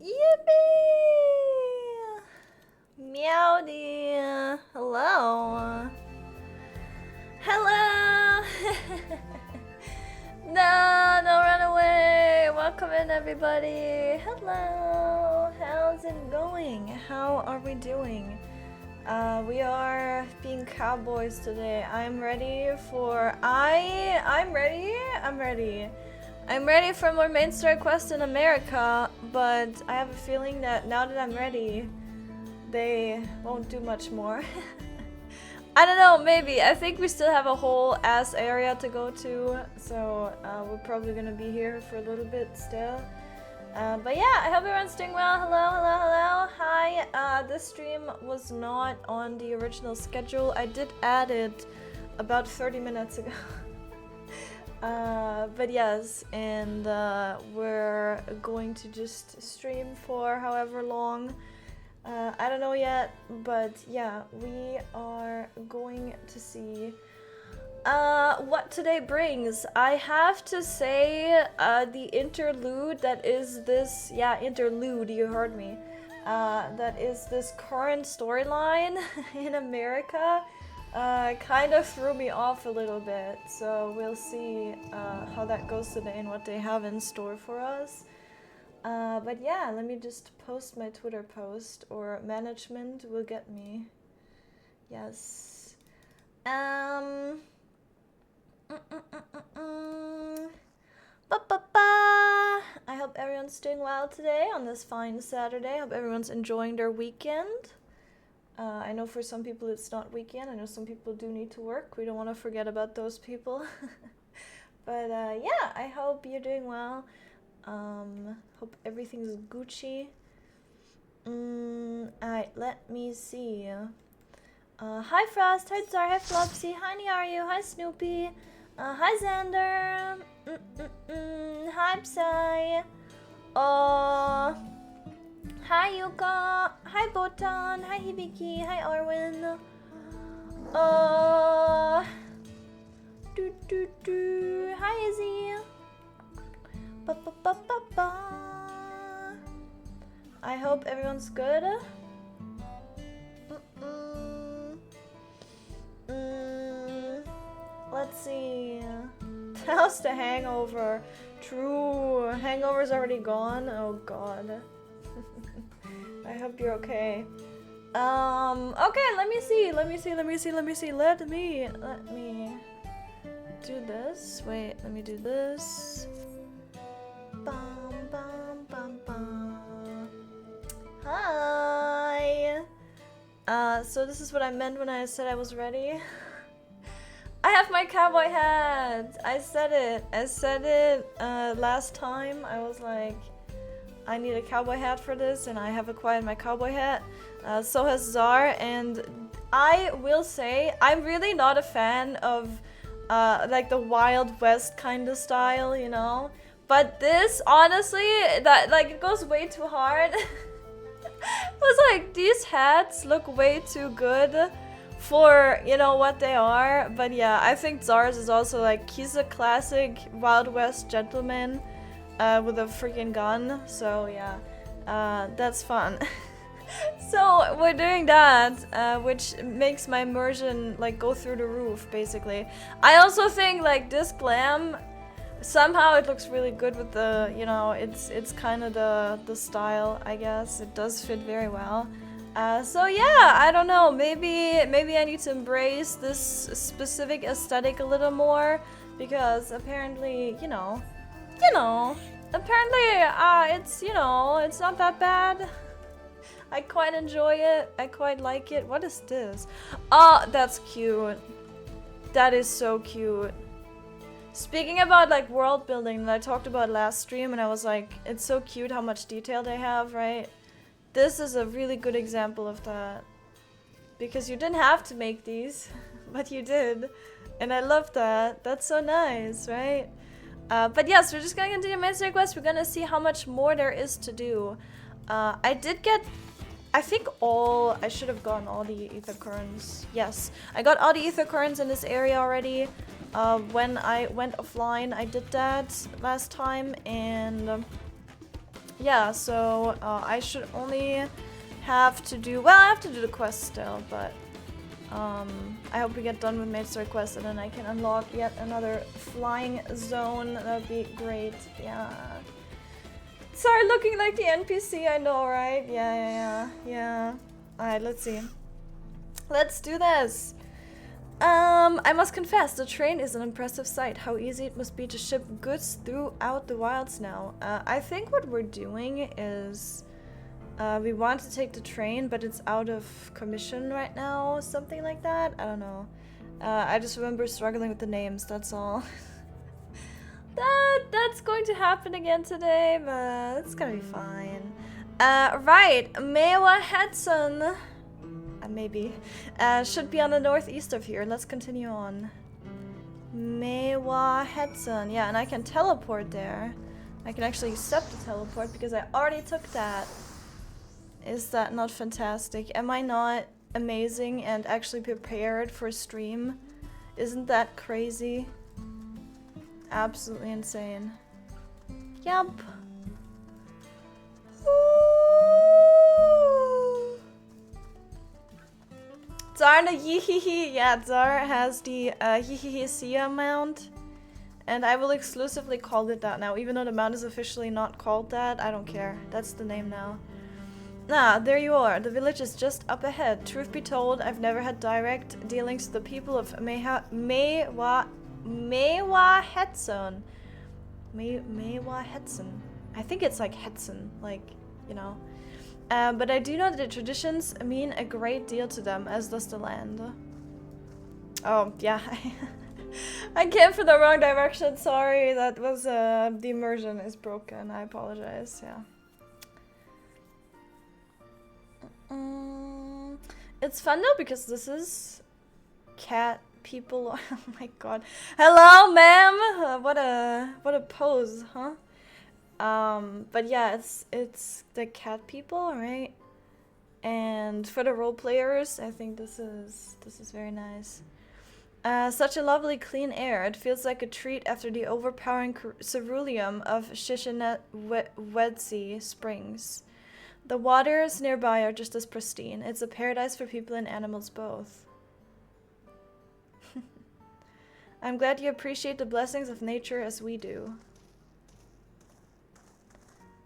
Yippee! Meowdy! Hello! Hello! No, don't run away! Welcome in, everybody! Hello! How's it going? How are we doing? We are being cowboys today. I'm ready for... I'm ready for more main story quests in America, but I have a feeling that now that I'm ready, they won't do much more. I don't know, maybe. I think we still have a whole ass area to go to, so we're probably gonna be here for a little bit still. But yeah, I hope everyone's doing well. Hello. Hi, this stream was not on the original schedule. I did add it about 30 minutes ago. But yes, and we're going to just stream for however long. I don't know yet, but yeah, we are going to see what today brings. I have to say, the interlude that is this, yeah, interlude, you heard me, that is this current storyline in America, kind of threw me off a little bit, so we'll see how that goes today and what they have in store for us. But yeah, let me just post my Twitter post, or management will get me. Yes. I hope everyone's doing well today on this fine Saturday. I hope everyone's enjoying their weekend. I know for some people it's not weekend. I know some people do need to work. We don't want to forget about those people. But yeah, I hope you're doing well. Hope everything's Gucci. Alright, let me see. Hi Frost, hi Tsar, hi Flopsy, hi Niaru, hi Snoopy, hi Xander, hi Psy, hi Yuka, hi Botan, hi Hibiki, hi Arwin, hi Izzy. I hope everyone's good. Let's see. How's the hangover? True. Hangover's already gone. Oh god. I hope you're okay. Okay, let me see. Let me do this. Wait, let me do this. Hi! So this is what I meant when I said I was ready. I have my cowboy hat! I said it last time. I was like, I need a cowboy hat for this, and I have acquired my cowboy hat. So has Zar, and I will say, I'm really not a fan of like the Wild West kind of style, you know? But this, honestly, that like it goes way too hard. I was like, these hats look way too good for, you know, what they are. But yeah, I think Zars is also like, he's a classic Wild West gentleman with a freaking gun. So yeah, that's fun. So we're doing that, which makes my immersion like go through the roof, basically. I also think like this glam, somehow it looks really good with the, you know, it's kind of the style, I guess. It does fit very well. So yeah, I don't know, maybe I need to embrace this specific aesthetic a little more, because apparently, you know, apparently it's, you know, it's not that bad. I quite enjoy it. I quite like it. What is this? Oh, that's cute. That is so cute. Speaking about like world building that I talked about last stream, and I was like, it's so cute how much detail they have, right? This is a really good example of that. Because you didn't have to make these, but you did. And I love that. That's so nice, right? But yes, we're just gonna continue main story quest. We're gonna see how much more there is to do. I did get, I think I should have gotten all the ether currents. Yes, I got all the ether currents in this area already. When I went offline, I did that last time, and yeah, so I should only have to do, well, I have to do the quest still, but I hope we get done with Maid Story quest and then I can unlock yet another flying zone. That would be great. Yeah. Sorry, looking like the NPC, I know, right? Yeah. Alright, let's see. Let's do this. I must confess, the train is an impressive sight. How easy it must be to ship goods throughout the wilds now. I think what we're doing is we want to take the train, but it's out of commission right now, something like that. I don't know. I just remember struggling with the names, that's all. That's going to happen again today, but it's gonna be fine. Right, Mewa Hudson. Maybe. Should be on the northeast of here. Let's continue on. Mewa Hudson. Yeah, and I can teleport there. I can actually accept the teleport because I already took that. Is that not fantastic? Am I not amazing and actually prepared for stream? Isn't that crazy? Absolutely insane. Yup. Zar the Yihihi. Yeah, Zar has the Yihihi Sia mount. And I will exclusively call it that now. Even though the mount is officially not called that, I don't care. That's the name now. Ah, there you are. The village is just up ahead. Truth be told, I've never had direct dealings with the people of Mewa Hetson. Mewa Hetson. I think it's like Hetson, like, you know. But I do know that the traditions mean a great deal to them, as does the land. Oh, yeah. I came for the wrong direction. Sorry, that was, the immersion is broken. I apologize, yeah. It's fun though because this is cat people. Oh my god. Hello, ma'am. What a pose, huh? But yeah, it's the cat people, right? And for the role players, I think this is very nice. Such a lovely clean air. It feels like a treat after the overpowering ceruleum of Shishinetwedzi Springs. The waters nearby are just as pristine. It's a paradise for people and animals both. I'm glad you appreciate the blessings of nature as we do.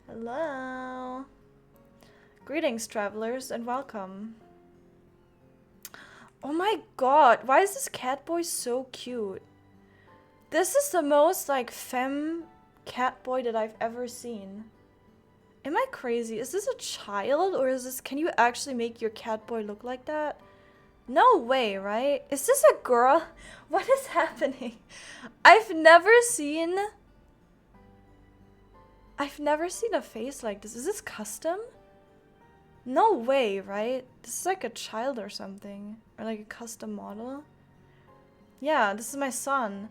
Hello. Greetings, travelers, and welcome. Oh my god, why is this cat boy so cute? This is the most, like, femme cat boy that I've ever seen. Am I crazy? Is this a child, or is this... Can you actually make your cat boy look like that? No way, right? Is this a girl? What is happening? I've never seen a face like this. Is this custom? No way, right? This is like a child or something. Or like a custom model. Yeah, this is my son.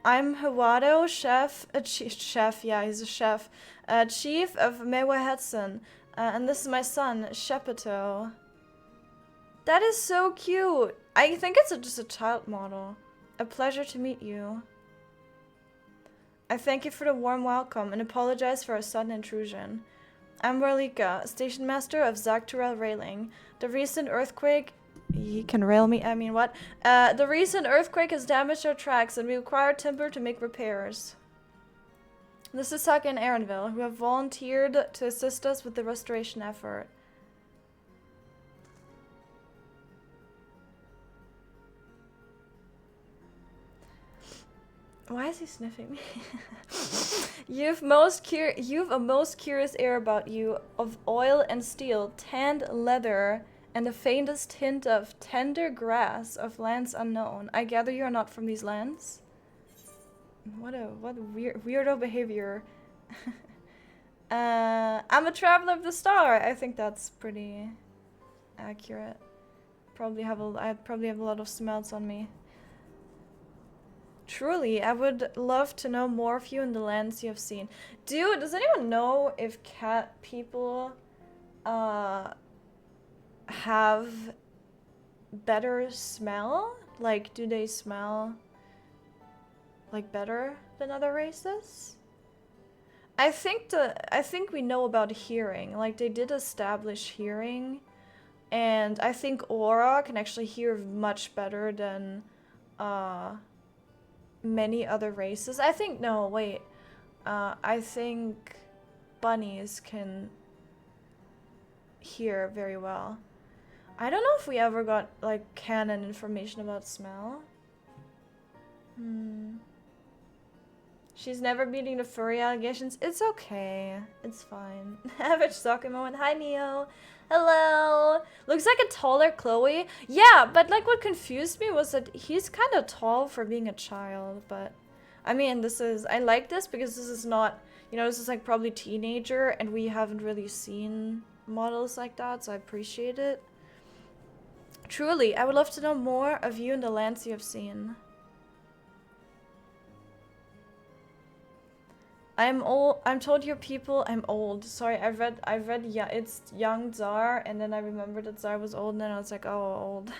I'm Hawado, chef, yeah, he's a chef. Chief of Mewa Hetson. And this is my son, Shepato. That is so cute. I think it's just a child model. A pleasure to meet you. I thank you for the warm welcome and apologize for our sudden intrusion. I'm Warlika, station master of Dawntrail Railing. The recent earthquake... He can rail me, I mean what? The recent earthquake has damaged our tracks and we require timber to make repairs. This is Sakae and Erenville, who have volunteered to assist us with the restoration effort. Why is he sniffing me? You've a most curious air about you, of oil and steel, tanned leather, and the faintest hint of tender grass of lands unknown. I gather you are not from these lands? What a weirdo behavior. I'm a traveler of the star. I think that's pretty accurate. I'd probably have a lot of smells on me. Truly, I would love to know more of you in the lands you have seen. Dude, does anyone know if cat people have better smell? Like, do they smell like better than other races? I think we know about hearing. Like, they did establish hearing, and I think Aura can actually hear much better than many other races. I think no, wait. I think bunnies can hear very well. I don't know if we ever got like canon information about smell. She's never beating the furry allegations. It's okay. It's fine. Average soccer moment. Hi, Neo. Hello. Looks like a taller Chloe. Yeah, but like what confused me was that he's kind of tall for being a child. But I mean, I like this because this is not, you know, this is like probably teenager and we haven't really seen models like that. So I appreciate it. Truly, I would love to know more of you and the lands you have seen. I'm old. I'm told your people. I'm old. Sorry, I read. Yeah, it's young Czar, and then I remembered that Czar was old, and then I was like, oh, old.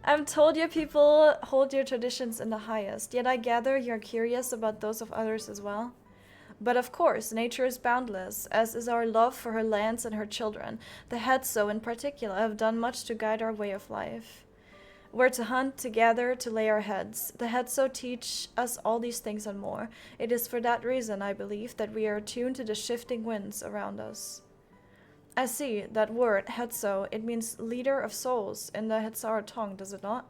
I'm told your people hold your traditions in the highest. Yet I gather you're curious about those of others as well. But of course, nature is boundless, as is our love for her lands and her children. The Hetso, in particular, have done much to guide our way of life. We're to hunt, to gather, to lay our heads. The Hetso teach us all these things and more. It is for that reason, I believe, that we are attuned to the shifting winds around us. I see, that word, Hetso, it means leader of souls in the Hetsara tongue, does it not?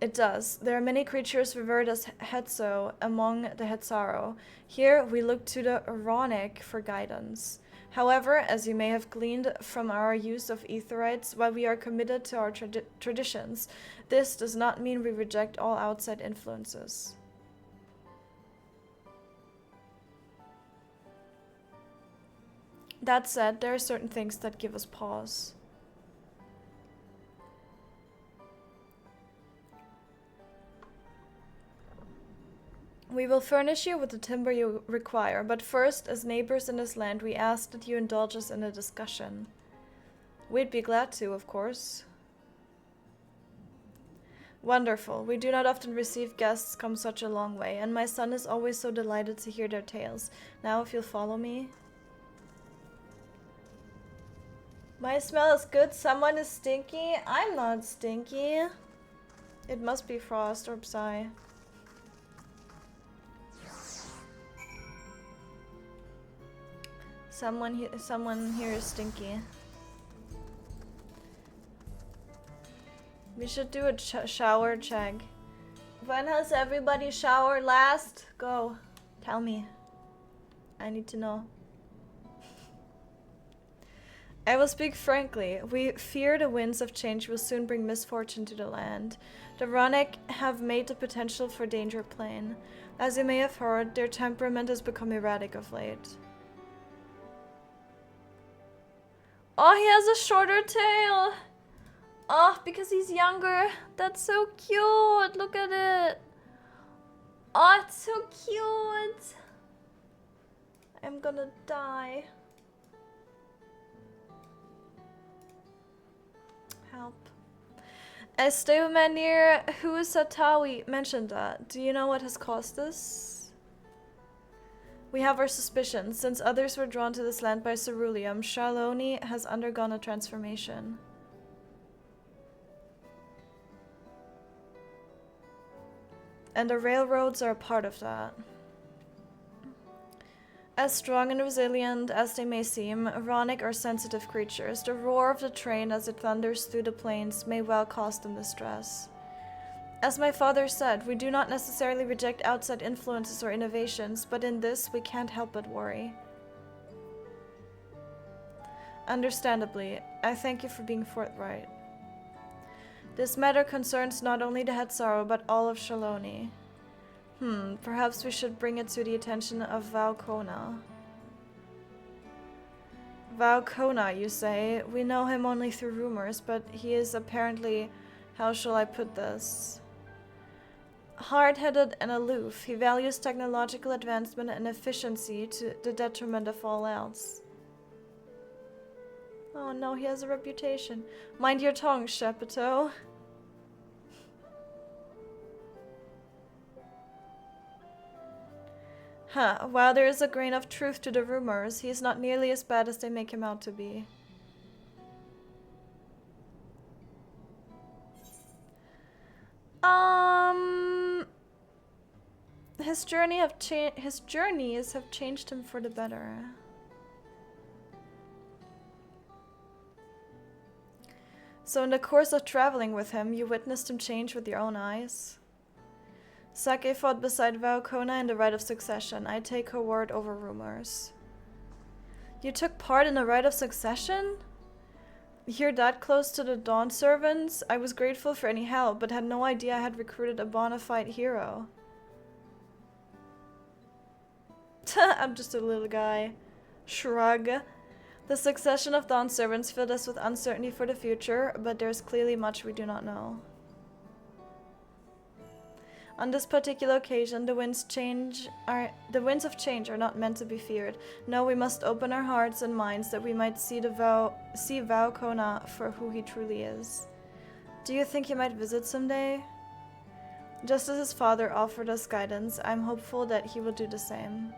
It does. There are many creatures revered as Hetso among the Hetsaro. Here we look to the Uronic for guidance. However, as you may have gleaned from our use of etherites, while we are committed to our traditions, this does not mean we reject all outside influences. That said, there are certain things that give us pause. We will furnish you with the timber you require, but first, as neighbors in this land, we ask that you indulge us in a discussion. We'd be glad to, of course. Wonderful. We do not often receive guests come such a long way, and my son is always so delighted to hear their tales. Now, if you'll follow me. My smell is good. Someone is stinky. I'm not stinky. It must be Frost or Psy. Someone here is stinky. We should do a shower check. When has everybody showered last? Go. Tell me. I need to know. I will speak frankly. We fear the winds of change will soon bring misfortune to the land. The Ronic have made the potential for danger plain. As you may have heard, their temperament has become erratic of late. Oh, he has a shorter tail. Oh, because he's younger. That's so cute. Look at it. Oh, it's so cute. I'm gonna die. Help. Estebanir Huasatawi mentioned that. Do you know what has caused this? We have our suspicions. Since others were drawn to this land by ceruleum, Shaloni has undergone a transformation. And the railroads are a part of that. As strong and resilient as they may seem, Ronic are sensitive creatures. The roar of the train as it thunders through the plains may well cause them distress. As my father said, we do not necessarily reject outside influences or innovations, but in this we can't help but worry. Understandably, I thank you for being forthright. This matter concerns not only the Hetsaro, but all of Shaloni. Perhaps we should bring it to the attention of Koana. Koana, you say? We know him only through rumors, but he is apparently, how shall I put this? Hard-headed and aloof, he values technological advancement and efficiency to the detriment of all else. Oh no, he has a reputation. Mind your tongue, Shepato. Huh, while there is a grain of truth to the rumors, he is not nearly as bad as they make him out to be. His journeys have changed him for the better. So in the course of traveling with him, you witnessed him change with your own eyes? Sakae fought beside Koana in the rite of succession. I take her word over rumors. You took part in the rite of succession? You're that close to the Dawn servants? I was grateful for any help, but had no idea I had recruited a bona fide hero. I'm just a little guy. Shrug. The succession of Dawn servants filled us with uncertainty for the future, but there's clearly much we do not know. On this particular occasion, the winds of change are not meant to be feared. No, we must open our hearts and minds that we might see Koana for who he truly is. Do you think he might visit someday? Just as his father offered us guidance, I'm hopeful that he will do the same.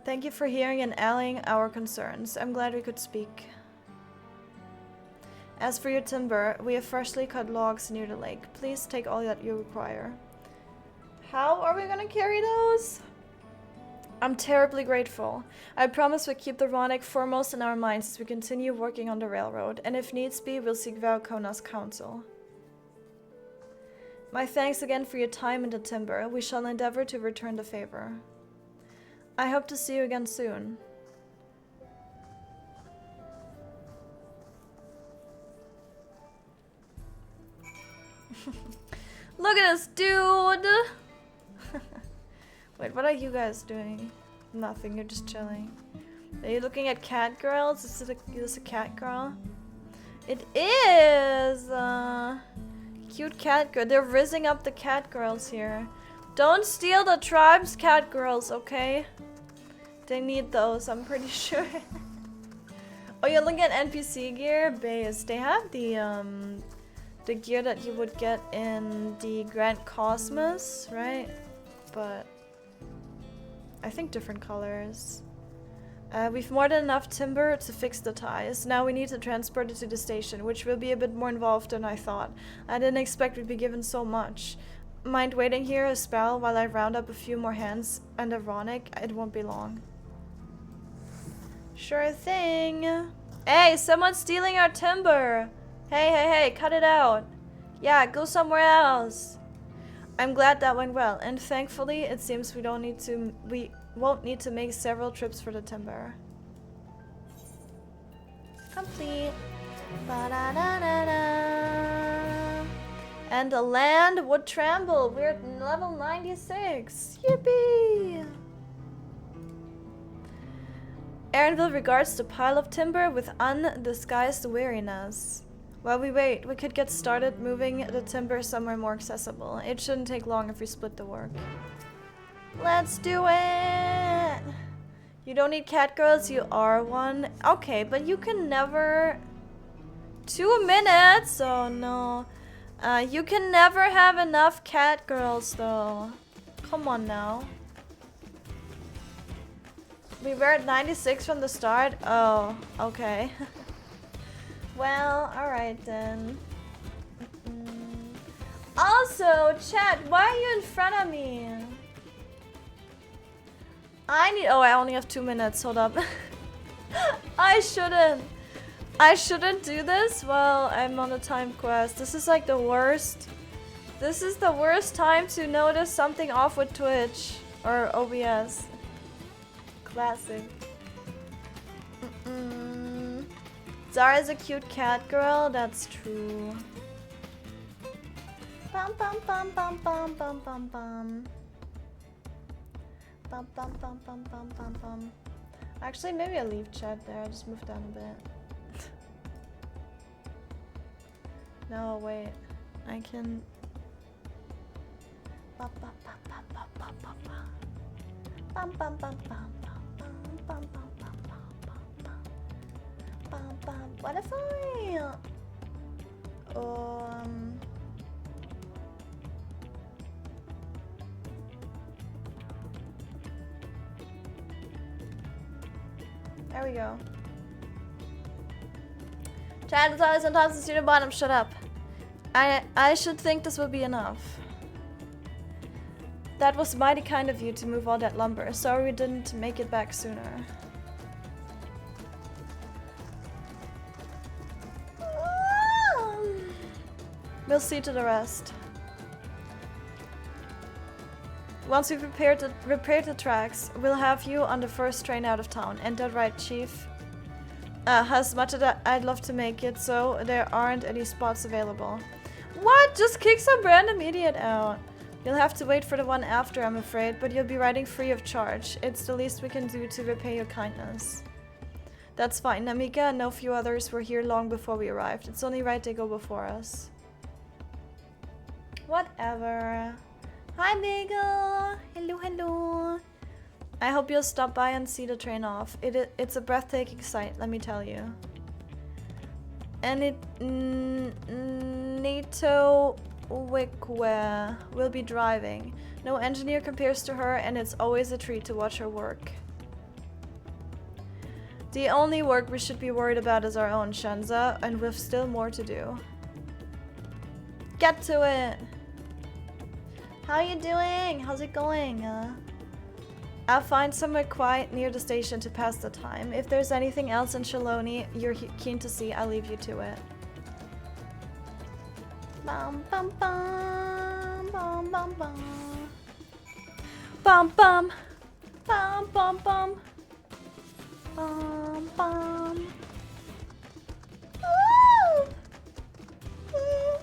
Thank you for hearing and allaying our concerns. I'm glad we could speak. As for your timber, we have freshly cut logs near the lake. Please take all that you require. How are we gonna carry those? I'm terribly grateful. I promise we'll keep the Ronic foremost in our minds as we continue working on the railroad, and if needs be, we'll seek Koana's counsel. My thanks again for your time in the timber. We shall endeavor to return the favor. I hope to see you again soon. Look at this dude! Wait, what are you guys doing? Nothing, you're just chilling. Are you looking at cat girls? Is this a cat girl? It is! Cute cat girl. They're rizzing up the cat girls here. Don't steal the tribe's cat girls, okay? They need those, I'm pretty sure. Oh, you're looking at NPC gear? Base. They have the gear that you would get in the Grand Cosmos, right? But I think different colors. We've more than enough timber to fix the ties. Now we need to transport it to the station, which will be a bit more involved than I thought. I didn't expect we'd be given so much. Mind waiting here a spell while I round up a few more hands and ironic? It won't be long. Sure thing. Hey, someone's stealing our timber! Hey, cut it out. Yeah, go somewhere else. I'm glad that went well, and thankfully it seems we won't need to make several trips for the timber. Complete. Ba-da-da-da-da. And the land would tremble. We're at level 96. Yippee! Erenville regards the pile of timber with undisguised weariness. While we wait, we could get started moving the timber somewhere more accessible. It shouldn't take long if we split the work. Let's do it! You don't need cat girls, you are one. Okay, but you can never... 2 minutes? Oh no. You can never have enough cat girls though. Come on now. We were at 96 from the start? Oh, okay. Well, alright then. Also, chat, why are you in front of me? Oh, I only have 2 minutes, hold up. I shouldn't do this while I'm on a time quest. This is like the worst. This is the worst time to notice something off with Twitch or OBS. Classic. Zara's a cute cat girl, that's true. Bum bum bum bum bum bum bum bum. Bum bum bum bum bum bum bum. Actually, maybe I'll leave chat there. I'll just move down a bit. No, wait. I can. Bum bum bum bum bum bum bum bum bum bum bum bum. What if I There we go. Chat is always on top since you're the bottom. Shut up. I should think this will be enough. That was mighty kind of you to move all that lumber. Sorry we didn't make it back sooner. We'll see to the rest. Once we've repaired the tracks, we'll have you on the first train out of town. And that right, Chief? As much as I'd love to make it so, there aren't any spots available. What? Just kick some random idiot out. You'll have to wait for the one after, I'm afraid, but you'll be riding free of charge. It's the least we can do to repay your kindness. That's fine. Namika and no few others were here long before we arrived. It's only right they go before us. Whatever. Hi, Bagel. Hello, hello. I hope you'll stop by and see the train off. It's a breathtaking sight, let me tell you. And Nito Wikwe will be driving. No engineer compares to her, and it's always a treat to watch her work. The only work we should be worried about is our own, Shanza, and we've still more to do. Get to it! How you doing? How's it going? I'll find somewhere quiet near the station to pass the time. If there's anything else in Shaloni you're keen to see, I'll leave you to it. Bum bum bum bum bum bum bum bum bum bum bum bum bum. Woo! Woo!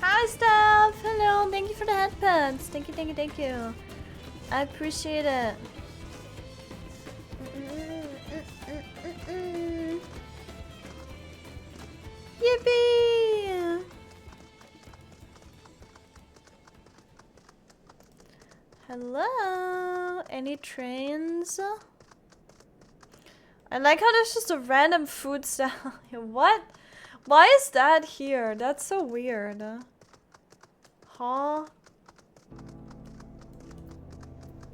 Hi, Steph! Hello, thank you for the headphones. Thank you, thank you, thank you. I appreciate it. Yippee! Hello? Any trains? I like how there's just a random food stall. What? Why is that here? That's so weird. Huh?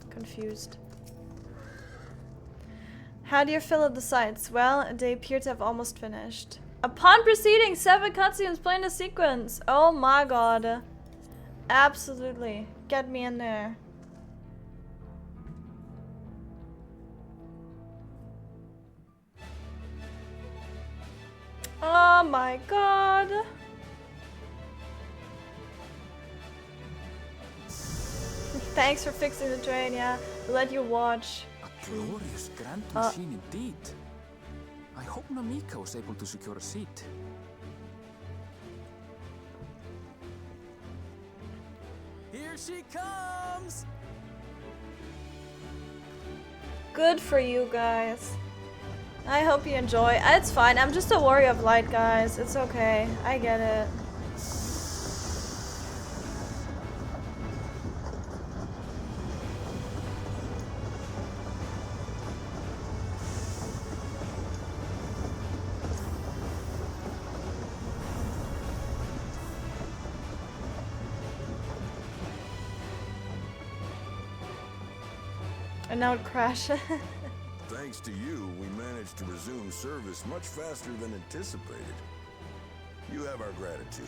Confused. How do you feel at the sites? Well, they appear to have almost finished. Upon proceeding, 7 cutscenes playing the sequence. Oh my god. Absolutely. Get me in there. Oh my god. Thanks for fixing the train, yeah. We'll let you watch. A glorious grand machine indeed. I hope Namika was able to secure a seat. Here she comes! Good for you guys. I hope you enjoy. It's fine. I'm just a warrior of light, guys. It's okay. I get it. And now it crashes. Thanks to you, we managed to resume service much faster than anticipated. You have our gratitude.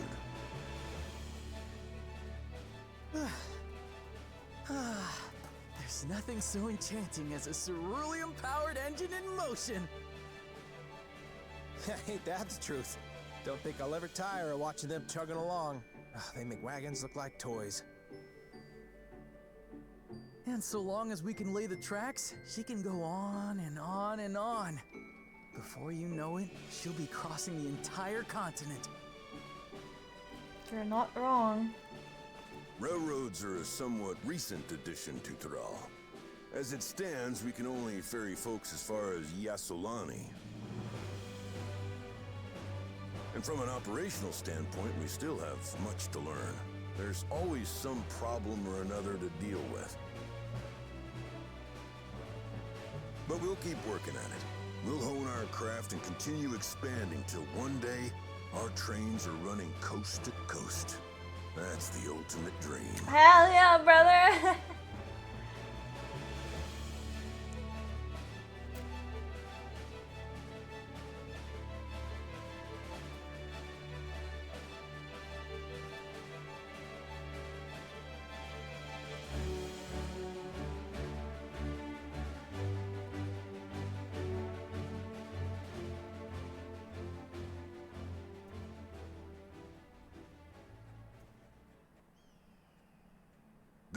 There's nothing so enchanting as a cerulean-powered engine in motion. Ain't that the truth? Don't think I'll ever tire of watching them chugging along. They make wagons look like toys. And so long as we can lay the tracks, she can go on and on and on. Before you know it, she'll be crossing the entire continent. You're not wrong. Railroads are a somewhat recent addition to Tural. As it stands, we can only ferry folks as far as Yasolani. And from an operational standpoint, we still have much to learn. There's always some problem or another to deal with. But we'll keep working at it. We'll hone our craft and continue expanding till one day our trains are running coast to coast. That's the ultimate dream. Hell yeah, brother!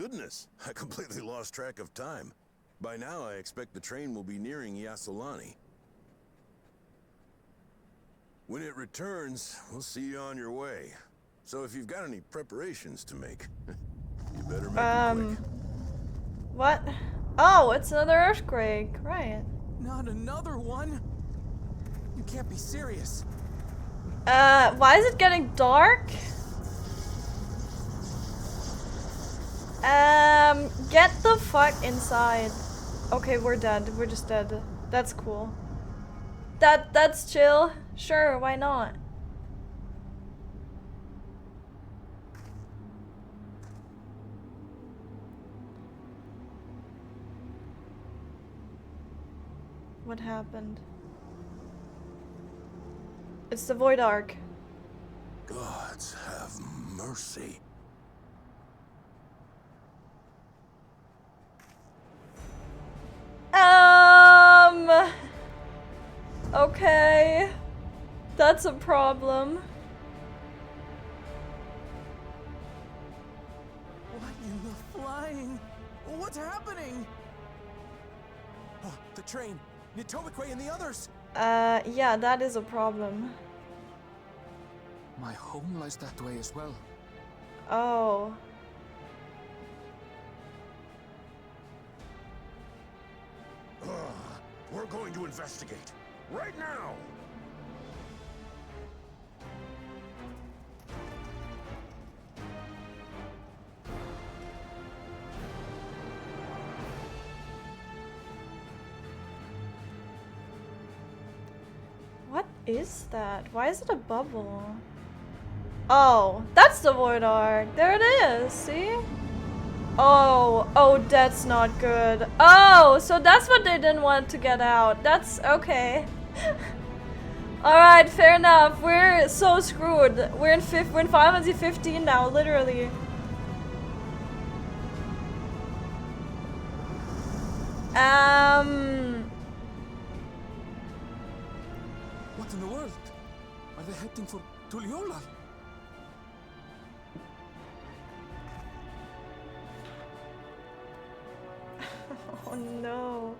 goodness, I completely lost track of time. By now, I expect the train will be nearing Yasolani. When it returns, we'll see you on your way. So if you've got any preparations to make, you better make them quick. What? Oh, it's another earthquake, right? Not another one? You can't be serious. Why is it getting dark? Get the fuck inside. Okay, we're dead. We're just dead. That's cool. That's chill. Sure, why not? What happened? It's the Void Ark. Gods have mercy. Okay. That's a problem. What in the flying? What's happening? Oh, the train. Nitobekwe and the others. Yeah, that is a problem. My home lies that way as well. Oh. We're going to investigate. Right now! What is that? Why is it a bubble? Oh, that's the Void Ark. There it is, see? Oh, that's not good. Oh, so that's what they didn't want to get out. That's okay. Alright, fair enough. We're so screwed. We're in Final Fantasy 15 now, literally. What in the world? Are they heading for Tuliolal? Oh no.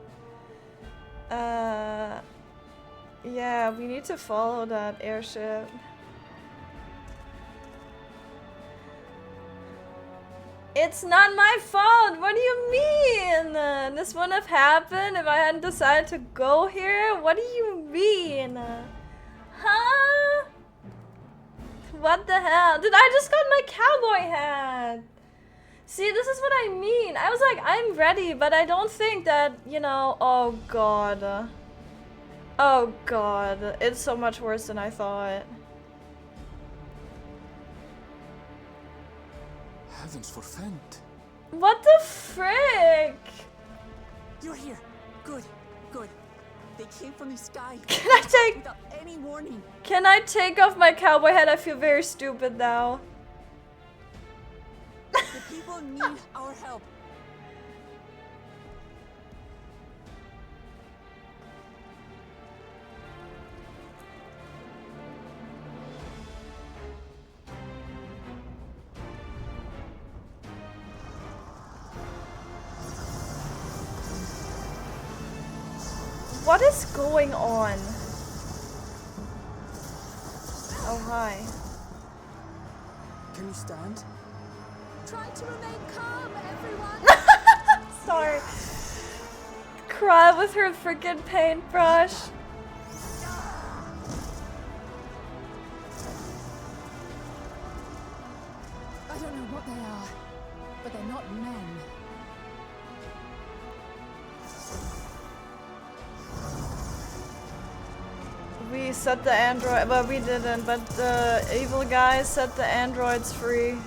Yeah, we need to follow that airship. It's not my fault! What do you mean? This wouldn't have happened if I hadn't decided to go here? What do you mean? Huh? What the hell? Dude, I just got my cowboy hat! See, this is what I mean. I was like, I'm ready, but I don't think that, you know, oh god. Oh god. It's so much worse than I thought. Heavens forfend. What the frick? You're here. Good, good. They came from the sky. Can I take... Without any warning. Can I take off my cowboy hat? I feel very stupid now. The people need our help. What is going on? Oh, hi. Can you stand? Try to remain calm, everyone. Sorry. Cry with her freaking paintbrush. I don't know what they are, but they're not men. We set the android, well we didn't, but the evil guy set the androids free.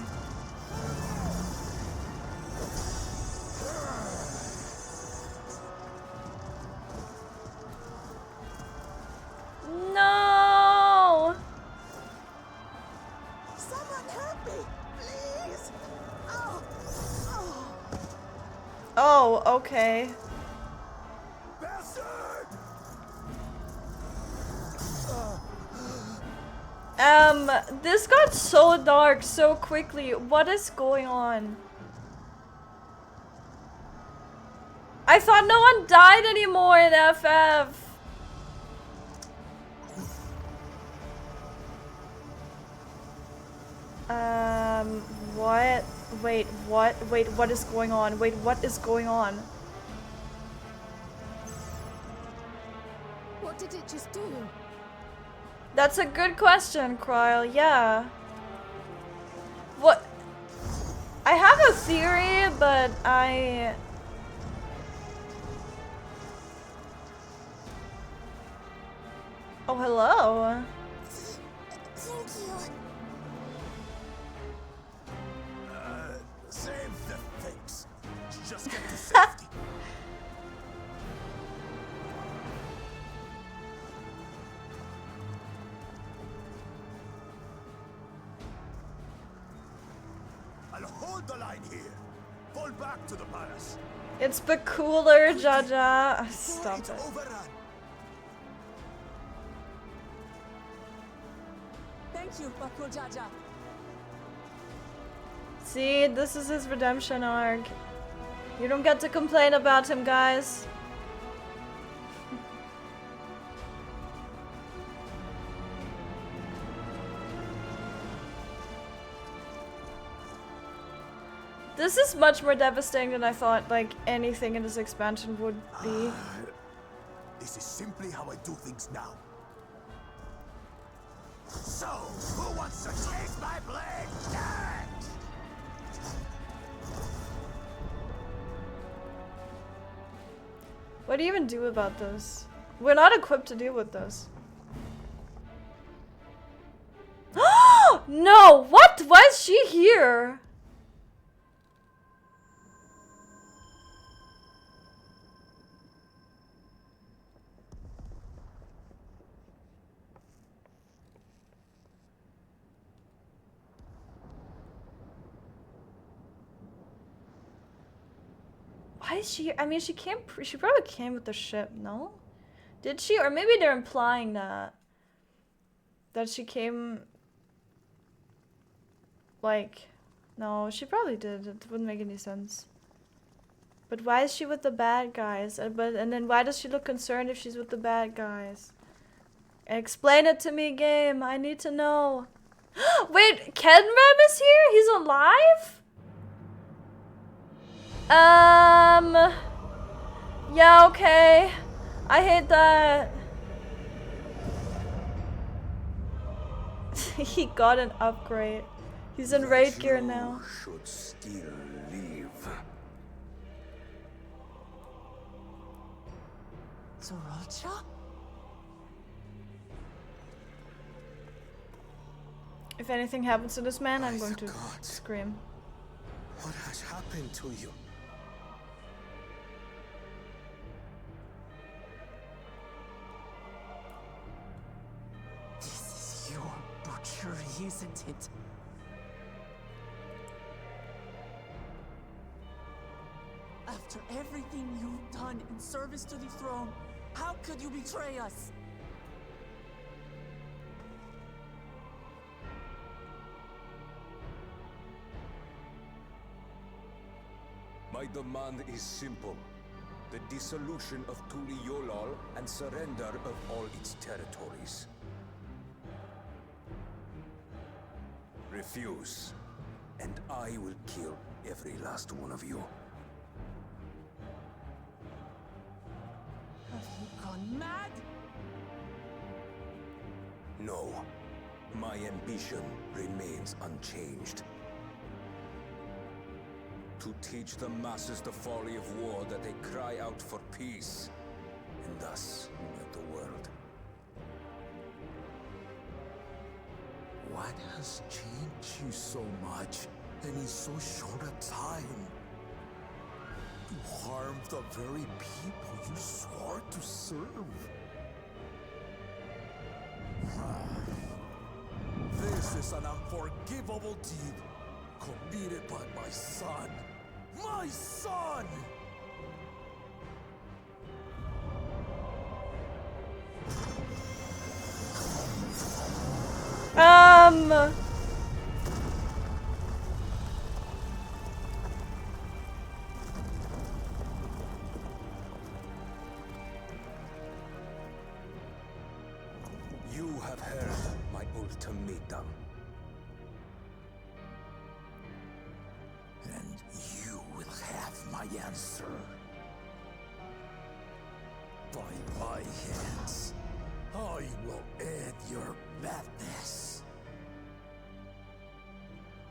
No! Someone help me, please. Oh, okay. This got so dark so quickly. What is going on? I thought no one died anymore in FF. What? Wait, what? Wait, what is going on? Wait, what is going on? What did it just do? That's a good question, Kryl. Yeah. What? I have a theory, but I... Oh, hello. Thank you. Save the things. Just get to safety. I'll hold the line here. Fall back to the palace. It's bakooler, Jaja. Stop It's it. overrun. Thank you, bakool jaja. See, this is his redemption arc. You don't get to complain about him, guys. This is much more devastating than I thought, like, anything in this expansion would be. This is simply how I do things now. So, who wants to chase my blade? What do you even do about this? We're not equipped to deal with this. No! What? Why is she here? Why is she? I mean, she came. She probably came with the ship, no? Did she? Or maybe they're implying that she came. Like, no, she probably did. It wouldn't make any sense. But why is she with the bad guys? And then why does she look concerned if she's with the bad guys? Explain it to me, game. I need to know. Wait, Kenrem is here? He's alive? Yeah, okay. I hate that. He got an upgrade. He's in raid gear now. Should still live. Zoraal? If anything happens to this man, I'm I going to forgot. scream. What has happened to you? This is your butchery, isn't it? After everything you've done in service to the throne, how could you betray us? My demand is simple. The dissolution of Tuliolol and surrender of all its territories. Refuse, and I will kill every last one of you. Have you gone mad? No, my ambition remains unchanged. To teach the masses the folly of war, that they cry out for peace, and thus unite the world. What has changed you so much, and in so short a time? You harmed the very people you swore to serve. This is an unforgivable deed committed by my son. My son! heard my ultimatum. And you will have my answer. By my hands, I will end your madness.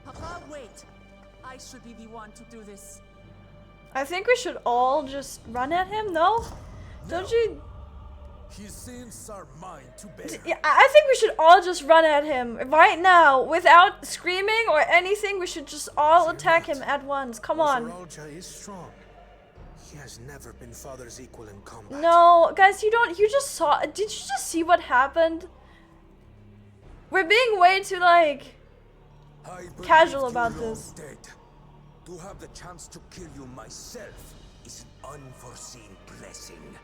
Papa, wait. I should be the one to do this. I think we should all just run at him, no? Don't you? His sins are mine to bear. Yeah, I think we should all just run at him right now without screaming or anything. We should just all attack him at once. Come on. Zoraal is strong. He has never been father's equal in combat. No, guys, you just saw. Did you just see what happened? We're being way too like I casual believed about you long this. dead. To have the chance to kill you myself is an unforeseen blessing.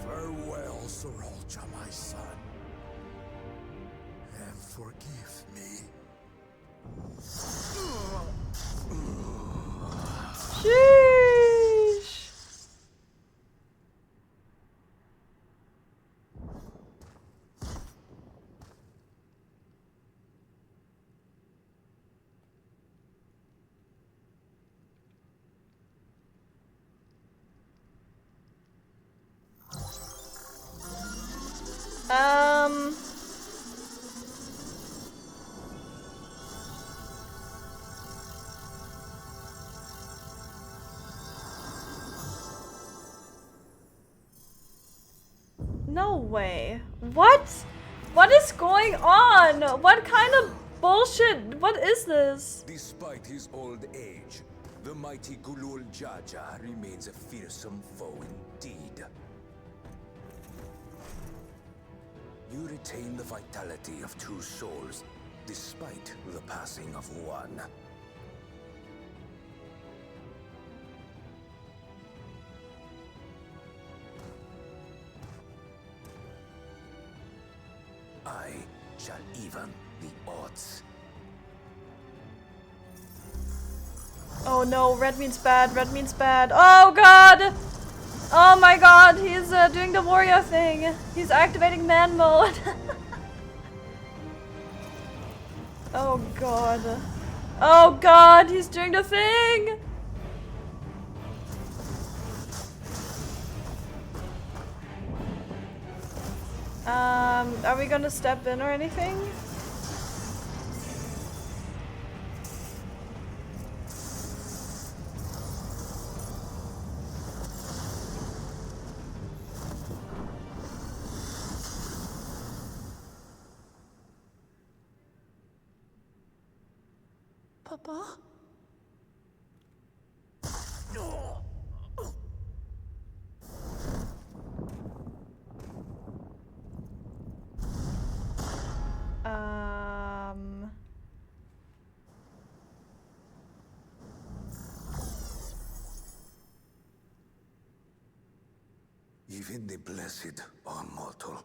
Farewell, Zoraal, my son. And forgive me. Sheesh. No way. What? What is going on? What kind of bullshit? What is this? Despite his old age, the mighty gulool Jaja remains a fearsome foe indeed. You retain the vitality of two souls, despite the passing of one. I shall even the odds. Oh no, red means bad, red means bad. Oh god! Oh my god, he's doing the warrior thing. He's activating man mode. Oh god. Oh god, he's doing the thing! Are we gonna step in or anything? Papa? Even the blessed are mortal.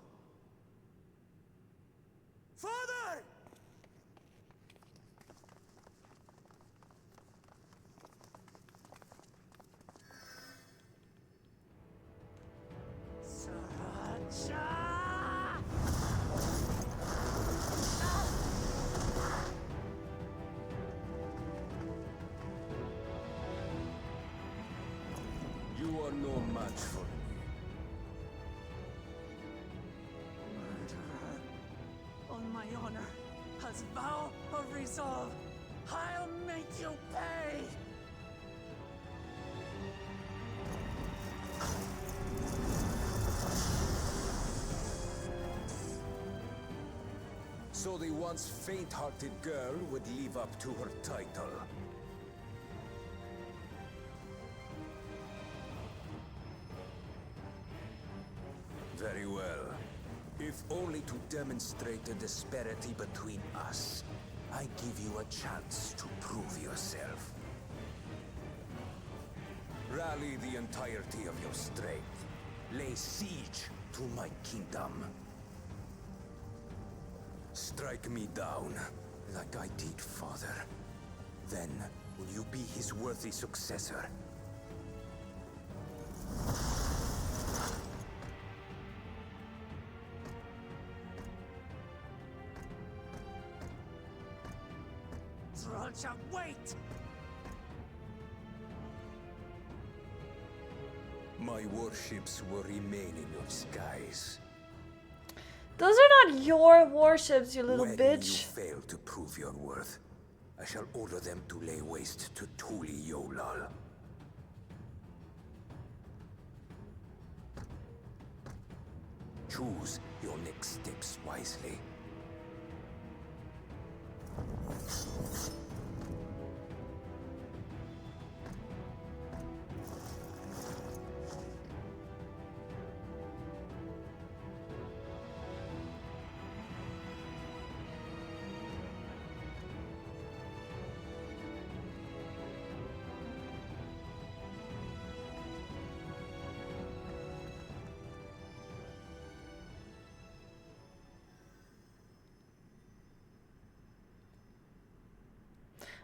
Father! You are no match for me. On my honor, as vow of resolve, I'll make So the once faint-hearted girl would live up to her title. Very well. If only to demonstrate the disparity between us, I give you a chance to prove yourself. Rally the entirety of your strength. Lay siege to my kingdom. Strike me down, like I did father. Then, will you be his worthy successor? Zoraal, wait! My warships will remain in your skies. Those are not your warships, you little When bitch. you fail to prove your worth, I shall order them to lay waste to Yolal. Choose your next steps wisely.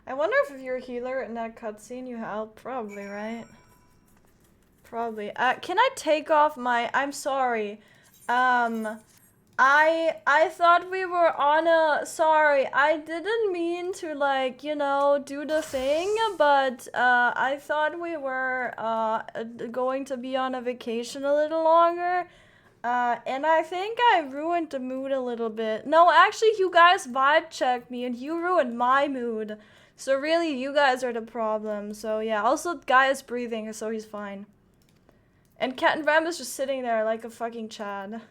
I wonder if you're a healer in that cutscene you help. Probably, right? Probably. Can I take off my... I'm sorry. I thought we were on a... Sorry, I didn't mean to, like, you know, do the thing, but I thought we were going to be on a vacation a little longer. And I think I ruined the mood a little bit. No, actually, you guys vibe checked me and you ruined my mood. So really, you guys are the problem. So yeah, also Guy is breathing, so he's fine. And Cat and Ram is just sitting there like a fucking Chad.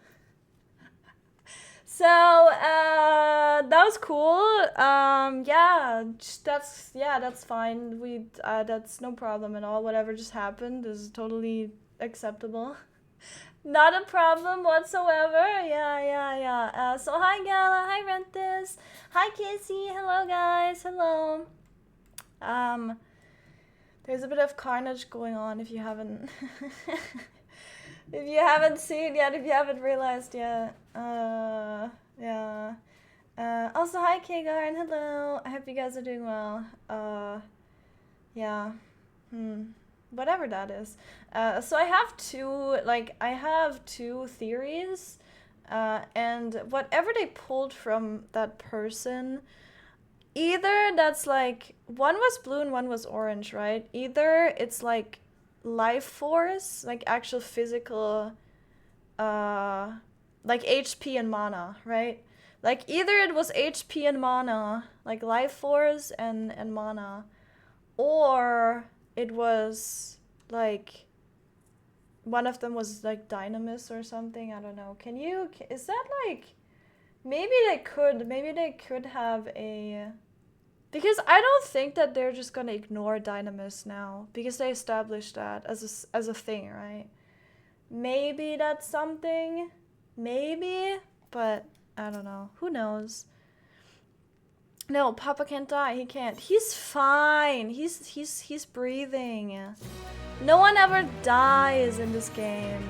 So, that was cool. Yeah, that's fine. That's no problem at all. Whatever just happened is totally acceptable. Not a problem whatsoever. Yeah. So hi Gala, hi Rentis, hi Kissy, hello guys, hello. There's a bit of carnage going on if you haven't if you haven't seen yet, if you haven't realized yet. Yeah. Also hi Kagar, hello. I hope you guys are doing well. Yeah. Whatever that is. So I have two theories, and whatever they pulled from that person, either that's like, one was blue and one was orange, right? Either it's like life force, like actual physical, like HP and mana, right? Like either it was HP and mana, like life force and mana, or it was like one of them was like dynamis or something. I don't know. Is that like, maybe they could have a, because I don't think that they're just gonna ignore dynamis now because they established that as a thing, right? Maybe that's something, maybe, but I don't know. Who knows? No, Papa can't die. He can't. He's fine. He's breathing. No one ever dies in this game.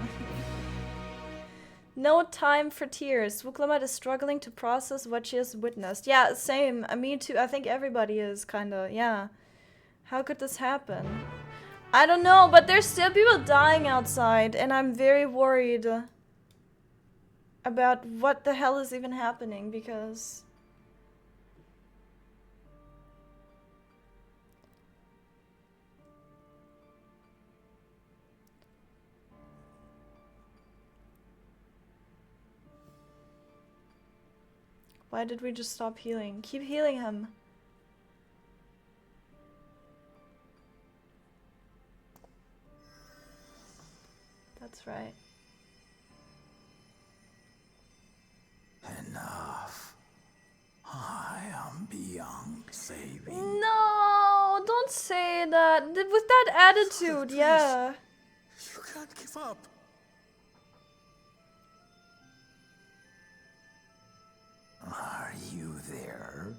No time for tears. Lamat is struggling to process what she has witnessed. Yeah, same. Me too. I think everybody is kinda, yeah. How could this happen? I don't know, but there's still people dying outside, and I'm very worried about what the hell is even happening, because why did we just stop healing? Keep healing him. That's right. Enough. Saving. No, don't say that. With that attitude, yeah. You can't give up. Are you there,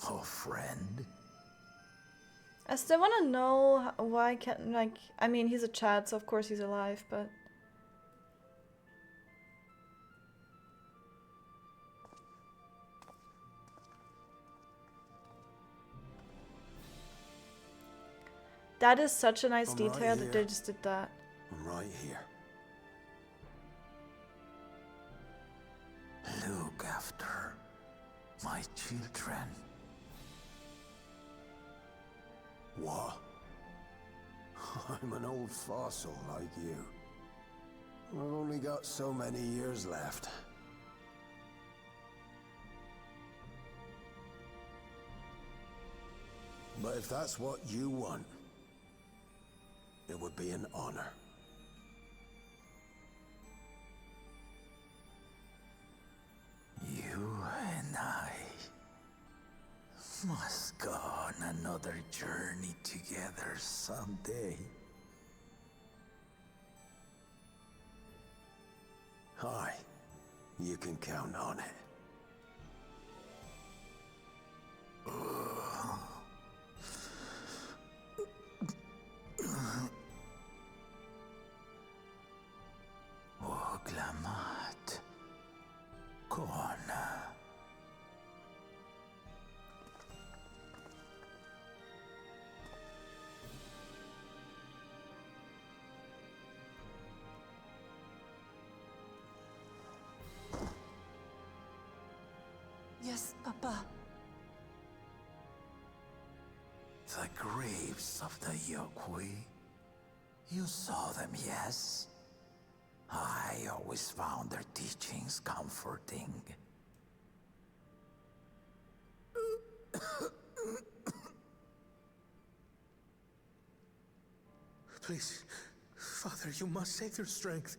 oh friend? I still want to know why can't, like, I mean, he's a Chad, so of course he's alive, but... That is such a nice I'm detail right that they here. just did that. I'm right here. Look after my children. What? I'm an old fossil like you. I've only got so many years left. But if that's what you want, it would be an honor. You and I must go on another journey together someday. Hi. You can count on it. Lamat. Koana. Yes, Papa. The graves of the Yokwi. You saw them, yes? I always found their teachings comforting. Please, Father, you must save their strength.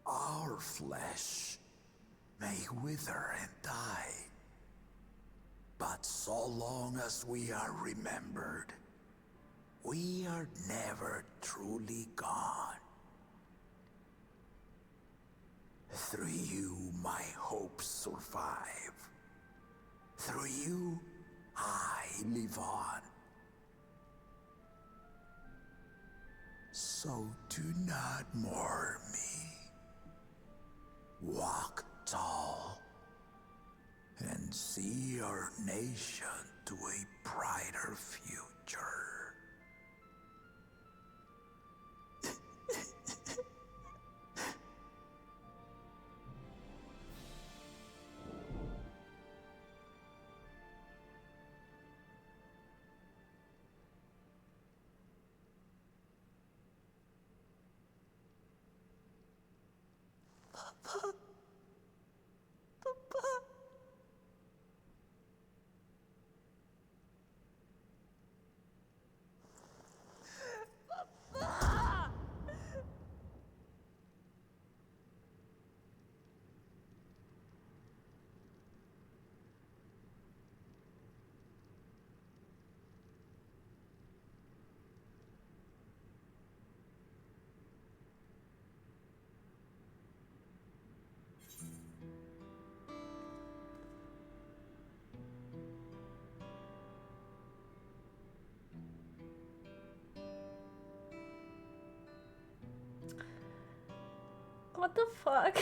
Our flesh may wither and die, but so long as we are remembered, we are never truly gone. Through you, my hopes survive. Through you, I live on. So do not mourn me. Walk tall and see our nation to a brighter future. What the fuck?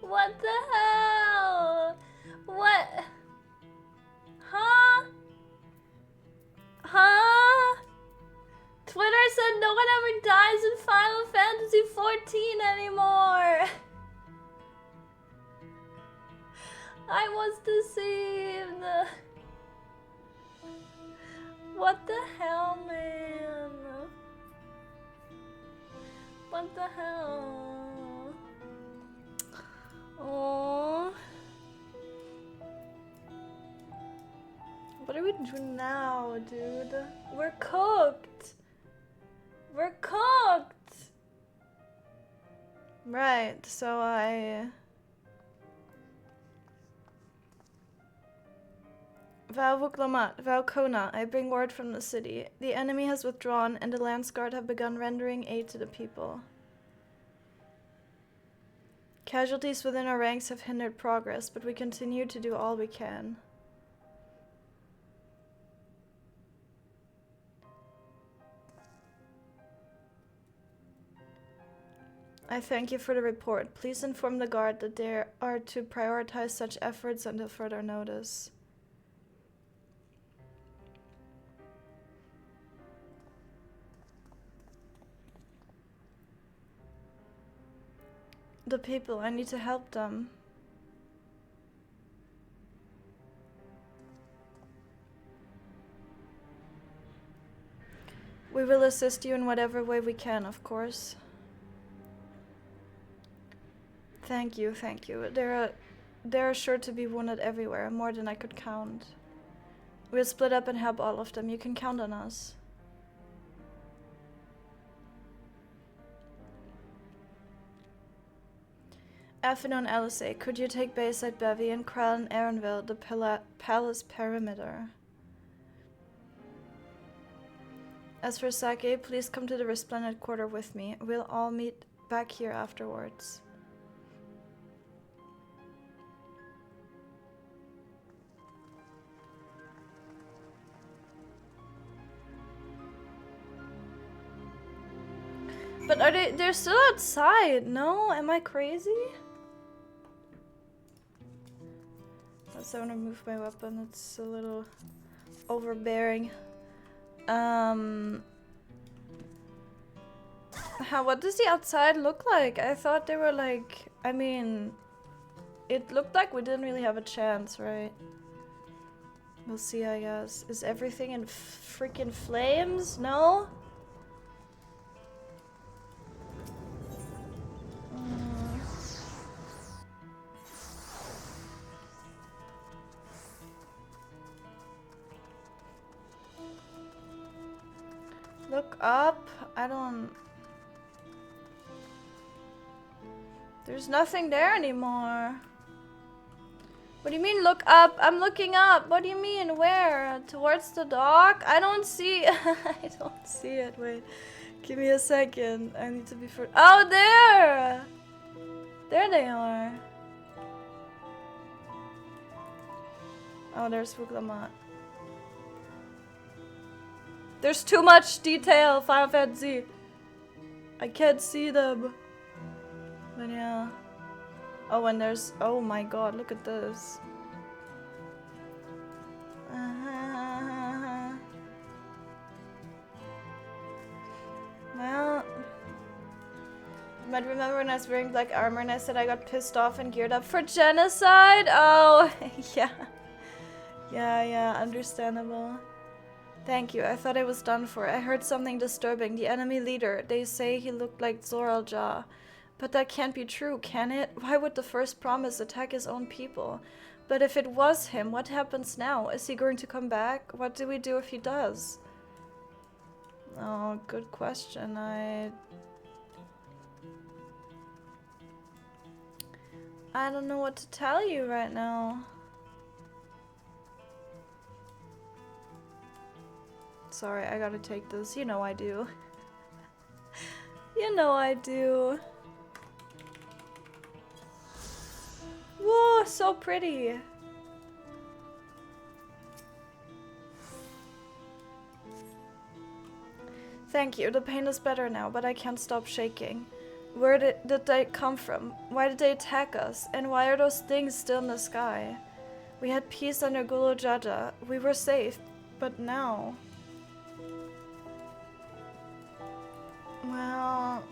What the hell? What? Huh? Huh? Twitter said no one ever dies in Final Fantasy 14 anymore. I was deceived. What the hell, man? What the hell? Oh. What do we do now, dude? We're cooked. We're cooked. Right, so lamat, koana, I bring word from the city. The enemy has withdrawn and the Lance Guard have begun rendering aid to the people. Casualties within our ranks have hindered progress, but we continue to do all we can. I thank you for the report. Please inform the guard that they are to prioritize such efforts until further notice. The people, I need to help them. We will assist you in whatever way we can, of course. Thank you, thank you. There are sure to be wounded everywhere, more than I could count. We'll split up and help all of them. You can count on us. Afternoon, LSA. Could you take base at Bevy and Krell and Erenville, the palace perimeter? As for Sakae, please come to the Resplendent Quarter with me. We'll all meet back here afterwards. But they're still outside, no? Am I crazy? Let's I want to move my weapon, it's a little overbearing. What does the outside look like? I thought they were like, I mean, it looked like we didn't really have a chance, right? We'll see, I guess. Is everything in freaking flames? No? Look up. I don't... There's nothing there anymore. What do you mean look up? I'm looking up. What do you mean? Where? Towards the dock? I don't see... I don't see it. Wait. Give me a second. I need to be for... Oh, there! There they are. Oh, there's lamat. There's too much detail, ffxiv. I can't see them. But yeah. Oh, and there's... Oh my god, look at this. Well... You might remember when I was wearing black armor and I said I got pissed off and geared up for genocide? Oh, yeah. Yeah, understandable. Thank you, I thought I was done for. I heard something disturbing. The enemy leader, they say he looked like zoraal. But that can't be true, can it? Why would the first promise attack his own people? But if it was him, what happens now? Is he going to come back? What do we do if he does? Oh, good question. I don't know what to tell you right now. Sorry, I gotta take this. You know I do. You know I do. Whoa, so pretty. Thank you. The pain is better now, but I can't stop shaking. Where did they come from? Why did they attack us? And why are those things still in the sky? We had peace under gulool jaja. We were safe, but now... Well...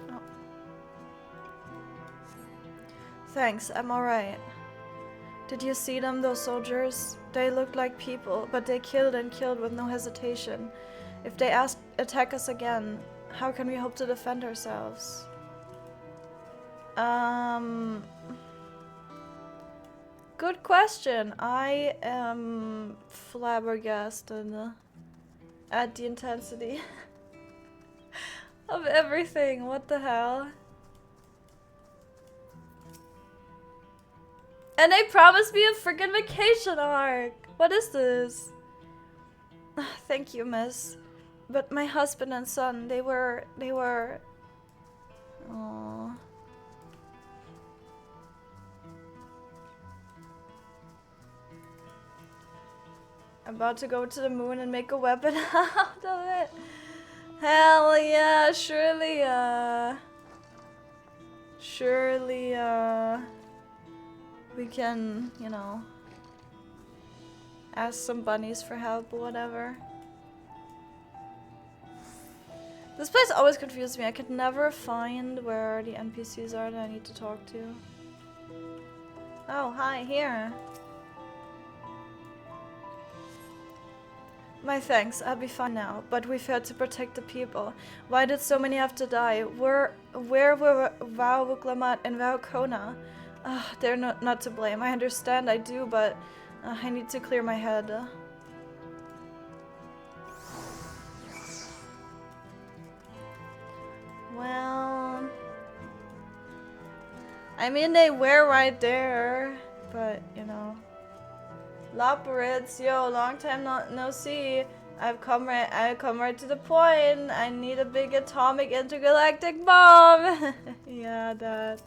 Oh. Thanks, I'm alright. Did you see them, those soldiers? They looked like people, but they killed and killed with no hesitation. If they attack us again, how can we hope to defend ourselves? Good question. I am flabbergasted at the intensity of everything. What the hell? And they promised me a freaking vacation arc. What is this? Thank you, miss. But my husband and son, they were... Aww. About to go to the moon and make a weapon out of it. Hell yeah, surely, we can, you know, ask some bunnies for help or whatever. This place always confuses me. I could never find where the NPCs are that I need to talk to. Oh, hi, here. My thanks, I'll be fine now, but we've had to protect the people. Why did so many have to die? Where were Vau, Lamat, and koana? They're not to blame. I understand, I do, but I need to clear my head. Well... I mean, they were right there, but, you know... Laporids, yo, long time no see. I come right to the point. I need a big atomic intergalactic bomb. Yeah, that.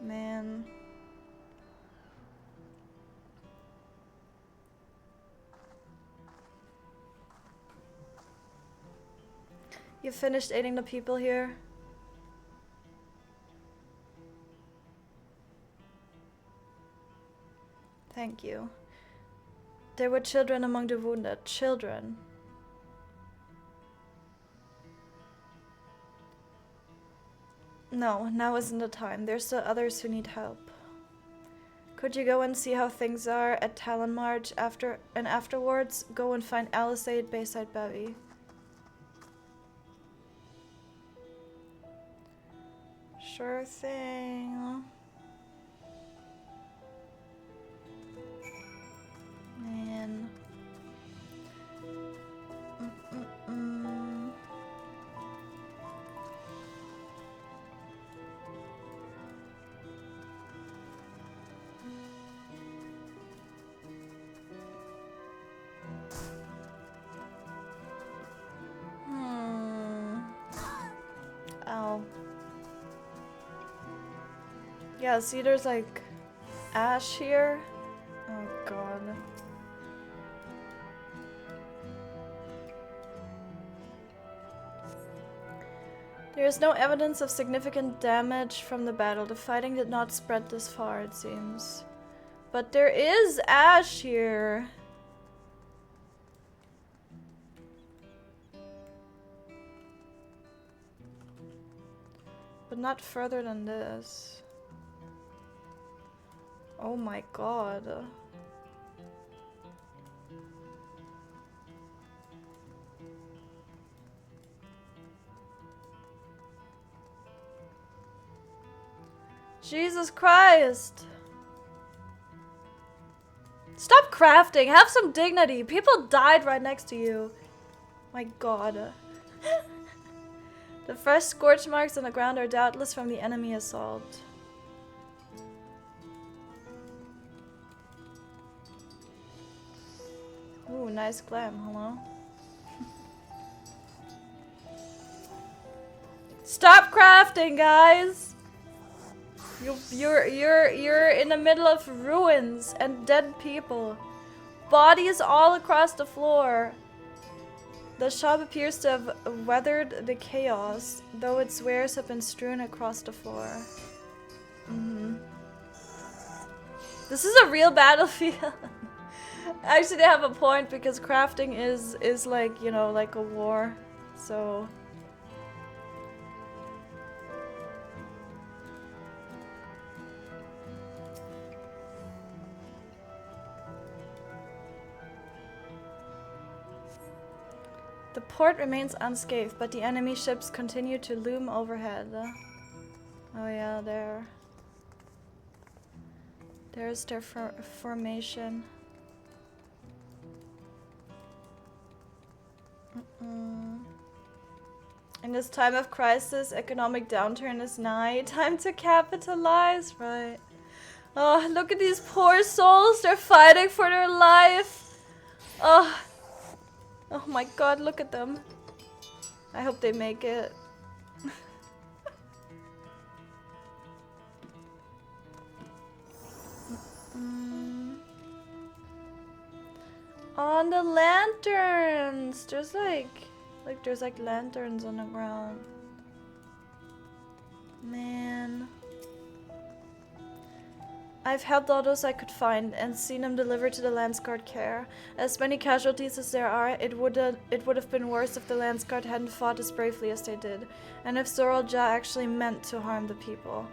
Man. You finished aiding the people here? Thank you. There were children among the wounded. Children. No, now isn't the time. There's still others who need help. Could you go and see how things are at Talon March afterwards go and find Alizade Bayside Bevy? Sure thing. Man. Ow. Yeah, see, there's like ash here. Oh god. There is no evidence of significant damage from the battle. The fighting did not spread this far, it seems. But there is ash here. But not further than this. Oh my god. Jesus Christ! Stop crafting! Have some dignity! People died right next to you. My god. The fresh scorch marks on the ground are doubtless from the enemy assault. Ooh, nice glam, hello? Stop crafting, guys! You're in the middle of ruins and dead people. Bodies all across the floor. The shop appears to have weathered the chaos, though its wares have been strewn across the floor. This is a real battlefield. Actually, they have a point because crafting is like, you know, like a war. So The port remains unscathed, but the enemy ships continue to loom overhead. Oh yeah, there's their formation. In this time of crisis, economic downturn is nigh. Time to capitalize, right? Oh, look at these poor souls. They're fighting for their life. Oh my god, look at them. I hope they make it. On the lanterns! There's like lanterns on the ground. Man. I've helped all those I could find and seen them delivered to the Landsguard care. As many casualties as there are, it would have been worse if the Landsguard hadn't fought as bravely as they did, and if Zoraal actually meant to harm the people.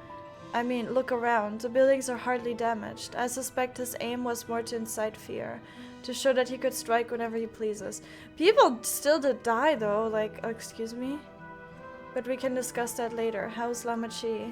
I mean, look around. The buildings are hardly damaged. I suspect his aim was more to incite fear, to show that he could strike whenever he pleases. People still did die though, like, excuse me? But we can discuss that later. How's Lamat?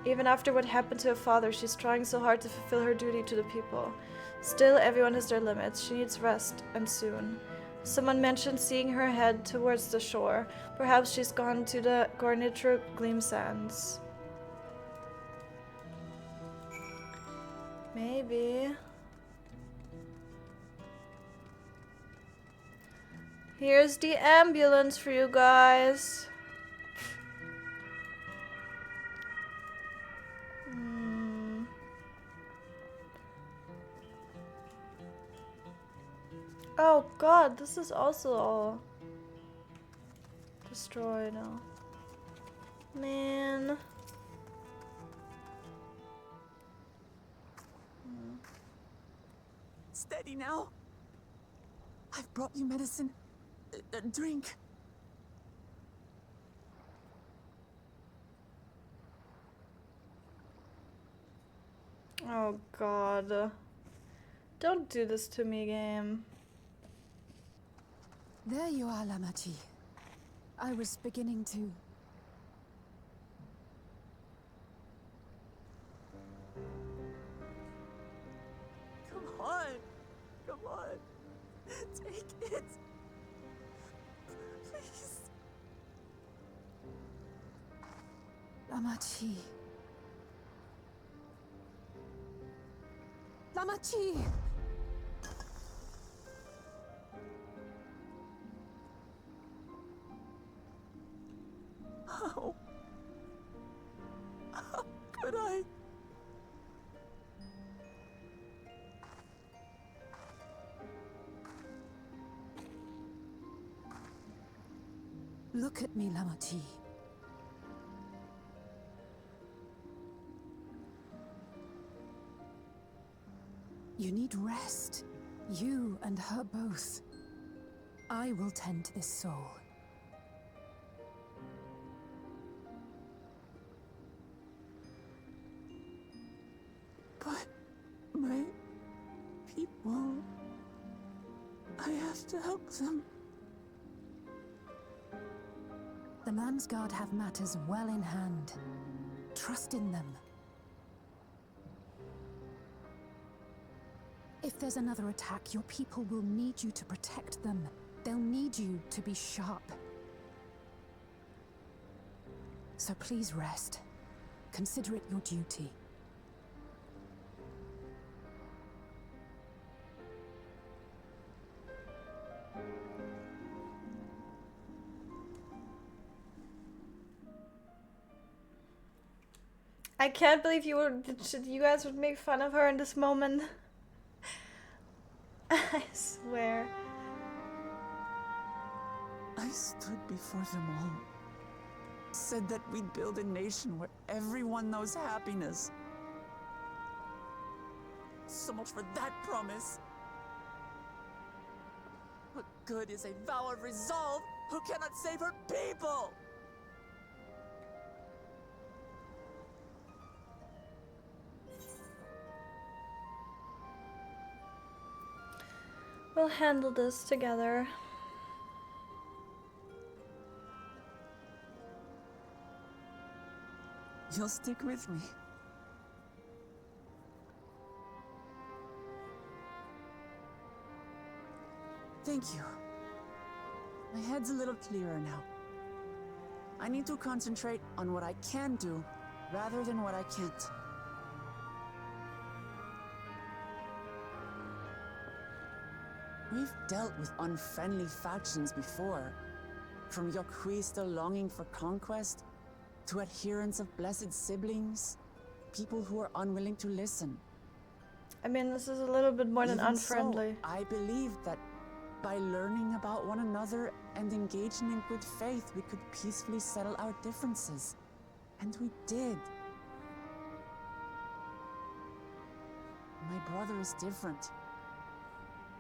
Even after what happened to her father, she's trying so hard to fulfill her duty to the people. Still, everyone has their limits. She needs rest, and soon. Someone mentioned seeing her head towards the shore. Perhaps she's gone to the Gornitro Gleam Sands. Maybe. Here's the ambulance for you guys. Oh god, this is also all destroyed now. Man. Steady now. I've brought you medicine. Drink. Oh god. Don't do this to me, game. There you are, Lamat. I was beginning to... Come on. Come on. Take it. Please. Lamat. Lamat! How could I? Look at me, Lamat. You need rest. You and her both. I will tend to this soul. But my people... I have to help them. The Landsguard have matters well in hand. Trust in them. If there's another attack, your people will need you to protect them. They'll need you to be sharp. So please rest. Consider it your duty. I can't believe you guys would make fun of her in this moment. I swear. I stood before them all. Said that we'd build a nation where everyone knows happiness. So much for that promise. What good is a vow of resolve who cannot save her people? We'll handle this together. You'll stick with me. Thank you. My head's a little clearer now. I need to concentrate on what I can do rather than what I can't. We've dealt with unfriendly factions before. From Yokhui still longing for conquest, to adherents of blessed siblings, people who are unwilling to listen. I mean, this is a little bit more than Even unfriendly. So, I believe that by learning about one another and engaging in good faith, we could peacefully settle our differences. And we did. My brother is different.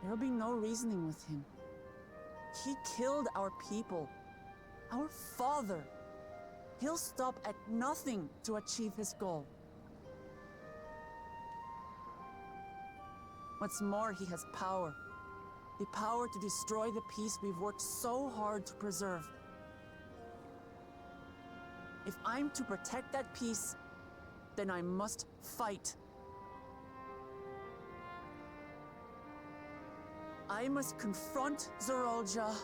There'll be no reasoning with him. He killed our people, our father. He'll stop at nothing to achieve his goal. What's more, he has power. The power to destroy the peace we've worked so hard to preserve. If I'm to protect that peace, then I must fight. I must confront Zoraal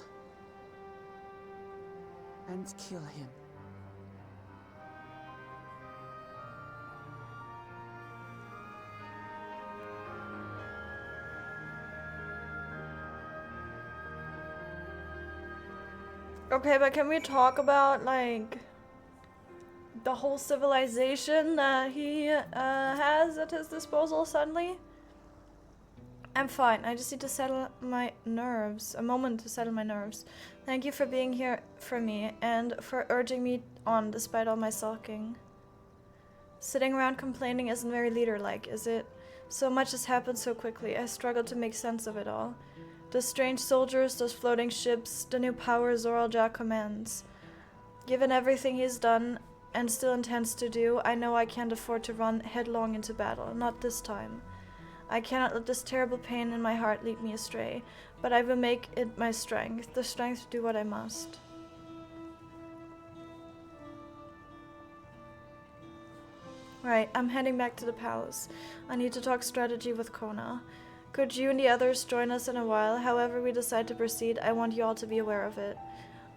and kill him. Okay, but can we talk about, like, the whole civilization that he has at his disposal suddenly? I'm fine. I just need to settle my nerves. A moment to settle my nerves. Thank you for being here for me and for urging me on despite all my sulking. Sitting around complaining isn't very leader-like, is it? So much has happened so quickly. I struggle to make sense of it all. Those strange soldiers, those floating ships, the new power Zoraal commands. Given everything he's done and still intends to do, I know I can't afford to run headlong into battle. Not this time. I cannot let this terrible pain in my heart lead me astray, but I will make it my strength, the strength to do what I must. Right, I'm heading back to the palace. I need to talk strategy with Koana. Could you and the others join us in a while? However we decide to proceed, I want you all to be aware of it.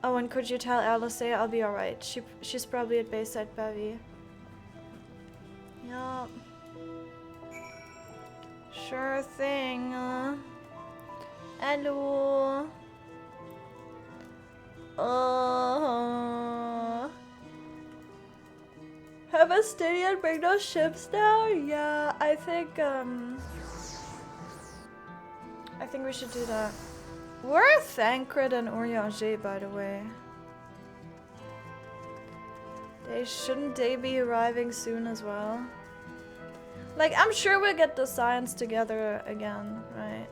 Oh, and could you tell Alice I'll be alright? She's probably at Bayside Bevy. Yup. Sure thing. Hello. Have a steady and bring those ships down? Yeah, I think we should do that. Where are Thancred and Orianger, by the way? Shouldn't they be arriving soon as well? Like, I'm sure we'll get the science together again, right?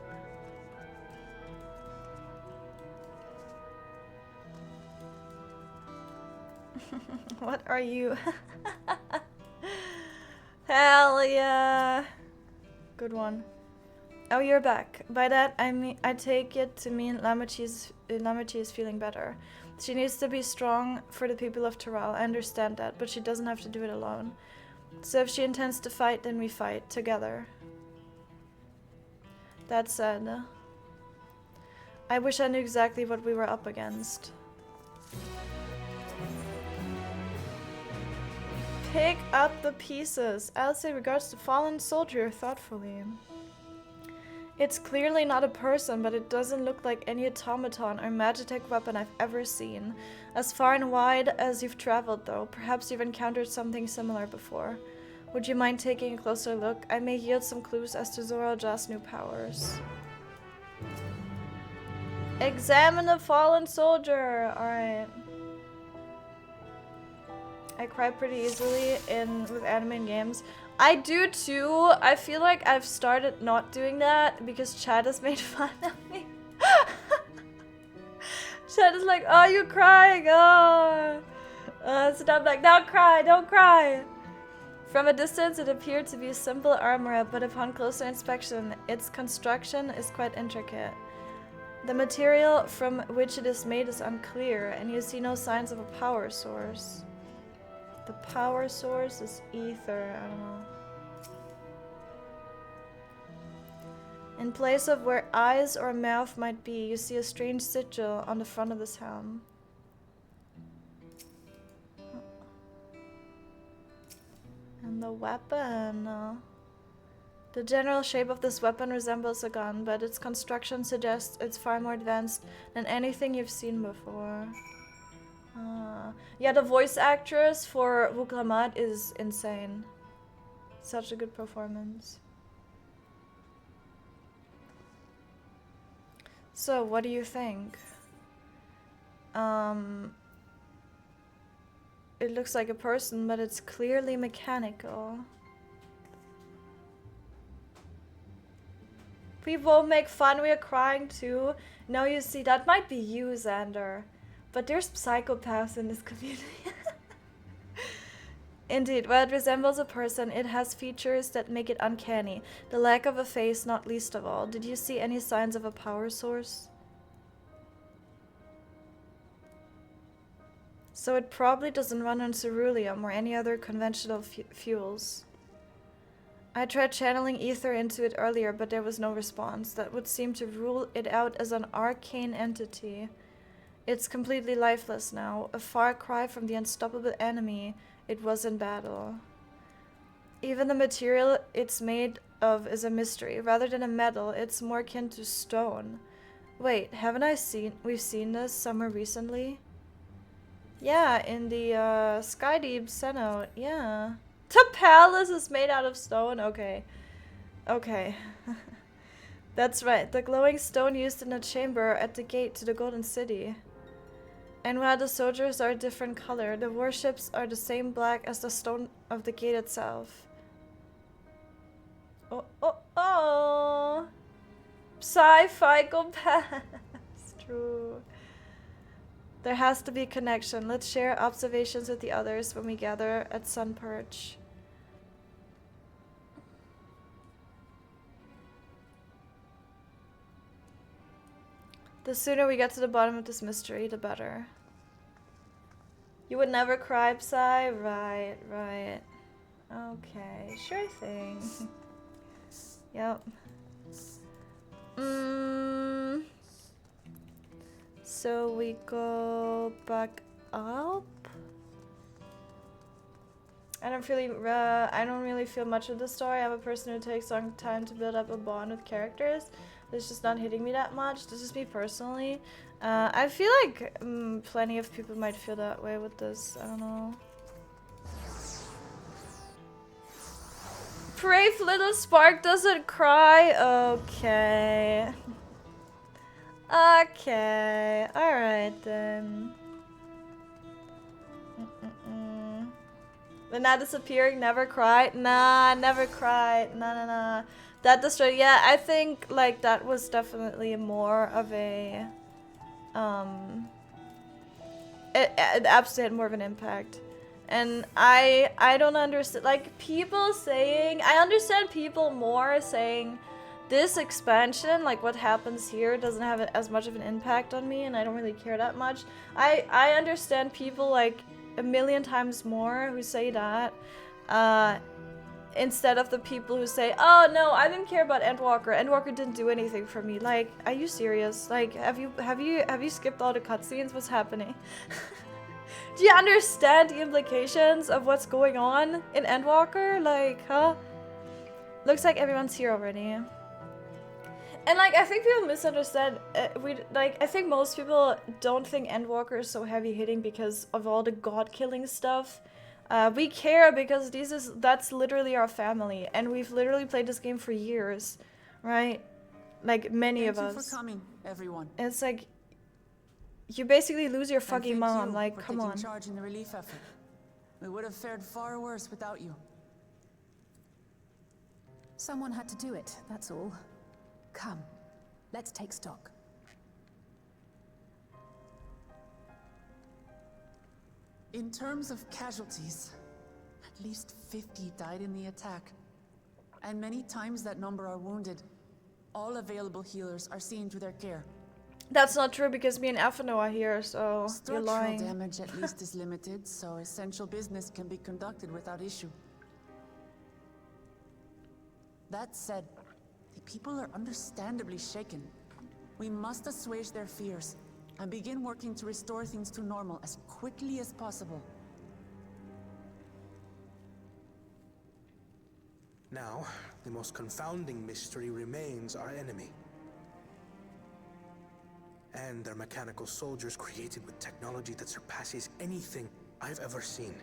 What are you? Hell yeah! Good one. Oh, you're back. By that, I take it to mean Lamat is feeling better. She needs to be strong for the people of Toral. I understand that, but she doesn't have to do it alone. So if she intends to fight, then we fight together. That said, I wish I knew exactly what we were up against. Pick up the pieces. Alice regards the fallen soldier thoughtfully. It's clearly not a person, but it doesn't look like any automaton or magitech weapon I've ever seen. As far and wide as you've traveled, though, perhaps you've encountered something similar before. Would you mind taking a closer look? I may yield some clues as to Zoraal's new powers. Examine the fallen soldier! Alright. I cry pretty easily with anime and games. I do too. I feel like I've started not doing that because Chad has made fun of me. Chad is like, oh, you're crying, oh. So I'm like, don't cry, don't cry. From a distance, it appeared to be simple armor, but upon closer inspection, its construction is quite intricate. The material from which it is made is unclear, and you see no signs of a power source. The power source is ether, I don't know. In place of where eyes or mouth might be, you see a strange sigil on the front of this helm. And the weapon. The general shape of this weapon resembles a gun, but its construction suggests it's far more advanced than anything you've seen before. Yeah, the voice actress for lamat is insane. Such a good performance. So, what do you think? It looks like a person, but it's clearly mechanical. People make fun, we are crying too. No, you see, that might be you, Xander. But there's psychopaths in this community. Indeed, while it resembles a person, it has features that make it uncanny. The lack of a face, not least of all. Did you see any signs of a power source? So it probably doesn't run on ceruleum or any other conventional fuels. I tried channeling ether into it earlier, but there was no response. That would seem to rule it out as an arcane entity. It's completely lifeless now, a far cry from the unstoppable enemy it was in battle. Even the material it's made of is a mystery. Rather than a metal, it's more akin to stone. Wait, we've seen this somewhere recently? Yeah, in the SkyDeep Cenote, yeah. The palace is made out of stone? Okay. Okay. That's right, the glowing stone used in the chamber at the gate to the Golden City. And while the soldiers are a different color, the warships are the same black as the stone of the gate itself. Oh, oh, oh! Sci-fi go past. True. There has to be a connection. Let's share observations with the others when we gather at Sun Perch. The sooner we get to the bottom of this mystery, the better. You would never cry, Psy? Right, right. Okay, sure thing. Yep. So we go back up. I don't really feel much of the story. I'm a person who takes a long time to build up a bond with characters. It's just not hitting me that much. This is me personally. I feel like plenty of people might feel that way with this. I don't know. Brave little spark doesn't cry. Okay. Okay. Alright then. But not disappearing, never cry. Nah, never cry. Nah. That destroyed. Yeah, I think like that was definitely more of a it absolutely had more of an impact. And I don't understand, like, people saying, I understand people more saying this expansion, like what happens here, doesn't have as much of an impact on me and I don't really care that much. I understand people like a million times more who say that instead of the people who say, oh no, I didn't care about Endwalker. Endwalker didn't do anything for me. Like, are you serious? Like, have you skipped all the cutscenes? What's happening? Do you understand the implications of what's going on in Endwalker? Like, huh? Looks like everyone's here already. And like, I think people misunderstand. I think most people don't think Endwalker is so heavy-hitting because of all the god-killing stuff. We care because that's literally our family, and we've literally played this game for years, right? Like many of us. Thank you for coming, everyone. And it's like, you basically lose your fucking mom. Like, come on. Taking charge in the relief effort. We would have fared far worse without you. Someone had to do it, that's all. Come, let's take stock. In terms of casualties, at least 50 died in the attack. And many times that number are wounded. All available healers are seen to their care. That's not true because me and Afano are here, so you're Structural lying. damage at least is limited, so essential business can be conducted without issue. That said, the people are understandably shaken. We must assuage their fears and begin working to restore things to normal as quickly as possible. Now, the most confounding mystery remains our enemy. And their mechanical soldiers created with technology that surpasses anything I've ever seen.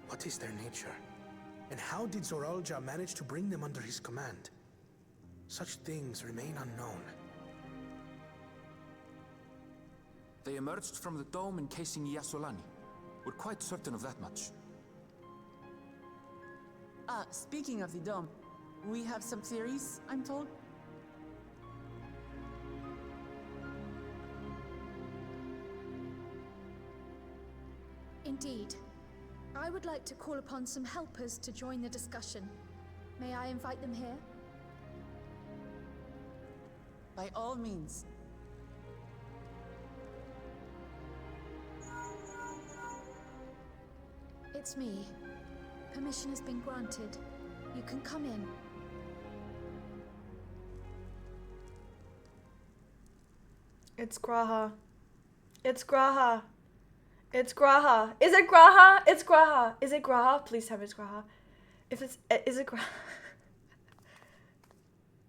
What is their nature? And how did Zoraal manage to bring them under his command? Such things remain unknown. They emerged from the dome encasing Yasolani. We're quite certain of that much. Speaking of the dome, we have some theories, I'm told. Indeed. I would like to call upon some helpers to join the discussion. May I invite them here? By all means. It's me. Permission has been granted. You can come in. It's Graha. It's Graha. It's Graha. Is it Graha? It's Graha. Is it Graha? Please tell me it's Graha. If it's... Is it Graha?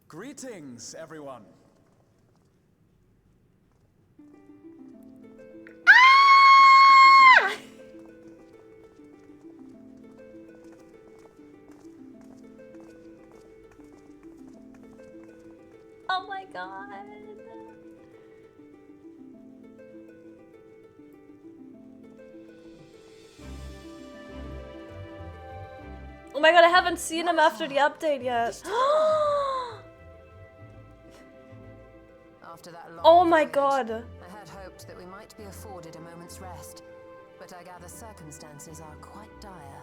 Greetings, everyone. Ah! Oh my god. Oh my god, I haven't seen him after the update yet. After that long Oh my voyage, god. I had hoped that we might be afforded a moment's rest, but I gather circumstances are quite dire.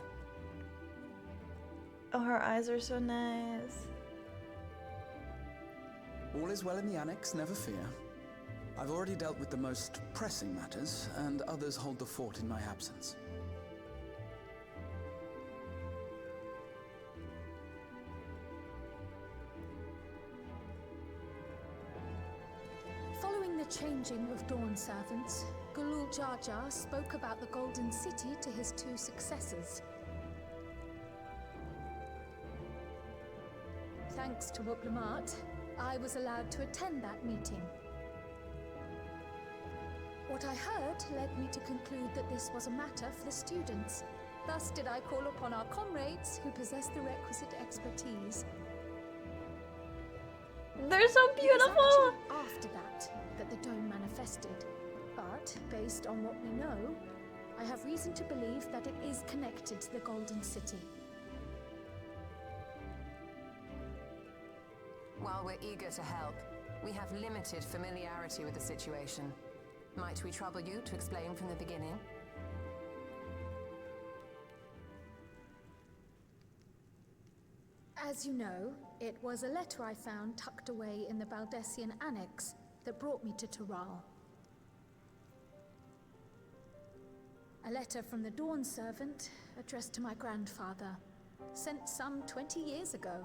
Oh, her eyes are so nice. All is well in the annex, never fear. I've already dealt with the most pressing matters, and others hold the fort in my absence. Following the changing of Dawn servants, Gulool Jaja spoke about the Golden City to his two successors. Thanks to lamat, I was allowed to attend that meeting. What I heard led me to conclude that this was a matter for the students. Thus did I call upon our comrades who possess the requisite expertise. They're so beautiful! It was actually after that the dome manifested. But, based on what we know, I have reason to believe that it is connected to the Golden City. While we're eager to help, we have limited familiarity with the situation. Might we trouble you to explain from the beginning? As you know, it was a letter I found tucked away in the Baldessian annex that brought me to Toral. A letter from the Dawn servant addressed to my grandfather, sent some 20 years ago.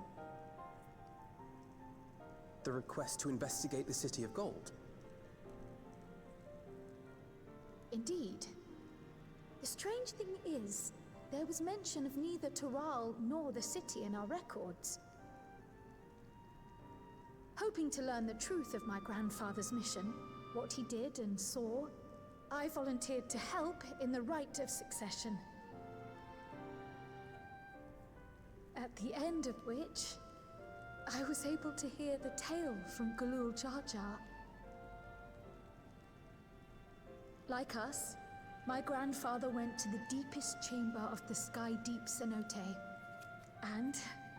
The request to investigate the City of Gold. Indeed. The strange thing is, there was mention of neither Toral nor the city in our records. Hoping to learn the truth of my grandfather's mission, what he did and saw, I volunteered to help in the rite of succession. At the end of which, I was able to hear the tale from Gulool Jaja. Like us, my grandfather went to the deepest chamber of the sky deep cenote. And,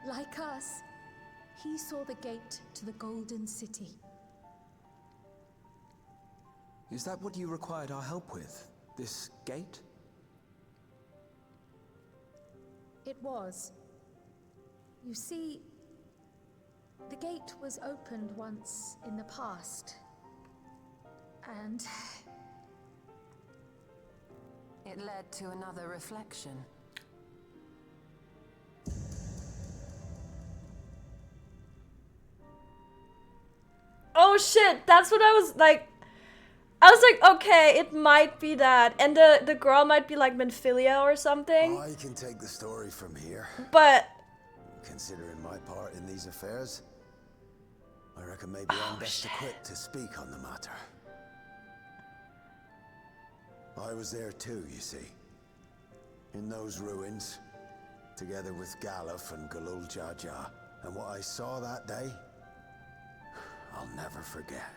like us, he saw the gate to the Golden City. Is that what you required our help with? This gate? It was. You see, The gate was opened once in the past. And it led to another reflection. Oh shit, that's what I was like. I was like, okay, it might be that. And the girl might be like Minfilia or something. I can take the story from here. But considering my part in these affairs, I reckon maybe I'm best equipped to speak on the matter. I was there too, you see. In those ruins, together with Galuf and Gulool Jaja. And what I saw that day, I'll never forget.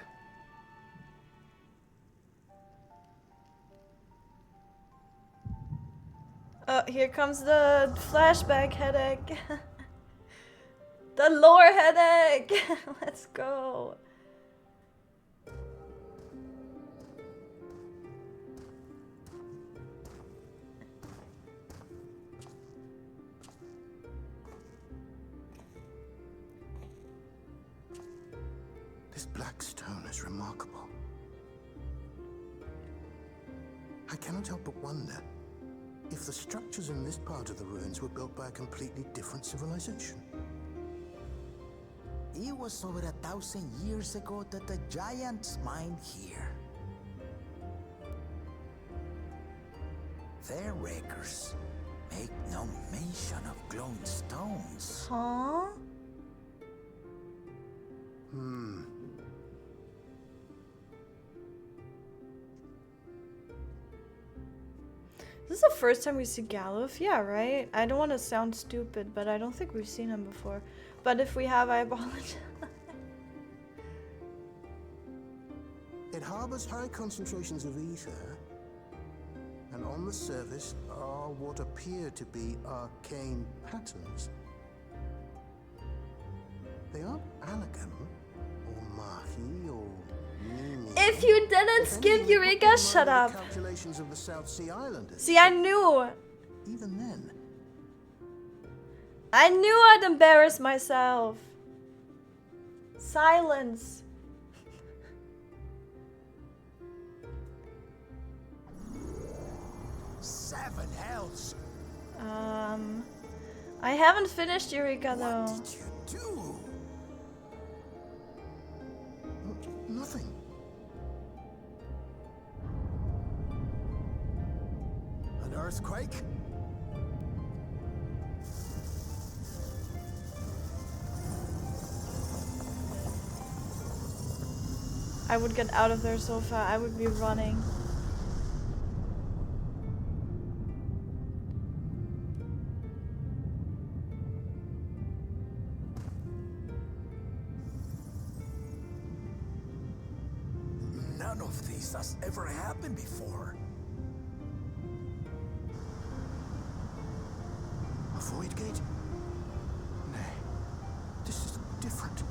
Oh, here comes the flashback headache. The lore headache. Let's go. This black stone is remarkable. I cannot help but wonder if the structures in this part of the ruins were built by a completely different civilization. It was over 1,000 years ago that the giants mined here. Their records make no mention of glowing stones. Huh? This is the first time we see Galuf? Yeah, right? I don't want to sound stupid, but I don't think we've seen him before. But if we have, I apologize. It harbors high concentrations of ether, and on the surface are what appear to be arcane patterns. They aren't Allegan, or Mahi, or Mimi. If you didn't skip Eureka, shut up. Calculations of the South Sea Islanders. See, I knew. Even then, I knew I'd embarrass myself. Silence. Seven hells. I haven't finished Eureka though. What did you do? nothing. An earthquake? I would get out of there so far. I would be running. None of this has ever happened before. A void gate? Nay, this is different.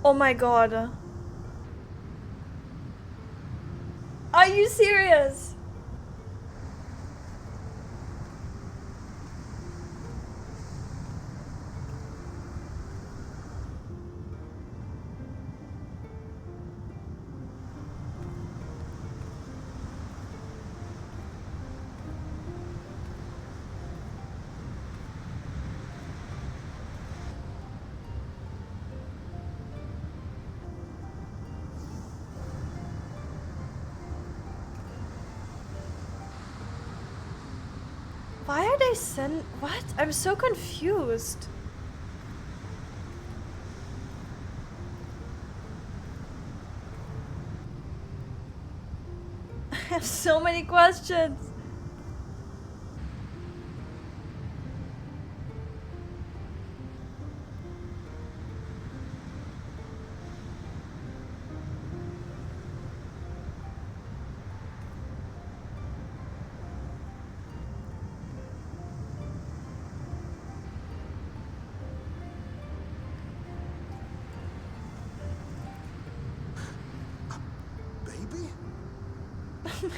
Oh my god. Are you serious? Why are they what? I'm so confused. I have so many questions.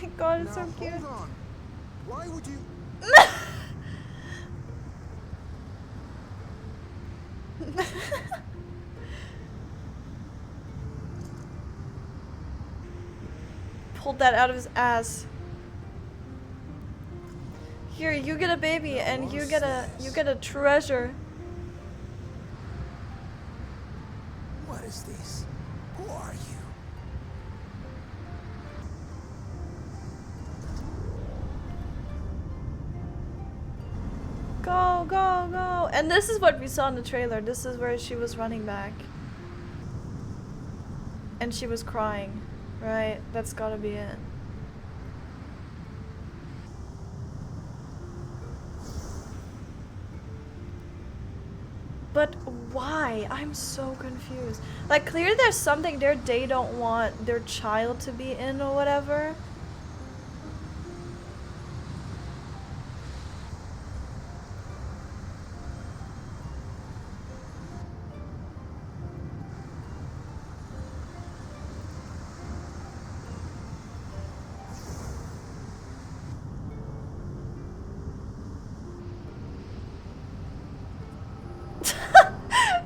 my god, it's Now, so cute. hold on. Why would you... Pulled that out of his ass. Here, you get a baby, and you get a treasure. What is this? Who are you? Go, go, go. And this is what we saw in the trailer. This is where she was running back. And she was crying. Right? That's gotta be it. But why? I'm so confused. Like, clearly there's something there they don't want their child to be in or whatever.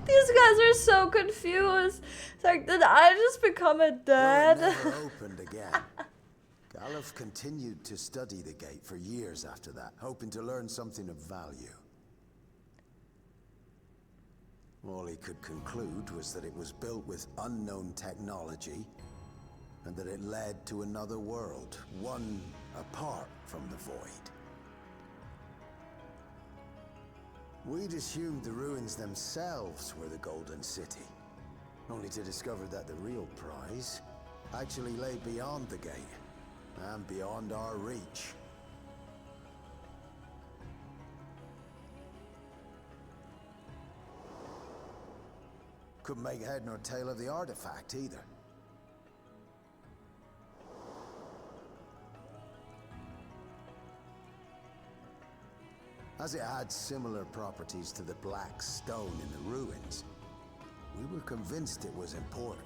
These guys are so confused. It's like, did I just become a dad? Though it never opened again. Galuf continued to study the gate for years after that, hoping to learn something of value. All he could conclude was that it was built with unknown technology, and that it led to another world, one apart from the void. We'd assumed the ruins themselves were the Golden City, only to discover that the real prize actually lay beyond the gate, and beyond our reach. Couldn't make head nor tail of the artifact either. As it had similar properties to the black stone in the ruins, we were convinced it was important,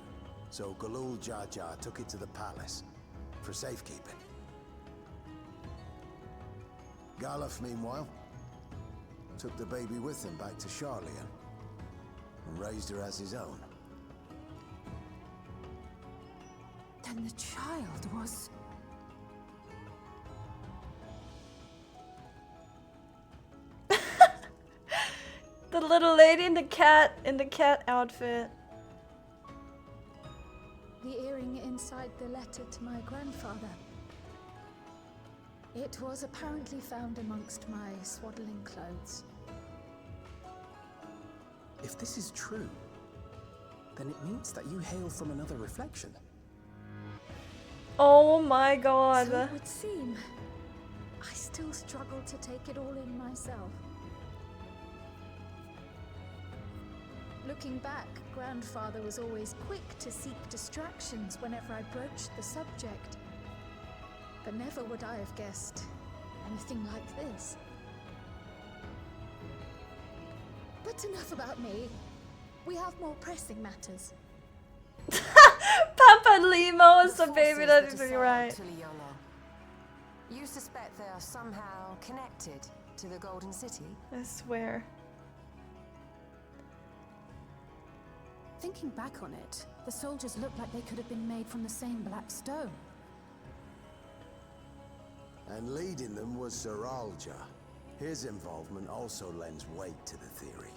so Gulool Jaja took it to the palace for safekeeping. Galuf, meanwhile, took the baby with him back to Charlian and raised her as his own. Then the child was... The little lady in the cat outfit. The earring inside the letter to my grandfather. It was apparently found amongst my swaddling clothes. If this is true, then it means that you hail from another reflection. Oh my god. So it would seem. I still struggle to take it all in myself. Looking back, Grandfather was always quick to seek distractions whenever I broached the subject. But never would I have guessed anything like this. But enough about me. We have more pressing matters. Papa Limo is the baby that is right. You suspect they are somehow connected to the Golden City? I swear. Thinking back on it, the soldiers looked like they could have been made from the same black stone. And leading them was Zoraal. His involvement also lends weight to the theory.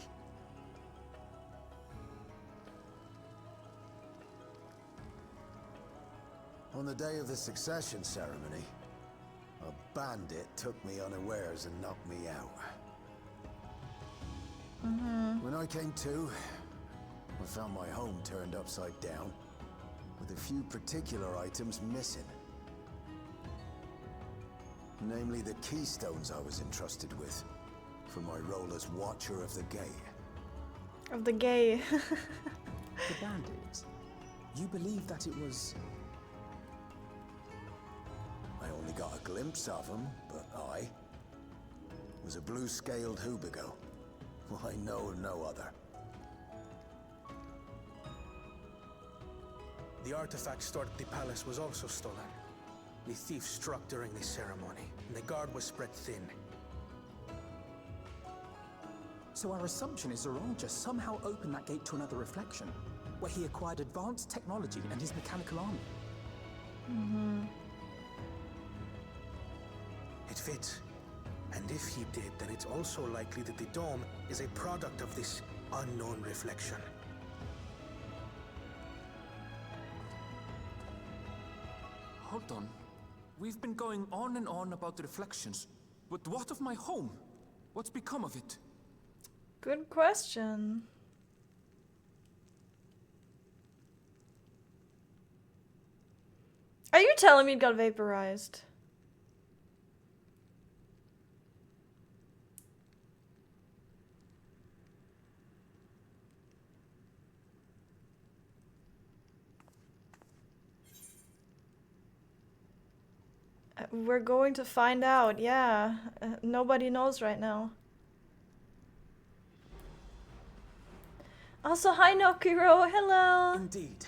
On the day of the succession ceremony, a bandit took me unawares and knocked me out. When I came to, I found my home turned upside down, with a few particular items missing. Namely the keystones I was entrusted with, for my role as Watcher of the Gate. Of the gay. The bandit. You believe that it was... I only got a glimpse of him, but I was a blue-scaled Hubigo. I know of no other. The artifact stored at the palace was also stolen. The thief struck during the ceremony, and the guard was spread thin. So our assumption is Zoraal just somehow opened that gate to another reflection, where he acquired advanced technology and his mechanical army. It fits. And if he did, then it's also likely that the dome is a product of this unknown reflection. Hold on. We've been going on and on about the reflections. But what of my home? What's become of it? Good question. Are you telling me it got vaporized? We're going to find out, yeah. Nobody knows right now. Also, hi Nokiro, hello! Indeed.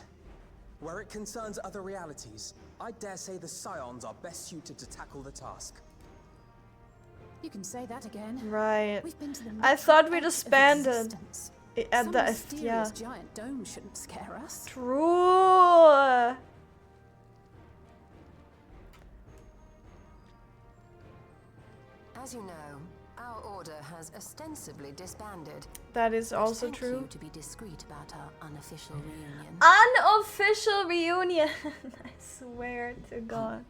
Where it concerns other realities, I dare say the Scions are best suited to tackle the task. You can say that again. Right. We've been to the I thought we disbanded at Some the mysterious giant dome shouldn't scare us. True. As you know, our order has ostensibly disbanded. That is But also thank true. you to be discreet about our unofficial reunion. Unofficial reunion. I swear to God.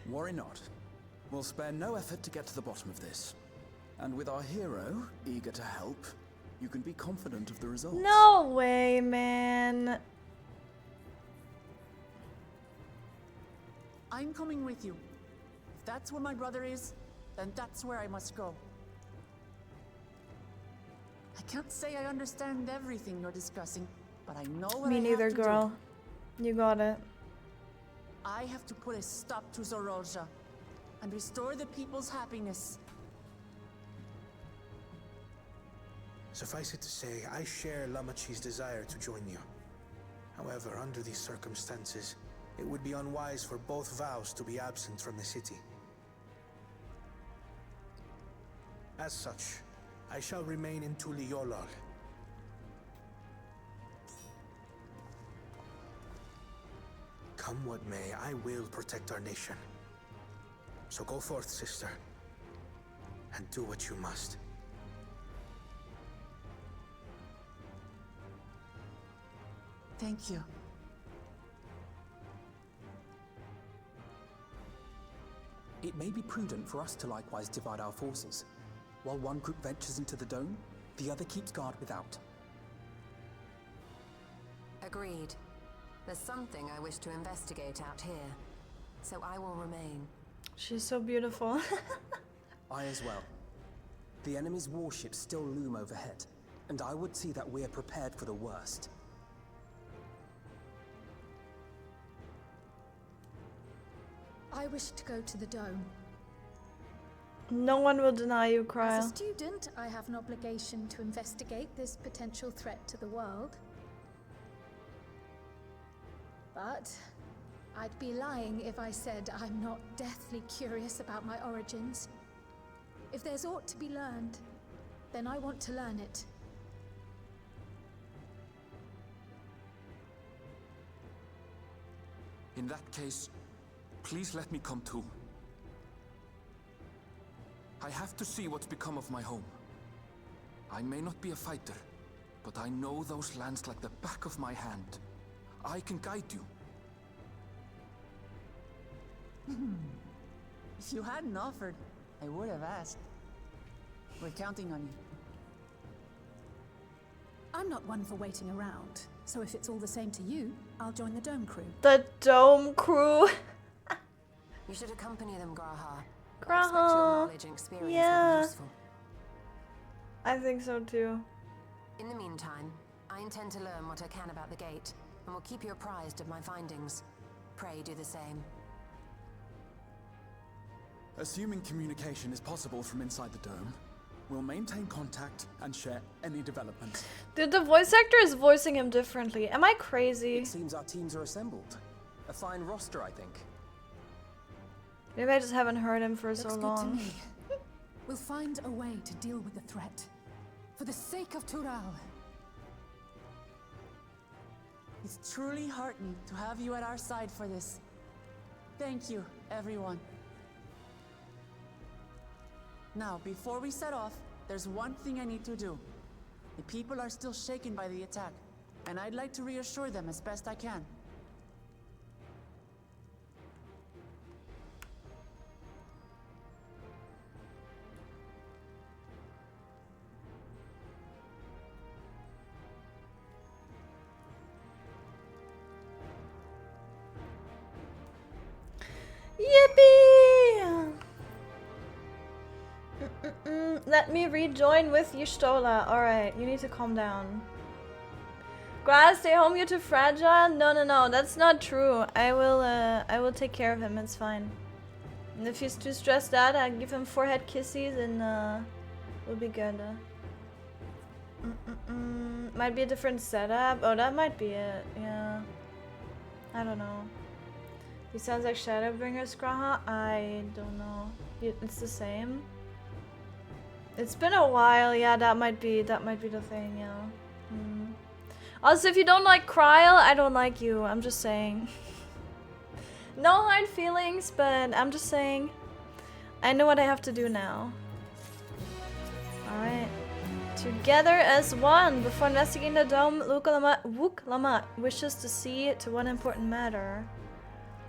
Worry not. We'll spare no effort to get to the bottom of this. And with our hero eager to help, you can be confident of the results. No way, man. I'm coming with you. If that's where my brother is, then that's where I must go. I can't say I understand everything you're discussing, but I know what Me I neither, have to girl. do. You got it. I have to put a stop to Zoraal and restore the people's happiness. Suffice it to say, I share Lamachi's desire to join you. However, under these circumstances, it would be unwise for both vows to be absent from the city. As such, I shall remain in Tuliolol. Come what may, I will protect our nation. So go forth, sister, and do what you must. Thank you. It may be prudent for us to likewise divide our forces. While one group ventures into the dome, the other keeps guard without. Agreed. There's something I wish to investigate out here, so I will remain. She's so beautiful. I as well. The enemy's warships still loom overhead, and I would see that we are prepared for the worst. I wish to go to the dome. No one will deny you, As a Cryle. student, I have an obligation to investigate this potential threat to the world. But I'd be lying if I said I'm not deathly curious about my origins. If there's aught to be learned, then I want to learn it. In that case, please let me come too. I have to see what's become of my home. I may not be a fighter, but I know those lands like the back of my hand. I can guide you. If you hadn't offered, I would have asked. We're counting on you. I'm not one for waiting around, so if it's all the same to you, I'll join the dome crew. The dome crew. You should accompany them, Graha. Graha. I expect your knowledge and experience Yeah. will be useful. I think so too. In the meantime, I intend to learn what I can about the gate, and will keep you apprised of my findings. Pray do the same. Assuming communication is possible from inside the dome, we'll maintain contact and share any developments. Dude, the voice actor is voicing him differently. Am I crazy? It seems our teams are assembled. A fine roster, I think. Maybe I just haven't heard him for Looks so good to long. me. We'll find a way to deal with the threat. For the sake of Tural. It's truly heartening to have you at our side for this. Thank you, everyone. Now, before we set off, there's one thing I need to do. The people are still shaken by the attack, and I'd like to reassure them as best I can. Yippee! Let me rejoin with Y'shtola. Alright, you need to calm down. Grass, stay home, you're too fragile? No, that's not true. I will take care of him, it's fine. And if he's too stressed out, I'll give him forehead kisses and we'll be good. Might be a different setup. Oh, that might be it, yeah. I don't know. He sounds like Shadowbringer Skraha? I don't know. It's the same. It's been a while, yeah, that might be the thing, yeah. Also, if you don't like Kryl, I don't like you, I'm just saying. No hard feelings, but I'm just saying. I know what I have to do now. Alright. Together as one. Before investigating the dome, Wook Lamat wishes to see to one important matter.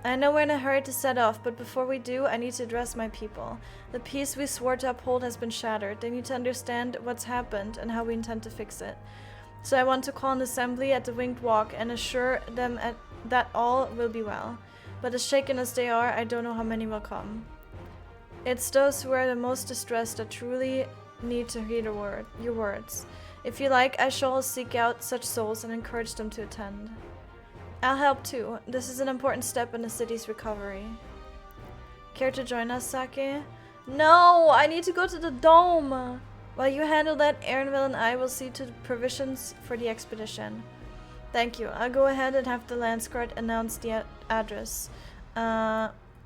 I know we're in a hurry to set off, but before we do, I need to address my people. The peace we swore to uphold has been shattered. They need to understand what's happened and how we intend to fix it. So I want to call an assembly at the Winged Walk and assure them that all will be well. But as shaken as they are, I don't know how many will come. It's those who are the most distressed that truly need to hear your words. If you like, I shall seek out such souls and encourage them to attend. I'll help too. This is an important step in the city's recovery. Care to join us, Sakae? No, I need to go to the dome. While you handle that, Erenville and I will see to the provisions for the expedition. Thank you. I'll go ahead and have the Landsguard announce the address.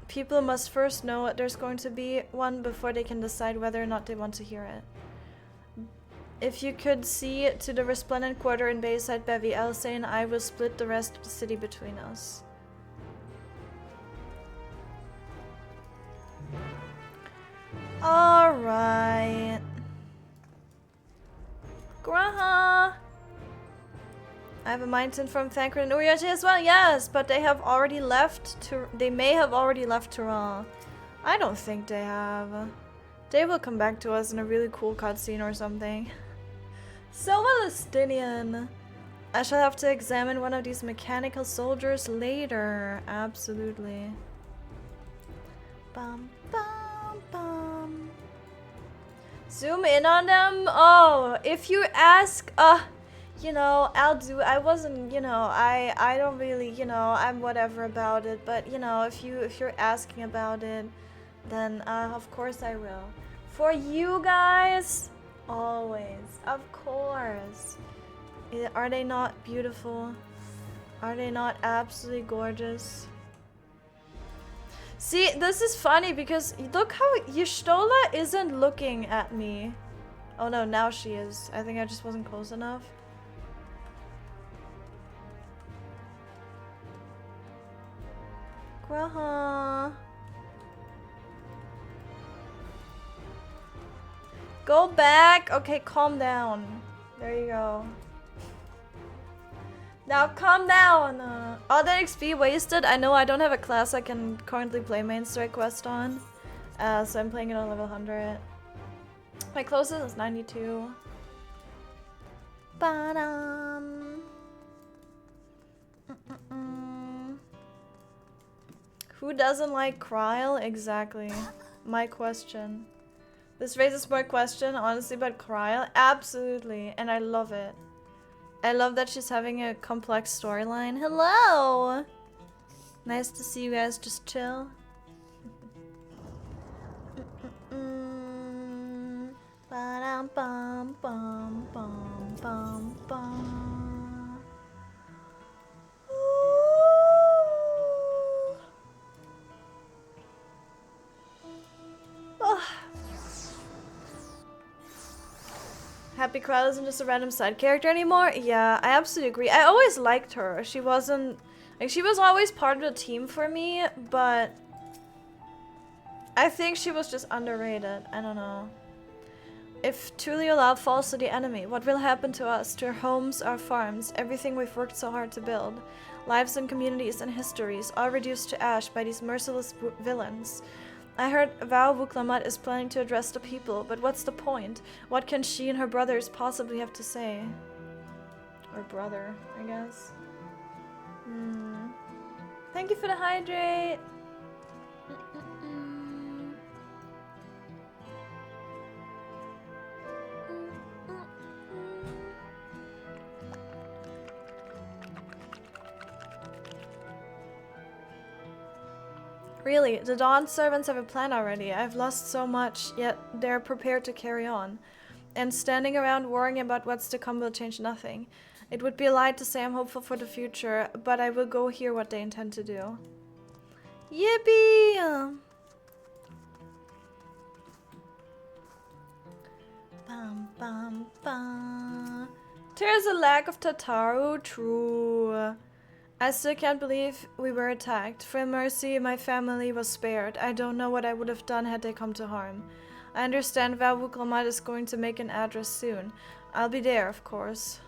People must first know there's going to be one before they can decide whether or not they want to hear it. If you could see to the resplendent quarter in Bayside Bevy, Elsa and I will split the rest of the city between us. Alright. Graha! I have a mindset from Thancred and Uriachi as well, yes, but they have already left they may have already left Tural. I don't think they have. They will come back to us in a really cool cutscene or something. So Palestinian. I shall have to examine one of these mechanical soldiers later. Absolutely. Bum bum bum. Zoom in on them? Oh, if you ask, you know, I'll do. I wasn't, you know, I don't really, you know, I'm whatever about it. But you know, if you're asking about it, then of course I will. For you guys, always, of course. Are they not beautiful? Are they not absolutely gorgeous? See, this is funny because look how Y'shtola isn't looking at me. Oh no, now she is. I think I just wasn't close enough. Graha. Go back. Okay, calm down. There you go. Now calm down. All that XP wasted. I know I don't have a class I can currently play main strike quest on. So I'm playing it on level 100. My closest is 92. Ba-dum. Who doesn't like Kryl? Exactly. My question. This raises more question, honestly, about Kryl. Absolutely. And I love it. I love that she's having a complex storyline. Hello! Nice to see you guys just chill. Happy Crowd isn't just a random side character anymore. Yeah, I absolutely agree. I always liked her. She wasn't... Like, she was always part of the team for me, but... I think she was just underrated. I don't know. If Tuliolab falls to the enemy, what will happen to us, to our homes, our farms, everything we've worked so hard to build? Lives and communities and histories, all reduced to ash by these merciless villains. I heard vtuberclips is planning to address the people, but what's the point? What can she and her brothers possibly have to say? Or brother, I guess. Thank you for the hydrate! Really, the Dawn servants have a plan already. I've lost so much, yet they're prepared to carry on. And standing around worrying about what's to come will change nothing. It would be a lie to say I'm hopeful for the future, but I will go hear what they intend to do. Yippee! Bum, bum, bum. There's a lack of Tataru, true. I still can't believe we were attacked. For mercy, my family was spared. I don't know what I would have done had they come to harm. I understand vtuberclips is going to make an address soon. I'll be there, of course.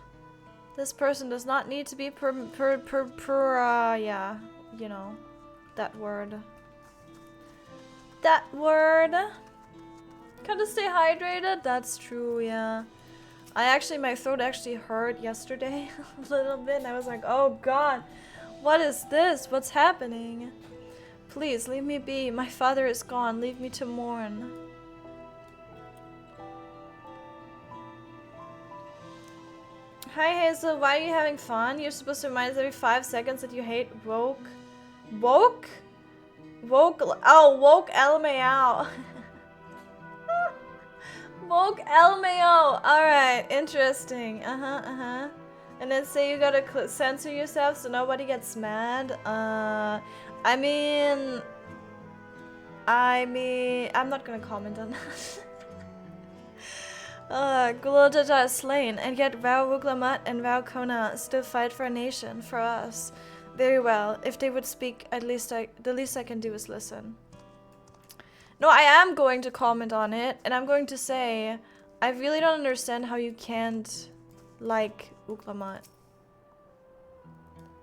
This person does not need to be yeah, you know, that word. That word. Gotta stay hydrated? That's true, yeah. My throat actually hurt yesterday a little bit, and I was like, oh god, what is this? What's happening? Please, leave me be. My father is gone. Leave me to mourn. Hi Hazel, why are you having fun? You're supposed to remind us every 5 seconds that you hate woke. Woke? Woke? Oh, woke LMAO. Woke LMAO. Alright, interesting. And then say you gotta censor yourself so nobody gets mad. I mean, I'm not gonna comment on that. Gulool Jaja is slain, and yet vtuberclips and koana still fight for a nation, for us. Very well. If they would speak, the least I can do is listen. No, I am going to comment on it, and I'm going to say, I really don't understand how you can't like vtuberclips.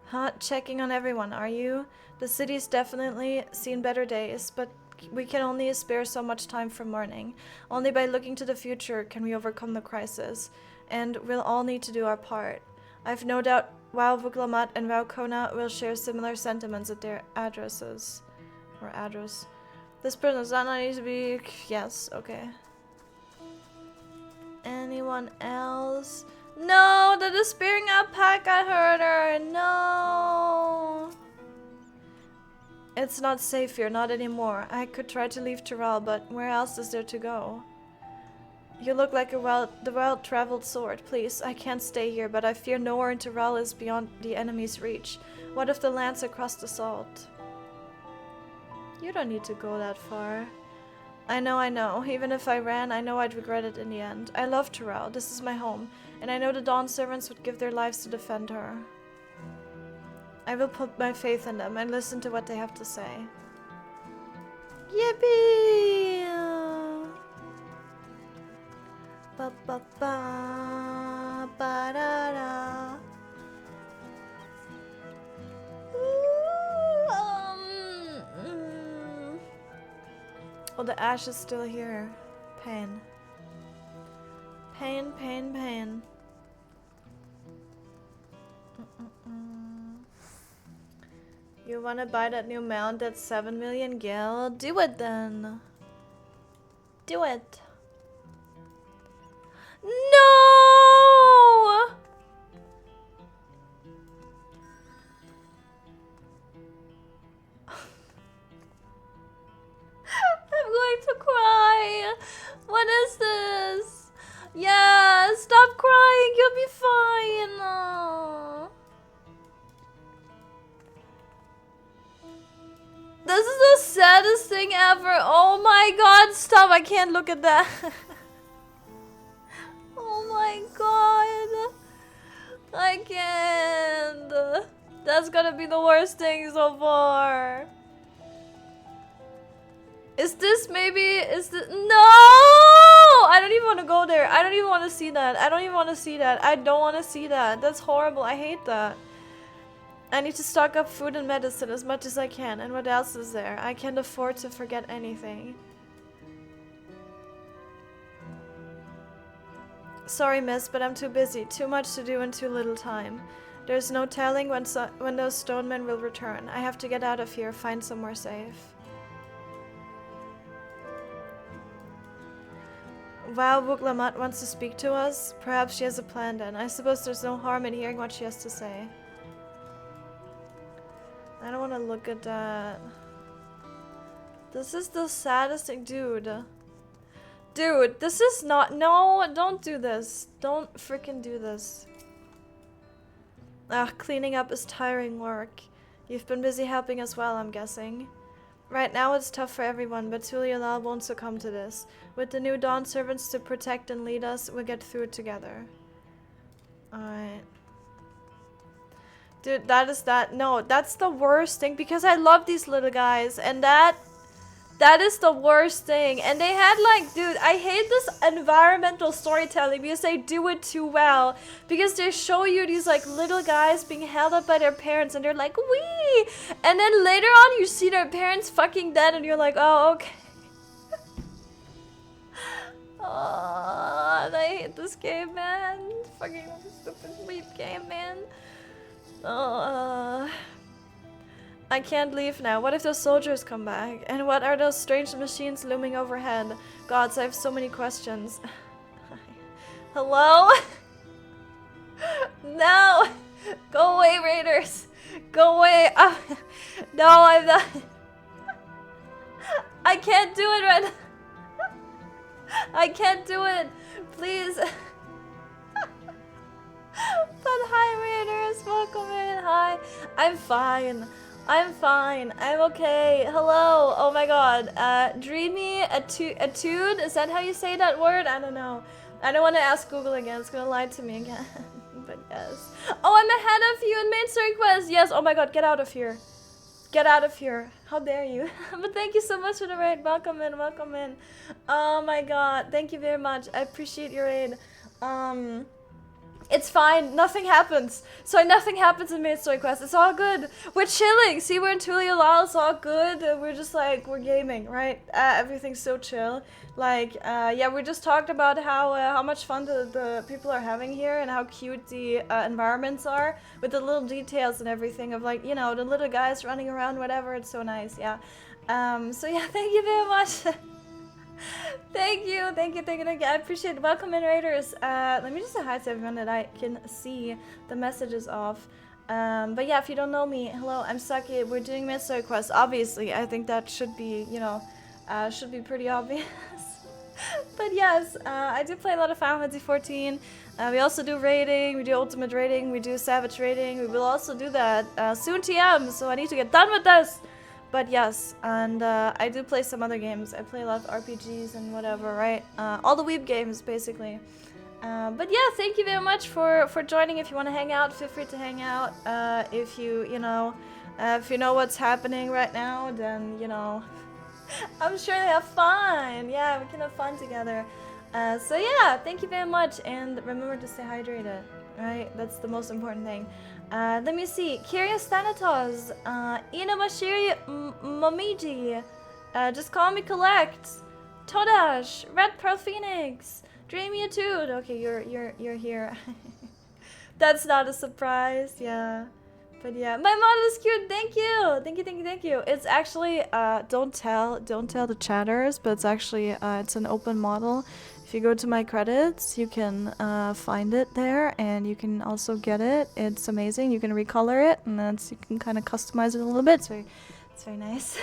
Huh? Checking on everyone, are you? The city's definitely seen better days, but we can only spare so much time for mourning. Only by looking to the future can we overcome the crisis, and we'll all need to do our part. I've no doubt vtuberclips and koana will share similar sentiments at their addresses. Or address. This person does not need to be... Yes, okay. Anyone else? No, the despairing alpaca hurt her. No. It's not safe here, not anymore. I could try to leave Zoraal, but where else is there to go? You look like the well-traveled sword. Please, I can't stay here, but I fear nowhere in Zoraal is beyond the enemy's reach. What if the Lancer crossed the salt? You don't need to go that far. I know. Even if I ran, I know I'd regret it in the end. I love Zoraal. This is my home, and I know the Dawn servants would give their lives to defend her. I will put my faith in them and listen to what they have to say. Yippee! Ba ba ba ba da da. Oh, the ash is still here. Pain. Pain, pain, pain. You wanna buy that new mount that's 7 million gil? Do it then. Do it. No! I'm going to cry. What is this? Yeah, stop crying. You'll be fine. Oh. This is the saddest thing ever. Oh my god, stop. I can't look at that. Oh Oh my god. I can't. That's gonna be the worst thing so far. Is this maybe? Is this? No! I don't even want to go there. I don't even want to see that. I don't even want to see that. I don't want to see that. That's horrible. I hate that. I need to stock up food and medicine as much as I can. And what else is there? I can't afford to forget anything. Sorry, miss, but I'm too busy. Too much to do in too little time. There's no telling when those stone men will return. I have to get out of here, find somewhere safe. Wow, Lamat wants to speak to us. Perhaps she has a plan then. I suppose there's no harm in hearing what she has to say. I don't want to look at that. This is the saddest thing, dude. Dude, this is not. No, don't do this. Don't freaking do this. Cleaning up is tiring work. You've been busy helping as well, I'm guessing. Right now it's tough for everyone, but Lamat won't succumb to this. With the new Dawn servants to protect and lead us, we'll get through it together. Alright. Dude, that is that. No, that's the worst thing because I love these little guys and that is the worst thing. And they had like, dude, I hate this environmental storytelling because they do it too well. Because they show you these like little guys being held up by their parents and they're like, wee! And then later on you see their parents fucking dead and you're like, oh, okay. Oh, I hate this game, man. Fucking stupid weep game, man. Oh, I can't leave now. What if those soldiers come back? And what are those strange machines looming overhead? Gods, I have so many questions. Hello? No! Go away, raiders! Go away! Oh, no, I'm not. I can't do it right now. I can't do it. Please. But hi, raiders. Welcome in. Hi. I'm fine. I'm fine. I'm okay. Hello. Oh my god. Dreamy Etude? Is that how you say that word? I don't know. I don't want to ask Google again. It's gonna lie to me again. But yes. Oh, I'm ahead of you in main story quest. Yes. Oh my god. Get out of here. Get out of here. How dare you. But thank you so much for the raid. Welcome in. Welcome in. Oh my god. Thank you very much. I appreciate your raid. It's fine. Nothing happens. So nothing happens in main story quest. It's all good. We're chilling. See, we're in Lamat. It's all good. We're just like, we're gaming, right? Everything's so chill. Like, yeah, we just talked about how much fun the people are having here and how cute the environments are with the little details and everything of like, you know, the little guys running around, whatever. It's so nice. Yeah. So yeah, thank you very much. Thank you. I appreciate it. Welcome in, raiders. Let me just say hi to everyone that I can see the messages of. But yeah, if you don't know me, hello, I'm Sakae. We're doing main story quest. Obviously, I think that should be, you know, should be pretty obvious. But yes, I do play a lot of Final Fantasy 14. We also do raiding, we do ultimate raiding, we do savage raiding. We will also do that soon TM, so I need to get done with this. But yes, and I do play some other games. I play a lot of RPGs and whatever, right? All the weeb games, basically. But yeah, thank you very much for joining. If you want to hang out, feel free to hang out. If you know what's happening right now, then, you know, I'm sure they have fun. Yeah, we can have fun together. So yeah, thank you very much. And remember to stay hydrated, right? That's the most important thing. Let me see. Curious Thanatos, Inamashiri Momiji, just call me Collect, Todash, Red Pearl Phoenix, Dreamy Etude. Okay, you're here. That's not a surprise, yeah. But yeah, my model is cute. Thank you. It's actually don't tell the chatters, but it's actually it's an open model. If you go to my credits, you can find it there, and you can also get it. It's amazing. You can recolor it, and then you can kind of customize it a little bit. So it's very nice.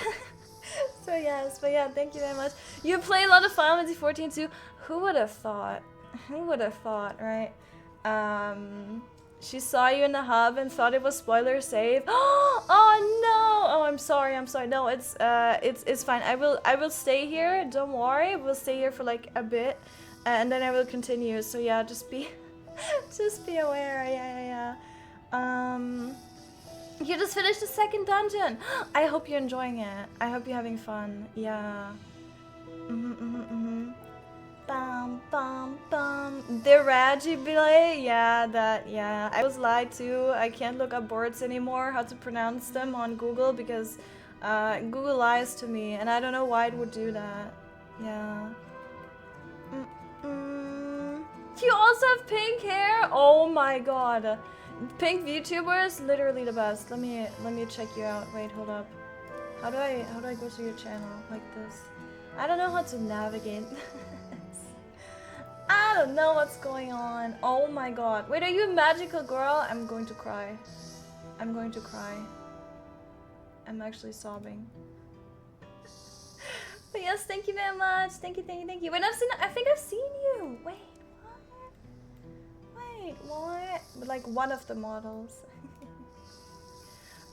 So yes, but yeah, thank you very much. You play a lot of Final Fantasy 14 too. Who would have thought? Who would have thought, right? She saw you in the hub and thought it was spoiler safe. Oh no! Oh, I'm sorry. No, it's fine. I will stay here. Don't worry. We'll stay here for like a bit. and then I will continue. So yeah, just be just be aware. Yeah. You just finished the second dungeon. I hope you're enjoying it. I hope you're having fun. Yeah. Bum bum bum. The Rajibile. Yeah. I was lied to. I can't look up words anymore, how to pronounce them on Google, because Google lies to me, and I don't know why it would do that. Yeah. You also have pink hair? Oh my god. Pink VTubers, literally the best. Let me check you out. Wait, hold up. How do I go to your channel like this? I don't know how to navigate this. I don't know what's going on. Oh my god. Wait, are you a magical girl? I'm going to cry. I'm going to cry. I'm actually sobbing. But yes, thank you very much. Thank you. Wait, I think I've seen you. Wait, what? But like one of the models.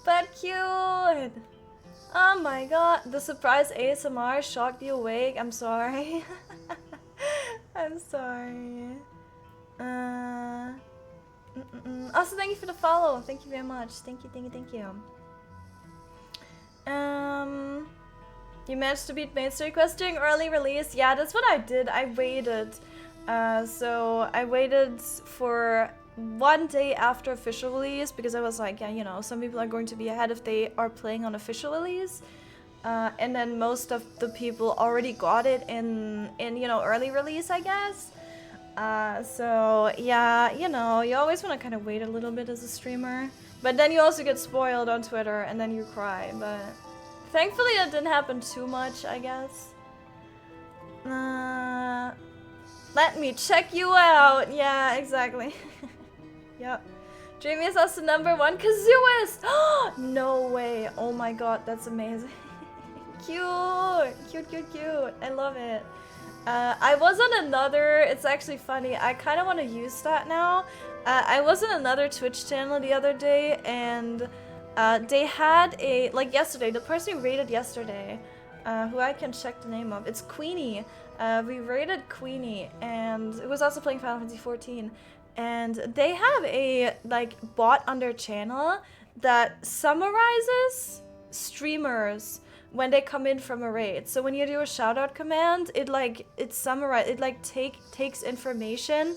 But cute. Oh my god, the surprise ASMR shocked you awake. I'm sorry. I'm sorry. Also, thank you for the follow. Thank you very much. Thank you. You managed to beat Maid's request during early release. Yeah, that's what I did. I waited. So I waited for 1 day after official release, because I was like, yeah, you know, some people are going to be ahead if they are playing on official release. And then most of the people already got it in you know, early release, I guess. So yeah, you know, you always want to kind of wait a little bit as a streamer. But then you also get spoiled on Twitter and then you cry. But thankfully that didn't happen too much, I guess. Let me check you out. Yeah, exactly. Yep. Dreamy is also #1 Kazooist. No way. Oh my god, that's amazing. Cute. I love it. I was on another, it's actually funny, I kind of want to use that now. I was on another Twitch channel the other day, and they had a, like yesterday, the person who rated yesterday, who I can check the name of, it's Queenie. We rated Queenie, and it was also playing Final Fantasy 14. And they have a like bot on their channel that summarizes streamers when they come in from a raid. So when you do a shoutout command, it takes information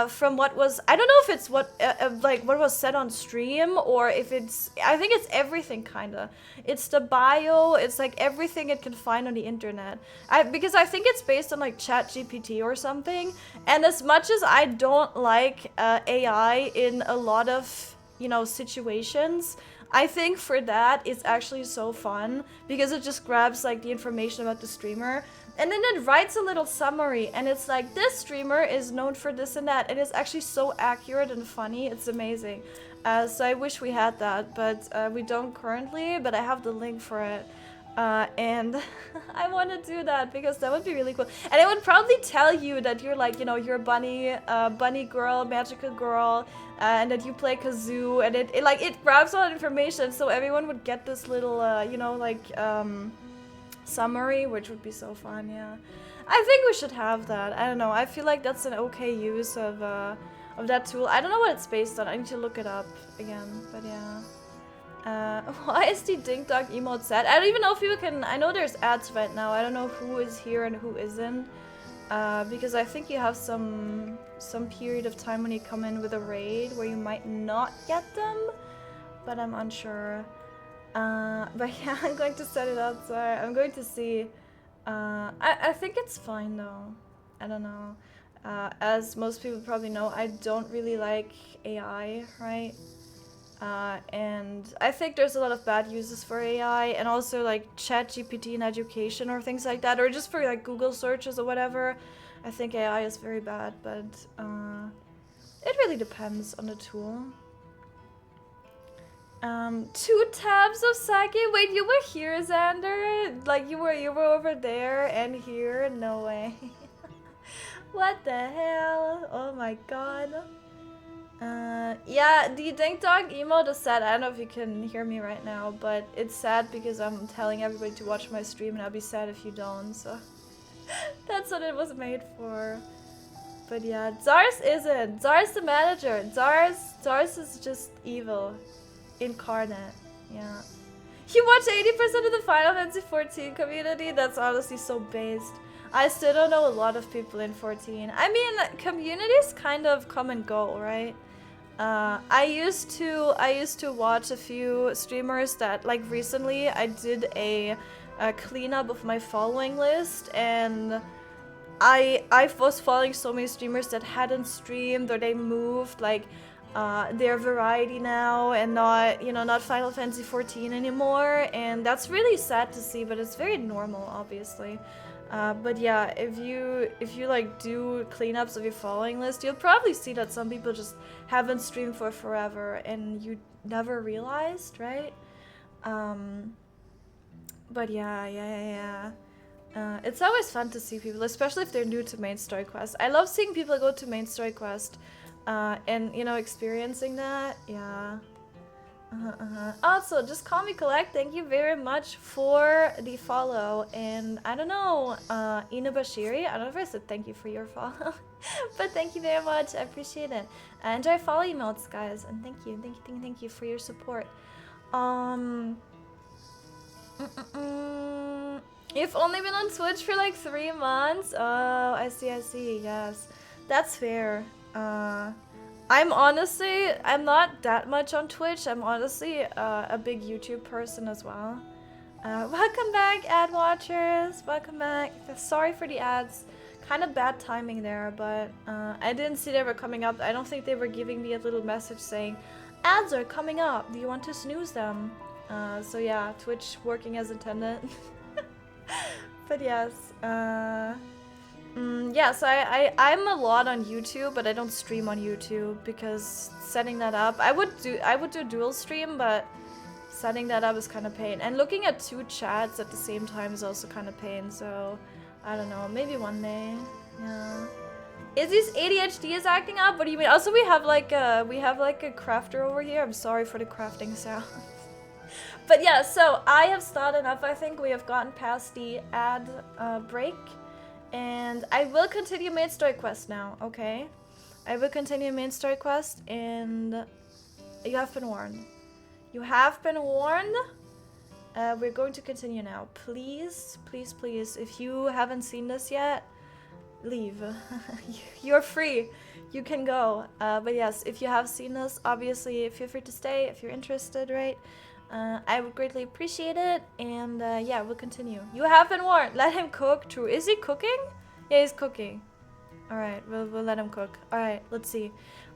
from what was, I don't know if it's what was said on stream, or if it's, I think it's everything kinda. It's the bio, it's like everything it can find on the internet. Because I think it's based on like ChatGPT or something. And as much as I don't like AI in a lot of, you know, situations, I think for that it's actually so fun, because it just grabs like the information about the streamer and then it writes a little summary, and it's like, this streamer is known for this and that, and it's actually so accurate and funny. It's amazing. So I wish we had that, but we don't currently, but I have the link for it. And I want to do that because that would be really cool. And it would probably tell you that you're like, you know, you're a bunny girl, magical girl, and that you play kazoo, and it grabs all that information, so everyone would get this little, you know, like, summary, which would be so fun. Yeah, I think we should have that. I don't know, I feel like that's an okay use of that tool. I don't know what it's based on. I need to look it up again, but yeah. Why is the Dink Dog emote sad? I don't even know if people can, I know there's ads right now. I don't know who is here and who isn't, because I think you have some period of time when you come in with a raid where you might not get them, but I'm unsure. But yeah, I'm going to set it up, so I'm going to see. I think it's fine though. I don't know. As most people probably know, I don't really like AI, right? And I think there's a lot of bad uses for AI, and also like ChatGPT in education or things like that, or just for like Google searches or whatever. I think AI is very bad, but it really depends on the tool. 2 tabs of sake. Wait, you were here, Xander? Like you were over there and here? No way. What the hell? Oh my god. Yeah, the Dink Dog emote is sad. I don't know if you can hear me right now, but it's sad because I'm telling everybody to watch my stream, and I'll be sad if you don't, so. That's what it was made for. But yeah, Zars isn't. Zars the manager. Zars is just evil incarnate. Yeah. You watch 80% of the Final Fantasy 14 community? That's honestly so based. I still don't know a lot of people in 14. I mean, communities kind of come and go, right? I used to watch a few streamers that, like, recently I did a cleanup of my following list, and I was following so many streamers that hadn't streamed or they moved, like they're variety now and not, you know, not Final Fantasy 14 anymore, and that's really sad to see, but it's very normal, obviously. But yeah, if you like do cleanups of your following list, you'll probably see that some people just haven't streamed for forever and you never realized, right? But yeah. It's always fun to see people, especially if they're new to main story quest. I love seeing people go to main story quest and, you know, experiencing that. Yeah. Also, just call me Collect. Thank you very much for the follow. And I don't know, Ina Bashiri, I don't know if I said thank you for your follow, but thank you very much. I appreciate it. Enjoy follow emotes, guys, and thank you for your support. You've only been on Twitch for like 3 months? Oh, I see, yes. That's fair. I'm not that much on Twitch. I'm honestly a big YouTube person as well. Welcome back, ad watchers. Welcome back. Sorry for the ads. Kind of bad timing there, but I didn't see they were coming up. I don't think they were giving me a little message saying, ads are coming up. Do you want to snooze them? So yeah, Twitch working as intended. But yes, yeah, so I'm a lot on YouTube, but I don't stream on YouTube because setting that up, I would do dual stream, but setting that up is kind of pain. And looking at 2 chats at the same time is also kind of pain, so I don't know, maybe one day. Yeah. Izzy's ADHD is acting up? What do you mean? Also, we have like a crafter over here. I'm sorry for the crafting sound. But yeah, so I have started up. I think we have gotten past the ad break. And I will continue main story quest now, okay? I will continue main story quest, and you have been warned. You have been warned. We're going to continue now. Please, please, please, if you haven't seen this yet, leave. You're free. You can go. But yes, if you have seen this, obviously feel free to stay if you're interested, right? I would greatly appreciate it, and yeah, we'll continue. You have been warned. Let him cook. True. Is he cooking? Yeah, he's cooking. Alright, we'll let him cook. Alright, let's see.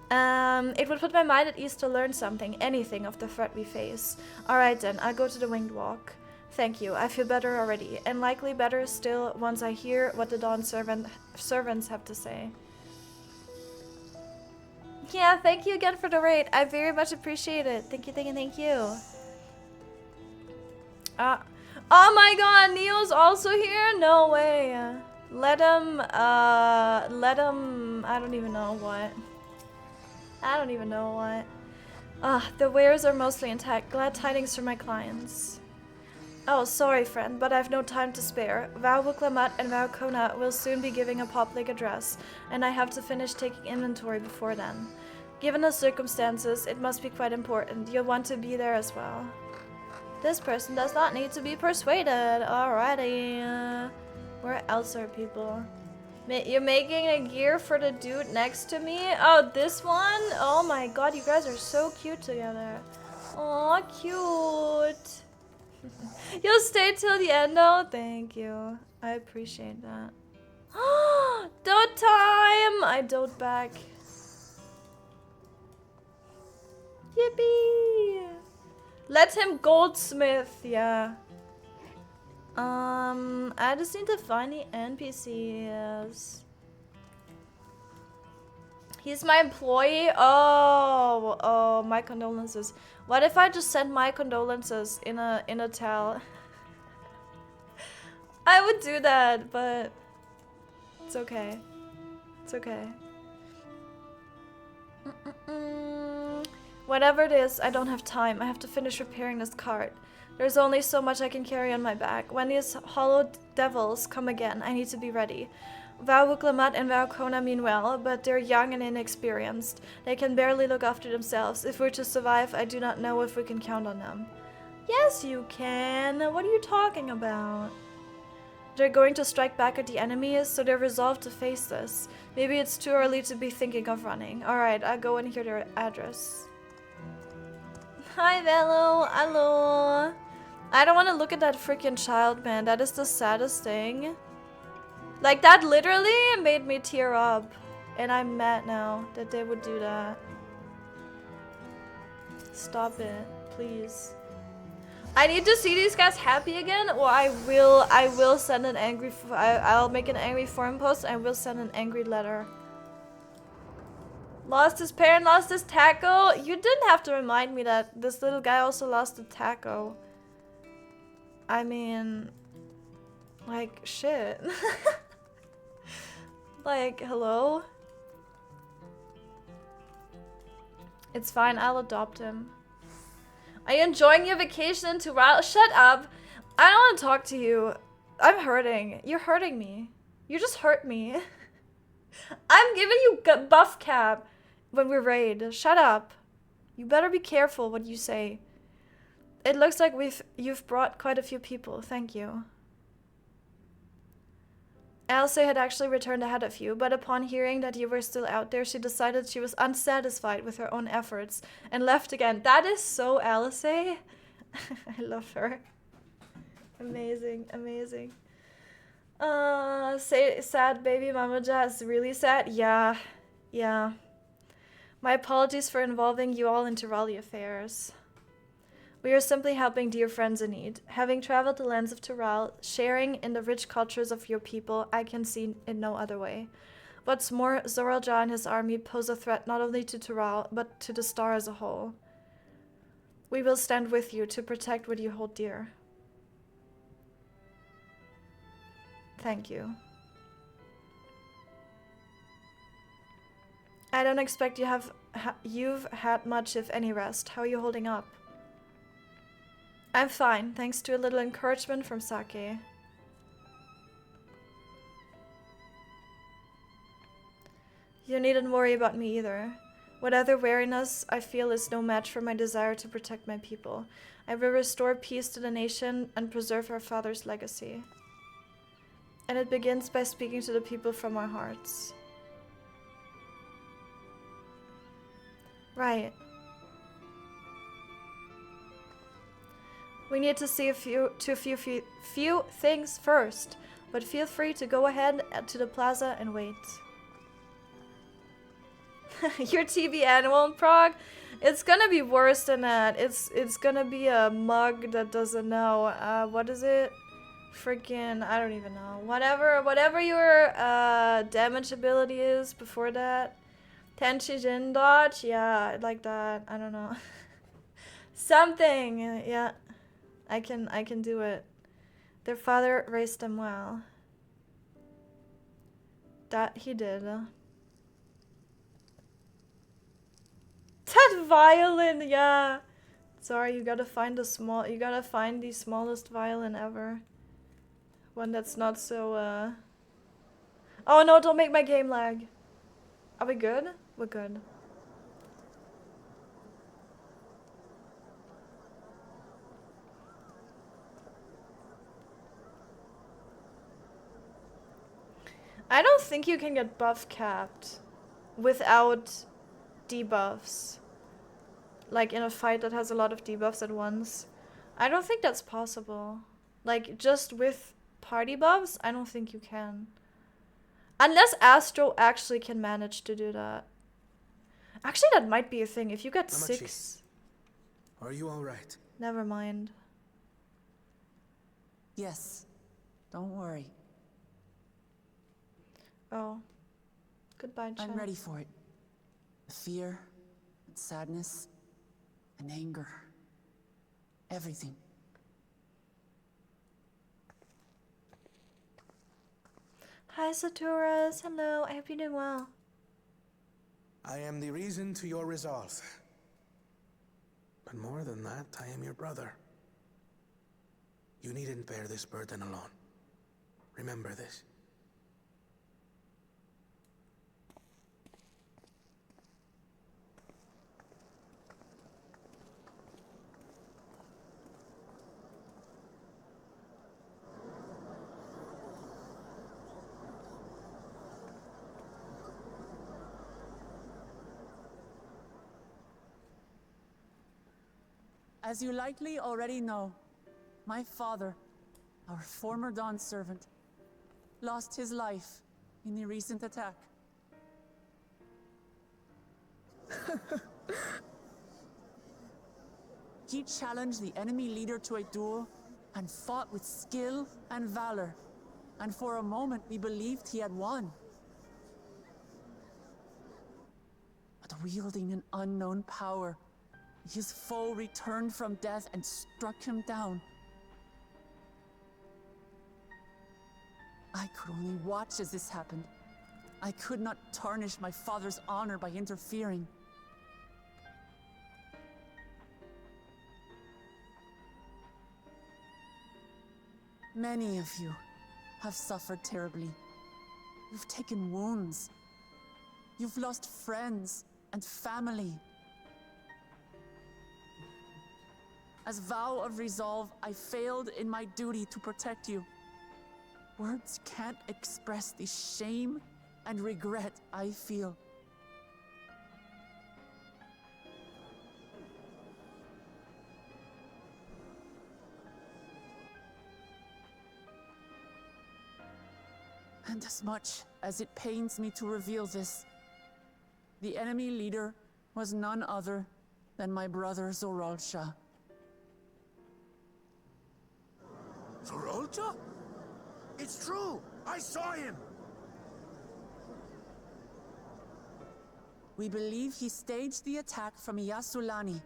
It would put my mind at ease to learn something, anything of the threat we face. Alright then, I'll go to the winged walk. Thank you, I feel better already, and likely better still once I hear what the Dawn servants have to say. Yeah, thank you again for the raid. I very much appreciate it. Thank you, thank you. Oh my god, Neo's also here? No way. Let him, I don't even know what. The wares are mostly intact. Glad tidings for my clients. Oh, sorry friend, but I've no time to spare. Lamat and koana will soon be giving a public address, and I have to finish taking inventory before then. Given the circumstances, it must be quite important. You'll want to be there as well. This person does not need to be persuaded. Alrighty. Where else are people? You're making a gear for the dude next to me? Oh, this one? Oh my god, you guys are so cute together. Aw, cute. You'll stay till the end though? Thank you. I appreciate that. Dote time! I dote back. Yippee! Let him goldsmith, yeah. I just need to find the NPCs. He's my employee? Oh, my condolences. What if I just sent my condolences in a towel? I would do that, but it's okay. It's okay. Whatever it is, I don't have time. I have to finish repairing this cart. There's only so much I can carry on my back. When these hollowed devils come again. I need to be ready. Lamat and koana mean well, but they're young and inexperienced. They can barely look after themselves. If we're to survive, I do not know if we can count on them. Yes, you can. What are you talking about? They're going to strike back at the enemies, so they're resolved to face this. Maybe it's too early to be thinking of running. Alright, I'll go and hear their address. Hi, Velo. Hello. I don't want to look at that freaking child, man. That is the saddest thing. Like, that literally made me tear up. And I'm mad now that they would do that. Stop it, please. I need to see these guys happy again, or I will send an angry, I'll make an angry forum post and I will send an angry letter. Lost his parent, lost his taco. You didn't have to remind me that this little guy also lost a taco. I mean, like, shit. Like, hello? It's fine, I'll adopt him. Are you enjoying your vacation in Zoraal? Shut up! I don't want to talk to you. I'm hurting. You're hurting me. You just hurt me. I'm giving you buff cap when we raid. Shut up. You better be careful what you say. It looks like you've brought quite a few people. Thank you. Elsa had actually returned ahead of you, but upon hearing that you were still out there, she decided she was unsatisfied with her own efforts and left again. That is so Elsa. I love her. Amazing, amazing. Sad baby Mamaja is really sad. Yeah, yeah. My apologies for involving you all into Raleigh affairs. We are simply helping dear friends in need. Having traveled the lands of Zoraal, sharing in the rich cultures of your people, I can see in no other way. What's more, Zoraal Ja and his army pose a threat not only to Zoraal, but to the star as a whole. We will stand with you to protect what you hold dear. Thank you. I don't expect you've had much, if any, rest. How are you holding up? I'm fine, thanks to a little encouragement from Sakae. You needn't worry about me either. Whatever weariness I feel is no match for my desire to protect my people. I will restore peace to the nation and preserve our father's legacy. And it begins by speaking to the people from our hearts. Right. We need to see a few things first, but feel free to go ahead to the plaza and wait. Your TV annual in Prague? It's gonna be worse than that. It's gonna be a mug that doesn't know. What is it? Freaking, I don't even know. Whatever your damage ability is before that. Tenshijin dodge? Yeah, like that. I don't know. Something, yeah. I can do it. Their father raised them well. That he did. That violin, yeah. Sorry, you gotta find the smallest violin ever. One that's not so Oh no, don't make my game lag. Are we good? We're good. I don't think you can get buff capped without debuffs. Like in a fight that has a lot of debuffs at once. I don't think that's possible. Like just with party buffs, I don't think you can. Unless Astro actually can manage to do that. Actually, that might be a thing. If you get 6... Are you alright? Never mind. Yes. Don't worry. Oh. Goodbye, chat. I'm ready for it. The fear, and sadness, and anger. Everything. Hi, Saturas. Hello. I hope you're doing well. I am the reason to your resolve. But more than that, I am your brother. You needn't bear this burden alone. Remember this. As you likely already know, my father, our former Dawn servant, lost his life in the recent attack. He challenged the enemy leader to a duel and fought with skill and valor, and for a moment we believed he had won. But wielding an unknown power, his foe returned from death and struck him down. I could only watch as this happened. I could not tarnish my father's honor by interfering. Many of you have suffered terribly. You've taken wounds. You've lost friends and family. As vow of resolve, I failed in my duty to protect you. Words can't express the shame and regret I feel. And as much as it pains me to reveal this, the enemy leader was none other than my brother Zoraal. Zoraal? It's true! I saw him! We believe he staged the attack from Yasulani,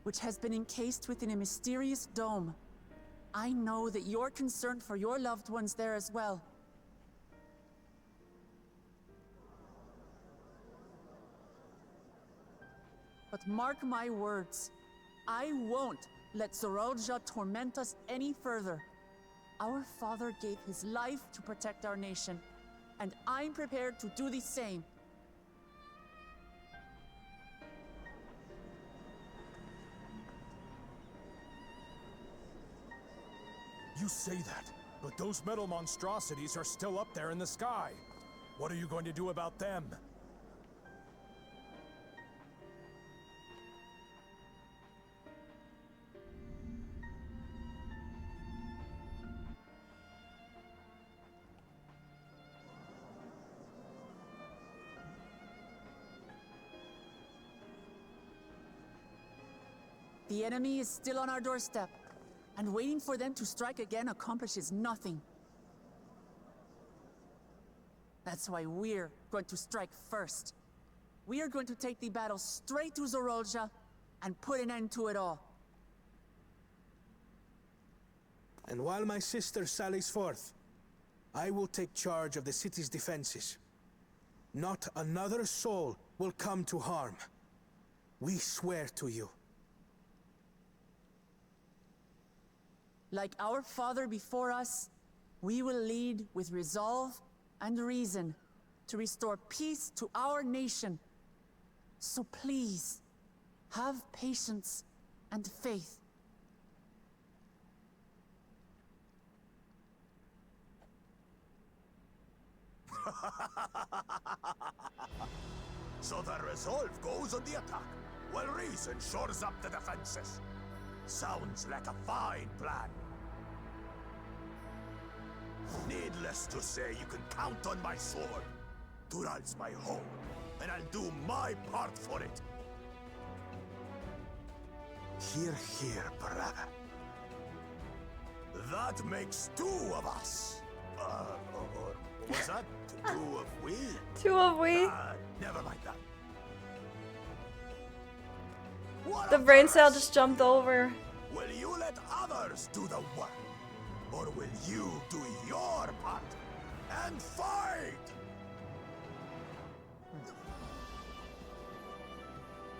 which has been encased within a mysterious dome. I know that you're concerned for your loved ones there as well. But mark my words, I won't let Zoraal torment us any further. Our father gave his life to protect our nation, and I'm prepared to do the same. You say that, but those metal monstrosities are still up there in the sky. What are you going to do about them? The enemy is still on our doorstep, and waiting for them to strike again accomplishes nothing. That's why we're going to strike first. We are going to take the battle straight to Zoraal and put an end to it all. And while my sister sallies forth, I will take charge of the city's defenses. Not another soul will come to harm. We swear to you. Like our father before us, we will lead with resolve and reason to restore peace to our nation. So please, have patience and faith. So the resolve goes on the attack, while reason shores up the defenses. Sounds like a fine plan. Needless to say, you can count on my sword. Dural's my home, and I'll do my part for it. Hear, hear, brother. That makes two of us. Or was that two of we? Two of we? Never mind that. The brain cell just jumped over. Will you let others do the work? Or will you do your part and fight?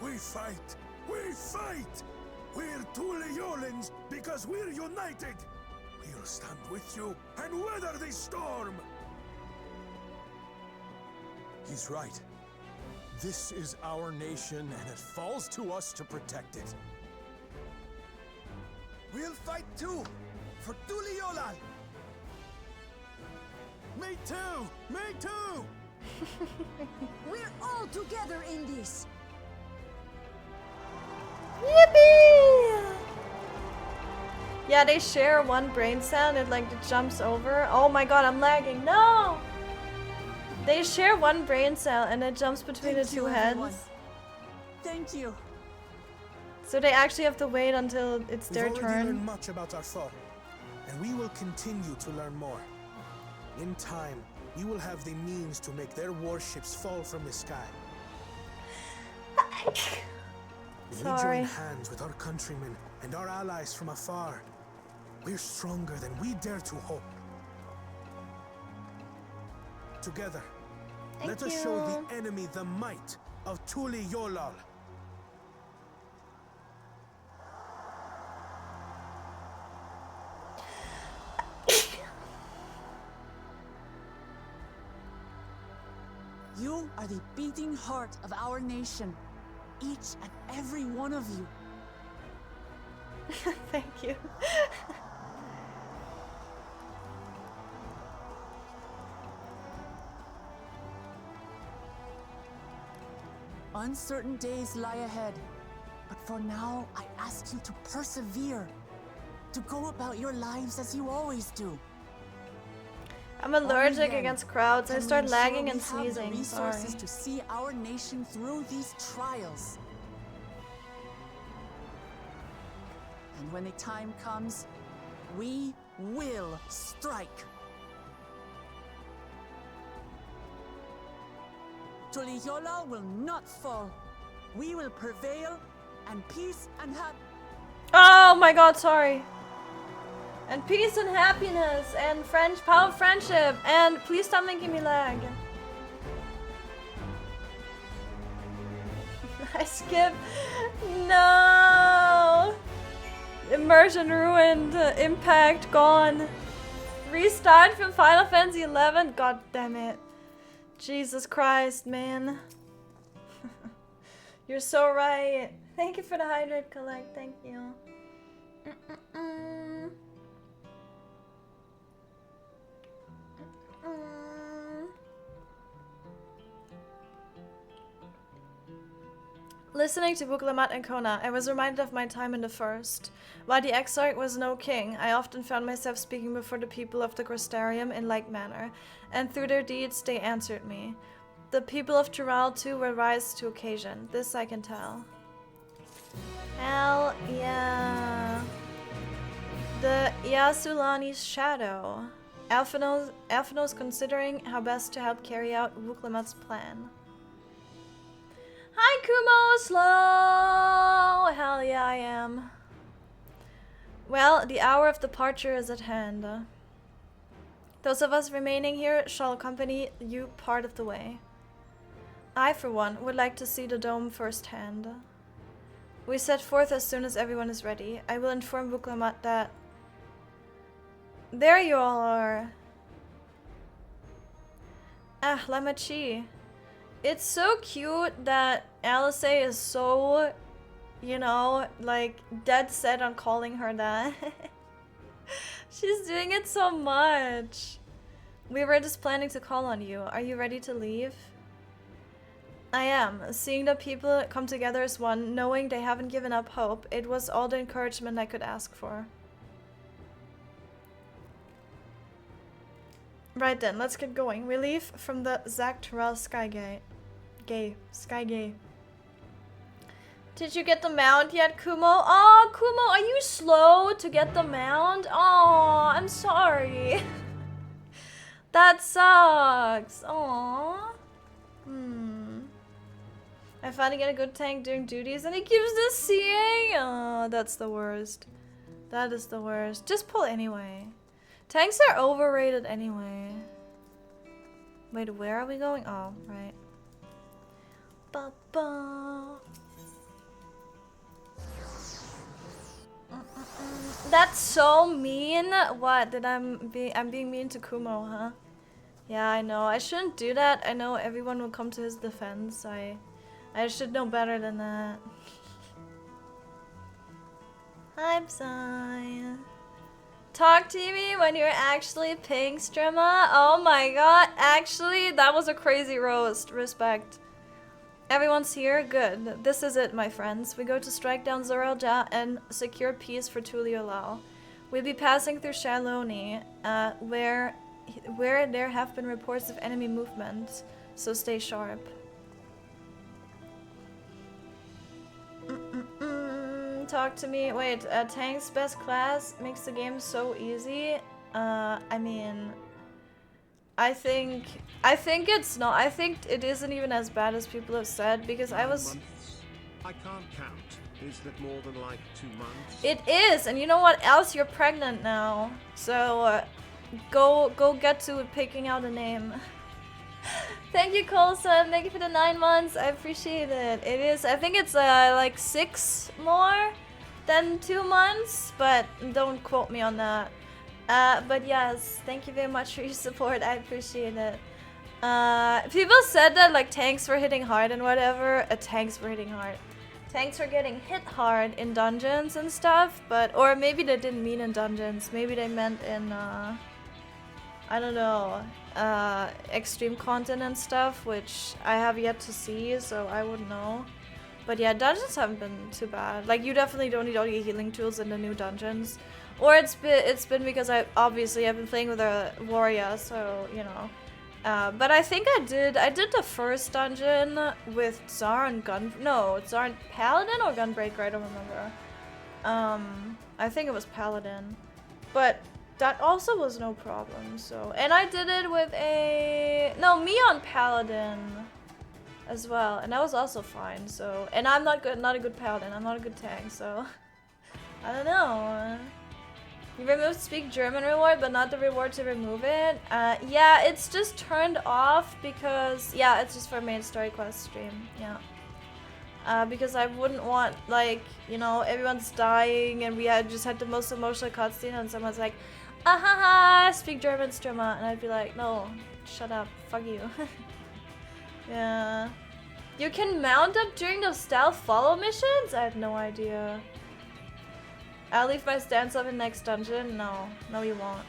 We fight! We fight! We're two Leolans because we're united! We He'll stand with you and weather the storm! He's right. This is our nation, and it falls to us to protect it. We'll fight too! For Tuliyolan! Me too! Me too! We're all together in this! Yippee! Yeah, they share one brain cell and it like it jumps over. Oh my god, I'm lagging. No! They share one brain cell and it jumps between the two heads. Thank you. So they actually have to wait until it's their We've already learned turn. much about our foe, and we will continue to learn more. In time, we will have the means to make their warships fall from the sky. If we Sorry. join hands with our countrymen and our allies from afar, we're stronger than we dare to hope. Together, let us show the enemy the might of Tuliyolan. You are the beating heart of our nation. Each and every one of you. Thank you. Uncertain days lie ahead. But for now, I ask you to persevere. To go about your lives as you always do. I'm allergic Only then against crowds. I can we start ensure lagging we and have the sneezing. resources Sorry. to see our nation through these trials. And when the time comes, we will strike. Tuliyolan will not fall. We will prevail, and peace and Oh my god, sorry. And peace and happiness and power of friendship. And please stop making me lag. I skip. No. Immersion ruined. Impact gone. Restart from Final Fantasy 11. God damn it. Jesus Christ, man. You're so right. Thank you for the hydrate collect. Thank you. Listening to book Lamat and Koana, I was reminded of my time in the First. While the Exarch was no king, I often found myself speaking before the people of the Crystarium in like manner, and through their deeds they answered me. The people of Zoraal too will rise to occasion, this I can tell. Hell yeah. The Yasulani's shadow. Alphino's considering how best to help carry out Wuklamat's plan. Hi Kumo, slow! Hell yeah, I am. Well, the hour of departure is at hand. Those of us remaining here shall accompany you part of the way. I, for one, would like to see the dome firsthand. We set forth as soon as everyone is ready. I will inform Wuklamat that... There you all are! Ah, Lamachi. It's so cute that Alice is so, you know, like, dead set on calling her that. She's doing it so much. We were just planning to call on you. Are you ready to leave? I am. Seeing the people come together as one, knowing they haven't given up hope, it was all the encouragement I could ask for. Right then, let's get going. We leave from the Dawntrail Skygate. Did you get the mount yet, Kumo? Oh, Kumo, are you slow to get the mount? Oh, I'm sorry. That sucks. Aww. I finally get a good tank doing duties and it keeps the seeing. Oh, that's the worst. That is the worst. Just pull anyway. Tanks are overrated anyway. Wait, where are we going? Oh, right. That's so mean. What did I'm being mean to Kumo, huh? Yeah, I know. I shouldn't do that. I know everyone will come to his defense. I should know better than that. Hi, Psy. Talk to me when you're actually paying streamer. Oh my god. Actually, that was a crazy roast. Respect. Everyone's here? Good. This is it, my friends. We go to strike down zoraal and secure peace for Tuliolao. We'll be passing through Shaloni, where there have been reports of enemy movement, so stay sharp. Talk to me. Wait, tank's best class makes the game so easy. I mean, I think it's not. I think it isn't even as bad as people have said, because I was... I can't count. Is that more than like 2 months? It is, and you know what else? You're pregnant now. So, go get to picking out a name. Thank you, Colson. Thank you for the 9 months. I appreciate it. It is, I think it's like 6 more than 2 months, but don't quote me on that. But yes, thank you very much for your support. I appreciate it. People said that like tanks were hitting hard and whatever. Tanks were hitting hard. Tanks were getting hit hard in dungeons and stuff, but or maybe they didn't mean in dungeons. Maybe they meant in I don't know, extreme content and stuff, which I have yet to see, so I wouldn't know. But yeah, dungeons haven't been too bad. Like, you definitely don't need all your healing tools in the new dungeons. Or it's been because I've been playing with a warrior, so you know. But I think I did the first dungeon with Tsar and Tsar and Paladin or Gunbreaker, I don't remember. I think it was Paladin. But that also was no problem, so. And I did it with me on Paladin as well, and that was also fine, so. And I'm not a good Paladin, I'm not a good tank, so. I don't know. You removed Speak German reward, but not the reward to remove it. Yeah, it's just turned off because, yeah, it's just for main story quest stream, yeah. Because I wouldn't want, like, you know, everyone's dying and we just had the most emotional cutscene and someone's like, ahaha, Speak German streamer, and I'd be like, no, shut up, fuck you. Yeah. You can mount up during those stealth follow missions? I have no idea. I'll leave my stance up in next dungeon. No, you won't.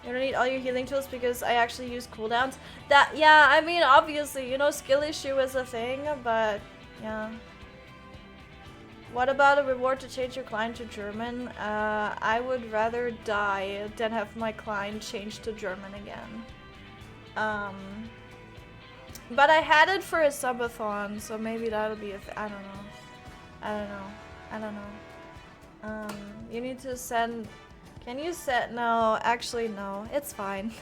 You don't need all your healing tools because I actually use cooldowns. Yeah, I mean, obviously, you know, skill issue is a thing, but yeah. What about a reward to change your client to German? I would rather die than have my client change to German again. But I had it for a subathon, so maybe that'll be I don't know. You need to send... Can you set... No, actually no. It's fine.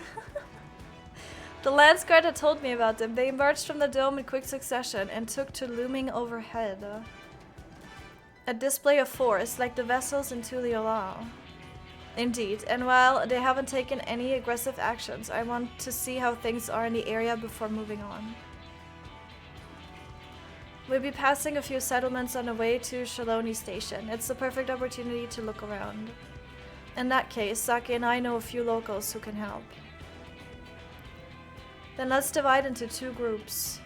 The Lance Guard had told me about them. They emerged from the dome in quick succession and took to looming overhead. A display of force, like the vessels in Tuliolao. Indeed, and while they haven't taken any aggressive actions, I want to see how things are in the area before moving on. We'll be passing a few settlements on the way to Shaloni Station. It's the perfect opportunity to look around. In that case, Sake and I know a few locals who can help. Then let's divide into 2 groups.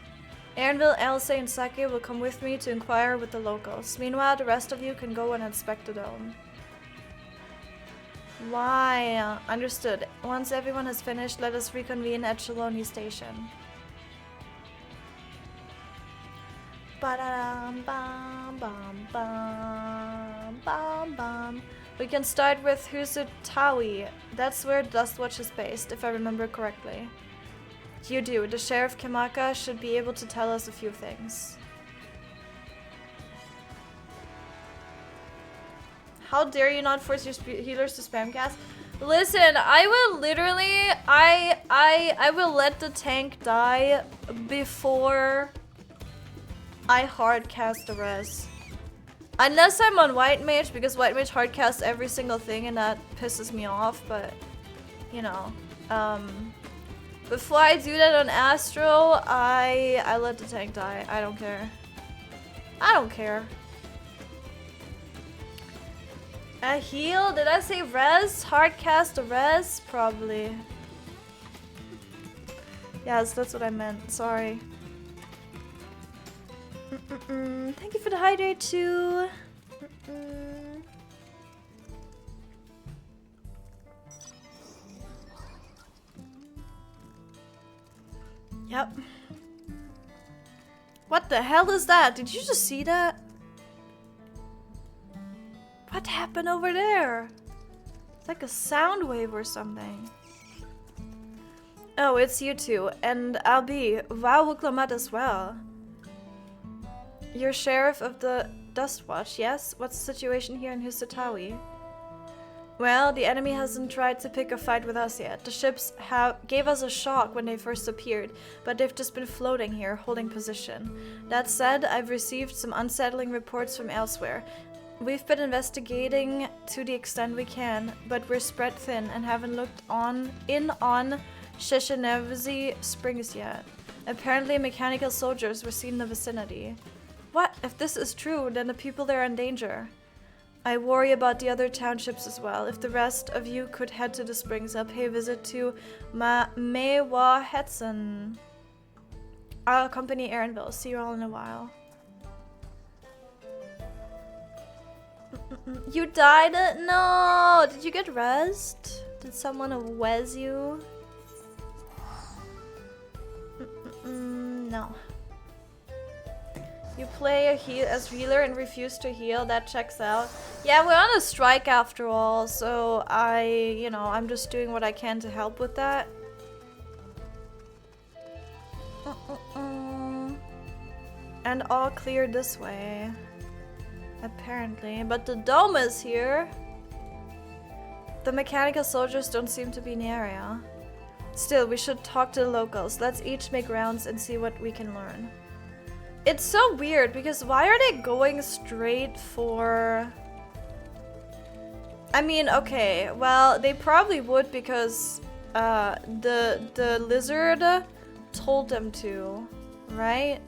Erenville, Elsa, and Sake will come with me to inquire with the locals. Meanwhile, the rest of you can go and inspect the dome. Why? Understood. Once everyone has finished, let us reconvene at Shaloni Station. Ba-da-dum, bum, bum, bum, bum, bum. We can start with Husutawi. That's where Dustwatch is based, if I remember correctly. You do. The Sheriff Kimaka should be able to tell us a few things. How dare you not force your healers to spam cast? Listen, I will literally... I will let the tank die before I hardcast the rest. Unless I'm on White Mage, because White Mage hardcasts every single thing and that pisses me off, but... You know. Before I do that on Astro, I let the tank die. I don't care. I don't care. A heal? Did I say res? Hard cast a res? Probably. Yes, that's what I meant. Sorry. Thank you for the hydrate too. Yep. What the hell is that? Did you just see that? What happened over there? It's like a sound wave or something. Oh, it's you two. And I'll be. Wow, lamat as well. You're sheriff of the Dust Watch, yes? What's the situation here in Hisatawi? Well, the enemy hasn't tried to pick a fight with us yet. The ships gave us a shock when they first appeared, but they've just been floating here, holding position. That said, I've received some unsettling reports from elsewhere. We've been investigating to the extent we can, but we're spread thin and haven't looked on Shishinevzi Springs yet. Apparently mechanical soldiers were seen in the vicinity. What? If this is true, then the people there are in danger. I worry about the other townships as well. If the rest of you could head to the springs, I'll pay a visit to Mewa Hetson. I'll accompany Erenville. See you all in a while. You died? No! Did you get rezzed? Did someone wez you? No. You play as healer and refuse to heal. That checks out. Yeah, we're on a strike after all, so I'm just doing what I can to help with that. And all clear this way. Apparently. But the dome is here. The mechanical soldiers don't seem to be in the area. Still, we should talk to the locals. Let's each make rounds and see what we can learn. It's so weird because why are they going straight for... I mean, okay, well, they probably would because the lizard told them to, right?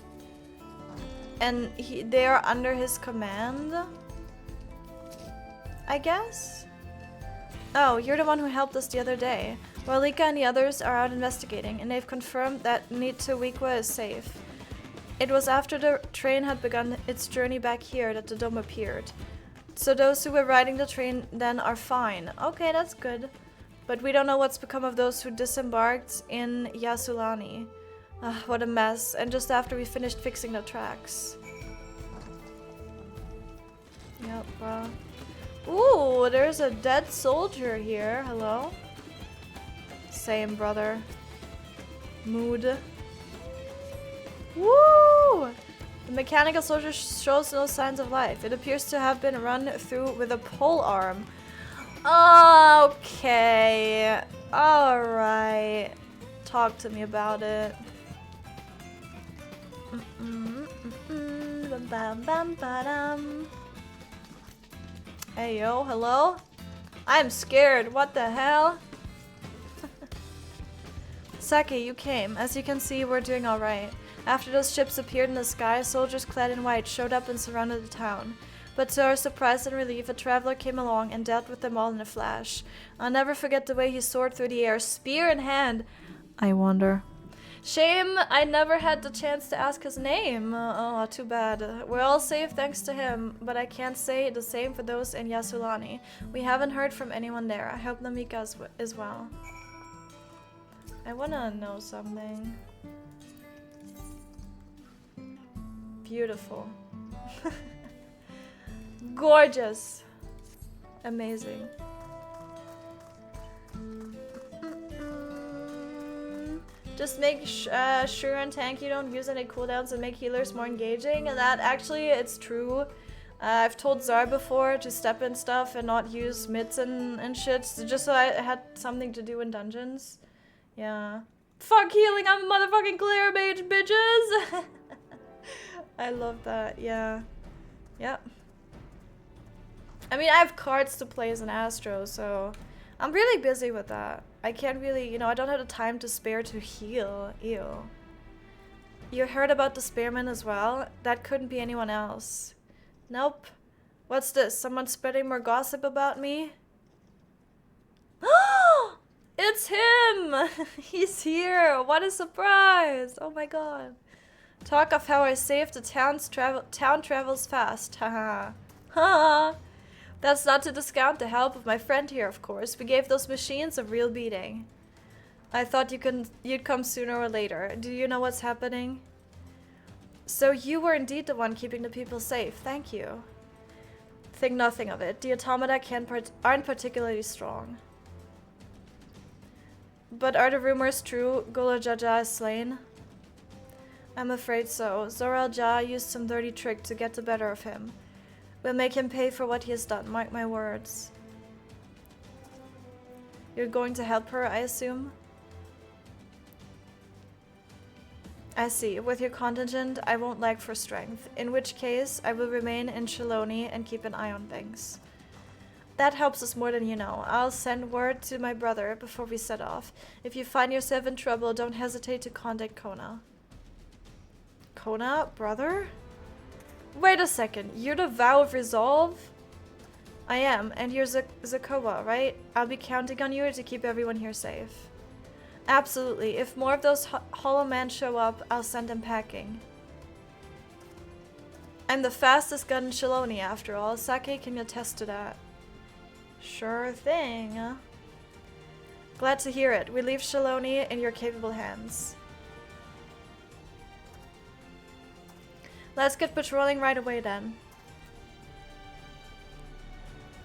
And they are under his command, I guess? Oh, you're the one who helped us the other day. Well, Lika and the others are out investigating, and they've confirmed that Nitawikwa is safe. It was after the train had begun its journey back here that the dome appeared. So those who were riding the train then are fine. Okay, that's good. But we don't know what's become of those who disembarked in Yasulani. What a mess. And just after we finished fixing the tracks. Yep, bro. Ooh, there's a dead soldier here. Hello? Same, brother. Mood. Woo! The mechanical soldier shows no signs of life. It appears to have been run through with a pole arm. Okay. Alright. Talk to me about it. Hey yo, hello? I'm scared. What the hell? Sake, you came. As you can see, we're doing alright. After those ships appeared in the sky, soldiers clad in white showed up and surrounded the town. But to our surprise and relief, a traveler came along and dealt with them all in a flash. I'll never forget the way he soared through the air, spear in hand. I wonder. Shame I never had the chance to ask his name. Oh, too bad. We're all safe thanks to him, but I can't say the same for those in Yasulani. We haven't heard from anyone there. I hope Namika is well. I wanna know something. Beautiful. Gorgeous. Amazing. Just make sure and tank you don't use any cooldowns and make healers more engaging. And that actually, it's true. I've told Zar before to step in stuff and not use mids and shit, just so I had something to do in dungeons. Yeah. Fuck healing, I'm a motherfucking clear mage, bitches! I love that, yeah. Yep. I mean, I have cards to play as an Astro, so I'm really busy with that. I can't really, I don't have the time to spare to heal. Ew. You heard about the Spearman as well? That couldn't be anyone else. Nope. What's this? Someone spreading more gossip about me? It's him! He's here! What a surprise! Oh my god. Talk of how I saved the town travels fast. Haha. Haha. That's not to discount the help of my friend here, of course. We gave those machines a real beating. I thought you'd come sooner or later. Do you know what's happening? So you were indeed the one keeping the people safe. Thank you. Think nothing of it. The automata aren't particularly strong. But are the rumors true? Gulool Jaja is slain? I'm afraid so. Zoraal used some dirty trick to get the better of him. We'll make him pay for what he has done, mark my words. You're going to help her, I assume? I see. With your contingent, I won't lack for strength. In which case, I will remain in Shaloni and keep an eye on things. That helps us more than you know. I'll send word to my brother before we set off. If you find yourself in trouble, don't hesitate to contact Koana. Koana? Brother? Wait a second. You're the Vow of Resolve? I am, and you're Zakoa, right? I'll be counting on you to keep everyone here safe. Absolutely. If more of those hollow men show up, I'll send them packing. I'm the fastest gun in Shaloni, after all. Sakae can attest to that. Sure thing. Glad to hear it. We leave Shaloni in your capable hands. Let's get patrolling right away then.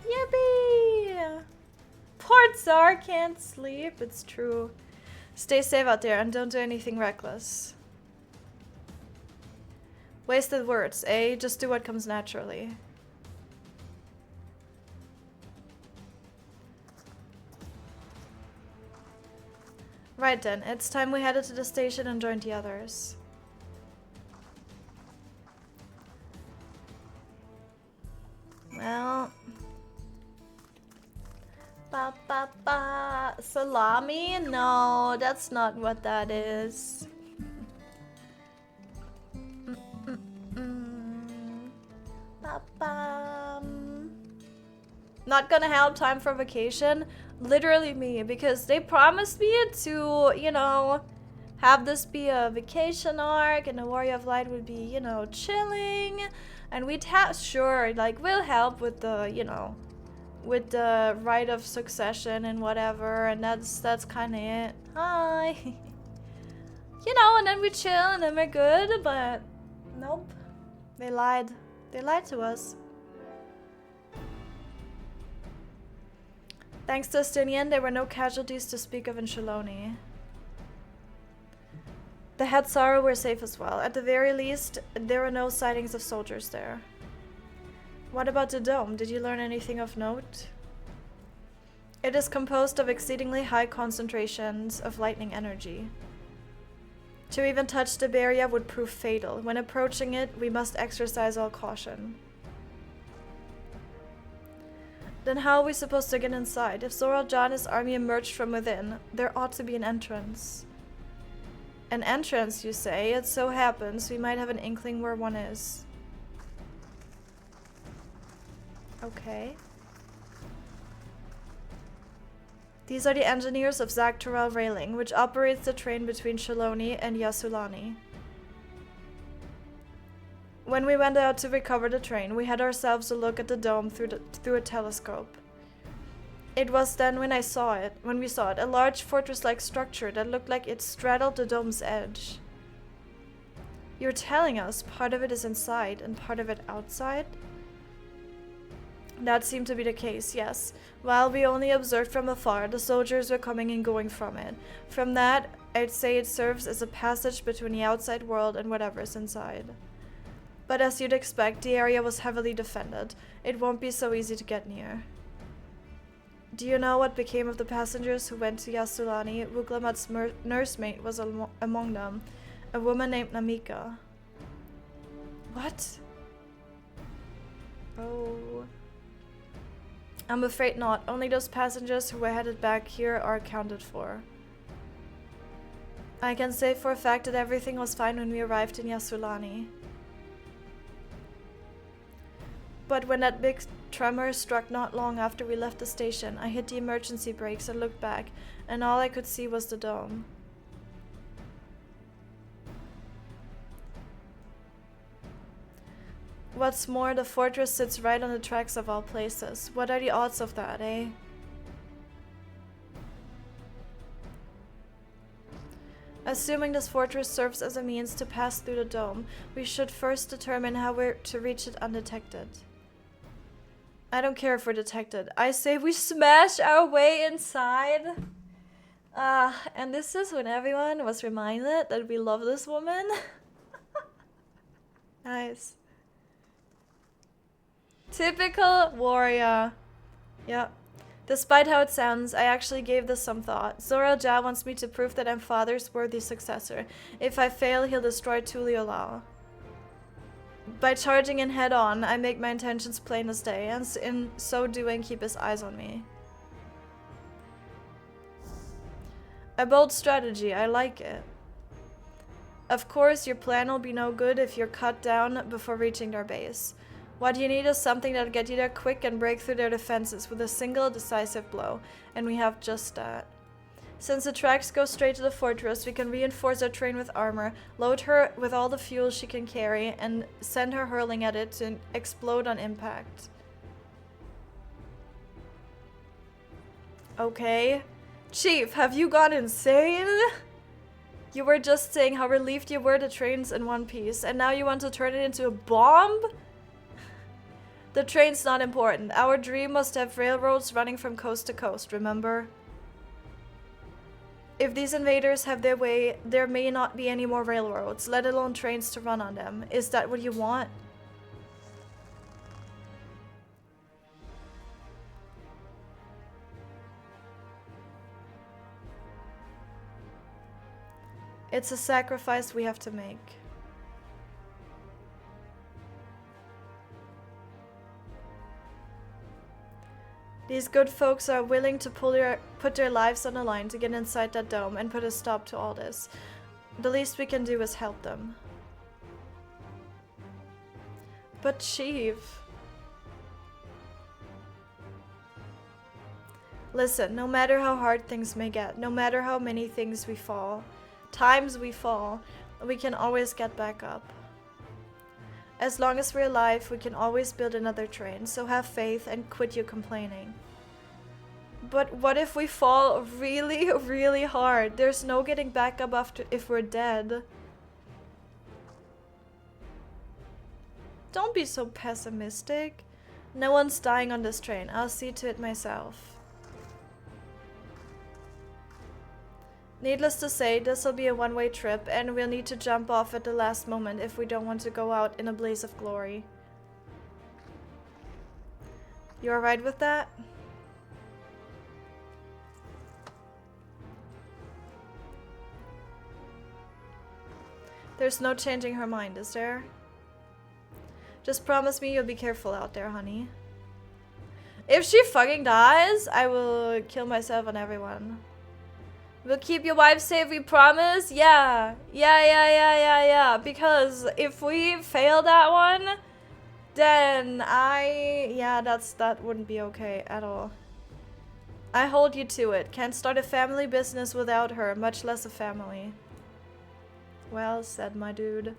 Yippee! Port Tsar can't sleep. It's true. Stay safe out there and don't do anything reckless. Wasted words, eh? Just do what comes naturally. Right then, it's time we headed to the station and joined the others. Well... Ba ba ba... Salami? No, that's not what that is. Ba ba... Not gonna help, time for vacation? Literally me, because they promised me to, you know, have this be a vacation arc and the Warrior of Light would be, you know, chilling. And we'd have, sure, like, we'll help with the, you know, with the right of succession and whatever, and that's kind of it. Hi. You know, and then we chill and then we're good, but nope. They lied. They lied to us. Thanks to Estinian, there were no casualties to speak of in Shaloni. The Hatsaru were safe as well. At the very least, there were no sightings of soldiers there. What about the dome? Did you learn anything of note? It is composed of exceedingly high concentrations of lightning energy. To even touch the barrier would prove fatal. When approaching it, we must exercise all caution. Then how are we supposed to get inside? If Zoraal and his army emerged from within, there ought to be an entrance. An entrance, you say? It so happens we might have an inkling where one is. Okay. These are the engineers of Dawntrail Railing, which operates the train between Shaloni and Yassulani. When we went out to recover the train, we had ourselves a look at the dome through a telescope. It was then when we saw it, a large fortress-like structure that looked like it straddled the dome's edge. You're telling us part of it is inside and part of it outside? That seemed to be the case, yes. While we only observed from afar, the soldiers were coming and going from it. From that, I'd say it serves as a passage between the outside world and whatever's inside. But as you'd expect, the area was heavily defended. It won't be so easy to get near. Do you know what became of the passengers who went to Yassulani? Wuglamat's nursemaid was among them, a woman named Namika. What? Oh. I'm afraid not. Only those passengers who were headed back here are accounted for. I can say for a fact that everything was fine when we arrived in Yassulani. But when that big tremor struck not long after we left the station, I hit the emergency brakes and looked back, and all I could see was the dome. What's more, the fortress sits right on the tracks of all places. What are the odds of that, eh? Assuming this fortress serves as a means to pass through the dome, we should first determine how we're to reach it undetected. I don't care if we're detected. I say we smash our way inside. And this is when everyone was reminded that we love this woman. Nice. Typical warrior. Yep. Despite how it sounds, I actually gave this some thought. Zoraal wants me to prove that I'm father's worthy successor. If I fail, he'll destroy Tuliolal. By charging in head on, I make my intentions plain as day, and in so doing, keep his eyes on me. A bold strategy, I like it. Of course, your plan will be no good if you're cut down before reaching their base. What you need is something that'll get you there quick and break through their defenses with a single decisive blow, and we have just that. Since the tracks go straight to the fortress, we can reinforce our train with armor, load her with all the fuel she can carry, and send her hurling at it to explode on impact. Okay. Chief, have you gone insane? You were just saying how relieved you were the train's in one piece, and now you want to turn it into a bomb? The train's not important. Our dream was to have railroads running from coast to coast, remember? If these invaders have their way, there may not be any more railroads, let alone trains to run on them. Is that what you want? It's a sacrifice we have to make. These good folks are willing to put their lives on the line to get inside that dome and put a stop to all this. The least we can do is help them. But Chief... Listen, no matter how hard things may get, no matter how many times we fall, we can always get back up. As long as we're alive, we can always build another train, so have faith and quit your complaining. But what if we fall really, really hard? There's no getting back up after if we're dead. Don't be so pessimistic. No one's dying on this train. I'll see to it myself. Needless to say, this'll be a one-way trip, and we'll need to jump off at the last moment if we don't want to go out in a blaze of glory. You alright with that? There's no changing her mind, is there? Just promise me you'll be careful out there, honey. If she fucking dies, I will kill myself and everyone. We'll keep your wife safe, we promise? Yeah. Yeah. Because if we fail that one, then that wouldn't be okay at all. I hold you to it. Can't start a family business without her, much less a family. Well said, my dude.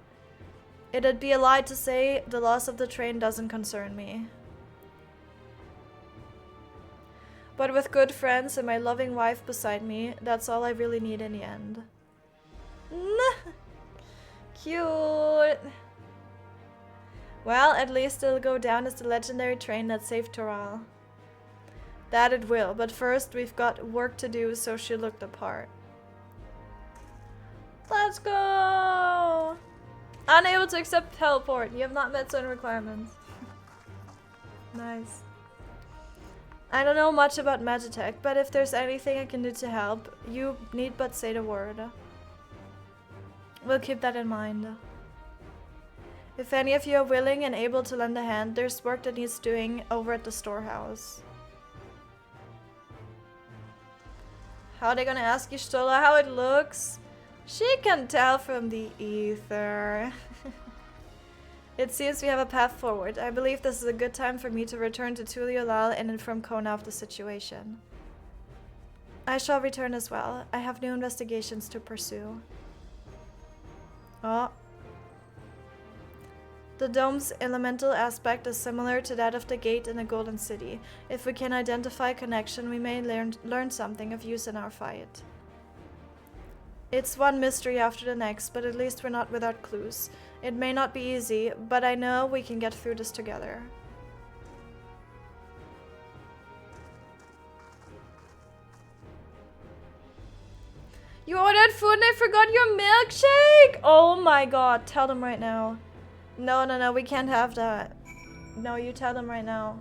It'd be a lie to say the loss of the train doesn't concern me. But with good friends and my loving wife beside me, that's all I really need in the end. Cute! Well, at least it'll go down as the legendary train that saved Zoraal. That it will, but first we've got work to do, so she looked the part. Let's go! Unable to accept teleport. You have not met certain requirements. Nice. I don't know much about Magitech, but if there's anything I can do to help, you need but say the word. We'll keep that in mind. If any of you are willing and able to lend a hand, there's work that needs doing over at the storehouse. How are they gonna ask you, Stola, how it looks? She can tell from the ether. It seems we have a path forward. I believe this is a good time for me to return to Tuliolal and inform Koana of the situation. I shall return as well. I have new investigations to pursue. Oh. The dome's elemental aspect is similar to that of the gate in the Golden City. If we can identify a connection, we may learn something of use in our fight. It's one mystery after the next, but at least we're not without clues. It may not be easy, but I know we can get through this together. You ordered food and I forgot your milkshake? Oh my god, tell them right now. No, we can't have that. No, you tell them right now.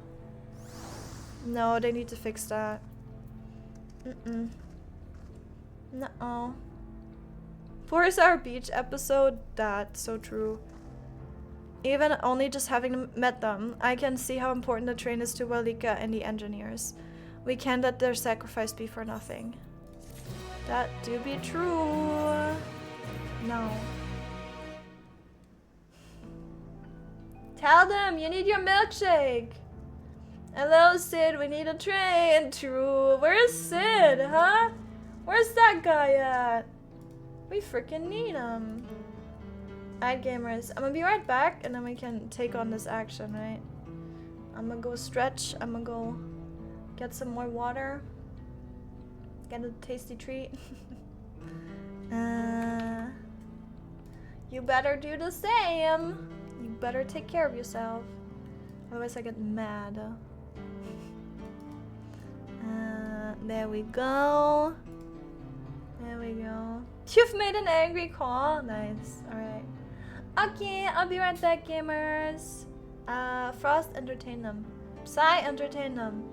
No, they need to fix that. No. Where's our beach episode? That's so true. Even only just having met them, I can see how important the train is to Walika and the engineers. We can't let their sacrifice be for nothing. That do be true. No. Tell them you need your milkshake. Hello, Sid. We need a train. True. Where's Sid, huh? Where's that guy at? We freaking need him. Alright, gamers. I'm gonna be right back, and then we can take on this action, right? I'm gonna go stretch. I'm gonna go get some more water. Get a tasty treat. You better do the same. You better take care of yourself. Otherwise I get mad. There we go. There we go. You've made an angry call. Nice. Alright. Okay, I'll be right back, gamers. Frost, entertain them. Psy, entertain them.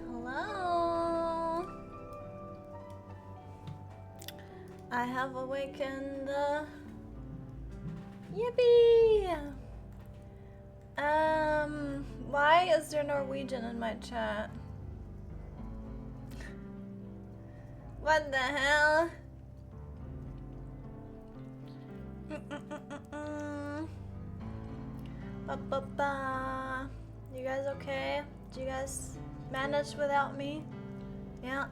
Hello. I have awakened. Yippee! Why is there Norwegian in my chat? What the hell? Ba-ba-ba. You guys okay? Did you guys manage without me? Yeah.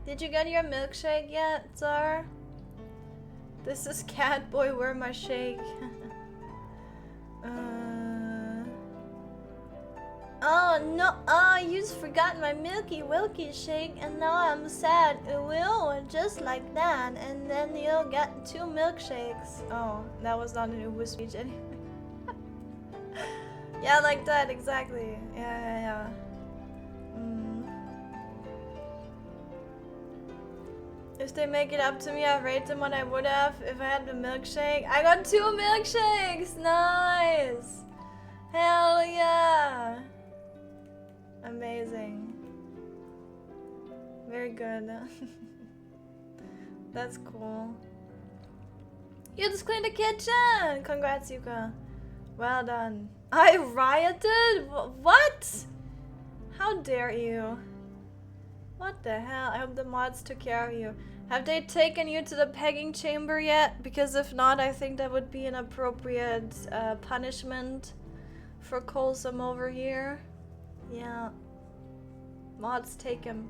Did you get your milkshake yet, Zar? This is Catboy, where my shake? Oh no, oh, you just forgot my Milky Wilky shake and now I'm sad. It will, just like that, and then you'll get 2 milkshakes. Oh, that was not an Uber speech anyway. Yeah, like that, exactly. Yeah. If they make it up to me, I'll rate them what I would have if I had the milkshake. I got 2 milkshakes! Nice! Hell yeah! Amazing. Very good. That's cool. You just cleaned the kitchen! Congrats, Yuka. Well done. I rioted? What? How dare you? What the hell? I hope the mods took care of you. Have they taken you to the pegging chamber yet? Because if not, I think that would be an appropriate punishment for Colsum over here. Yeah. Mods, take him.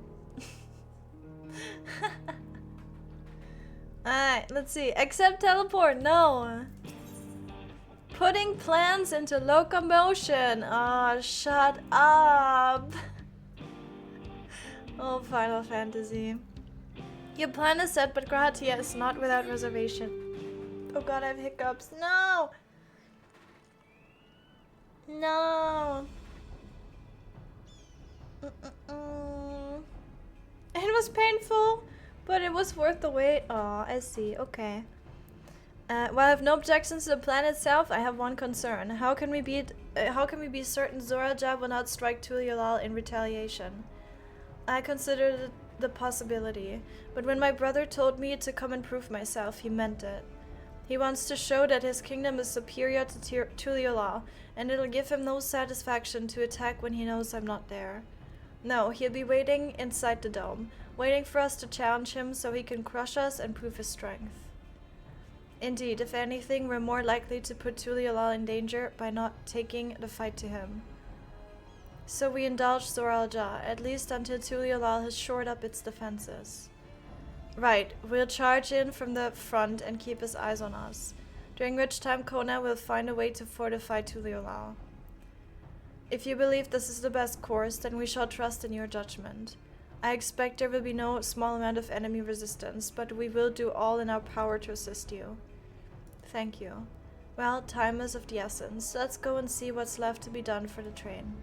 Alright, let's see. Accept teleport. No. Putting plans into locomotion. Oh, shut up. Oh, Final Fantasy. Your plan is set, but Gratia is not without reservation. Oh god, I have hiccups. No! No! It was painful, but it was worth the wait. Oh, I see. Okay. While I have no objections to the plan itself, I have one concern. How can we be certain Zoraal will not strike Tuliolal in retaliation? I considered the possibility, but when my brother told me to come and prove myself, he meant it. He wants to show that his kingdom is superior to Tuliolal, and it'll give him no satisfaction to attack when he knows I'm not there. No, he'll be waiting inside the dome, waiting for us to challenge him so he can crush us and prove his strength. Indeed, if anything, we're more likely to put Tuliolal in danger by not taking the fight to him. So we indulge Zoraal, at least until Tuliolal has shored up its defenses. Right, we'll charge in from the front and keep his eyes on us, during which time Koana will find a way to fortify Tuliolal. If you believe this is the best course, then we shall trust in your judgment. I expect there will be no small amount of enemy resistance, but we will do all in our power to assist you. Thank you. Well, time is of the essence. Let's go and see what's left to be done for the train.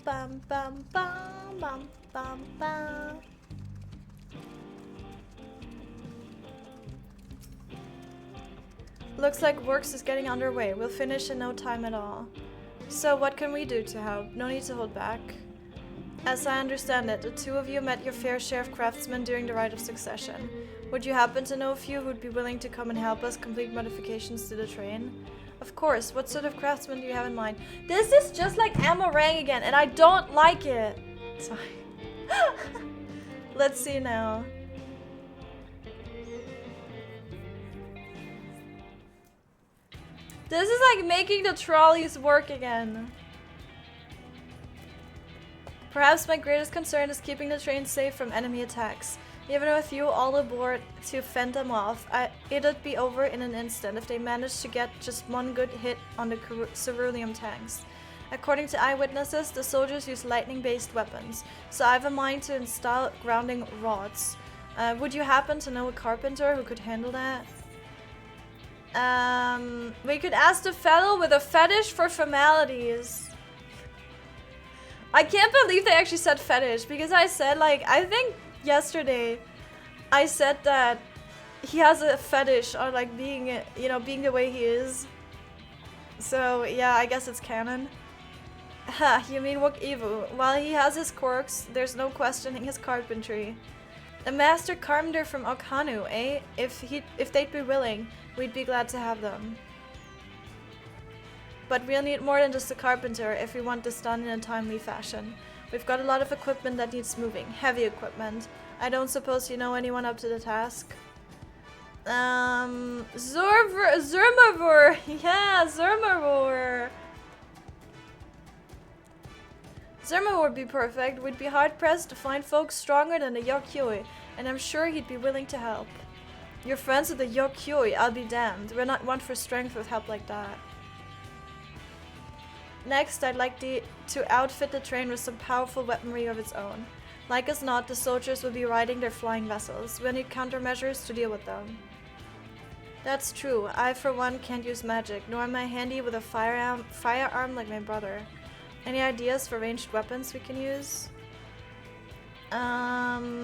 Bum bum bum bum bum bum. Looks like works is getting underway. We'll finish in no time at all. So what can we do to help? No need to hold back. As I understand it, the 2 of you met your fair share of craftsmen during the Rite of Succession. Would you happen to know a few who'd be willing to come and help us complete modifications to the train? Of course. What sort of craftsmen do you have in mind? This is just like Amarang again, and I don't like it. Sorry. Let's see now. This is like making the trolleys work again. Perhaps my greatest concern is keeping the train safe from enemy attacks. Even with you all aboard to fend them off, it'd be over in an instant if they managed to get just one good hit on the cerulean tanks. According to eyewitnesses, the soldiers use lightning-based weapons, so I have a mind to install grounding rods. Would you happen to know a carpenter who could handle that? We could ask the fellow with a fetish for formalities. I can't believe they actually said fetish, because I said, like, I think yesterday I said that he has a fetish on, like, being, you know, being the way he is. So, yeah, I guess it's canon. Ha, you mean Evu. While he has his quirks, there's no questioning his carpentry. A master carpenter from Okhanu, eh? If they'd be willing, we'd be glad to have them. But we'll need more than just a carpenter if we want this done in a timely fashion. We've got a lot of equipment that needs moving. Heavy equipment. I don't suppose you know anyone up to the task? Zermavor! Yeah, Zermavor! Zerma would be perfect. We'd be hard-pressed to find folks stronger than the Yokyui, and I'm sure he'd be willing to help. You're friends with the Yokyui, I'll be damned. We're not one for strength with help like that. Next, I'd like to outfit the train with some powerful weaponry of its own. Like as not, the soldiers will be riding their flying vessels. We'll need countermeasures to deal with them. That's true. I, for one, can't use magic, nor am I handy with a firearm like my brother. Any ideas for ranged weapons we can use? Let's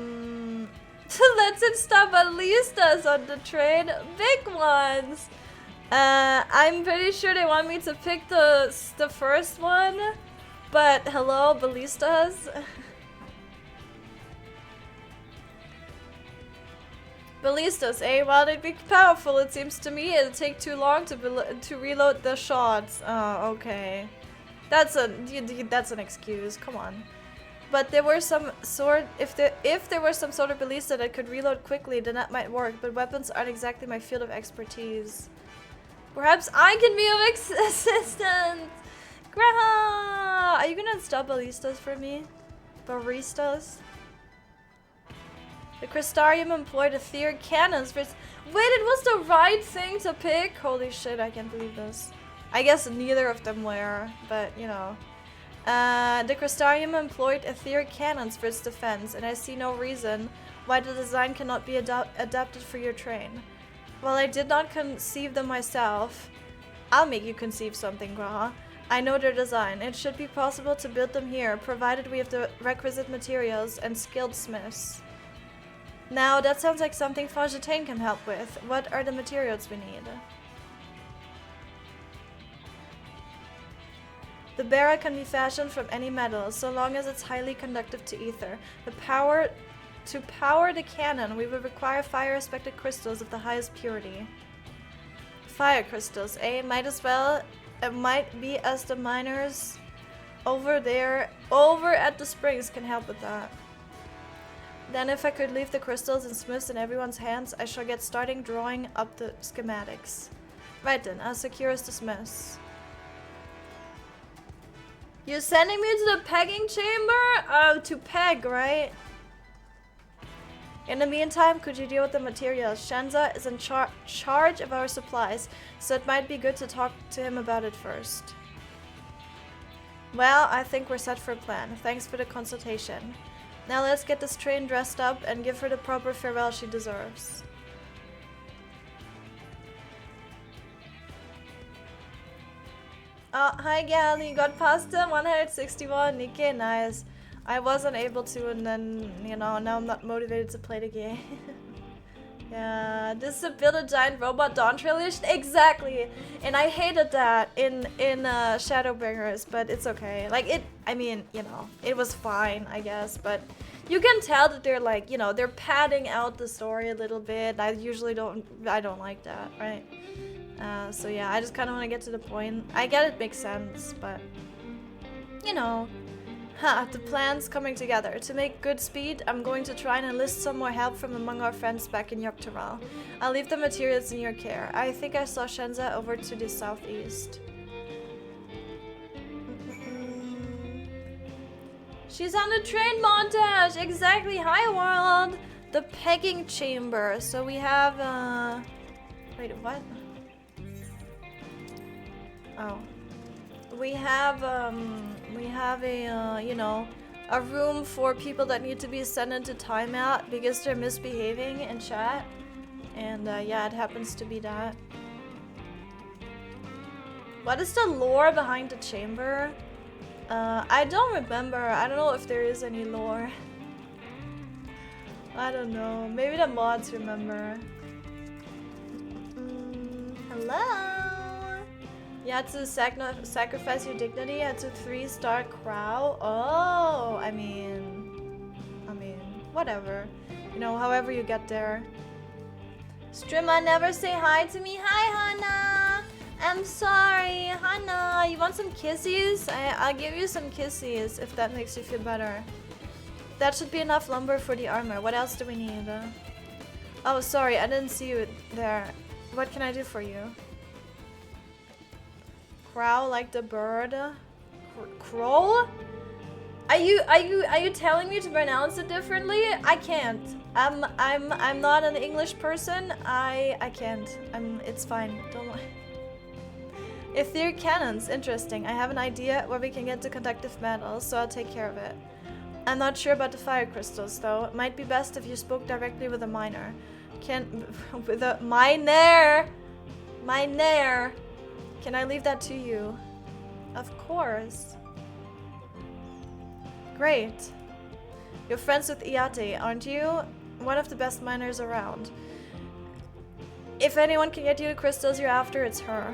install ballistas on the train. Big ones! I'm pretty sure they want me to pick the first one. But hello, ballistas? Ballistas, eh? Well, they'd be powerful, it seems to me. It'll take too long to reload the shots. Oh, okay. That's an excuse. Come on. But there were some sort. If there were some sort of ballista that could reload quickly, then that might work. But weapons aren't exactly my field of expertise. Perhaps I can be of assistance. Graha, are you gonna install ballistas for me? Baristas. The Crystarium employed etheric cannons for its. Wait, it was the right thing to pick. Holy shit! I can't believe this. I guess neither of them were, but you know. The Crystarium employed etheric cannons for its defense, and I see no reason why the design cannot be adapted for your train. While I did not conceive them myself, I'll make you conceive something, Graha. I know their design. It should be possible to build them here, provided we have the requisite materials and skilled smiths. Now, that sounds like something Fajetain can help with. What are the materials we need? The Bara can be fashioned from any metal, so long as it's highly conductive to ether. To power the cannon, we will require fire-respected crystals of the highest purity. Fire crystals, eh? Might as well. It might be as the miners over at the springs can help with that. Then if I could leave the crystals and smiths in everyone's hands, I shall get starting drawing up the schematics. Right then, I'll secure us the smiths. You're sending me to the pegging chamber? Oh, to peg, right? In the meantime, could you deal with the materials? Shenza is in charge of our supplies, so it might be good to talk to him about it first. Well, I think we're set for a plan. Thanks for the consultation. Now let's get this train dressed up and give her the proper farewell she deserves. Oh, hi gal, you got pasta? 161, Nikkei, nice. I wasn't able to, and then, you know, now I'm not motivated to play the game. Yeah, this is a build a giant robot Dawntrail edition? Exactly! And I hated that in Shadowbringers, but it's okay. Like, I mean, you know, it was fine, I guess, but you can tell that they're like, you know, they're padding out the story a little bit. I don't like that, right? So yeah, I just kind of want to get to the point. I get it makes sense, but, you know. The plan's coming together. To make good speed, I'm going to try and enlist some more help from among our friends back in Yogg-Toral. I'll leave the materials in your care. I think I saw Shenza over to the southeast. She's on the train montage! Exactly! Hi world! The pegging chamber. So we have, wait, what? Oh. We have a, you know, a room for people that need to be sent into timeout because they're misbehaving in chat. And, yeah, it happens to be that. What is the lore behind the chamber? I don't remember. I don't know if there is any lore. I don't know. Maybe the mods remember. Hello? You had to sacrifice your dignity. You had to 3-star crow. Oh, I mean, whatever. You know, however you get there. Strimma, never say hi to me. Hi, Hannah. I'm sorry, Hannah. You want some kissies? I'll give you some kissies if that makes you feel better. That should be enough lumber for the armor. What else do we need? Oh, sorry, I didn't see you there. What can I do for you? Crow like the bird. Crow? Are you telling me to pronounce it differently? I can't. I'm not an English person. I can't. It's fine. Don't worry. Etheric cannons, interesting. I have an idea where we can get to conductive metals, so I'll take care of it. I'm not sure about the fire crystals, though. It might be best if you spoke directly with a miner. With a miner? Miner. Can I leave that to you? Of course. Great. You're friends with Iate, aren't you? One of the best miners around. If anyone can get you the crystals you're after, it's her.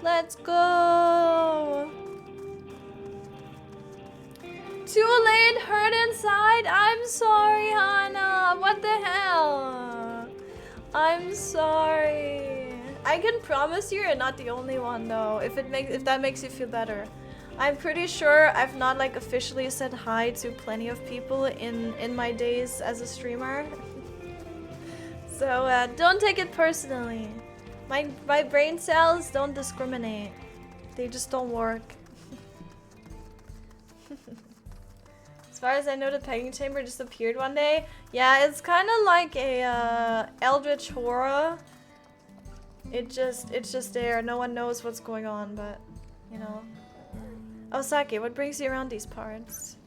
Let's go! Too late, hurt inside. I'm sorry, Hannah. What the hell? I'm sorry. I can promise you're not the only one, though. If that makes you feel better. I'm pretty sure I've not like officially said hi to plenty of people in my days as a streamer. So don't take it personally. My brain cells don't discriminate. They just don't work. As far as I know, the pegging chamber just appeared one day. Yeah, it's kind of like a eldritch horror. It's just there. No one knows what's going on, but you know. Oh, Sake, what brings you around these parts?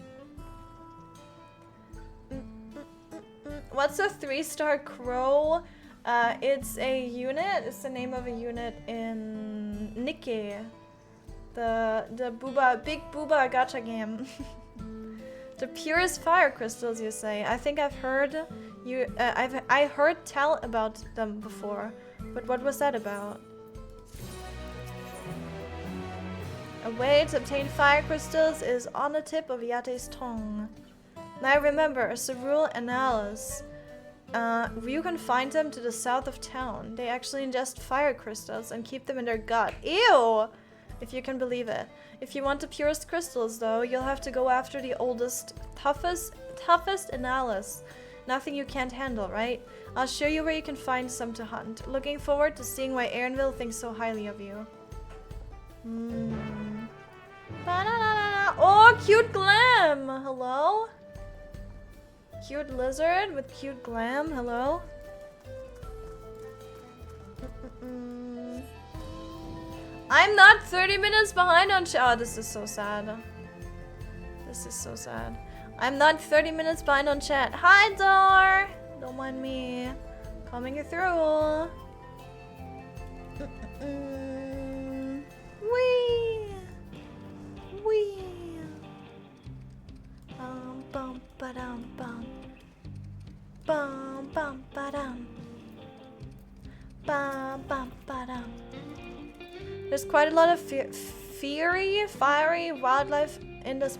What's a 3-star crow? It's a unit. It's the name of a unit in Nikkei. The big booba gacha game. The purest fire crystals, you say? I think I've heard you. I heard tell about them before, but what was that about? A way to obtain fire crystals is on the tip of Yate's tongue. Now remember, zoraal and Alice. You can find them to the south of town. They actually ingest fire crystals and keep them in their gut. Ew! If you can believe it. If you want the purest crystals, though, you'll have to go after the oldest, toughest in Alice. Nothing you can't handle, right? I'll show you where you can find some to hunt. Looking forward to seeing why Erenville thinks so highly of you. Oh, cute glam! Hello? Cute lizard with cute glam. Hello? I'm not 30 minutes behind on chat. Oh, this is so sad. This is so sad. I'm not 30 minutes behind on chat. Hi, Dor! Don't mind me. Coming through. Wee! Wee! Bum ba-dum bum. Bum bum ba-dum. Bum bum ba-dum. There's quite a lot of fiery wildlife in this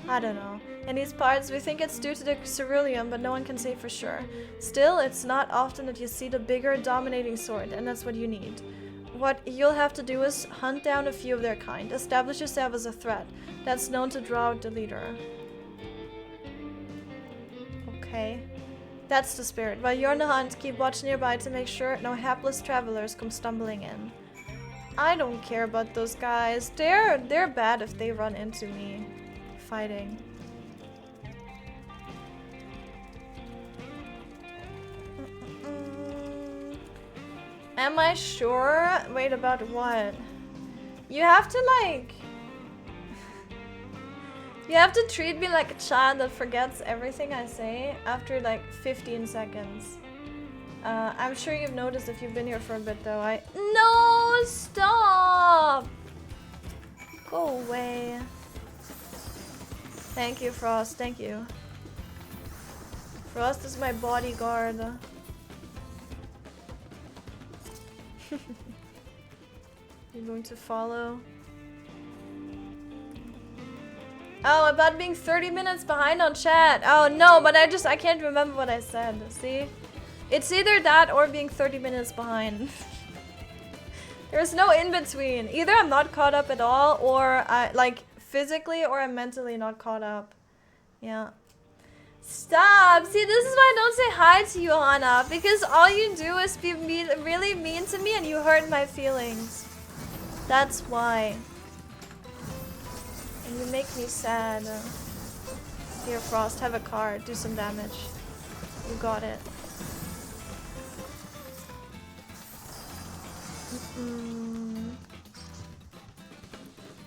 I don't know. In these parts, we think it's due to the ceruleum, but no one can say for sure. Still, it's not often that you see the bigger, dominating sort, and that's what you need. What you'll have to do is hunt down a few of their kind. Establish yourself as a threat. That's known to draw out the leader. Okay. That's the spirit. While you're on the hunt, keep watch nearby to make sure no hapless travelers come stumbling in. I don't care about those guys. They're bad if they run into me fighting. Am I sure? Wait, about what? You have to like... You have to treat me like a child that forgets everything I say after like 15 seconds. I'm sure you've noticed if you've been here for a bit though. No, stop! Go Thank you, Frost. Thank you. Frost is my bodyguard. You're going to follow. Oh, about being 30 minutes behind on chat. Oh no, but I can't remember what I said. See? It's either that or being 30 minutes behind. There's no in between. Either I'm not caught up at all, or I like physically, or I'm mentally not caught up. Yeah. Stop! See, this is why I don't say hi to you, Anna, because all you do is be really mean to me and you hurt my feelings. That's why. And you make me sad. Here, Frost, have a card. Do some damage. You got it.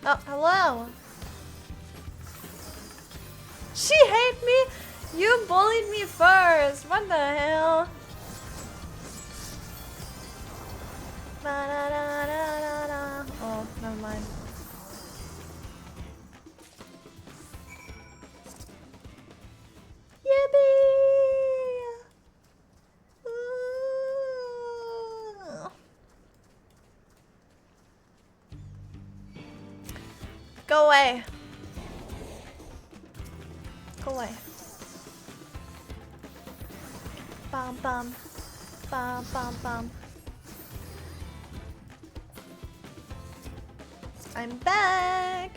Oh, hello. She hate me? You bullied me first. What the hell? Oh, never mind. Yippee! Go away. Go away. Bum bum. Bum bum bum. I'm back!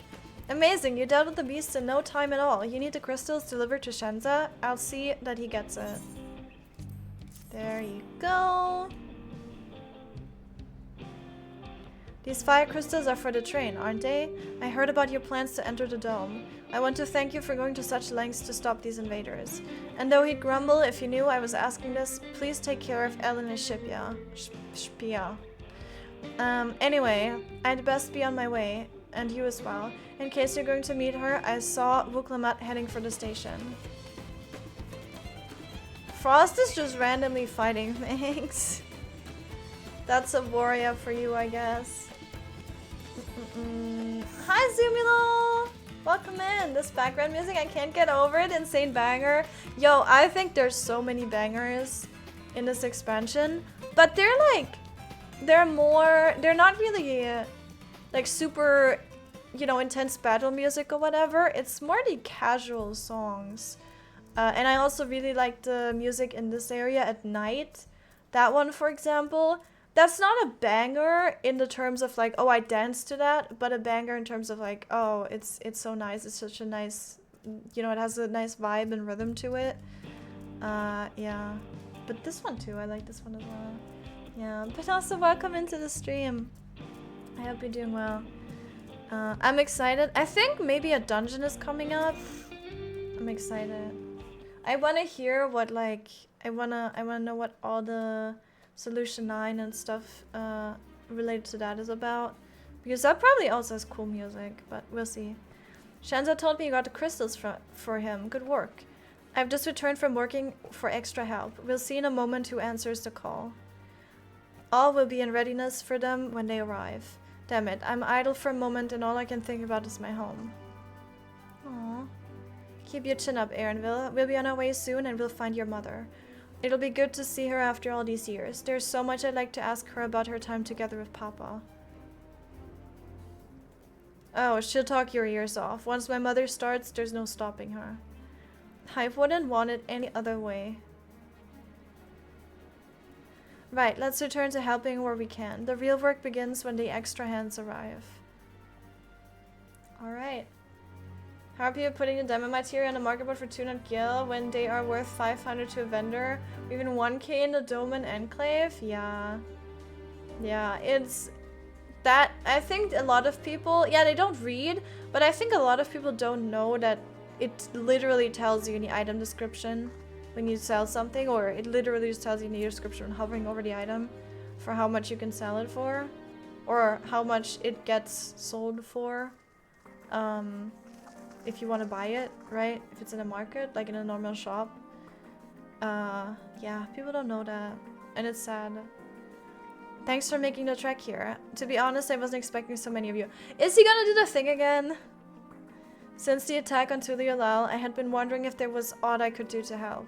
Amazing, you dealt with the beast in no time at all. You need the crystals delivered to Shenza. I'll see that he gets it. There you go. These fire crystals are for the train, aren't they? I heard about your plans to enter the dome. I want to thank you for going to such lengths to stop these invaders. And though he'd grumble if he knew I was asking this, please take care of Ellen and Shipia. Anyway, I'd best be on my way, and you as well. In case you're going to meet her, I saw lamat heading for the station. Frost is just randomly fighting things. That's a warrior for you, I guess. Hi, Zumilo! Welcome in. This background music, I can't get over it. Insane banger. Yo, I think there's so many bangers in this expansion, but they're like, they're not really like super, you know, intense battle music or whatever. It's more the casual songs. And I also really like the music in this area at night. That one, for example, that's not a banger in the terms of like, oh, I danced to that, but a banger in terms of like, oh, it's so nice. It's such a nice, you know, it has a nice vibe and rhythm to it. Yeah. But this one too, I like this one as well. Yeah, but also welcome into the stream. I hope you're doing well. I'm excited. I think maybe a dungeon is coming up. I'm excited. I want to hear what like, I wanna know what all the Solution 9 and stuff related to that is about. Because that probably also has cool music, but we'll see. Shenza told me you got the crystals for him. Good work. I've just returned from working for extra help. We'll see in a moment who answers the call. All will be in readiness for them when they arrive. Damn it, I'm idle for a moment and all I can think about is my home. Aww. Keep your chin up, Erenville. We'll be on our way soon and we'll find your mother. It'll be good to see her after all these years. There's so much I'd like to ask her about her time together with Papa. Oh, she'll talk your ears off. Once my mother starts, there's no stopping her. I wouldn't want it any other way. Right, let's return to helping where we can. The real work begins when the extra hands arrive. Alright. How are people putting the demo material on the market board for 200 gil when they are worth 500 to a vendor? Even 1k in the Dome and Enclave? Yeah. Yeah, it's... that... I think a lot of people... yeah, they don't read, but I think a lot of people don't know that it literally tells you in the item description when you sell something, or it literally just tells you in the description hovering over the item for how much you can sell it for, or how much it gets sold for. If you want to buy it, right? If it's in a market, like in a normal shop. Yeah, people don't know that. And it's sad. Thanks for making the trek here. To be honest, I wasn't expecting so many of you. Is he gonna do the thing again? Since the attack on Zoraal, I had been wondering if there was aught I could do to help.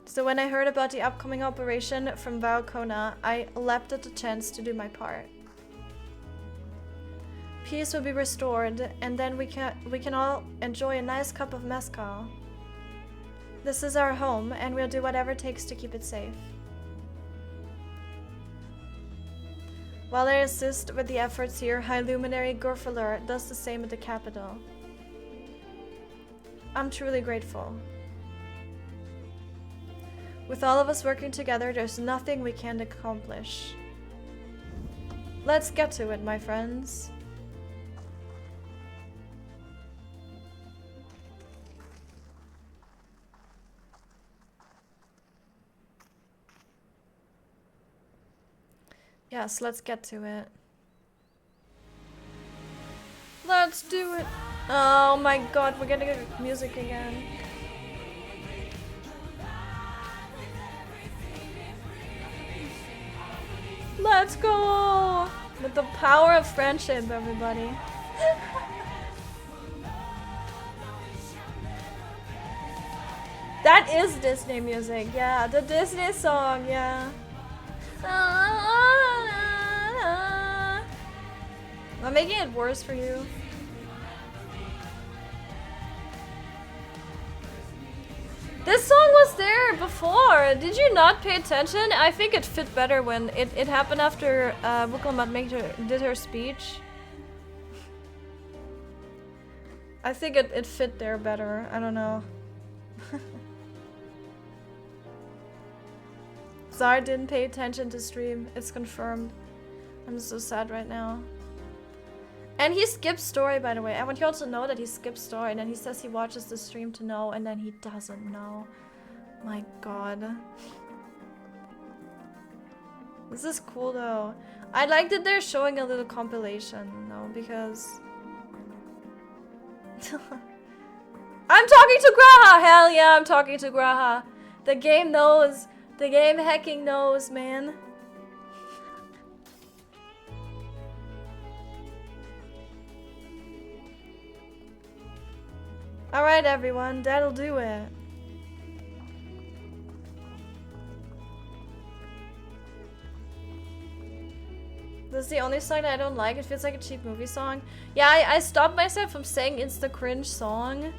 So when I heard about the upcoming operation from Koana, I leapt at the chance to do my part. Peace will be restored, and then we can all enjoy a nice cup of mezcal. This is our home, and we'll do whatever it takes to keep it safe. While I assist with the efforts here, High Luminary Gurfalur does the same at the capital. I'm truly grateful. With all of us working together, there's nothing we can't accomplish. Let's get to it, my friends. Yes, let's get to it. Let's do it. Oh my god, we're gonna get music again. Let's go! With the power of friendship, everybody. That is Disney music, yeah. The Disney song, yeah. I'm making it worse for you. This song was there before. Did you not pay attention? I think it fit better when it happened after lamat did her speech. I think it fit there better. I don't know. Zara didn't pay attention to stream. It's confirmed. I'm so sad right now. And he skips story, by the way. I want you all to know that he skips story, and then he says he watches the stream to know, and then he doesn't know. My god. This is cool though. I like that they're showing a little compilation though, because I'm talking to Graha! Hell yeah, I'm talking to Graha. The game knows. The game hacking knows, man. Alright everyone, that'll do it. This is the only song that I don't like. It feels like a cheap movie song. Yeah, I stopped myself from saying it's the cringe song.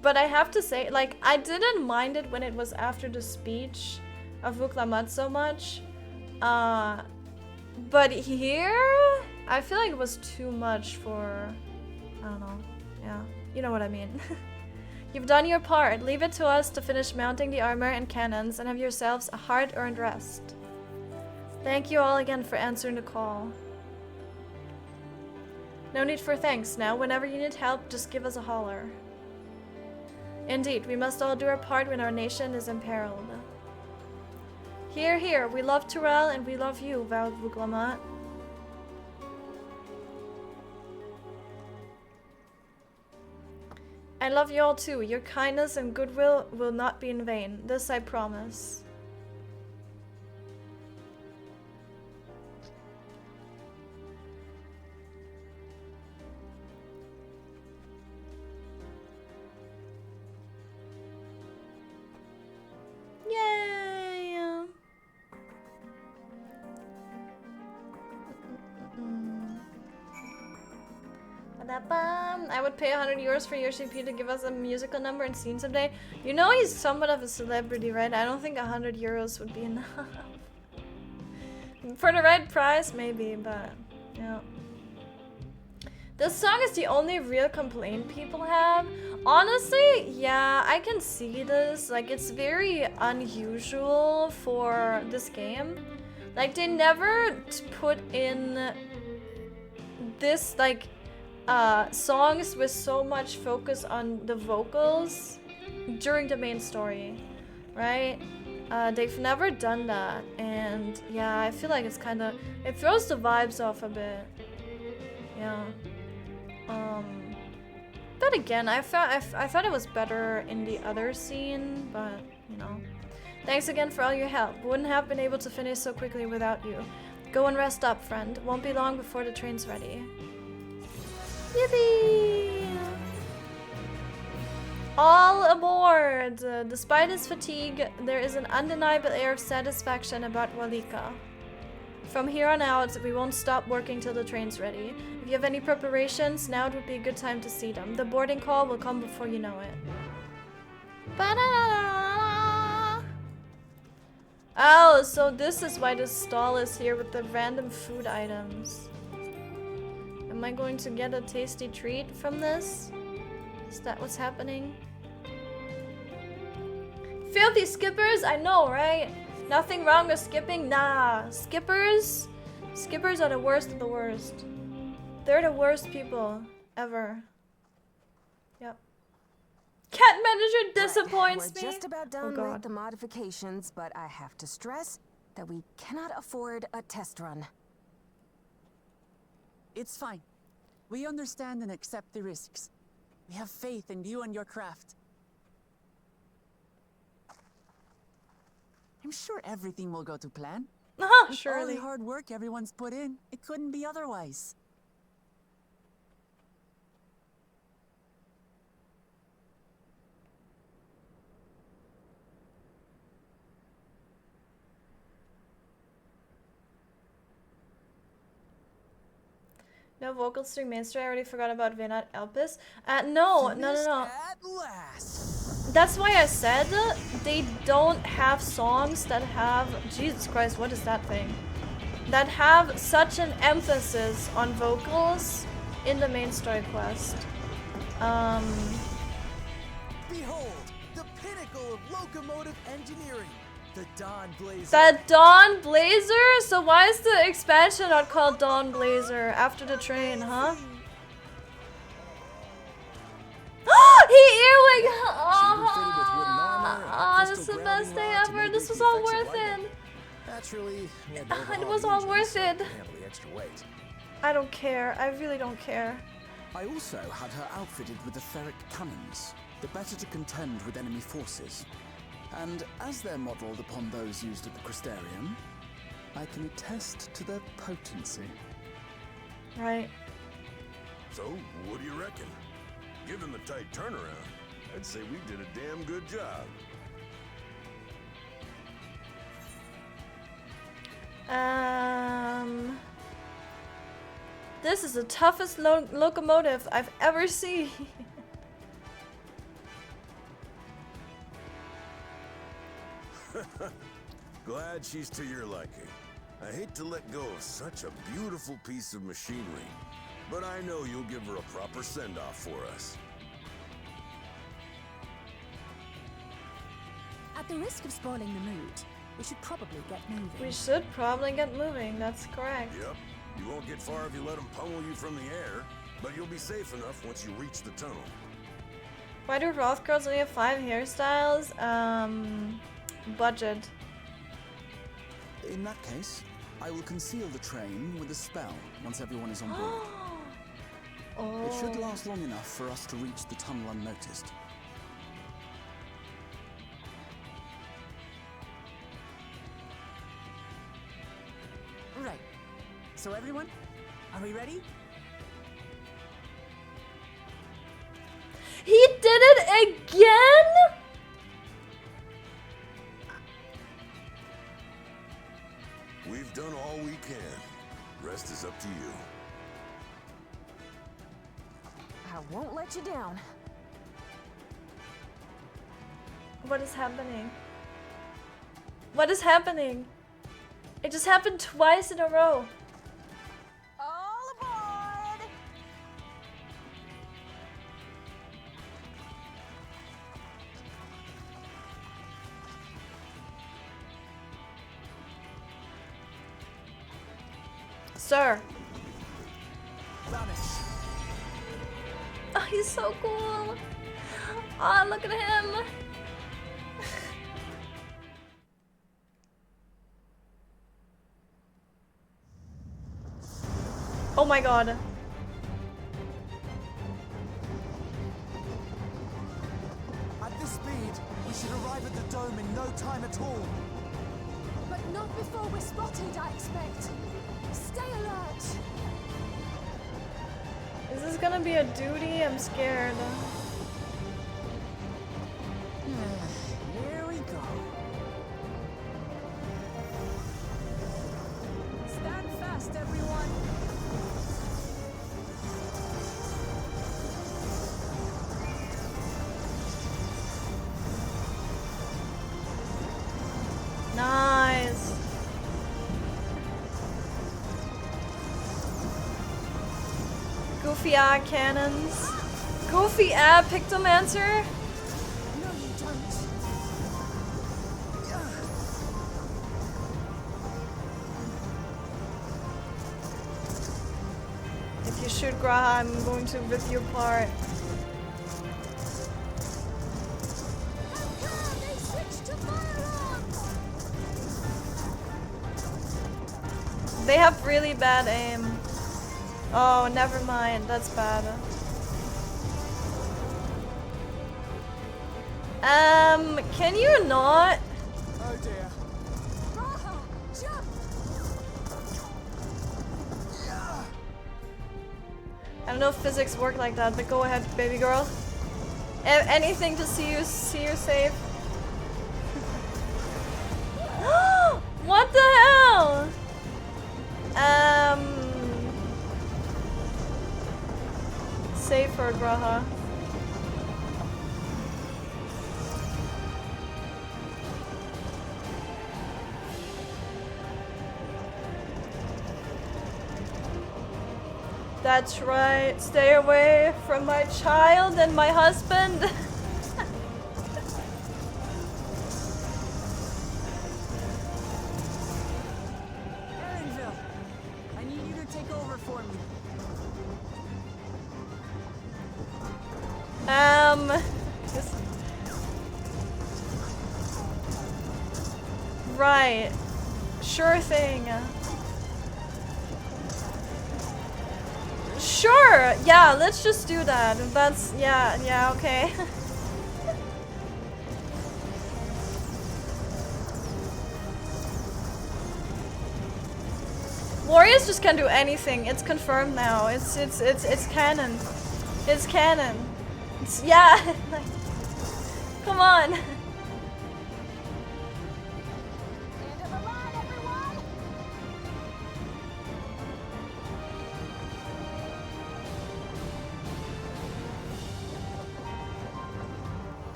But I have to say, like, I didn't mind it when it was after the speech of lamat so much. But here, I feel like it was too much for... I don't know. Yeah, you know what I mean. You've done your part. Leave it to us to finish mounting the armor and cannons and have yourselves a hard-earned rest. Thank you all again for answering the call. No need for thanks now. Whenever you need help, just give us a holler. Indeed, we must all do our part when our nation is imperiled. Hear, hear. We love Zoraal and we love you, vowed lamat. I love you all too. Your kindness and goodwill will not be in vain. This I promise. Yay! I would pay 100 euros for Yoshi-P to give us a musical number and scene someday. You know he's somewhat of a celebrity, right? I don't think 100 euros would be enough. For the right price, maybe, but yeah. This song is the only real complaint people have. Honestly, yeah, I can see this. Like, it's very unusual for this game. Like, they never put in this, like, songs with so much focus on the vocals during the main story, right? They've never done that, and yeah, I feel like it's kind of, it throws the vibes off a bit. Yeah. But again, I thought it was better in the other scene, but you know. Thanks again for all your help. Wouldn't have been able to finish so quickly without you. Go and rest up, friend. Won't be long before the train's ready. Yippee! All aboard! Despite his fatigue, there is an undeniable air of satisfaction about Walika. From here on out, we won't stop working till the train's ready. If you have any preparations, now would be a good time to see them. The boarding call will come before you know it. Ba-da-da-da-da. Oh, so this is why this stall is here with the random food items. Am I going to get a tasty treat from this? Is that what's happening? Filthy skippers? I know, right? Nothing wrong with skipping? Nah. Skippers are the worst of the worst. They're the worst people ever. Yep. Cat manager disappoints me. We're just about done with the modifications, but I have to stress that we cannot afford a test run. It's fine. We understand and accept the risks. We have faith in you and your craft. I'm sure everything will go to plan. Surely. All the hard work everyone's put in, it couldn't be otherwise. No vocals during main story. I already forgot about Venat Elpis. No. At last. That's why I said they don't have songs that have, Jesus Christ, what is that thing? That have such an emphasis on vocals in the main story quest. Behold, the pinnacle of locomotive engineering. The Dawn Blazer. The Dawn Blazer? So why is the expansion not called Dawn Blazer after the train, huh? He earwig! Oh, this is the best day ever. This was all worth it. Naturally, It was all worth it. I don't care. I really don't care. I also had her outfitted with the ferric cannons, the better to contend with enemy forces. And as they're modelled upon those used at the Crystarium, I can attest to their potency. Right. So, what do you reckon? Given the tight turnaround, I'd say we did a damn good job. This is the toughest locomotive I've ever seen. Glad she's to your liking. I hate to let go of such a beautiful piece of machinery, but I know you'll give her a proper send-off for us. At the risk of spoiling the mood, we should probably get moving. We should probably get moving, that's correct. Yep. You won't get far if you let them pummel you from the air, but you'll be safe enough once you reach the tunnel. Why do Roth girls only have 5 hairstyles? Budget. In that case, I will conceal the train with a spell once everyone is on board. It should last long enough for us to reach the tunnel unnoticed. Right. So everyone, are we ready? He did it again? We've done all we can. Rest is up to you. I won't let you down. What is happening? What is happening? It just happened twice in a row. All aboard! Sir. Vanish. Oh, he's so cool. Oh, look at him. Oh my god. At this speed, we should arrive at the dome in no time at all. But not before we're spotted, I expect. Stay alert. Is this gonna gonna be a duty? I'm scared. Here we go. Stand fast, everyone. Nice. Goofy eye cannons. Goofy eye pictomancer. No, you don't. If you shoot Graha, I'm going to rip you apart. They have really bad aim. Oh, never mind. That's bad. Can you not? Oh dear. Raha, jump! I don't know if physics work like that, but go ahead, baby girl. Anything to see you safe. What the hell? Safe for Graha. That's right. Stay away from my child and my husband. Erenville, I need you to take over for me. Right. Sure thing. Sure! Yeah, let's just do that. That's, yeah, okay. Warriors just can't do anything. It's confirmed now. It's canon. It's canon. It's, yeah. Come on.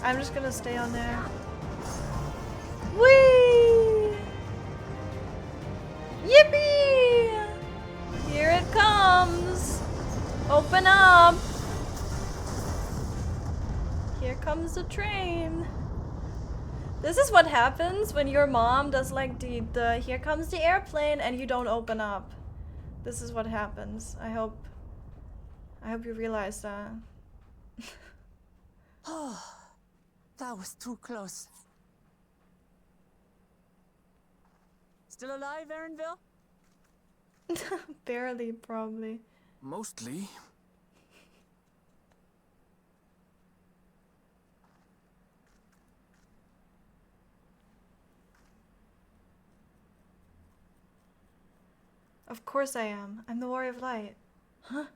I'm just gonna stay on there. Whee! Yippee! Here it comes! Open up! Here comes the train. This is what happens when your mom does like the here comes the airplane and you don't open up. This is what happens. I hope you realize that. Oh, that was too close. Still alive, Erenville? Barely, probably. Mostly. Of course I am. I'm the Warrior of Light. Huh?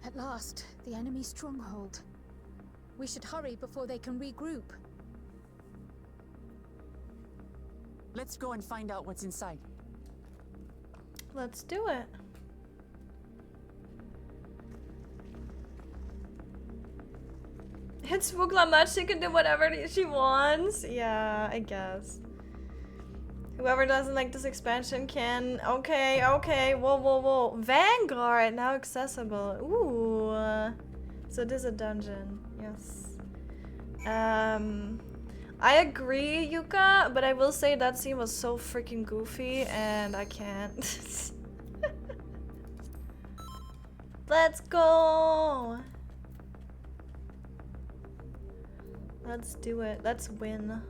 At last, the enemy stronghold. We should hurry before they can regroup. Let's go and find out what's inside. Let's do it. It's Lamat, she can do whatever she wants. Yeah, I guess. Whoever doesn't like this expansion can. Okay, okay. Whoa, whoa, whoa. Vanguard now accessible. Ooh. So it is a dungeon. Yes. I agree, Yuka, but I will say that scene was so freaking goofy and I can't. Let's go. Let's do it. Let's win.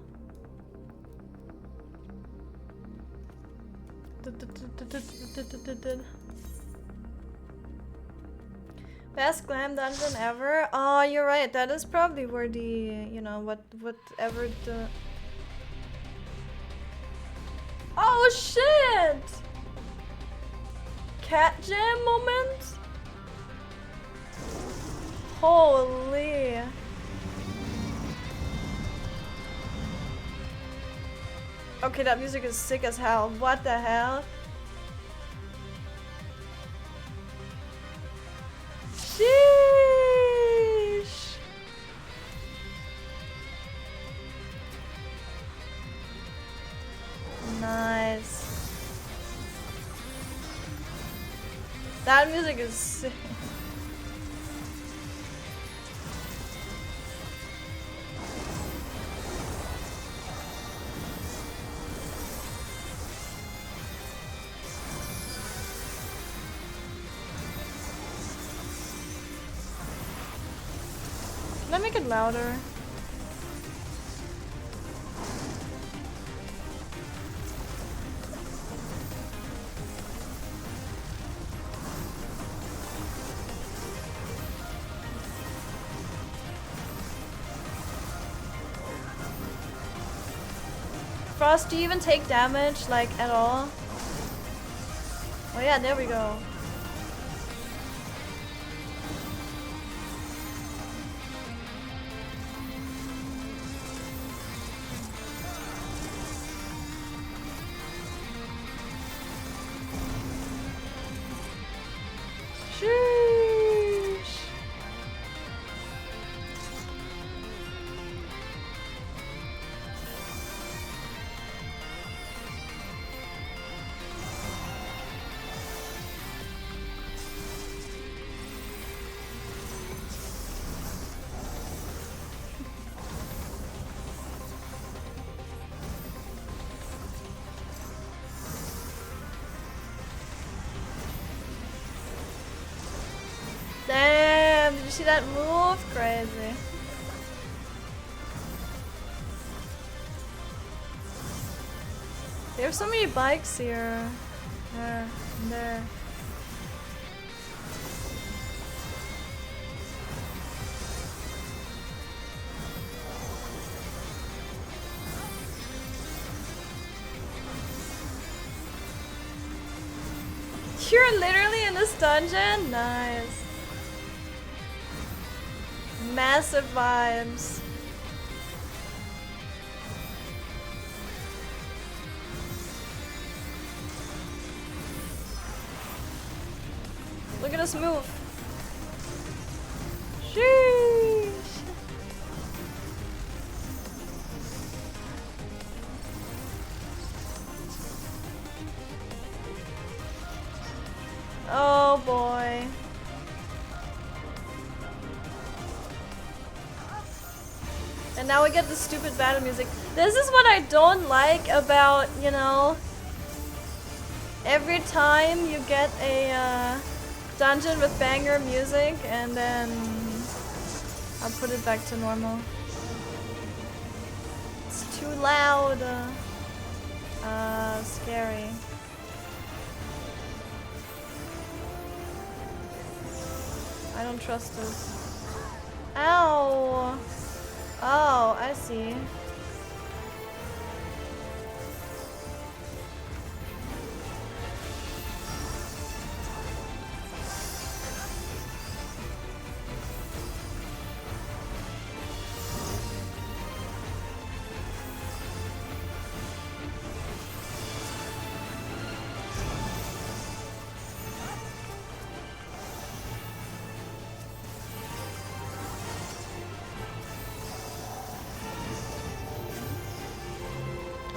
Best glam dungeon ever? Oh, you're right. That is probably where the, you know, whatever the... Oh shit! Cat jam moment? Holy. Okay, that music is sick as hell. What the hell? Sheesh. Nice. That music is sick. Can I make it louder? Frost, do you even take damage, like, at all? Oh yeah, there we go. Sheesh. Damn, did you see that move? Crazy. There's so many bikes here. There, and there. You're literally in this dungeon? Nice. Massive vibes. Look at us move. Sheesh. Oh boy. And now we get the stupid battle music. This is what I don't like about, you know, every time you get a dungeon with banger music and then I'll put it back to normal. It's too loud. Scary. I don't trust this. Ow! Oh, I see.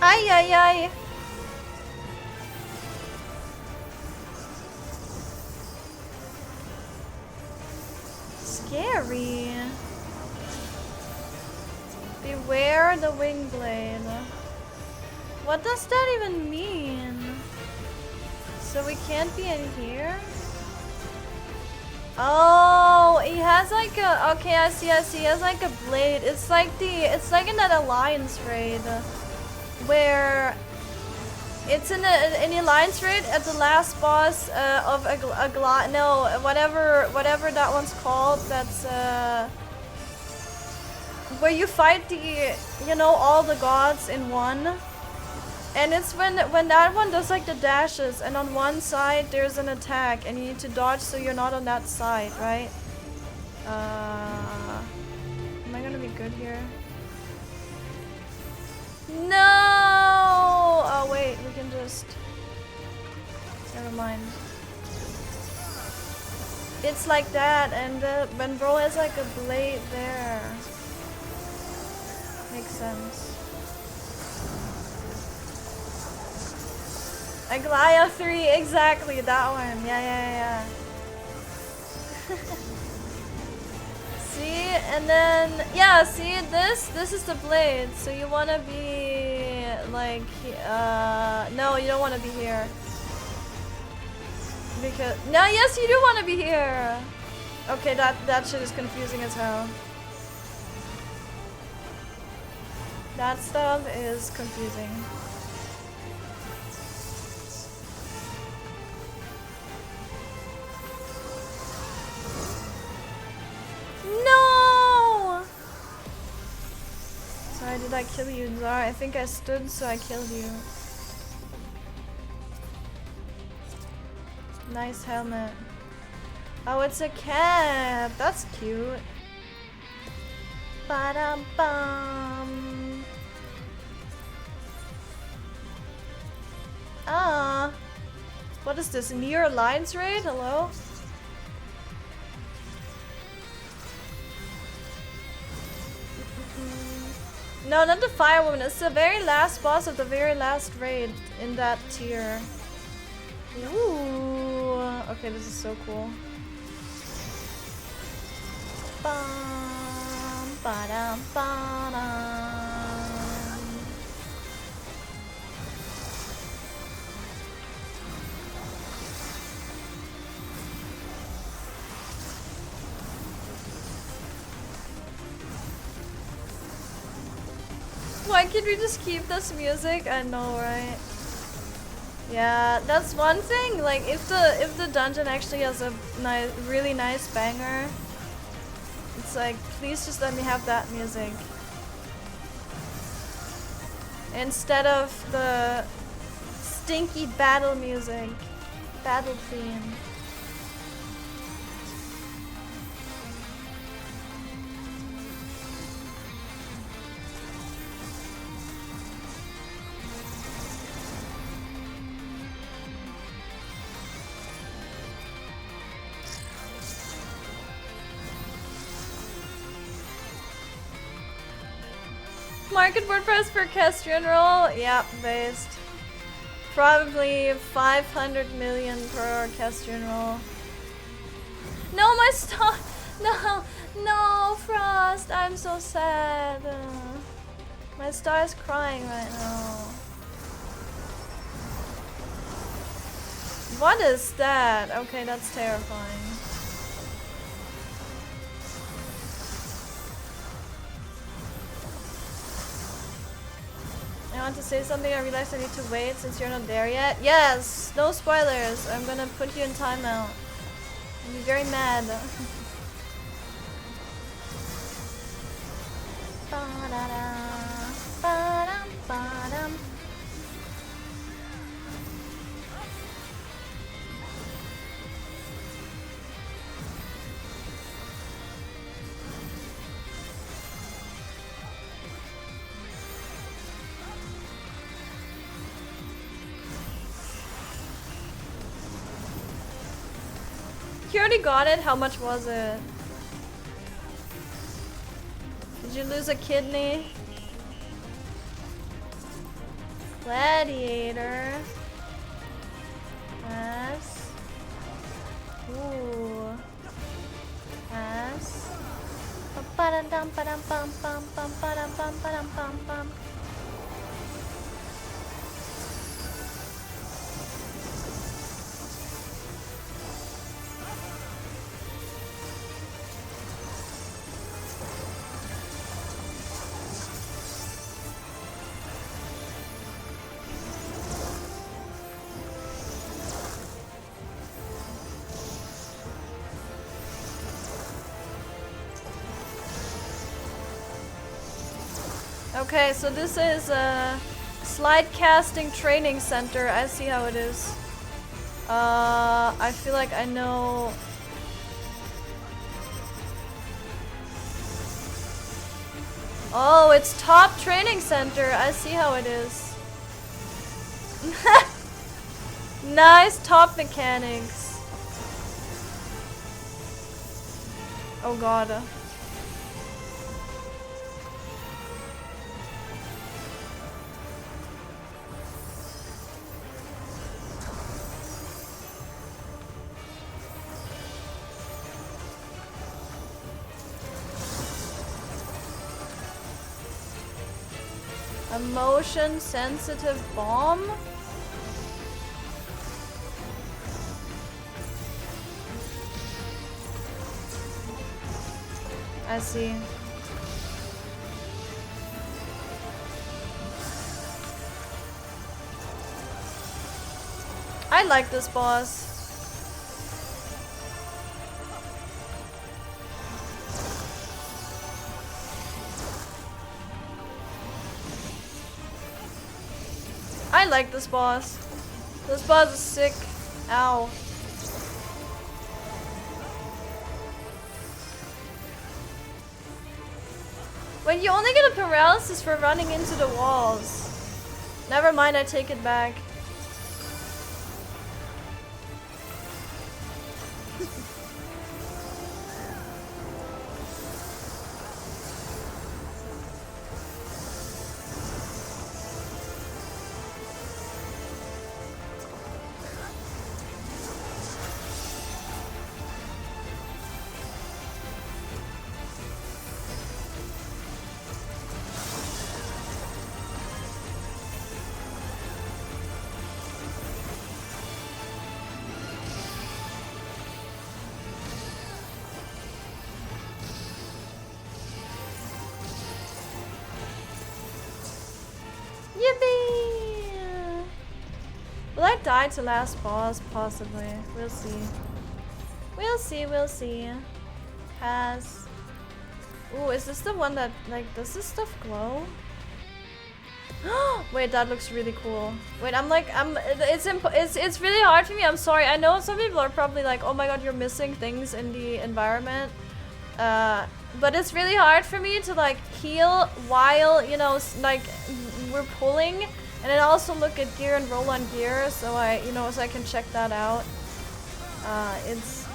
Ay, ay, ay. Scary. Beware the wing blade. What does that even mean? So we can't be in here? Oh, he has like a, okay, I see, he has like a blade. It's like in that alliance raid where It's in the alliance raid at the last boss of whatever that one's called. That's where you fight all the gods in one. And it's when that one does like the dashes, and on one side there's an attack, and you need to dodge so you're not on that side, right? Am I gonna be good here? No! Oh wait, we can just... Never mind. It's like that, and when bro has like a blade there. Makes sense. Aglaya 3, exactly, that one. Yeah. See, and then, yeah, see, this is the blade, so you want to be, like, no, you don't want to be here. Because, no, yes, you do want to be here! Okay, that shit is confusing as hell. That stuff is confusing. No! Sorry, did I kill you, Zara? I think I stood, so I killed you. Nice helmet. Oh, it's a cap. That's cute. Ba-dum-bum. Ah. What is this? Near Alliance raid? Hello? No, not the firewoman. It's the very last boss of the very last raid in that tier. Ooh. Okay, this is so cool. Bum, ba-dum, ba-dum. Why can't we just keep this music? I know, right? Yeah, that's one thing. Like, if the dungeon actually has a really nice banger, it's like, please just let me have that music instead of the stinky battle music, battle theme. Market WordPress for Castrian roll? Yeah, based. Probably 500 million per Castrian roll. No, my star! No, Frost! I'm so sad. My star is crying right now. What is that? Okay, that's terrifying. I want to say something. I realized I need to wait since you're not there yet. Yes! No spoilers. I'm gonna put you in timeout. I'll be very mad. You already got it? How much was it? Did you lose a kidney? Gladiator. Pass. Ooh. Pass. Ba-da-dum, ba-dum, bum, bum, bum, ba-dum, bum, ba-dum, bum, bum. Okay, so this is a slide casting training center. I see how it is. I feel like I know. Oh, it's top training center. I see how it is. Nice top mechanics. Oh god. A motion sensitive bomb? I see. I like this boss. I like this boss. This boss is sick. Ow. Wait, you only get a paralysis for running into the walls. Never mind, I take it back. Yippee! Will I die to last boss? Possibly. We'll see. We'll see, we'll see. Pass. Ooh, is this the one that, like, does this stuff glow? Wait, that looks really cool. Wait, it's really hard for me. I'm sorry. I know some people are probably like, oh my god, you're missing things in the environment. But it's really hard for me to like heal while, you know, like we're pulling, and then also look at gear and roll on gear, so I can check that out.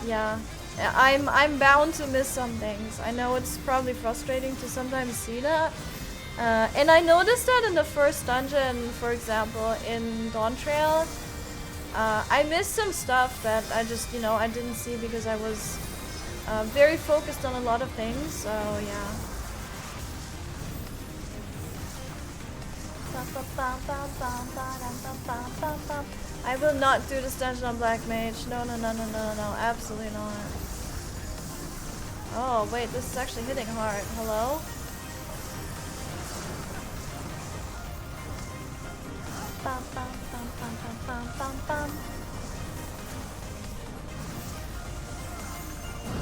Yeah. I'm bound to miss some things. I know it's probably frustrating to sometimes see that. And I noticed that in the first dungeon, for example, in Dawntrail. I missed some stuff that I just, I didn't see because I was very focused on a lot of things, so yeah. I will not do this dungeon on Black Mage. No, absolutely not. Oh, wait, this is actually hitting hard. Hello?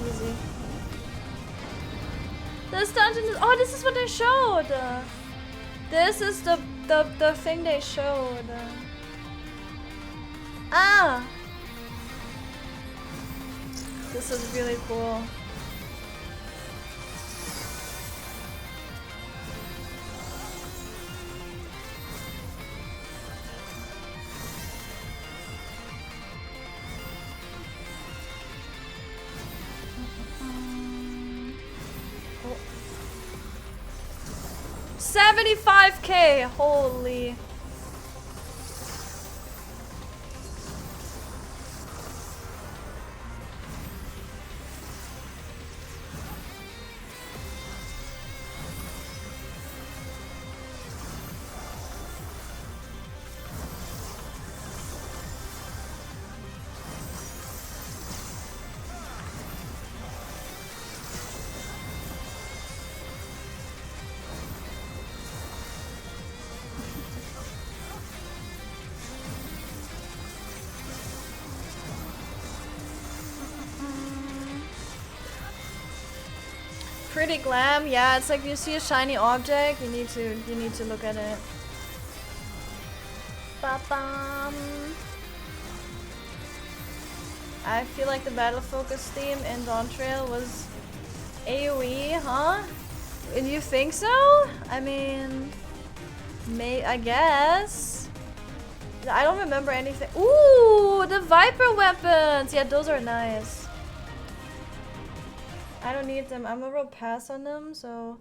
Easy. This dungeon is— oh, this is what they showed! This is the thing they showed. Ah! This is really cool. Oh. 75k! Holy. pretty glam. Yeah, it's like you see a shiny object, you need to look at it. Ba-bam. I feel like the battle focus theme in Dawntrail was AoE, huh? And you think so? I mean, I guess. I don't remember anything. Ooh, the Viper weapons! Yeah, those are nice. I don't need them. I'm a real pass on them, so...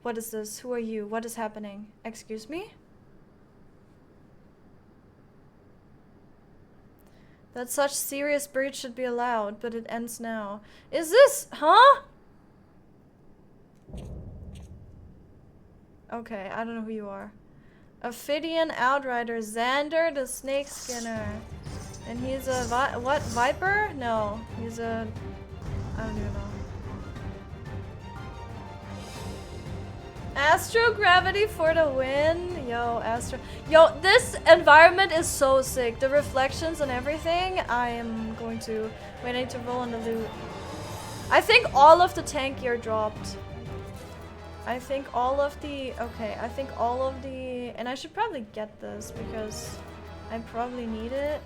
What is this? Who are you? What is happening? Excuse me? That such serious breach should be allowed, but it ends now. Is this... Huh? Okay, I don't know who you are. Ophidian Outrider, Xander the Snake Skinner. And he's a what? Viper? No, he's a... I don't even know. Astro Gravity for the win. Yo, Astro. Yo, this environment is so sick. The reflections and everything. I am going to... Wait, I need to roll on the loot. I think all of the tank gear dropped. I think all of the... Okay, I think all of the... And I should probably get this because I probably need it.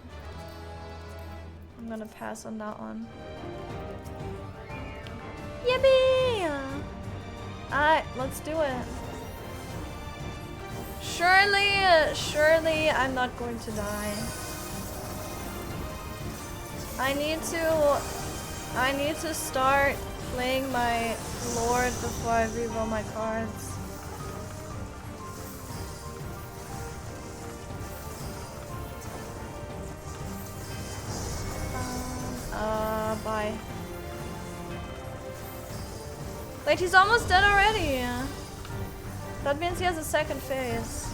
I'm gonna pass on that one. Yippee! Alright, let's do it. Surely I'm not going to die. I need to start playing my lord before I reroll my cards. Bye. Wait, he's almost dead already. That means he has a second phase.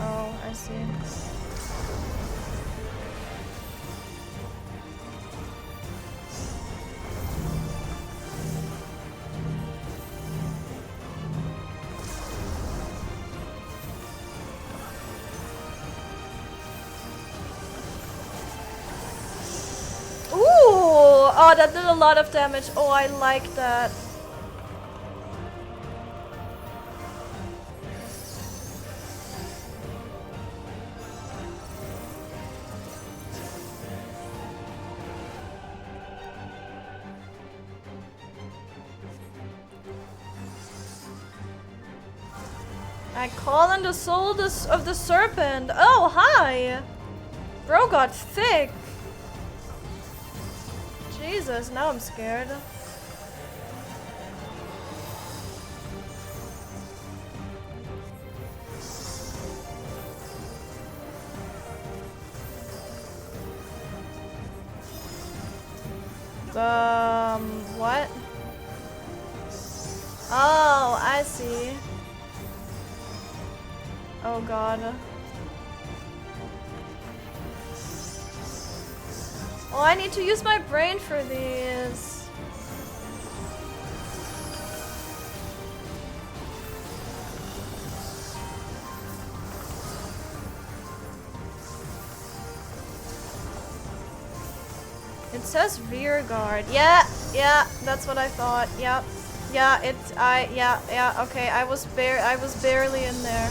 Oh, I see. Ooh! Oh, that did a lot of damage. Oh, I like that. I call on the soul of the serpent. Oh, hi! Bro got thick. Jesus, now I'm scared. What? Oh, I see. Oh god. Oh, I need to use my brain for these. It says rear guard. Yeah, that's what I thought. Yep. Yeah, okay. I was barely in there.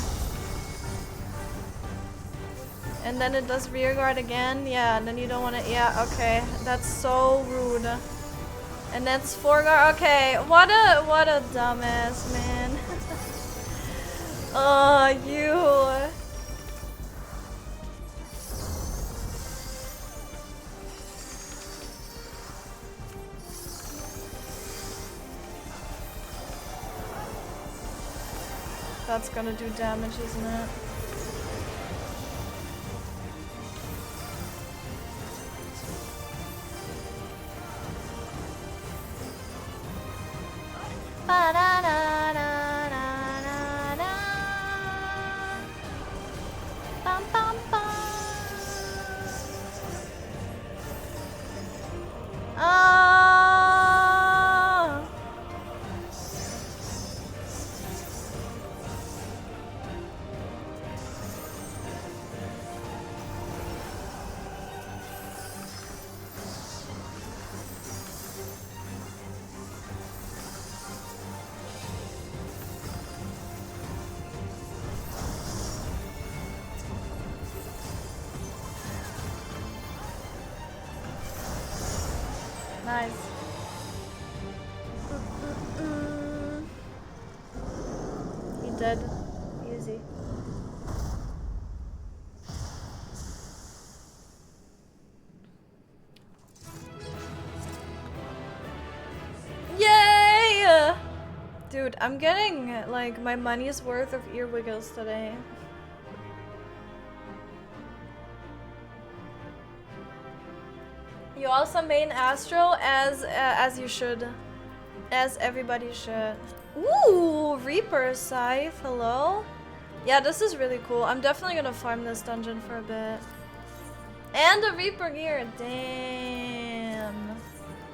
And then it does rear guard again. Yeah, and then you don't want to... Yeah, okay. That's so rude. And that's foreguard. Okay, what a dumbass, man. Oh, you. That's gonna do damage, isn't it? Nice. He dead. Easy. Yay! Dude, I'm getting like my money's worth of ear wiggles today. You also main Astro as you should. As everybody should. Ooh, Reaper Scythe, hello? Yeah, this is really cool. I'm definitely gonna farm this dungeon for a bit. And a Reaper gear, damn.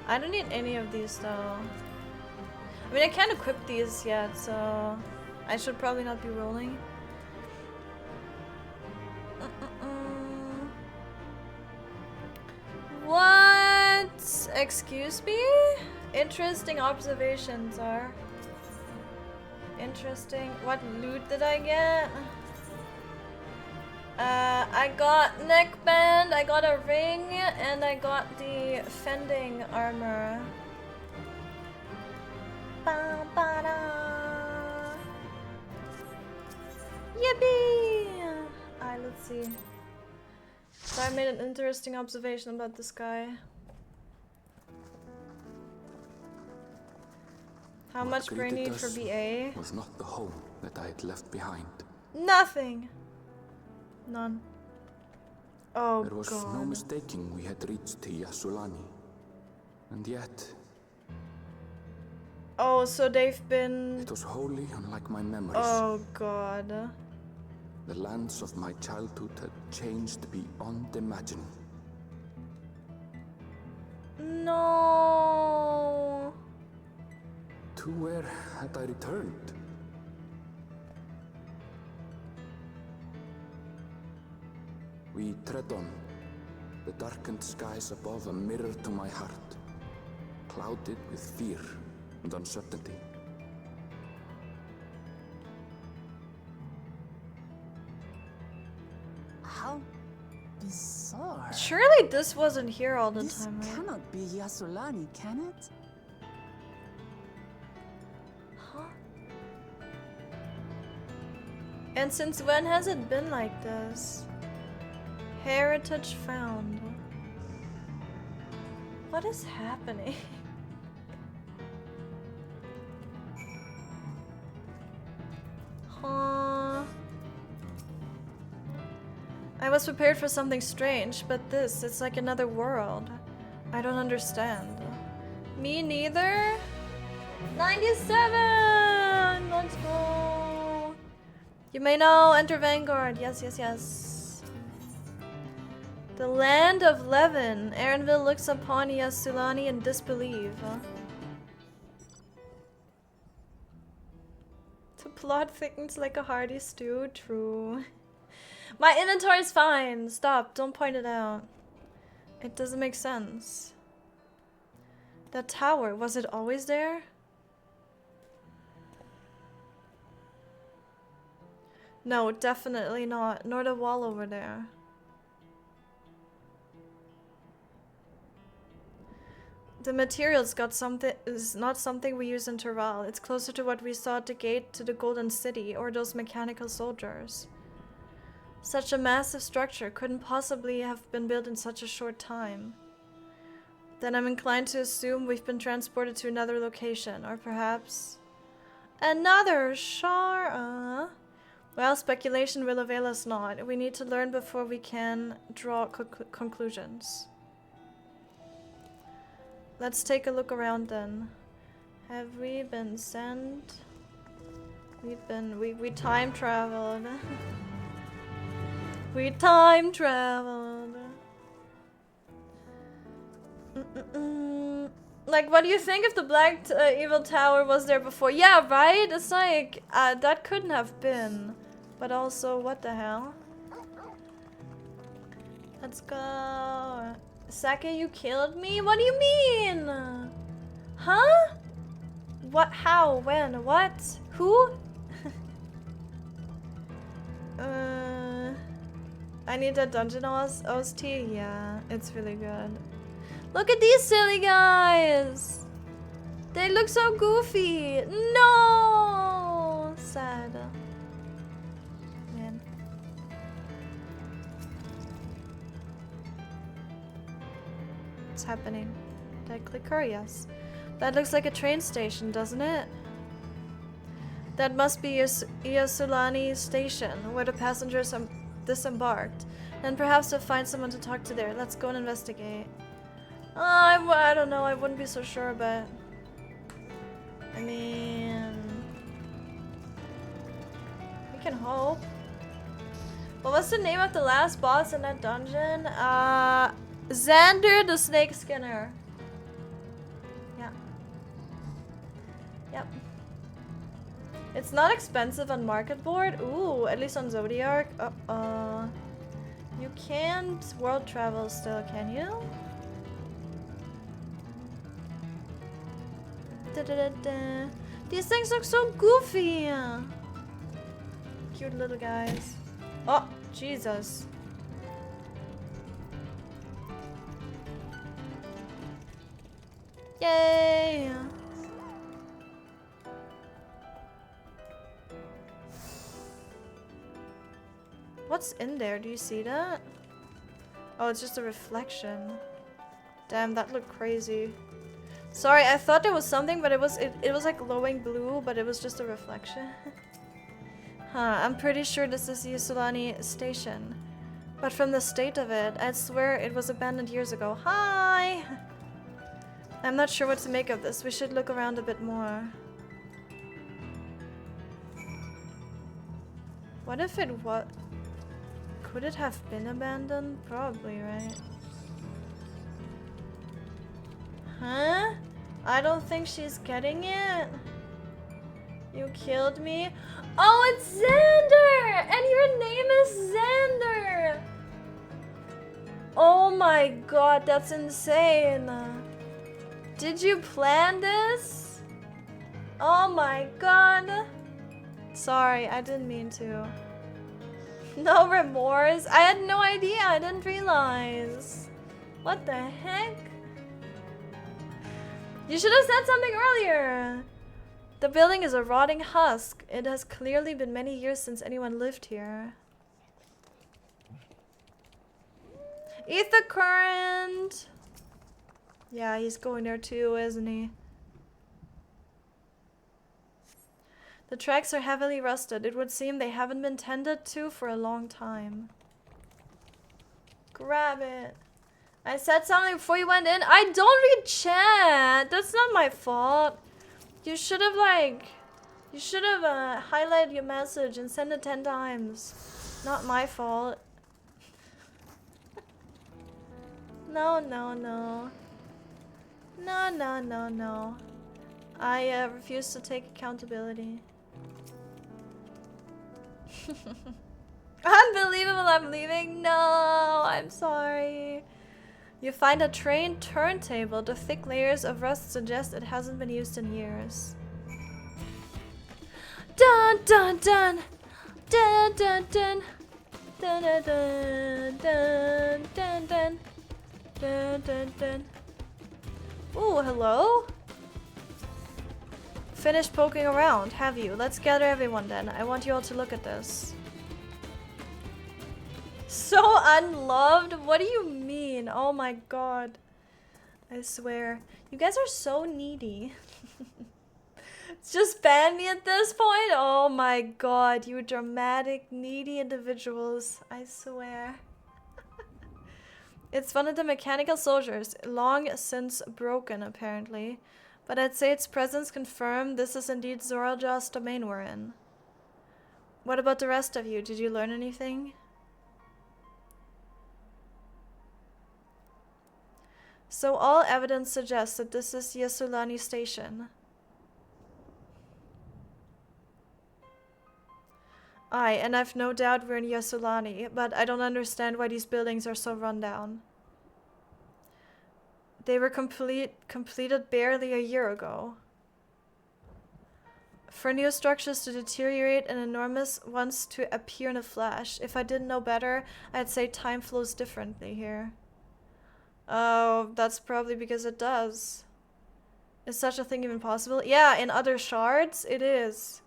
I don't need any of these though. I mean, I can't equip these yet, so I should probably not be rolling. What? Excuse me? Interesting observations are. Interesting. What loot did I get? I got neckband, I got a ring, and I got the fending armor. Yippee! Alright, let's see. So I made an interesting observation about this guy. How much brain need for BA? Was not the home that I had left behind. Nothing. None. Oh There was God. no mistaking we had reached Yasulani. And yet, oh, so they've been... it was wholly unlike my memories. Oh God. The lands of my childhood had changed beyond imagining. No. To where had I returned? We tread on, the darkened skies above a mirror to my heart, clouded with fear and uncertainty. How bizarre. Surely this wasn't here all the time, This right? cannot be Yasulani, can it? Huh? And since when has it been like this? Heritage found. What is happening? Huh. I was prepared for something strange, but this, it's like another world. I don't understand. Me neither? 97! Let's go! You may now enter Vanguard. Yes, yes, yes. The land of Levin. Erenville looks upon Yasulani in disbelief. The plot thickens like a hearty stew. True. My inventory is fine. Stop. Don't point it out. It doesn't make sense. That tower, was it always there? No, definitely not. Nor the wall over there. The materials got something is not something we use in Zoraal. It's closer to what we saw at the gate to the Golden City or those mechanical soldiers. Such a massive structure couldn't possibly have been built in such a short time. Then I'm inclined to assume we've been transported to another location, or perhaps another Shara. Well, speculation will avail us not. We need to learn before we can draw conclusions. Let's take a look around then. Have we been sent? We time traveled. We time traveled. Like, what do you think if the Black Evil Tower was there before? Yeah, right? It's like, that couldn't have been. But also, what the hell? Let's go. Sakae, you killed me? What do you mean? Huh? What? How? When? What? Who? I need that dungeon OST? Yeah, it's really good. Look at these silly guys. They look so goofy. No! Sad. Man. What's happening? Did I click her? Yes. That looks like a train station, doesn't it? That must be Yasulani station, where the passengers disembarked. And perhaps we'll find someone to talk to there. Let's go and investigate. I don't know, I wouldn't be so sure, but... I mean... we can hope. What was the name of the last boss in that dungeon? Xander the Snake Skinner. Yeah. Yep. It's not expensive on Market Board. Ooh, at least on Zodiac. You can't world travel still, can you? These things look so goofy. Cute little guys. Oh, Jesus. Yay! What's in there? Do you see that? Oh, it's just a reflection. Damn, that looked crazy. Sorry, I thought there was something, but it was like glowing blue, but it was just a reflection. Huh, I'm pretty sure this is the Yasulani station. But from the state of it, I'd swear it was abandoned years ago. Hi! I'm not sure what to make of this. We should look around a bit more. What if it was... Could it have been abandoned? Probably, right? Huh? I don't think she's getting it. You killed me. Oh, it's Xander! And your name is Xander! Oh my god, that's insane. Did you plan this? Oh my god. Sorry, I didn't mean to. No remorse? I had no idea. I didn't realize. What the heck? You should have said something earlier. The building is a rotting husk. It has clearly been many years since anyone lived here. Ether current. Yeah, he's going there too, isn't he? The tracks are heavily rusted. It would seem they haven't been tended to for a long time. Grab it. I said something before you went in. I don't read chat. That's not my fault. You should have highlighted your message and sent it 10 times. Not my fault. No. No. I refuse to take accountability. Unbelievable, I'm leaving. No, I'm sorry. You find a train turntable. The thick layers of rust suggest it hasn't been used in years. Dun dun dun dun dun dun dun dun dun dun dun dun dun dun. Ooh, hello? Finished poking around, have you? Let's gather everyone then. I want you all to look at this. So unloved? What do you mean? Oh my god. I swear. You guys are so needy. Just ban me at this point? Oh my god, you dramatic, needy individuals. I swear. It's one of the mechanical soldiers, long since broken apparently. But I'd say its presence confirmed this is indeed Zoral's domain we're in. What about the rest of you? Did you learn anything? So all evidence suggests that this is Yasulani Station. Aye, and I've no doubt we're in Yasulani, but I don't understand why these buildings are so run down. They were completed barely a year ago. For new structures to deteriorate and enormous ones to appear in a flash. If I didn't know better, I'd say time flows differently here. Oh, that's probably because it does. Is such a thing even possible? Yeah, in other shards, it is.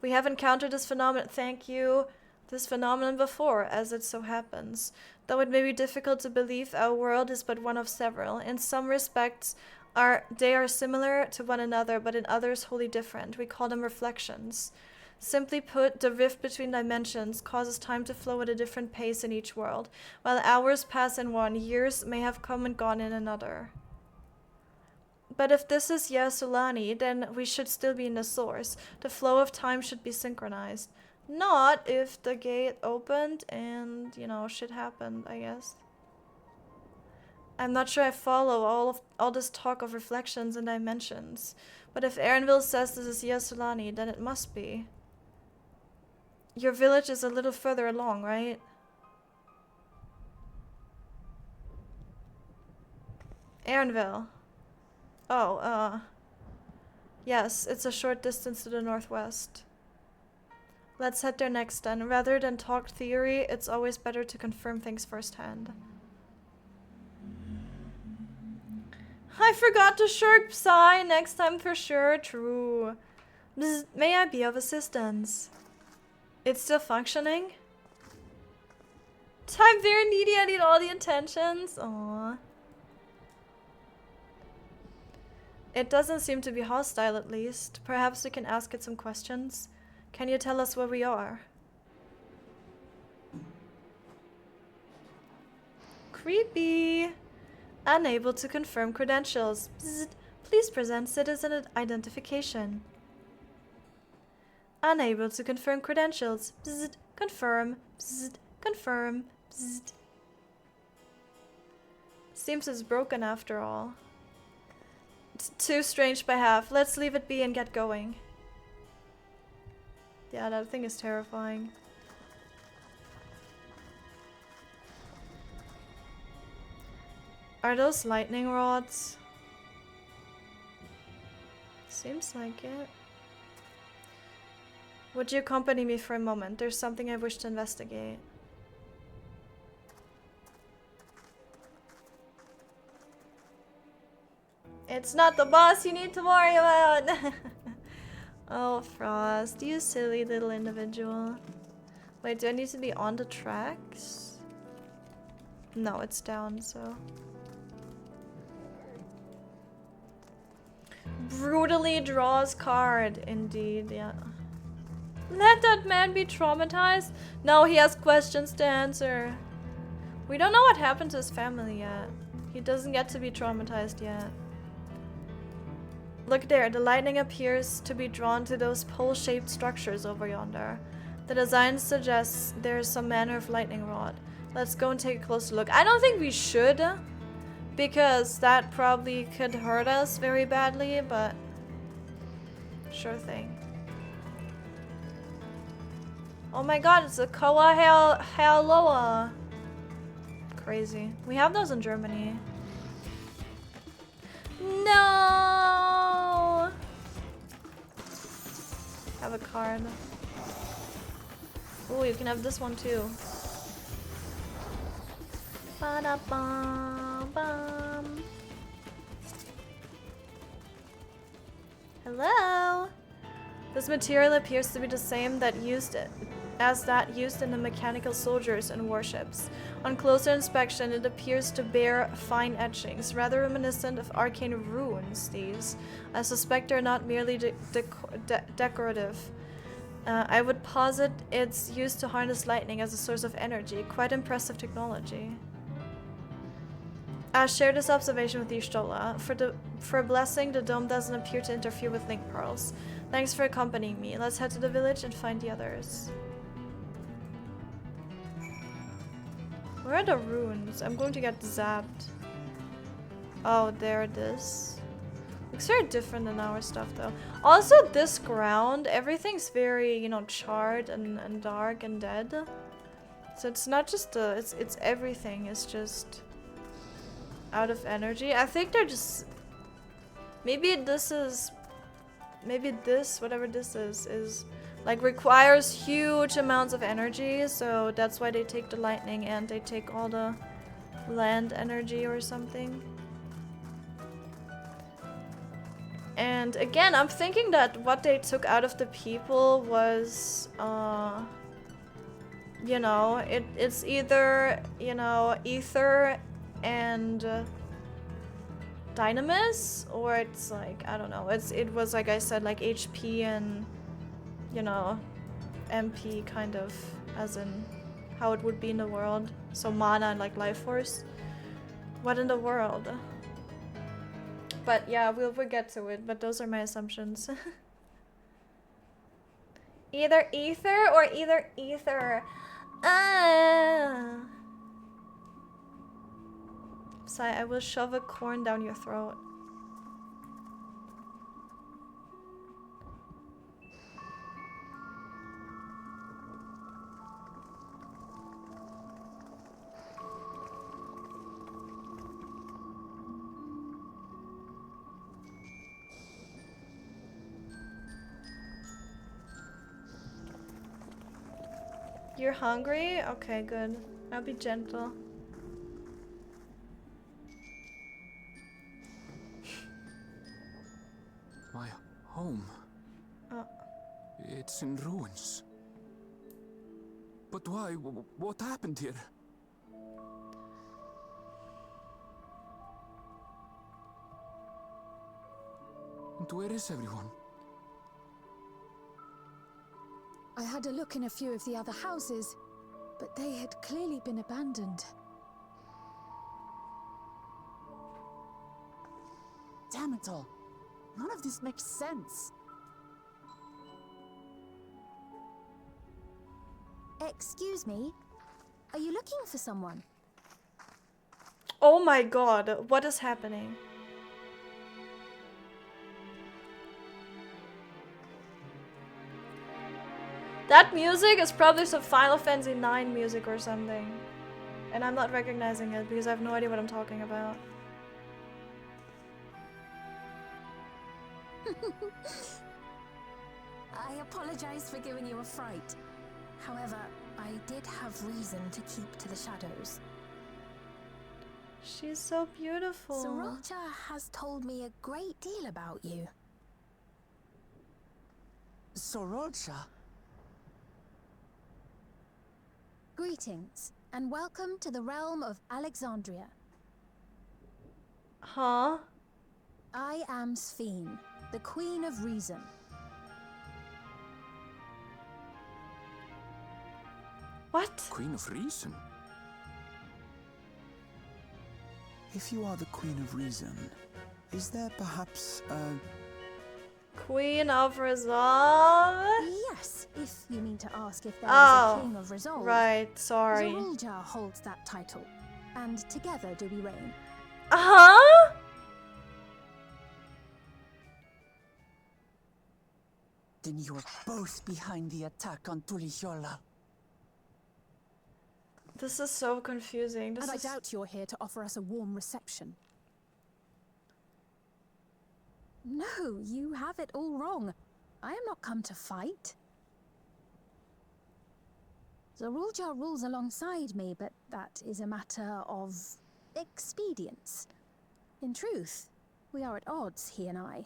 We have encountered this phenomenon, thank you, this phenomenon before, as it so happens. Though it may be difficult to believe, our world is but one of several. In some respects, they are similar to one another, but in others wholly different. We call them reflections. Simply put, the rift between dimensions causes time to flow at a different pace in each world. While hours pass in one, years may have come and gone in another. But if this is Yasulani, then we should still be in the source. The flow of time should be synchronized. Not if the gate opened and, you know, shit happened, I guess. I'm not sure I follow all this talk of reflections and dimensions. But if Erenville says this is Yasulani, then it must be. Your village is a little further along, right? Erenville. Oh, yes, it's a short distance to the northwest. Let's head there next then. Rather than talk theory, it's always better to confirm things firsthand. I forgot to shirk Psy next time for sure. True. May I be of assistance? It's still functioning? I'm very needy, I need all the attentions. Aww. It doesn't seem to be hostile, at least. Perhaps we can ask it some questions. Can you tell us where we are? Creepy. Unable to confirm credentials. Bzzzt. Please present citizen identification. Unable to confirm credentials. Bzzzt. Confirm. Bzzzt. Confirm. Bzzzt. Seems it's broken after all. It's too strange by half. Let's leave it be and get going. Yeah, that thing is terrifying. Are those lightning rods? Seems like it. Would you accompany me for a moment? There's something I wish to investigate. It's not the boss you need to worry about! Oh, Frost, you silly little individual. Wait, do I need to be on the tracks? No, it's down, so... Brutally draws card, indeed, yeah. Let that man be traumatized? No, he has questions to answer. We don't know what happened to his family yet. He doesn't get to be traumatized yet. Look there, the lightning appears to be drawn to those pole-shaped structures over yonder. The design suggests there's some manner of lightning rod. Let's go and take a closer look. I don't think we should, because that probably could hurt us very badly, but sure thing. Oh my god, it's a koa haloa. Crazy. We have those in Germany. No! Have a card. Oh, you can have this one too. Ba-da-bum-bum. Hello? This material appears to be the same as that used in the mechanical soldiers and warships. On closer inspection, it appears to bear fine etchings, rather reminiscent of arcane runes, these. I suspect they're not merely decorative. I would posit it's used to harness lightning as a source of energy. Quite impressive technology. I share this observation with you, Stola. For a blessing, the dome doesn't appear to interfere with link pearls. Thanks for accompanying me. Let's head to the village and find the others. Where are the runes? I'm going to get zapped. Oh, there it is. Looks very different than our stuff, though. Also, this ground, everything's very, you know, charred and dark and dead. So it's not just it's everything. It's just out of energy. I think they're just... Maybe this, whatever this is like requires huge amounts of energy, so that's why they take the lightning and they take all the land energy or something. And again, I'm thinking that what they took out of the people was, you know, it's either, you know, ether and dynamis, or it's like, I don't know, it was like I said, like HP and, you know, MP kind of, as in how it would be in the world. So mana and like life force. What in the world? But yeah, we'll get to it, but those are my assumptions. Either ether or either ether. Sai, I will shove a corn down your throat. You're hungry? Okay, good. I'll be gentle. My home. It's in ruins. But why? What happened here? And where is everyone? I had a look in a few of the other houses, but they had clearly been abandoned. Damn it all. None of this makes sense. Excuse me? Are you looking for someone? Oh my god, what is happening? That music is probably some Final Fantasy IX music or something. And I'm not recognizing it because I have no idea what I'm talking about. I apologize for giving you a fright. However, I did have reason to keep to the shadows. She's so beautiful. Zoraal has told me a great deal about you. Zoraal? Greetings, and welcome to the realm of Alexandria. Huh? I am Sphene, the Queen of Reason. What? Queen of Reason? If you are the Queen of Reason, is there perhaps a... Queen of Resolve? Yes, if you mean to ask if there is a King of Resolve. Right, sorry. Zoraal holds that title, and together do we reign. Uh-huh? Then you are both behind the attack on Tulihiola. This is so confusing. And I doubt you're here to offer us a warm reception. No, you have it all wrong. I am not come to fight. Zoraal rules alongside me, but that is a matter of expedience. In truth, we are at odds, he and I.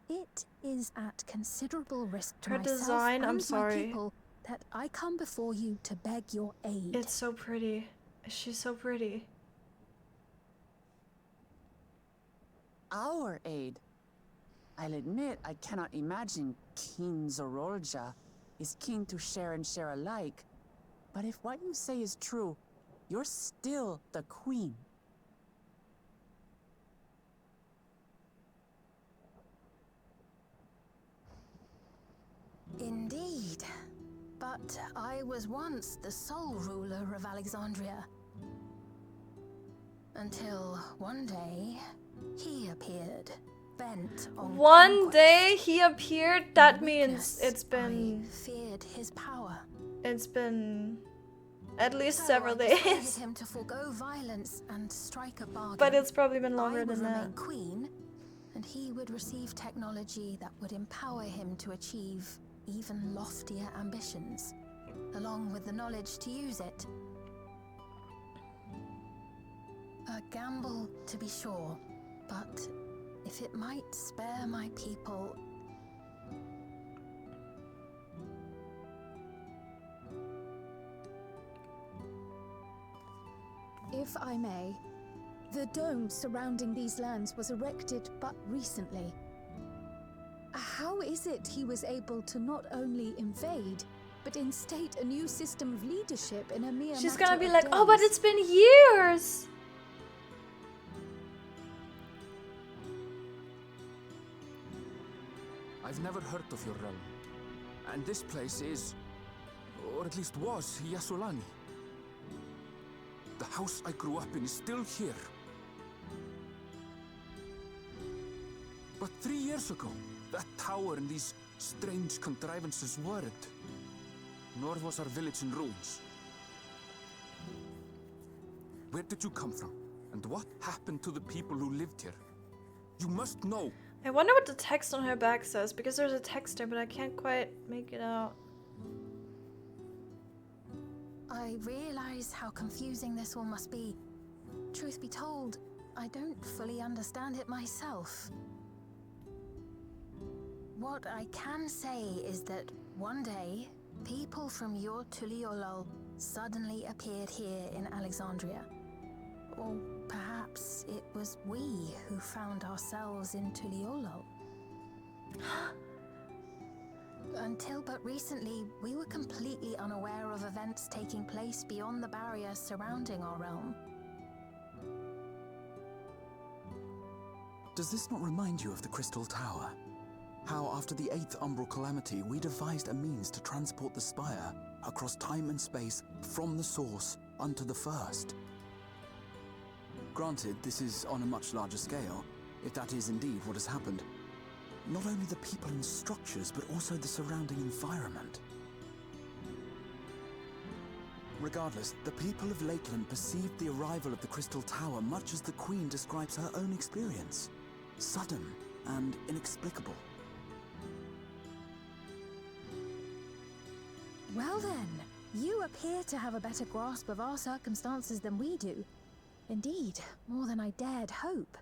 It is at considerable risk to myself design, and I'm my sorry. people that I come before you to beg your aid. It's so pretty. She's so pretty. Our aid? I'll admit I cannot imagine King Zoraal is keen to share and share alike. But if what you say is true, you're still the queen. Indeed. But I was once the sole ruler of Alexandria. Until one day, he appeared, bent on One conquest. day he appeared, that means it's been... I feared his power. It's been at least So several I persuaded days. him to forego violence and strike a bargain. But it's probably been longer I would than that. remain queen, and he would receive technology that would empower him to achieve even loftier ambitions, along with the knowledge to use it. A gamble, to be sure, but if it might spare my people... If I may, the dome surrounding these lands was erected but recently. How is it he was able to not only invade, but instate a new system of leadership in a mere She's matter gonna be of like, days? oh, but it's been years! I've never heard of your realm. And this place is, or at least was, Yasolani. The house I grew up in is still here. But 3 years ago, that tower and these strange contrivances weren't. Nor was our village in ruins. Where did you come from? And what happened to the people who lived here? You must know. I wonder what the text on her back says, because there's a text there, but I can't quite make it out. I realize how confusing this all must be. Truth be told, I don't fully understand it myself. What I can say is that one day, people from your Tuliolol suddenly appeared here in Alexandria. Or perhaps it was we who found ourselves in Tuliolol. Until but recently, we were completely unaware of events taking place beyond the barriers surrounding our realm. Does this not remind you of the Crystal Tower? How after the 8th Umbral Calamity, we devised a means to transport the Spire across time and space from the source unto the First. Granted, this is on a much larger scale, if that is indeed what has happened. Not only the people and structures, but also the surrounding environment. Regardless, the people of Lakeland perceived the arrival of the Crystal Tower much as the Queen describes her own experience. Sudden and inexplicable. Well then, you appear to have a better grasp of our circumstances than we do. Indeed, more than I dared hope.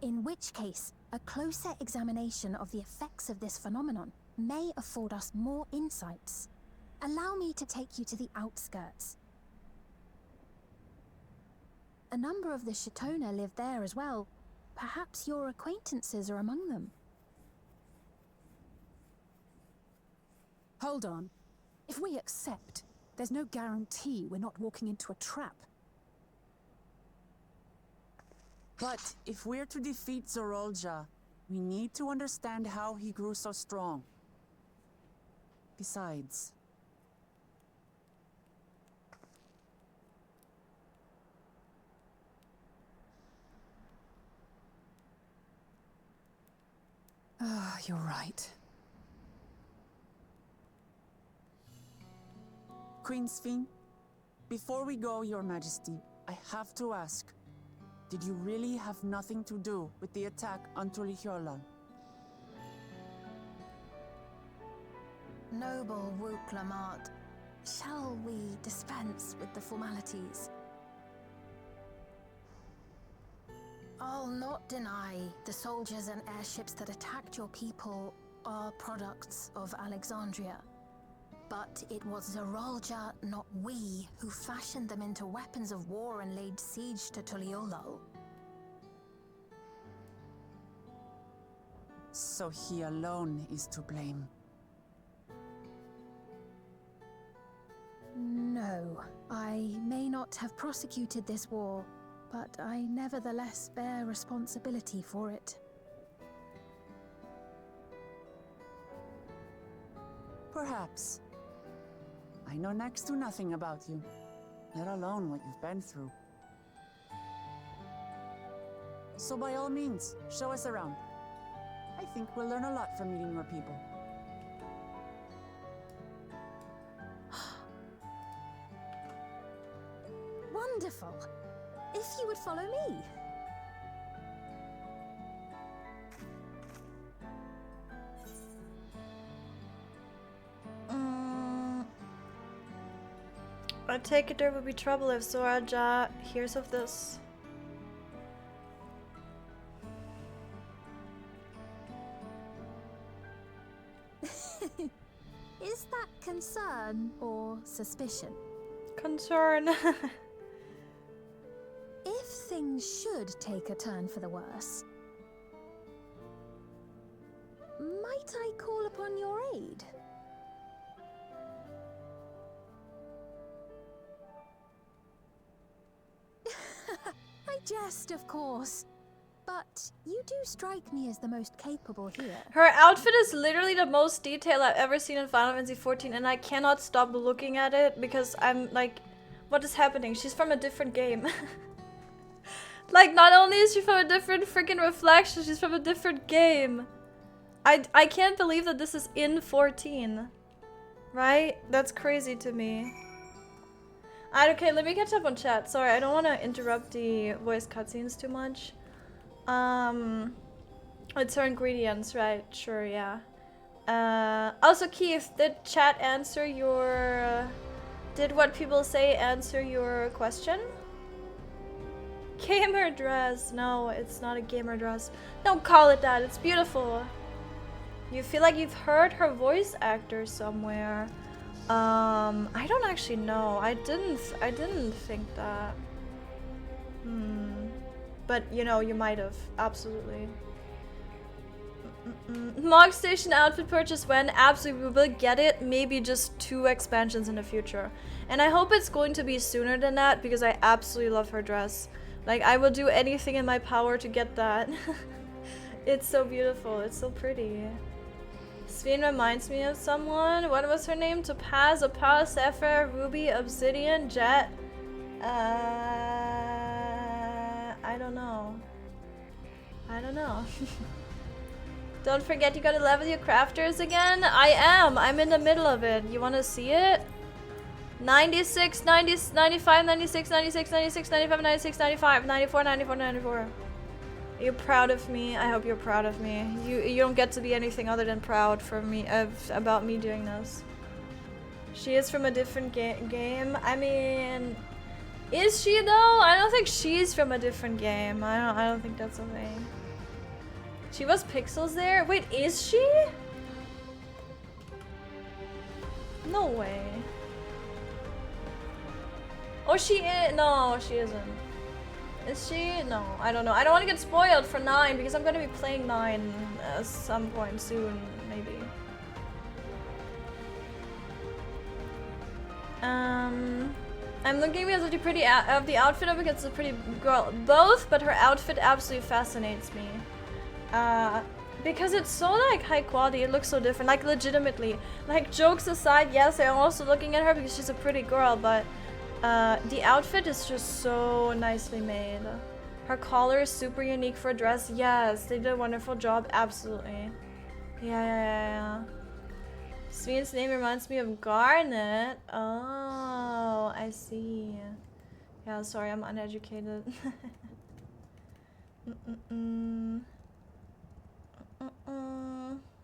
In which case, a closer examination of the effects of this phenomenon may afford us more insights. Allow me to take you to the outskirts. A number of the Shatona live there as well. Perhaps your acquaintances are among them. Hold on. If we accept, there's no guarantee we're not walking into a trap. But if we're to defeat Zoralja, we need to understand how he grew so strong. Besides... You're right. Queen Sphene, before we go, Your Majesty, I have to ask, did you really have nothing to do with the attack on Tuliolol? Noble Wook Lamat, shall we dispense with the formalities? I'll not deny the soldiers and airships that attacked your people are products of Alexandria. But it was Zoralja, not we, who fashioned them into weapons of war and laid siege to Tuliolol. So he alone is to blame. No, I may not have prosecuted this war, but I nevertheless bear responsibility for it. Perhaps. I know next to nothing about you, let alone what you've been through. So by all means, show us around. I think we'll learn a lot from meeting your people. Wonderful! If you would follow me. I take it there would be trouble if Jaja hears of this. Is that concern or suspicion? Concern. If things should take a turn for the worse, might I call upon your aid? I jest, of course. But you do strike me as the most capable here. Her outfit is literally the most detailed I've ever seen in Final Fantasy XIV, and I cannot stop looking at it because I'm like, what is happening? She's from a different game. Like, not only is she from a different freaking reflection, she's from a different game. I can't believe that this is in 14. Right? That's crazy to me. Okay, let me catch up on chat. Sorry, I don't want to interrupt the voice cutscenes too much. It's her ingredients, right? Sure, yeah. Also, Keith, did chat answer your... did what people say answer your question? Gamer dress. No, it's not a gamer dress. Don't call it that. It's beautiful. You feel like you've heard her voice actor somewhere. I don't actually know. I didn't think that. But, you know, you might have. Absolutely. Mog Station outfit purchase when? Absolutely, we will get it. Maybe just 2 expansions in the future. And I hope it's going to be sooner than that because I absolutely love her dress. Like, I will do anything in my power to get that. It's so beautiful. It's so pretty. Sven reminds me of someone. What was her name? Topaz, Opal, Sapphire, Ruby, Obsidian, Jet. I don't know. I don't know. Don't forget you gotta level your crafters again. I am. I'm in the middle of it. You wanna see it? 96, 90, 95, 96, 96, 96, 95, 96, 95, 94, 94, 94. Are you proud of me? I hope you're proud of me. You don't get to be anything other than proud for me about me doing this. She is from a different game. I mean, is she though? I don't think she's from a different game. I don't think that's a thing. She was Pixels there? Wait, is she? No way. Oh, she is. No, she isn't. Is she? No, I don't know. I don't want to get spoiled for 9 because I'm going to be playing 9 at some point soon, maybe. I'm looking because of the pretty of the outfit because it's a pretty girl. Both, but her outfit absolutely fascinates me. Because it's so like high quality, it looks so different, like legitimately. Like jokes aside, yes, I'm also looking at her because she's a pretty girl, but the outfit is just so nicely made. Her collar is super unique for a dress. Yes, they did a wonderful job, absolutely. Yeah. Sven's name reminds me of Garnet. Oh, I see. Yeah, sorry, I'm uneducated.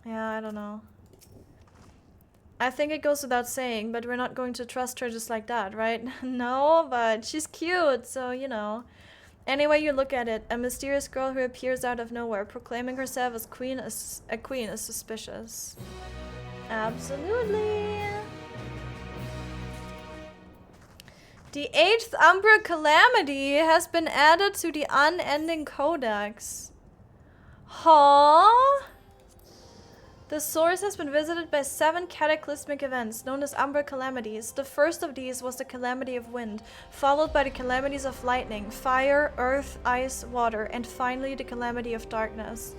Yeah, I don't know. I think it goes without saying, but we're not going to trust her just like that, right? No, but she's cute, so, you know. Any way you look at it, a mysterious girl who appears out of nowhere, proclaiming herself as a queen is suspicious. Absolutely. The 8th Umbra Calamity has been added to the Unending Codex. Huh? The source has been visited by 7 cataclysmic events known as Umbra Calamities. The first of these was the Calamity of Wind, followed by the Calamities of Lightning, Fire, Earth, Ice, Water, and finally the Calamity of Darkness.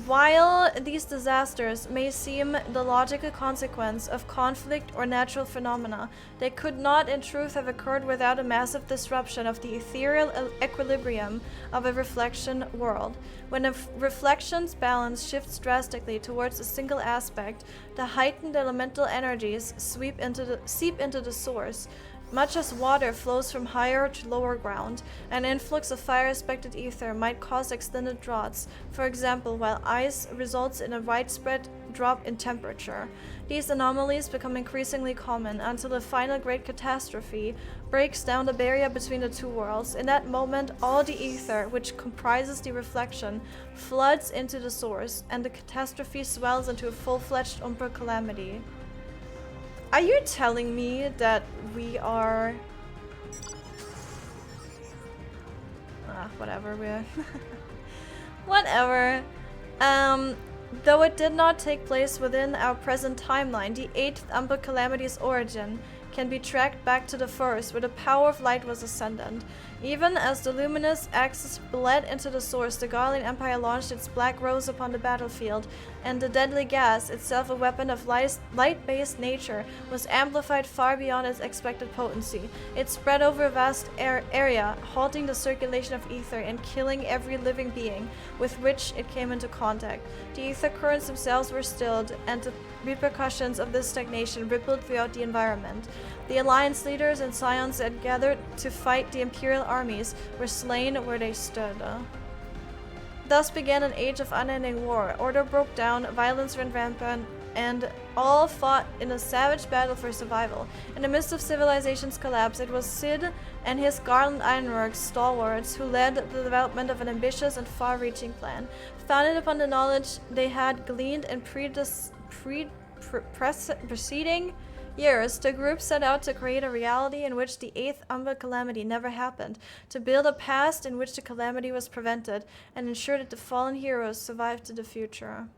While these disasters may seem the logical consequence of conflict or natural phenomena, they could not in truth have occurred without a massive disruption of the ethereal equilibrium of a reflection world. When a reflection's balance shifts drastically towards a single aspect, the heightened elemental energies seep into the source. Much as water flows from higher to lower ground, an influx of fire-aspected ether might cause extended droughts. For example, while ice results in a widespread drop in temperature. These anomalies become increasingly common until the final great catastrophe breaks down the barrier between the two worlds. In that moment, all the ether, which comprises the reflection, floods into the source, and the catastrophe swells into a full-fledged Umbra calamity. Are you telling me that we are... whatever, we're... whatever. Though it did not take place within our present timeline, the 8th Umbra calamity's origin can be tracked back to the first, where the power of light was ascendant. Even as the luminous axis bled into the source, the Garlean Empire launched its black rose upon the battlefield, and the deadly gas, itself a weapon of light-based nature, was amplified far beyond its expected potency. It spread over a vast area, halting the circulation of ether and killing every living being with which it came into contact. The ether currents themselves were stilled, and the repercussions of this stagnation rippled throughout the environment. The Alliance leaders and scions that gathered to fight the Imperial armies were slain where they stood. Thus began an age of unending war. Order broke down, violence ran rampant, and all fought in a savage battle for survival. In the midst of civilization's collapse, it was Sid and his Garland Ironworks stalwarts who led the development of an ambitious and far-reaching plan. Founded upon the knowledge they had gleaned in preceding years, the group set out to create a reality in which the 8th Umbra calamity never happened, to build a past in which the calamity was prevented, and ensure that the fallen heroes survived to the future.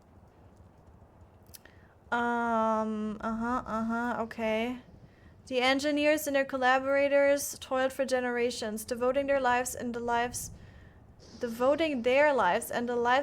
Okay. The engineers and their collaborators toiled for generations, devoting their lives and the lives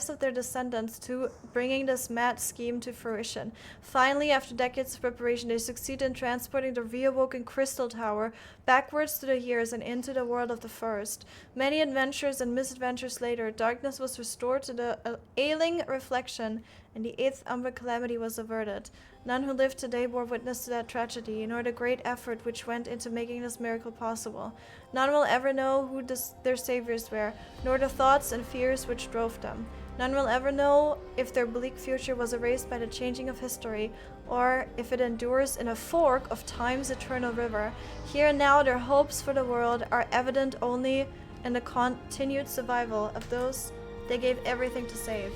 of their descendants to bringing this mad scheme to fruition. Finally, after decades of preparation, they succeeded in transporting the reawoken Crystal Tower backwards through the years and into the world of the First. Many adventures and misadventures later, darkness was restored to the ailing reflection, and the 8th Umbra calamity was averted. None who live today bore witness to that tragedy, nor the great effort which went into making this miracle possible. None will ever know who their saviors were, nor the thoughts and fears which drove them. None will ever know if their bleak future was erased by the changing of history, or if it endures in a fork of time's eternal river. Here and now, their hopes for the world are evident only in the continued survival of those they gave everything to save.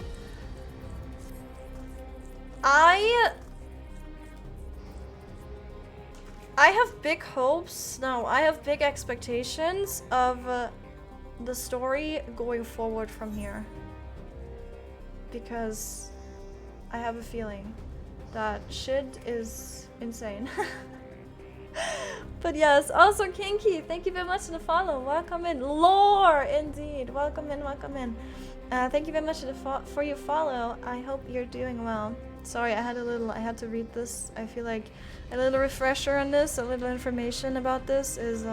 I have big hopes, no, I have big expectations of the story going forward from here. Because I have a feeling that shit is insane. But yes, also Kinky, thank you very much for the follow. Welcome in. Lore, indeed. Welcome in, welcome in. Thank you very much for your follow. I hope you're doing well. Sorry, I had to read this. I feel like a little refresher on this, a little information about this is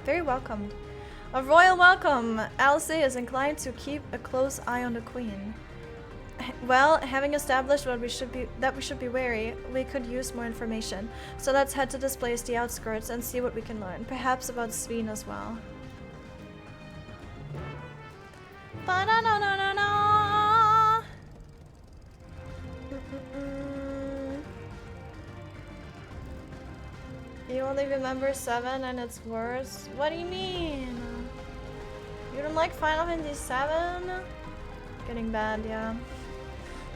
very welcomed. A royal welcome. Alice is inclined to keep a close eye on the Queen. Well, having established that we should be wary, we could use more information. So let's head to this place, the outskirts, and see what we can learn. Perhaps about Sveen as well. Ba-da-da-da-da-da. You only remember 7 and it's worse? What do you mean? You don't like Final Fantasy 7? Getting bad, yeah.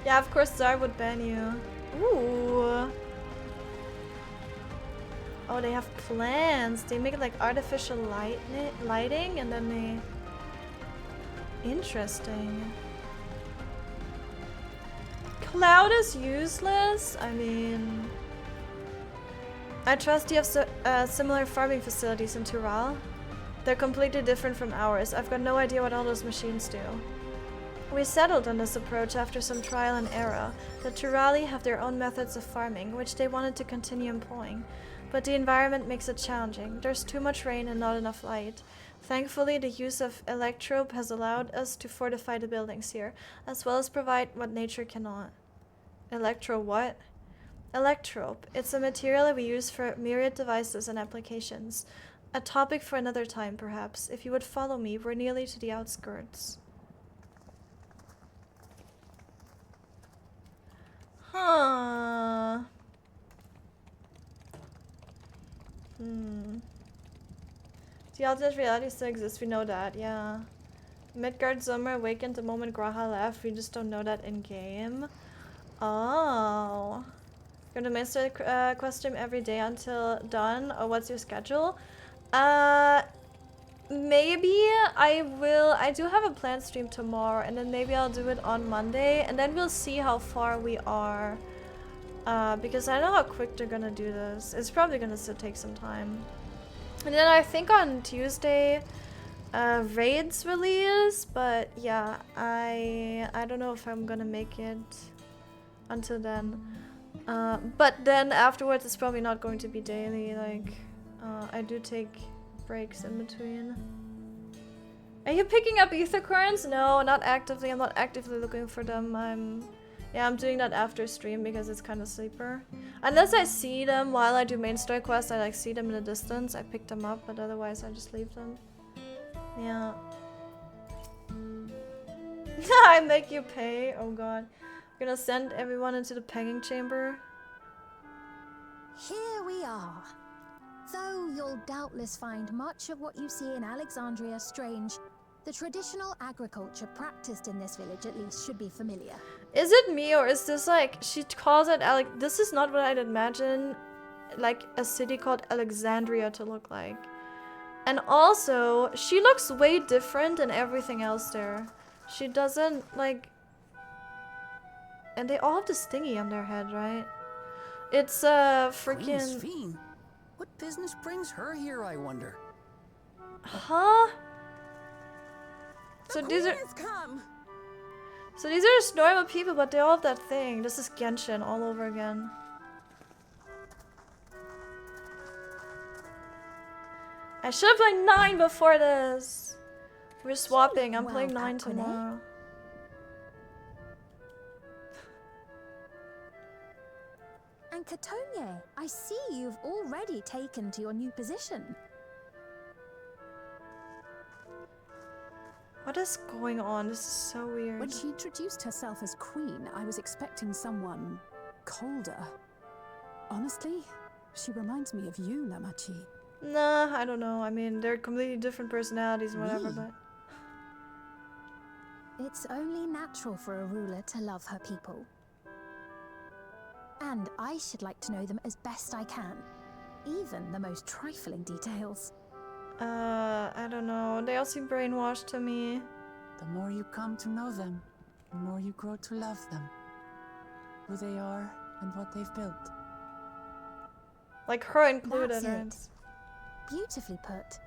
Yeah, of course Zar would ban you. Ooh. Oh, they have plans. They make like artificial lighting and then they... Interesting. Cloud is useless? I mean... I trust you have similar farming facilities in Tural. They're completely different from ours. I've got no idea what all those machines do. We settled on this approach after some trial and error. The Turali have their own methods of farming, which they wanted to continue employing. But the environment makes it challenging. There's too much rain and not enough light. Thankfully, the use of electrope has allowed us to fortify the buildings here, as well as provide what nature cannot. Electro what? Electrope. It's a material we use for myriad devices and applications. A topic for another time, perhaps. If you would follow me, we're nearly to the outskirts. Huh. The alternate reality still exists, we know that, yeah. Midgard Zomer awakened the moment Graha left, we just don't know that in game. Oh. You're gonna miss the quest stream every day until dawn, or what's your schedule? Maybe I will. I do have a planned stream tomorrow, and then maybe I'll do it on Monday, and then we'll see how far we are. Because I know how quick they're gonna do this. It's probably gonna still take some time. And then I think on Tuesday, raids release, but yeah, I don't know if I'm gonna make it until then. But then afterwards, it's probably not going to be daily. Like, I do take breaks in between. Are you picking up ether currents? No, not actively. I'm not actively looking for them. I'm doing that after stream because it's kind of sleeper. Unless I see them while I do main story quests, I like see them in the distance. I pick them up, but otherwise I just leave them. Yeah. I make you pay. Oh god. I'm gonna send everyone into the pegging chamber. Here we are. Though you'll doubtless find much of what you see in Alexandria strange, the traditional agriculture practiced in this village at least should be familiar. Is it me, or is this like, she calls it this is not what I'd imagine like a city called Alexandria to look like. And also, she looks way different than everything else there. She doesn't like, and they all have this thingy on their head, right? It's freaking Fiend. What business brings her here, I wonder? Huh? So these are So these are just normal people, but they all have that thing. This is Genshin all over again. I should have played 9 before this. We're swapping. I'm playing 9 tomorrow. And Katonye, I see you've already taken to your new position. What is going on? This is so weird. When she introduced herself as queen, I was expecting someone colder. Honestly, she reminds me of you, Lamachi. Nah, I don't know. I mean, they're completely different personalities and whatever, but... It's only natural for a ruler to love her people. And I should like to know them as best I can. Even the most trifling details. I don't know. They all seem brainwashed to me. The more you come to know them, the more you grow to love them. Who they are and what they've built. Like her included, That's right? it. Beautifully put.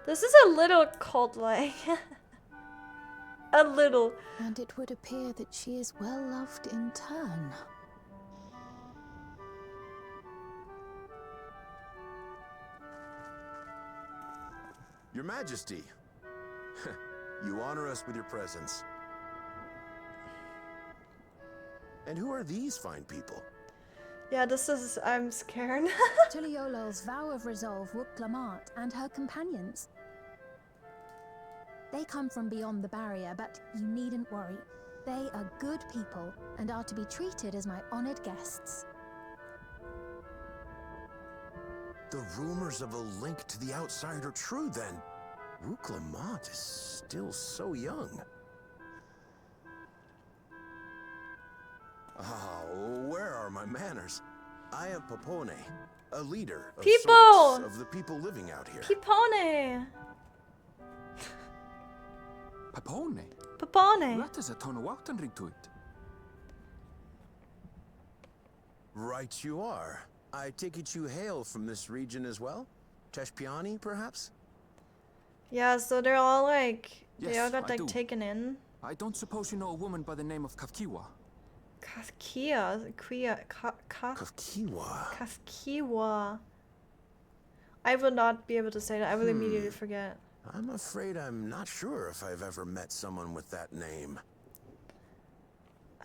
This is a little cult-like. A little. And it would appear that she is well loved in turn. Your Majesty, you honor us with your presence. And who are these fine people? Yeah, this is... I'm scared. Tuliolol's vow of resolve woke Lamat and her companions. They come from beyond the barrier, but you needn't worry. They are good people and are to be treated as my honored guests. The rumors of a link to the outside are true, then. Rook Lamat is still so young. Where are my manners? I am Popone, a leader of sorts of the people living out here. Popone! Popone? Popone! That is a ton of Wachtenring to it. Right you are. I take it you hail from this region as well? Teshpiani, perhaps? Yeah, so they're all like... they Yes, all got I like do. taken in. I don't suppose you know a woman by the name of Kafkiwa? Kafkiwa? Kafkiwa? Kafkiwa. I will not be able to say that. I will immediately forget. I'm afraid I'm not sure if I've ever met someone with that name.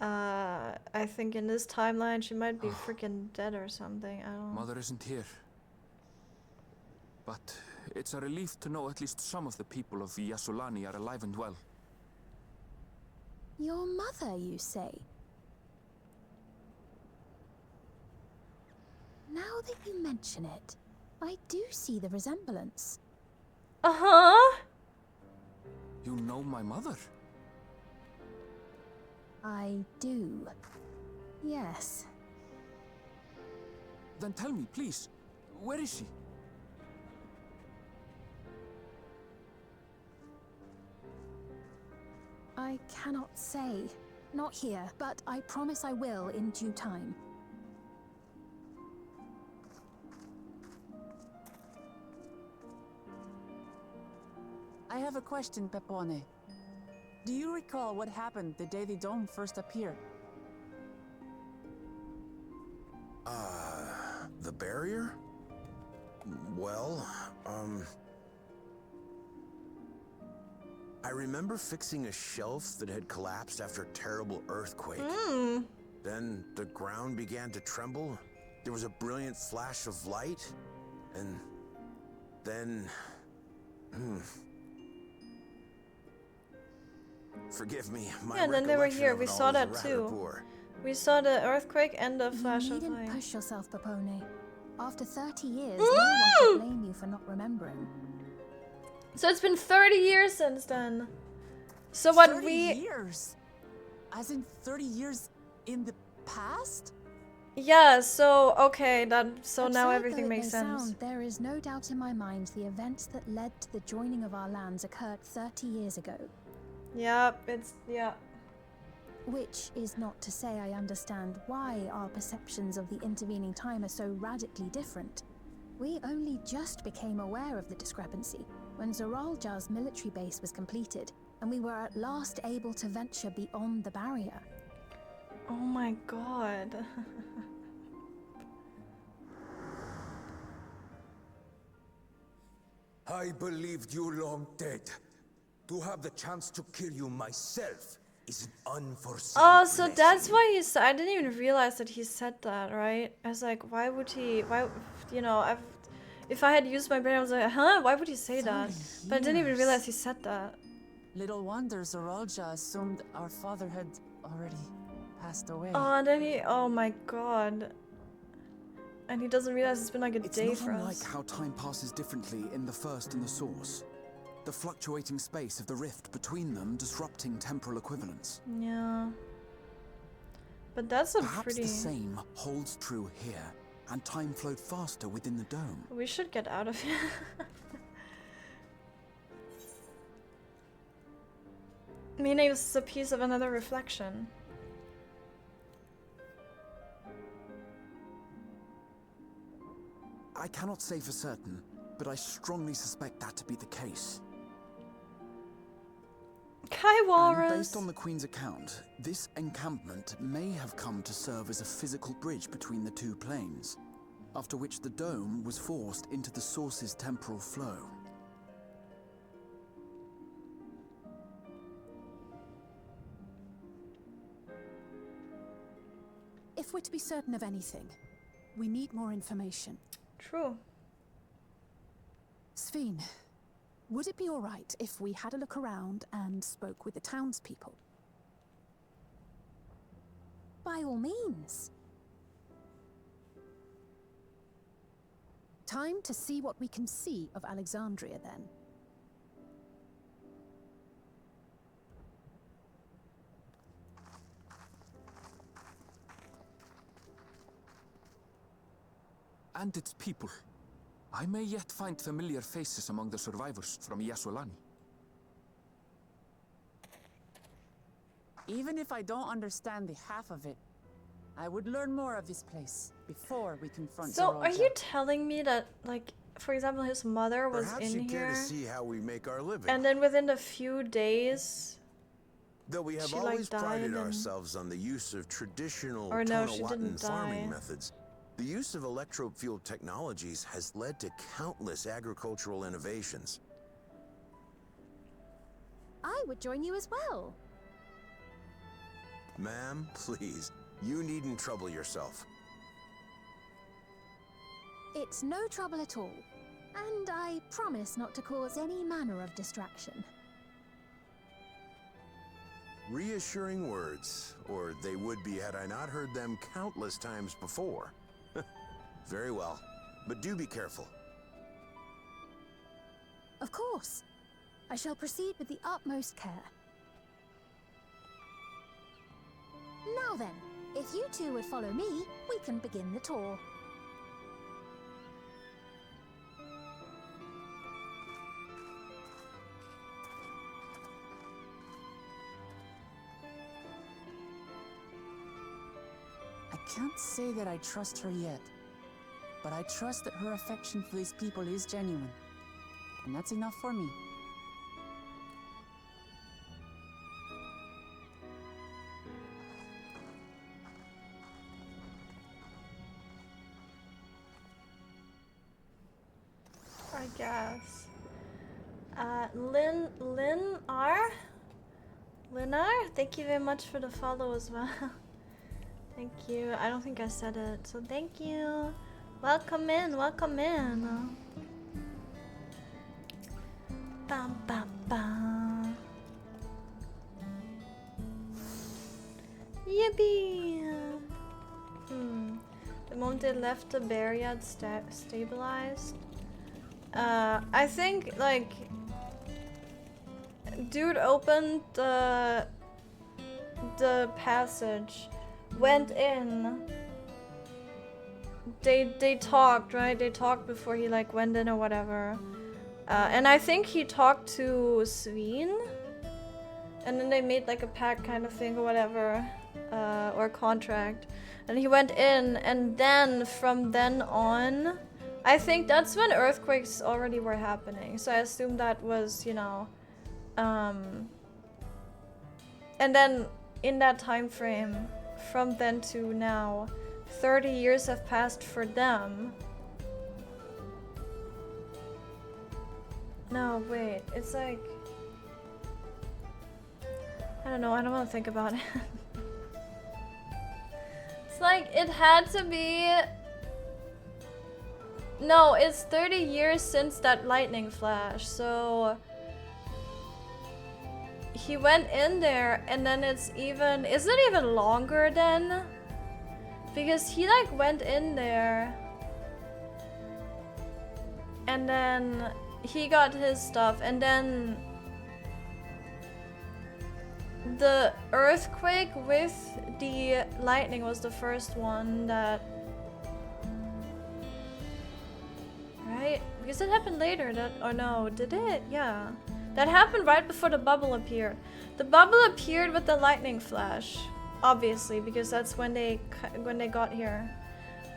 I think in this timeline she might be freaking dead or something. I don't know. Mother isn't here. But it's a relief to know at least some of the people of Yasulani are alive and well. Your mother, you say? Now that you mention it, I do see the resemblance. Uh-huh. You know my mother? I do. Yes. Then tell me, please, where is she? I cannot say. Not here, but I promise I will in due time. I have a question, Pepone. Do you recall what happened the day the dome first appeared? The barrier? Well, I remember fixing a shelf that had collapsed after a terrible earthquake. Then the ground began to tremble. There was a brilliant flash of light, and then... Forgive me, my Yeah, and then they were here. recollection of We it saw all is that rather too. poor. We saw the earthquake and the flash You of needn't light. push yourself, Pepone. After 30 years, no one can blame you for not remembering. So it's been 30 years since then. So what 30 we... years? As in 30 years in the past? Yeah, so, okay, so now Absurd everything though it makes may sense. sound, there is no doubt in my mind the events that led to the joining of our lands occurred 30 years ago. Yep, yeah. Which is not to say I understand why our perceptions of the intervening time are so radically different. We only just became aware of the discrepancy when Zoralja's military base was completed, and we were at last able to venture beyond the barrier. Oh my god. I believed you long dead. To have the chance to kill you myself is an unforeseen Oh, so blessing. that's why he said... I didn't even realize that he said that, right? I was like, why would he... Why... You know, if I had used my brain, I was like, huh? Why would he say that? But I didn't even realize he said that. Little wonder Zoralja assumed our father had already passed away. Oh, and then he... Oh my god. And he doesn't realize it's been like a day It's for not us. unlike how time passes differently in the first and the source. The fluctuating space of the rift between them disrupting temporal equivalence. Yeah. But that's a Perhaps pretty... the same holds true here, and time flowed faster within the dome. We should get out of here. Meaning this is a piece of another reflection. I cannot say for certain, but I strongly suspect that to be the case. Kai Walrus! And based on the Queen's account, this encampment may have come to serve as a physical bridge between the two planes, after which the dome was forced into the source's temporal flow. If we're to be certain of anything, we need more information. True. Sphene, would it be all right if we had a look around and spoke with the townspeople? By all means. Time to see what we can see of Alexandria, then. And its people. I may yet find familiar faces among the survivors from Yasolani. Even if I don't understand the half of it, I would learn more of this place before we confront So, are Zoralja. you telling me that, like, for example, his mother was Perhaps in you care here, to see how we make our living. and then within a few days, Though we have she, like, always died prided and... ourselves on the use of traditional Or no, she Tonawatan didn't farming die. methods, the use of electro-fueled technologies has led to countless agricultural innovations. I would join you as well. Ma'am, please, you needn't trouble yourself. It's no trouble at all. And I promise not to cause any manner of distraction. Reassuring words, or they would be had I not heard them countless times before. Very well, but do be careful. Of course. I shall proceed with the utmost care. Now then, if you two would follow me, we can begin the tour. I can't say that I trust her yet, but I trust that her affection for these people is genuine, and that's enough for me. I guess. Linar, thank you very much for the follow as well. Thank you. I don't think I said it, so thank you. Welcome in, welcome in. Bam, bam, bam. Yippee! The moment they left the barrier stabilized. I think, like, dude opened the passage, went in. They talked, right? They talked before he like went in or whatever. And I think he talked to Sveen, and then they made like a pact kind of thing or whatever, or a contract. And he went in, and then from then on, I think that's when earthquakes already were happening. So I assume that was, you know, and then in that time frame, from then to now, 30 years have passed for them. No, wait, it's like, I don't know, I don't want to think about it. It's like, it had to be, no, it's 30 years since that lightning flash, so he went in there, and then it's even, is it even longer then? Because he like went in there, and then he got his stuff, and then the earthquake with the lightning was the first one that, right? Because it happened later, that, or no, did it? Yeah. That happened right before the bubble appeared. The bubble appeared with the lightning flash, obviously, because that's when they got here.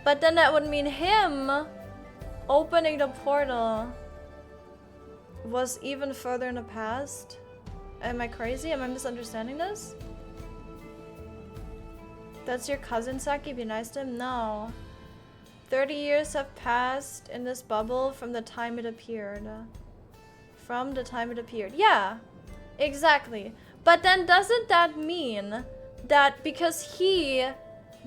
But then that would mean him opening the portal was even further in the past. Am I crazy? Am I misunderstanding this? That's your cousin, Saki? Be nice to him? No. 30 years have passed in this bubble from the time it appeared. From the time it appeared. Yeah, exactly. But then doesn't that mean that because he,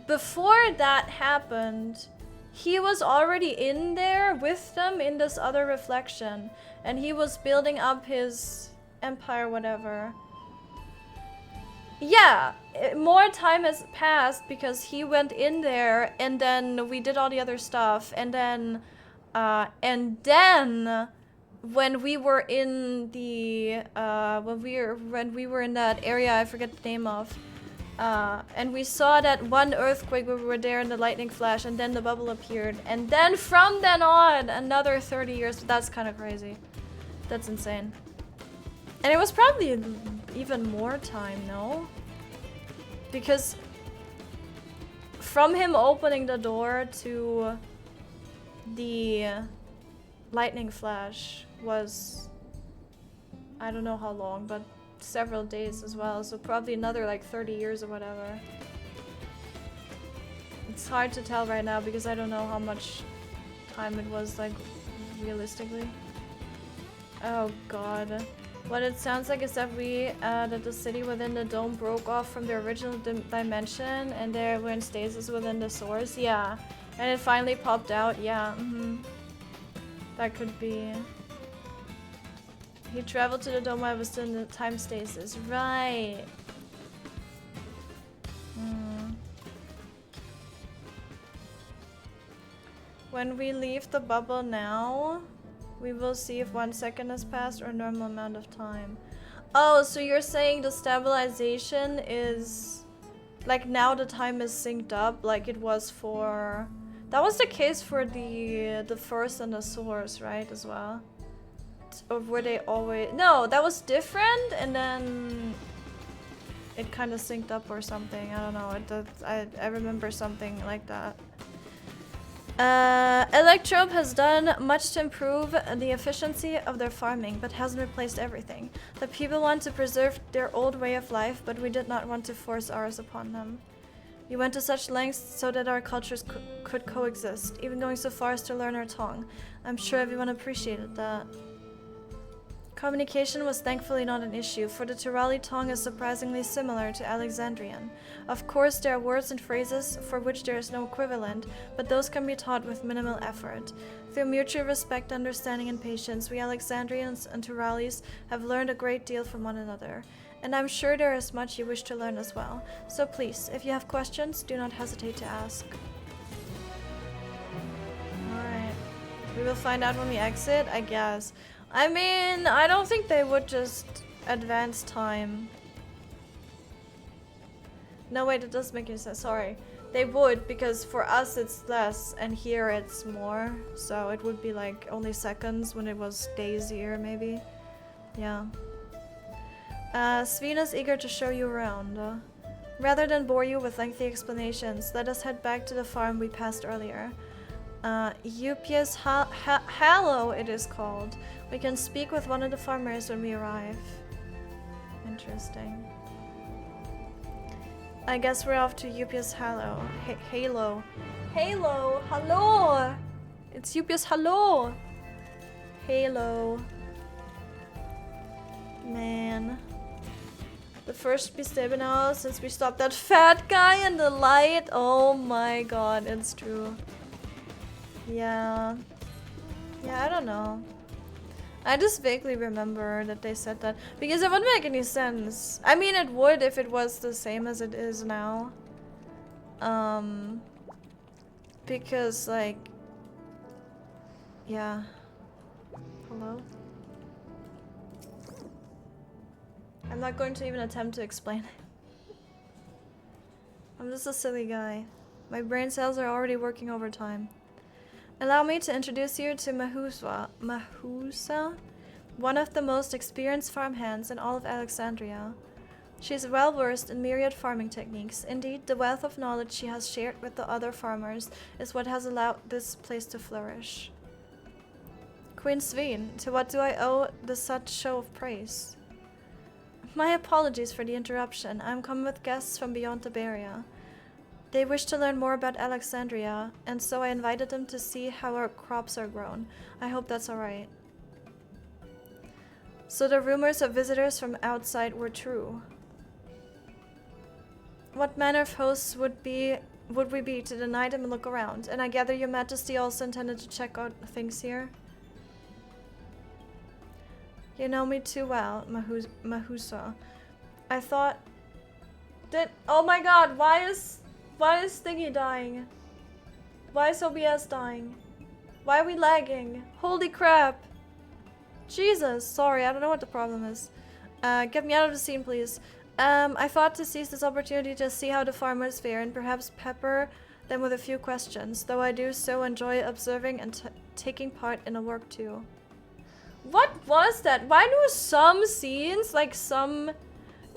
before that happened, he was already in there with them in this other reflection, and he was building up his empire, whatever. Yeah, more time has passed because he went in there, and then we did all the other stuff, and then when we were in the when we were in that area, I forget the name of, and we saw that one earthquake where we were there in the lightning flash, and then the bubble appeared, and then from then on another 30 years. That's kind of crazy. That's insane. And it was probably even more time, no? Because from him opening the door to the lightning flash was, I don't know how long, but several days as well, so probably another like 30 years or whatever. It's hard to tell right now because I don't know how much time it was, like, realistically. Oh god. What it sounds like is that that the city within the dome broke off from the original dimension, and they were in stasis within the source. Yeah, and it finally popped out. Yeah, that could be. He traveled to the dome while I was still in the time stasis. Right. When we leave the bubble now, we will see if 1 second has passed or a normal amount of time. Oh, so you're saying the stabilization is... Like now the time is synced up like it was for... That was the case for the first and the source, right, as well? Or were they always... No, that was different and then... It kind of synced up or something. I don't know. I remember something like that. Electrobe has done much to improve the efficiency of their farming, but hasn't replaced everything. The people want to preserve their old way of life, but we did not want to force ours upon them. We went to such lengths so that our cultures could coexist, even going so far as to learn our tongue. I'm sure everyone appreciated that. Communication was thankfully not an issue, for the Turali tongue is surprisingly similar to Alexandrian. Of course, there are words and phrases for which there is no equivalent, but those can be taught with minimal effort. Through mutual respect, understanding, and patience, we Alexandrians and Turalis have learned a great deal from one another. And I'm sure there is much you wish to learn as well. So please, if you have questions, do not hesitate to ask. Alright. We will find out when we exit, I guess. I mean, I don't think they would just advance time. No, wait, it does make any sense. Sorry. They would, because for us it's less, and here it's more. So it would be like only seconds when it was days here, maybe. Yeah. Svina's eager to show you around. Rather than bore you with lengthy explanations, let us head back to the farm we passed earlier. Upia's Hallow it is called. We can speak with one of the farmers when we arrive. Interesting. I guess we're off to Upia's Hallow. Halo. Halo! Hello! It's Upia's Hello! Halo. Man. The first be stable now since we stopped that fat guy in the light. Oh my god, it's true. Yeah. Yeah, I don't know. I just vaguely remember that they said that. Because it wouldn't make any sense. I mean, it would if it was the same as it is now. Because, like... Yeah. Hello? I'm not going to even attempt to explain it. I'm just a silly guy. My brain cells are already working overtime. Allow me to introduce you to Mahusa, one of the most experienced farmhands in all of Alexandria. She is well versed in myriad farming techniques. Indeed, the wealth of knowledge she has shared with the other farmers is what has allowed this place to flourish. Queen Sveen, to what do I owe such show of praise? My apologies for the interruption. I'm come with guests from beyond the barrier. They wish to learn more about Alexandria, and so I invited them to see how our crops are grown. I hope that's alright. So the rumors of visitors from outside were true. What manner of hosts would we be to deny them and look around? And I gather your majesty also intended to check out things here? You know me too well, Mahusa. I thought that— oh my god, why is Thingy dying? Why is OBS dying? Why are we lagging? Holy crap! Jesus, sorry, I don't know what the problem is. Get me out of the scene, please. I thought to seize this opportunity to see how the farmers fare and perhaps pepper them with a few questions, though I do so enjoy observing and taking part in the work too. What was that? Why do some scenes, like some...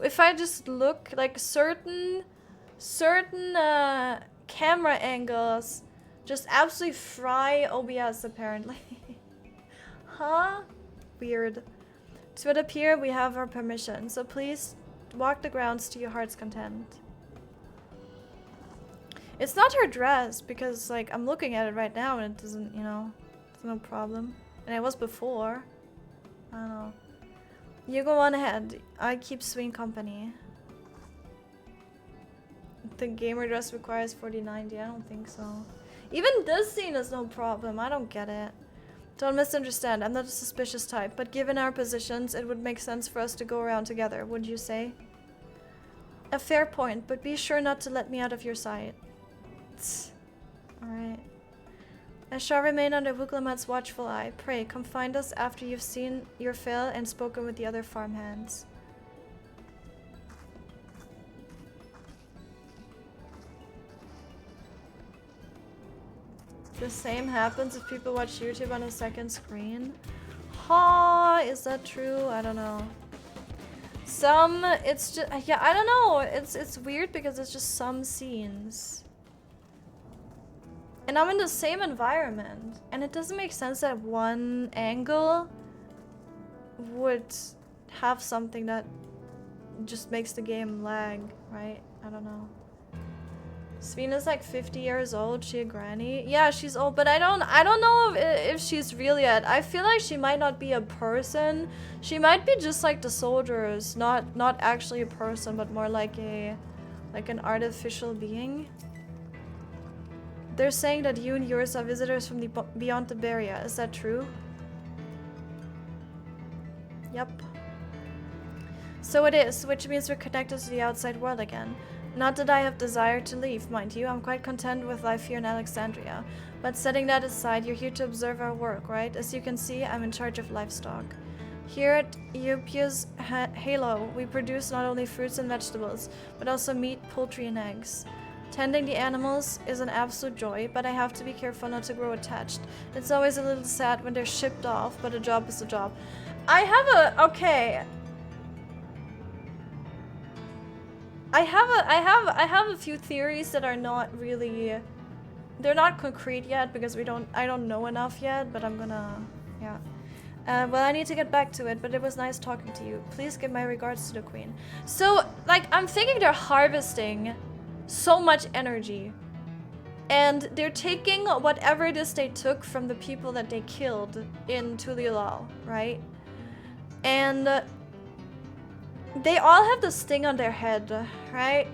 If I just look, like certain camera angles just absolutely fry OBS apparently. Huh? Weird. To it appear we have our permission, so please walk the grounds to your heart's content. It's not her dress, because like I'm looking at it right now and it doesn't, you know, it's no problem. And it was before. I don't know. You go on ahead. I keep Sween company. The gamer dress requires 4090. I don't think so. Even this scene is no problem. I don't get it. Don't misunderstand. I'm not a suspicious type, but given our positions, it would make sense for us to go around together, wouldn't you say? A fair point, but be sure not to let me out of your sight. Alright. I shall remain under Wuglamat's watchful eye. Pray, come find us after you've seen your fill and spoken with the other farmhands. The same happens if people watch YouTube on a second screen. Ha, is that true? I don't know. Some, it's just, yeah, I don't know. It's weird because it's just some scenes. And I'm in the same environment. And it doesn't make sense that one angle would have something that just makes the game lag, right? I don't know. Svena's like 50 years old. She a granny? Yeah, she's old, but I don't know if she's real yet. I feel like she might not be a person. She might be just like the soldiers, not actually a person, but more like an artificial being. They're saying that you and yours are visitors from the beyond the barrier. Is that true? Yep. So it is, which means we're connected to the outside world again. Not that I have desire to leave, mind you. I'm quite content with life here in Alexandria. But setting that aside, you're here to observe our work, right? As you can see, I'm in charge of livestock. Here at Eupia's Halo, we produce not only fruits and vegetables, but also meat, poultry, and eggs. Tending the animals is an absolute joy, but I have to be careful not to grow attached. It's always a little sad when they're shipped off, but a job is a job. I have a few theories that are not really, they're not concrete yet because I don't know enough yet, but I'm gonna, yeah. Well, I need to get back to it, but it was nice talking to you. Please give my regards to the queen. So, like, I'm thinking they're harvesting so much energy, and they're taking whatever it is they took from the people that they killed in Tulilal, right? And they all have the sting on their head, right?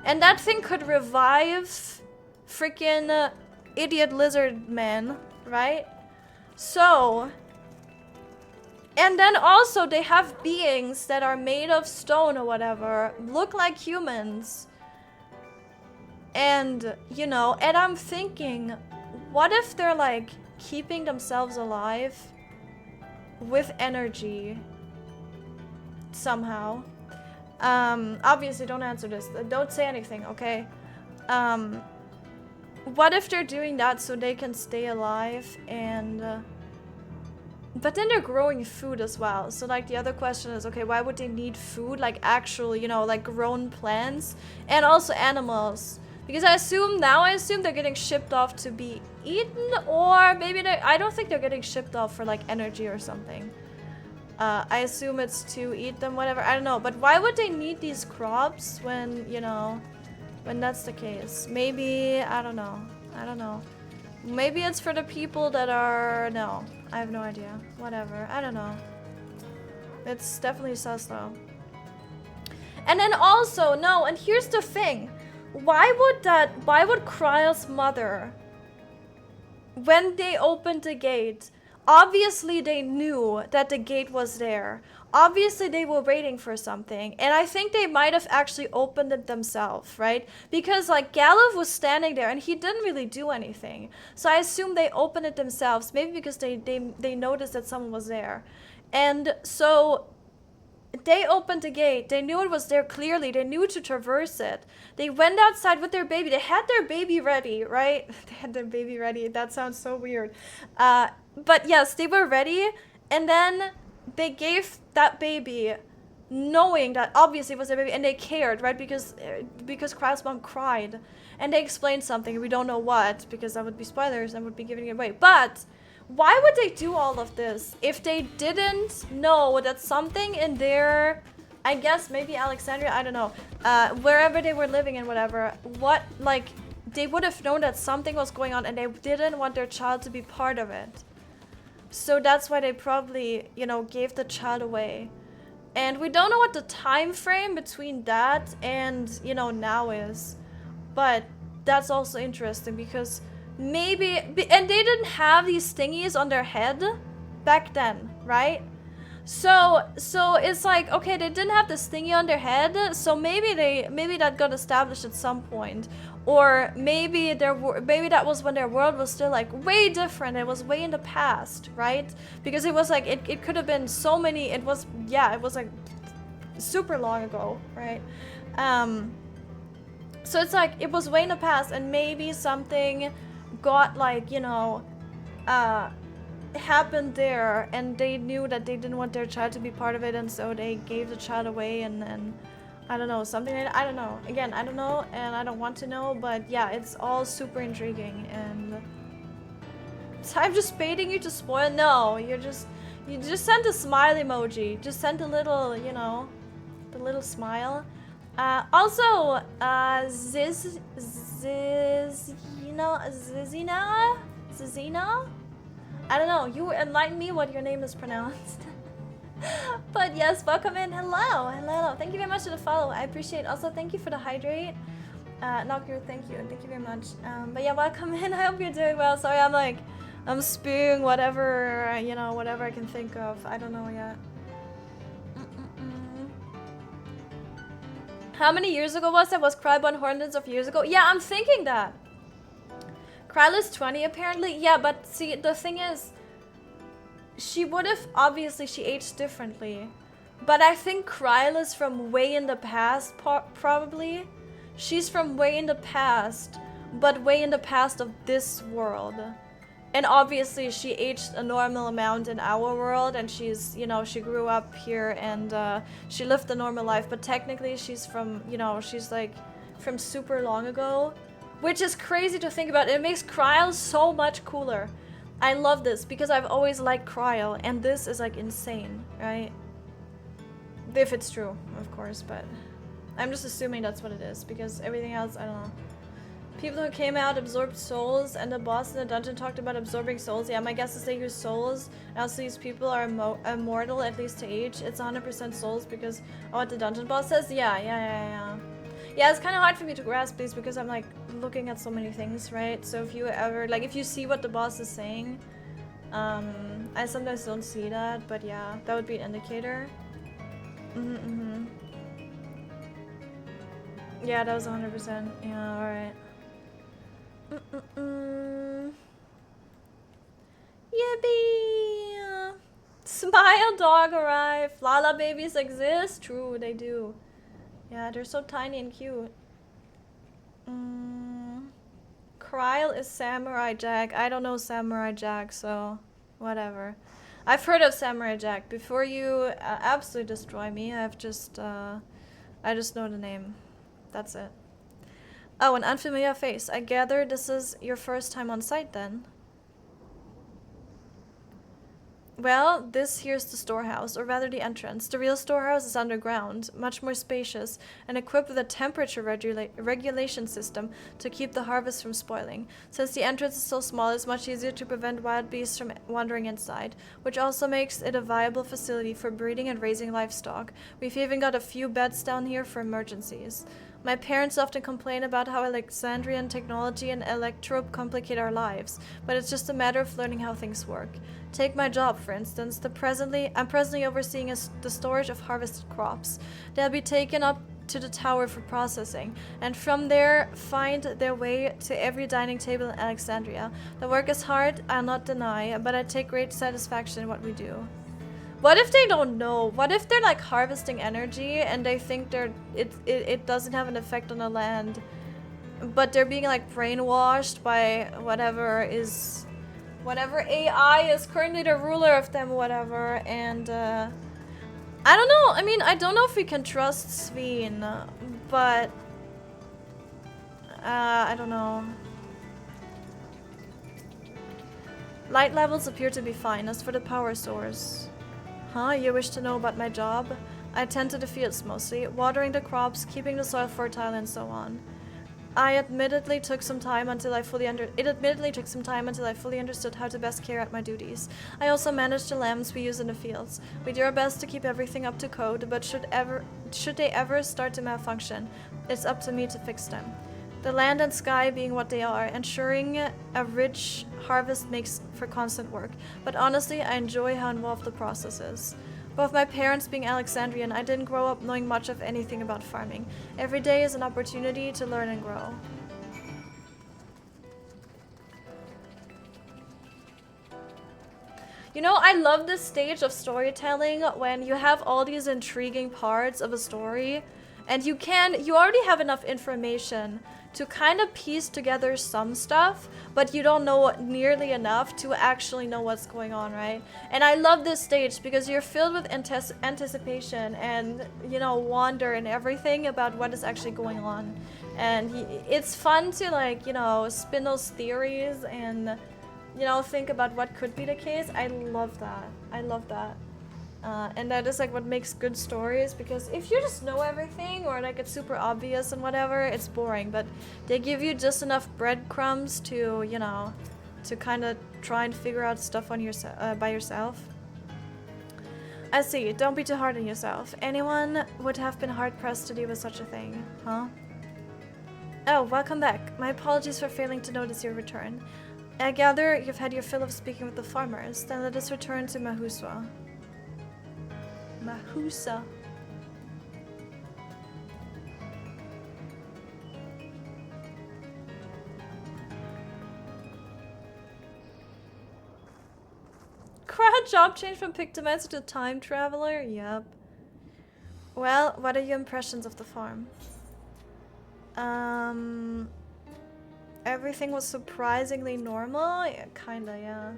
And that thing could revive freaking idiot lizard man, right? So, and then also they have beings that are made of stone or whatever, look like humans. And, you know, and I'm thinking, what if they're like keeping themselves alive with energy somehow? Obviously don't answer this, don't say anything, okay? What if they're doing that so they can stay alive and but then they're growing food as well. So like the other question is, okay, why would they need food? Like actual, you know, like grown plants and also animals. Because I assume they're getting shipped off to be eaten, or maybe I don't think they're getting shipped off for like energy or something. I assume it's to eat them, whatever, I don't know. But why would they need these crops when, you know, when that's the case? Maybe, I don't know. Maybe it's for the people that are, no, I have no idea. Whatever, I don't know. It's definitely sus though. And then also, no, and here's the thing. Why would Kryle's mother, when they opened the gate, obviously they knew that the gate was there. Obviously they were waiting for something. And I think they might have actually opened it themselves, right? Because like Galuf was standing there and he didn't really do anything. So I assume they opened it themselves. Maybe because they noticed that someone was there. And so they opened the gate. They knew it was there clearly. They knew to traverse it. They went outside with their baby. They had their baby ready, right? They had their baby ready. That sounds so weird. But yes, they were ready. And then they gave that baby, knowing that obviously it was their baby, and they cared, right? Because Kryle's mom cried. And they explained something. We don't know what, because that would be spoilers and would be giving it away. But why would they do all of this if they didn't know that something in their, I guess maybe Alexandria, I don't know, wherever they were living and whatever, what, like, they would have known that something was going on and they didn't want their child to be part of it. So that's why they probably, you know, gave the child away. And we don't know what the time frame between that and, you know, now is. But that's also interesting because maybe, and they didn't have these thingies on their head back then, right? So it's like, okay, they didn't have this thingy on their head, so maybe that got established at some point. Or maybe maybe that was when their world was still like way different. It was way in the past, right? Because it was like it could have been so many. It was like super long ago, right? So it's like it was way in the past, and maybe something got like, you know, happened there, and they knew that they didn't want their child to be part of it, and so they gave the child away, and then I don't know, something like that. I don't know. Again, I don't know, and I don't want to know, but yeah, it's all super intriguing. And so I'm just baiting you to spoil. No, you just sent a smile emoji. Just send a little, you know, the little smile. Also, Zizina? I don't know. You enlighten me what your name is pronounced. But yes, welcome in. Hello. Thank you very much for the follow. I appreciate. Also, thank you for the hydrate. Knocker, thank you very much. But yeah, welcome in. I hope you're doing well. Sorry, I'm spewing whatever, you know, whatever I can think of. I don't know yet. How many years ago was that? Was Kryl born hundreds of years ago? Yeah, I'm thinking that. Kryl is 20 apparently. Yeah, but see, the thing is, she would have, obviously she aged differently. But I think Kryl is from way in the past, probably. She's from way in the past, but way in the past of this world. And obviously she aged a normal amount in our world, and she's, you know, she grew up here and she lived a normal life. But technically she's from, you know, she's like from super long ago. Which is crazy to think about. It makes Kryl so much cooler. I love this because I've always liked Kryl, and this is like insane, right? If it's true, of course, but I'm just assuming that's what it is because everything else, I don't know. People who came out absorbed souls, and the boss in the dungeon talked about absorbing souls. Yeah, my guess is they use souls. Also, these people are immortal, at least to age. It's 100% souls because of what the dungeon boss says. Yeah. Yeah, it's kind of hard for me to grasp these because I'm like looking at so many things, right? So if you ever, like if you see what the boss is saying, I sometimes don't see that, but yeah, that would be an indicator. Yeah, that was 100%. Yeah, alright. Yippee! Smile dog arrived! Lala babies exist? True, they do. Yeah, they're so tiny and cute. Kryl is Samurai Jack. I don't know Samurai Jack, so whatever. I've heard of Samurai Jack. Before you absolutely destroy me, I just know the name. That's it. Oh, an unfamiliar face. I gather this is your first time on site then. Well, this here's the storehouse, or rather the entrance. The real storehouse is underground, much more spacious, and equipped with a temperature regulation system to keep the harvest from spoiling. Since the entrance is so small, it's much easier to prevent wild beasts from wandering inside, which also makes it a viable facility for breeding and raising livestock. We've even got a few beds down here for emergencies. My parents often complain about how Alexandrian technology and electrope complicate our lives, but it's just a matter of learning how things work. Take my job, for instance. I'm presently overseeing the storage of harvested crops. They'll be taken up to the tower for processing, and from there find their way to every dining table in Alexandria. The work is hard, I'll not deny, but I take great satisfaction in what we do. What if they don't know? What if they're like harvesting energy and they think it doesn't have an effect on the land, but they're being like brainwashed by whatever AI is currently the ruler of them, whatever, and I don't know. I mean, I don't know if we can trust Sveen, but I don't know. Light levels appear to be fine. As for the power source. Huh? You wish to know about my job? I tend to the fields mostly, watering the crops, keeping the soil fertile, and so on. It admittedly took some time until I fully understood how to best carry out my duties. I also manage the lambs we use in the fields. We do our best to keep everything up to code, but should they ever start to malfunction, it's up to me to fix them. The land and sky being what they are, ensuring a rich harvest makes for constant work. But honestly, I enjoy how involved the process is. Both my parents being Alexandrian, I didn't grow up knowing much of anything about farming. Every day is an opportunity to learn and grow. You know, I love this stage of storytelling when you have all these intriguing parts of a story and you already have enough information to kind of piece together some stuff, but you don't know nearly enough to actually know what's going on, right? And I love this stage because you're filled with anticipation and, you know, wonder and everything about what is actually going on. And it's fun to, like, you know, spin those theories and, you know, think about what could be the case. I love that. I love that. And that is like what makes good stories, because if you just know everything or like it's super obvious and whatever, it's boring. But they give you just enough breadcrumbs to, you know, to kind of try and figure out stuff on by yourself. I see. Don't be too hard on yourself. Anyone would have been hard-pressed to deal with such a thing, huh? Oh, welcome back. My apologies for failing to notice your return. I gather you've had your fill of speaking with the farmers. Then let us return to Mahuswa. Mahusa. Crowd job change from Pictomancer to Time Traveler? Yep. Well, what are your impressions of the farm? Everything was surprisingly normal? Yeah, kinda, yeah.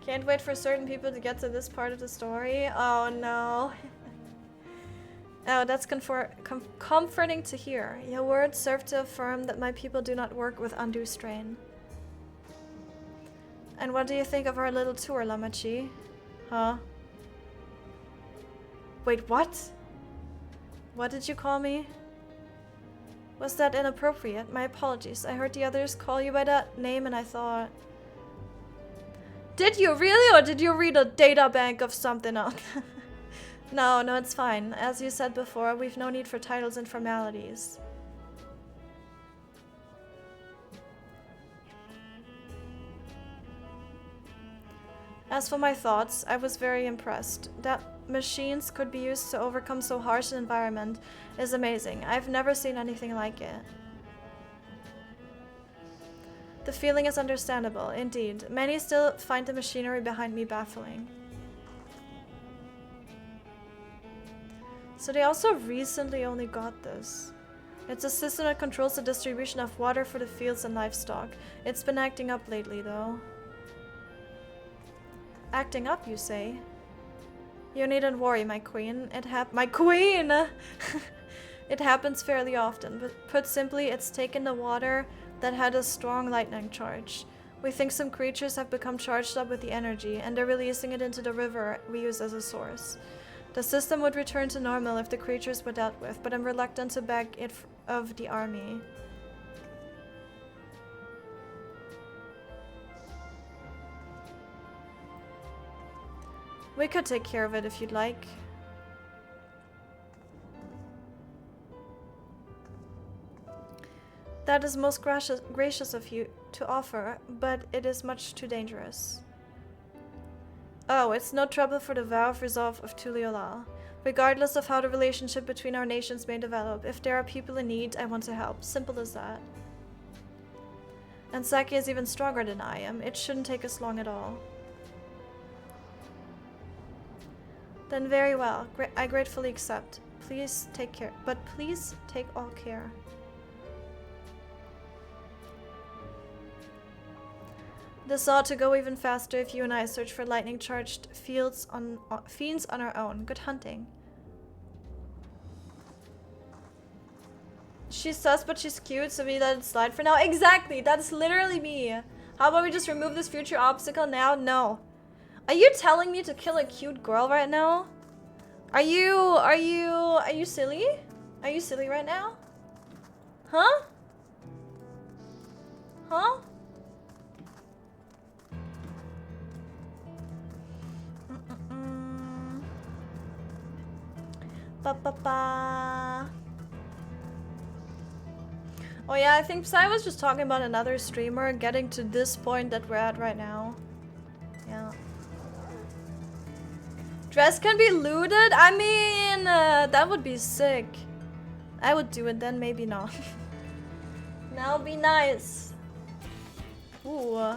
Can't wait for certain people to get to this part of the story. Oh no. Oh, that's comforting to hear. Your words serve to affirm that my people do not work with undue strain. And what do you think of our little tour, Lamachi? Huh? Wait, what? What did you call me? Was that inappropriate? My apologies. I heard the others call you by that name and I thought... Did you really, or did you read a data bank of something else? No, it's fine. As you said before, we've no need for titles and formalities. As for my thoughts, I was very impressed. That machines could be used to overcome so harsh an environment is amazing. I've never seen anything like it. The feeling is understandable, indeed. Many still find the machinery behind me baffling. So they also recently only got this. It's a system that controls the distribution of water for the fields and livestock. It's been acting up lately, though. Acting up, you say? You needn't worry, my queen. My queen! It happens fairly often, but put simply, it's taken the water that had a strong lightning charge. We think some creatures have become charged up with the energy, and they're releasing it into the river we use as a source. The system would return to normal if the creatures were dealt with, but I'm reluctant to beg it of the army. We could take care of it if you'd like. That is most gracious of you to offer, but it is much too dangerous. Oh, it's no trouble for the vow of resolve of Tuliolal. Regardless of how the relationship between our nations may develop, if there are people in need, I want to help. Simple as that. And Sakae is even stronger than I am. It shouldn't take us long at all. Then very well. I gratefully accept. Please take care. But please take all care. This ought to go even faster if you and I search for lightning-charged fiends on our own. Good hunting. She's sus, but she's cute, so we let it slide for now. Exactly! That's literally me. How about we just remove this future obstacle now? No. Are you telling me to kill a cute girl right now? Are you silly? Are you silly right now? Huh? Huh? Ba-ba-ba. Oh yeah, I think Psy was just talking about another streamer getting to this point that we're at right now. Yeah. Dress can be looted? I mean, that would be sick. I would do it then, maybe not. That would be nice. Ooh.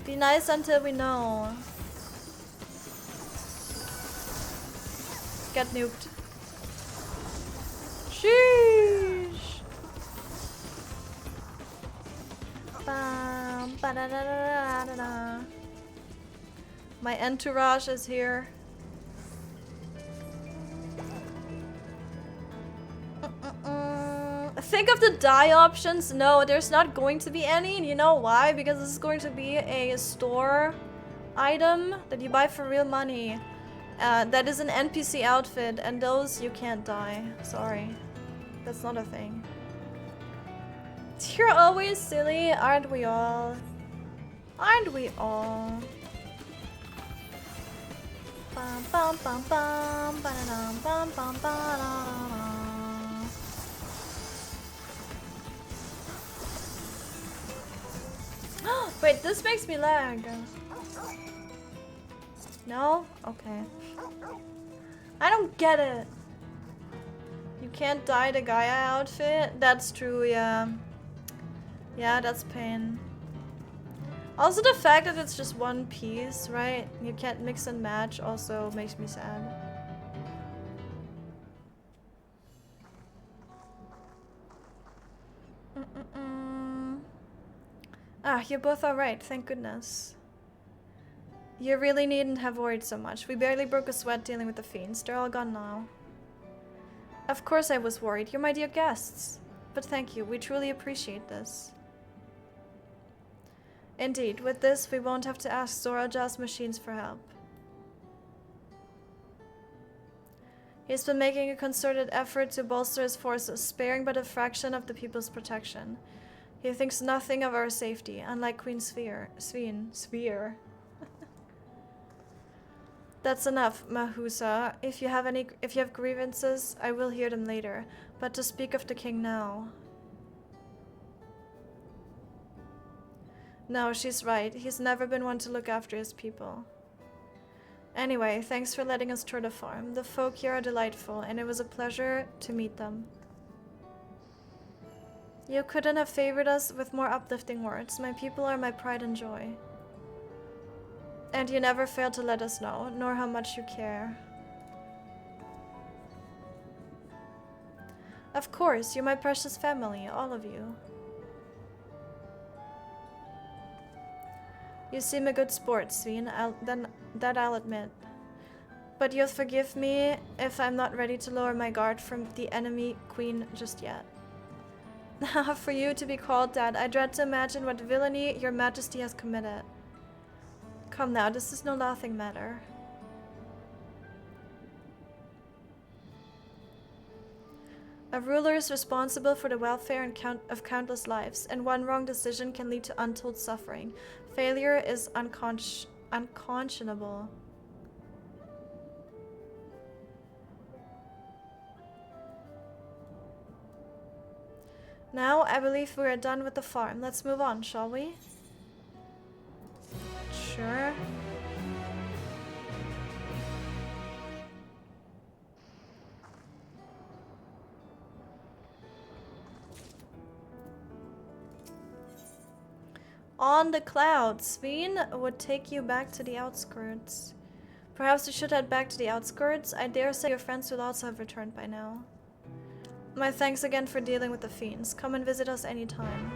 Be nice until we know. Get nuked. Sheesh. Bam, ba-da-da-da-da-da-da. My entourage is here. Think of the dye options. No, there's not going to be any. And you know why? Because this is going to be a store item that you buy for real money. That is an NPC outfit, and those you can't dye. Sorry. That's not a thing. You're always silly, aren't we all? Aren't we all? Bum bum bum bum ba-da-dum, bum bum ba-da-da-da. Wait, this makes me lag. No? Okay. I don't get it. You can't dye the Gaia outfit? That's true, yeah. Yeah, that's pain. Also the fact that it's just one piece, right? You can't mix and match also makes me sad. Ah, you're both alright, thank goodness. You really needn't have worried so much. We barely broke a sweat dealing with the fiends. They're all gone now. Of course I was worried. You're my dear guests. But thank you. We truly appreciate this. Indeed, with this, we won't have to ask Zorajal's machines for help. He's been making a concerted effort to bolster his forces, sparing but a fraction of the people's protection. He thinks nothing of our safety, unlike Queen Sphere. That's enough, Mahusa. If you have grievances, I will hear them later. But to speak of the king now. No, she's right. He's never been one to look after his people. Anyway, thanks for letting us tour the farm. The folk here are delightful, and it was a pleasure to meet them. You couldn't have favored us with more uplifting words. My people are my pride and joy. And you never failed to let us know, nor how much you care. Of course, you're my precious family, all of you. You seem a good sport, Sveen, that I'll admit. But you'll forgive me if I'm not ready to lower my guard from the enemy queen just yet. For you to be called that, I dread to imagine what villainy your majesty has committed. Come now, this is no laughing matter. A ruler is responsible for the welfare of countless lives, and one wrong decision can lead to untold suffering. Failure is unconscionable. Now, I believe we are done with the farm. Let's move on, shall we? Sure. On the clouds, Sveen would take you back to the outskirts. Perhaps we should head back to the outskirts. I dare say your friends will also have returned by now. My thanks again for dealing with the fiends. Come and visit us anytime.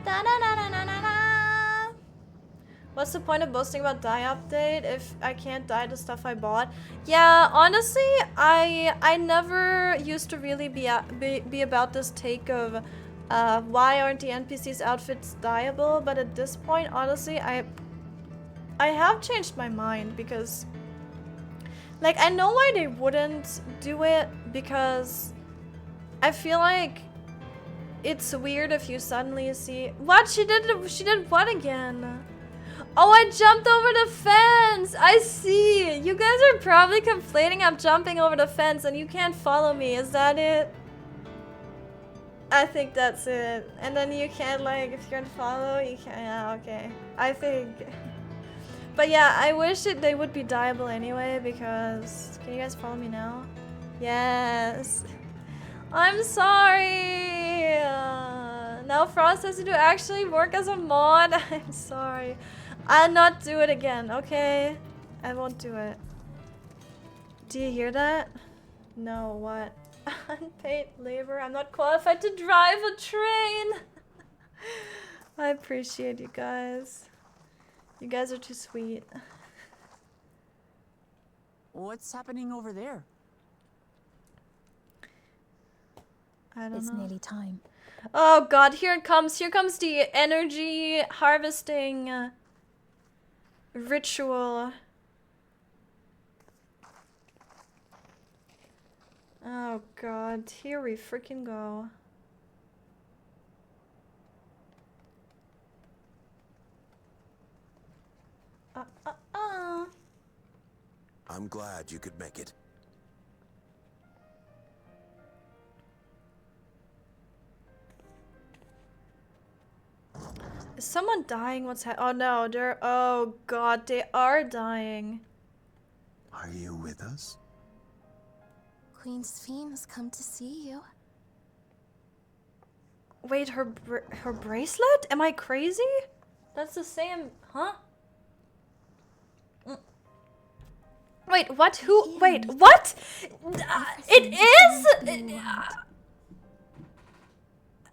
Da-da-da-da-da-da-da. What's the point of boasting about dye update if I can't dye the stuff I bought? Yeah, honestly, I never used to really be about this take of why aren't the NPCs outfits dyeable, but at this point, honestly, I have changed my mind because like I know why they wouldn't do it, because I feel like it's weird if you suddenly see what she did what again? Oh, I jumped over the fence. I see. You guys are probably complaining I'm jumping over the fence and you can't follow me. Is that it? I think that's it. And then you can't, like, if you're gonna follow, you can't. Yeah, okay. I think. But yeah, I wish they would be dyeable anyway, because... Can you guys follow me now? Yes. I'm sorry. Now Frost has to actually work as a mod. I'm sorry. I'll not do it again, okay? I won't do it. Do you hear that? No, what? Unpaid labor. I'm not qualified to drive a train. I appreciate you guys. You guys are too sweet. What's happening over there? I don't know. It's nearly time. Oh god, here it comes. Here comes the energy harvesting ritual. Oh god, here we freaking go. I'm glad you could make it. Is someone dying? What's oh no, they're oh god, they are dying. Are you with us? Queen Sphene has come to see you. Wait, her bracelet? Am I crazy? That's the same, huh? Wait, what? Who? Wait, what? It is?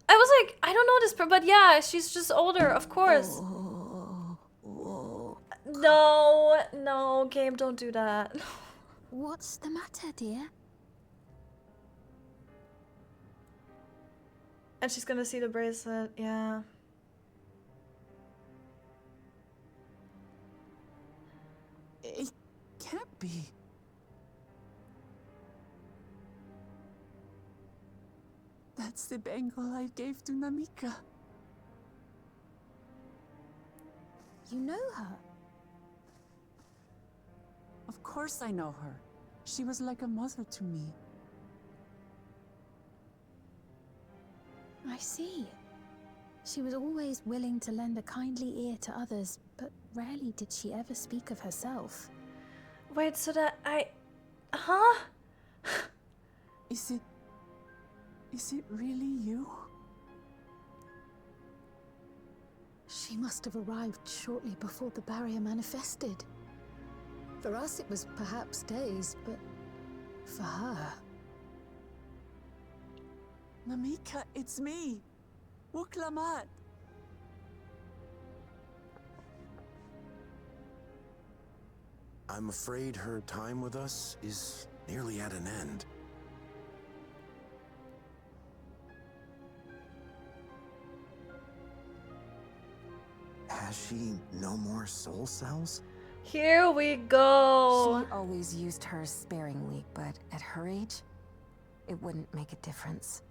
I was like, I don't know this, but yeah, she's just older, of course. No, no, game, don't do that. What's the matter, dear? And she's gonna see the bracelet, yeah. It can't be. That's the bangle I gave to Namika. You know her? Of course I know her. She was like a mother to me. I see. She was always willing to lend a kindly ear to others, but rarely did she ever speak of herself. Wait, so that huh? Is it really you? She must have arrived shortly before the barrier manifested. For us, it was perhaps days, but for her... Namika, it's me! Lamat. I'm afraid her time with us is nearly at an end. Has she no more soul cells? Here we go. She always used hers sparingly, but at her age, it wouldn't make a difference.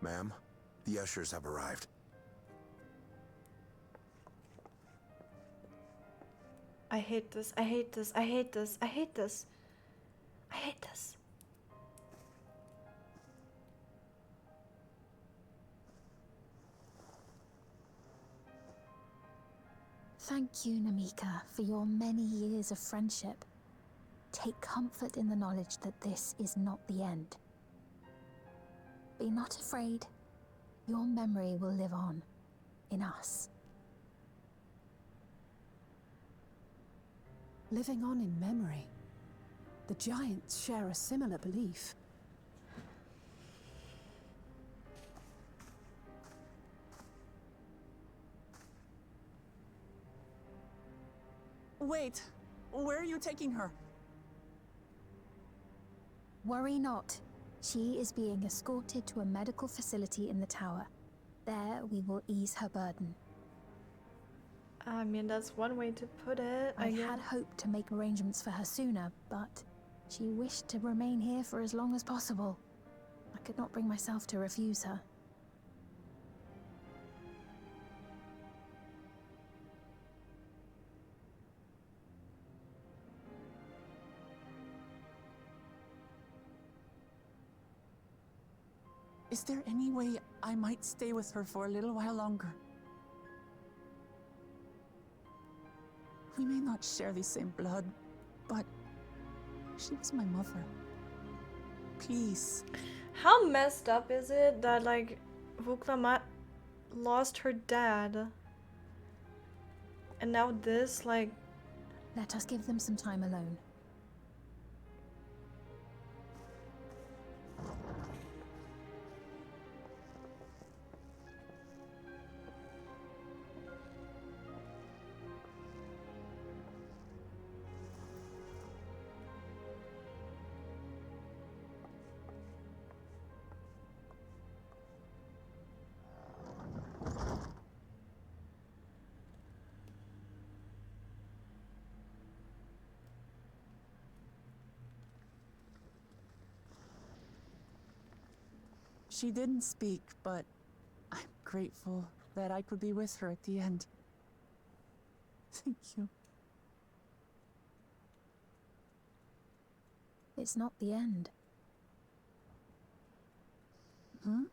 Ma'am, the ushers have arrived. I hate this, I hate this, I hate this, I hate this. I hate this. Thank you, Namika, for your many years of friendship. Take comfort in the knowledge that this is not the end. Be not afraid. Your memory will live on, in us. Living on in memory. The giants share a similar belief. Wait, where are you taking her? Worry not. She is being escorted to a medical facility in the tower. There we will ease her burden. I mean, that's one way to put it. I had hoped to make arrangements for her sooner, but she wished to remain here for as long as possible. I could not bring myself to refuse her. Is there any way I might stay with her for a little while longer? We may not share the same blood, but She was my mother. Please. How messed up is it that like Lamat lost her dad? And now this, like... Let us give them some time alone. She didn't speak, but I'm grateful that I could be with her at the end. Thank you. It's not the end. Hmm?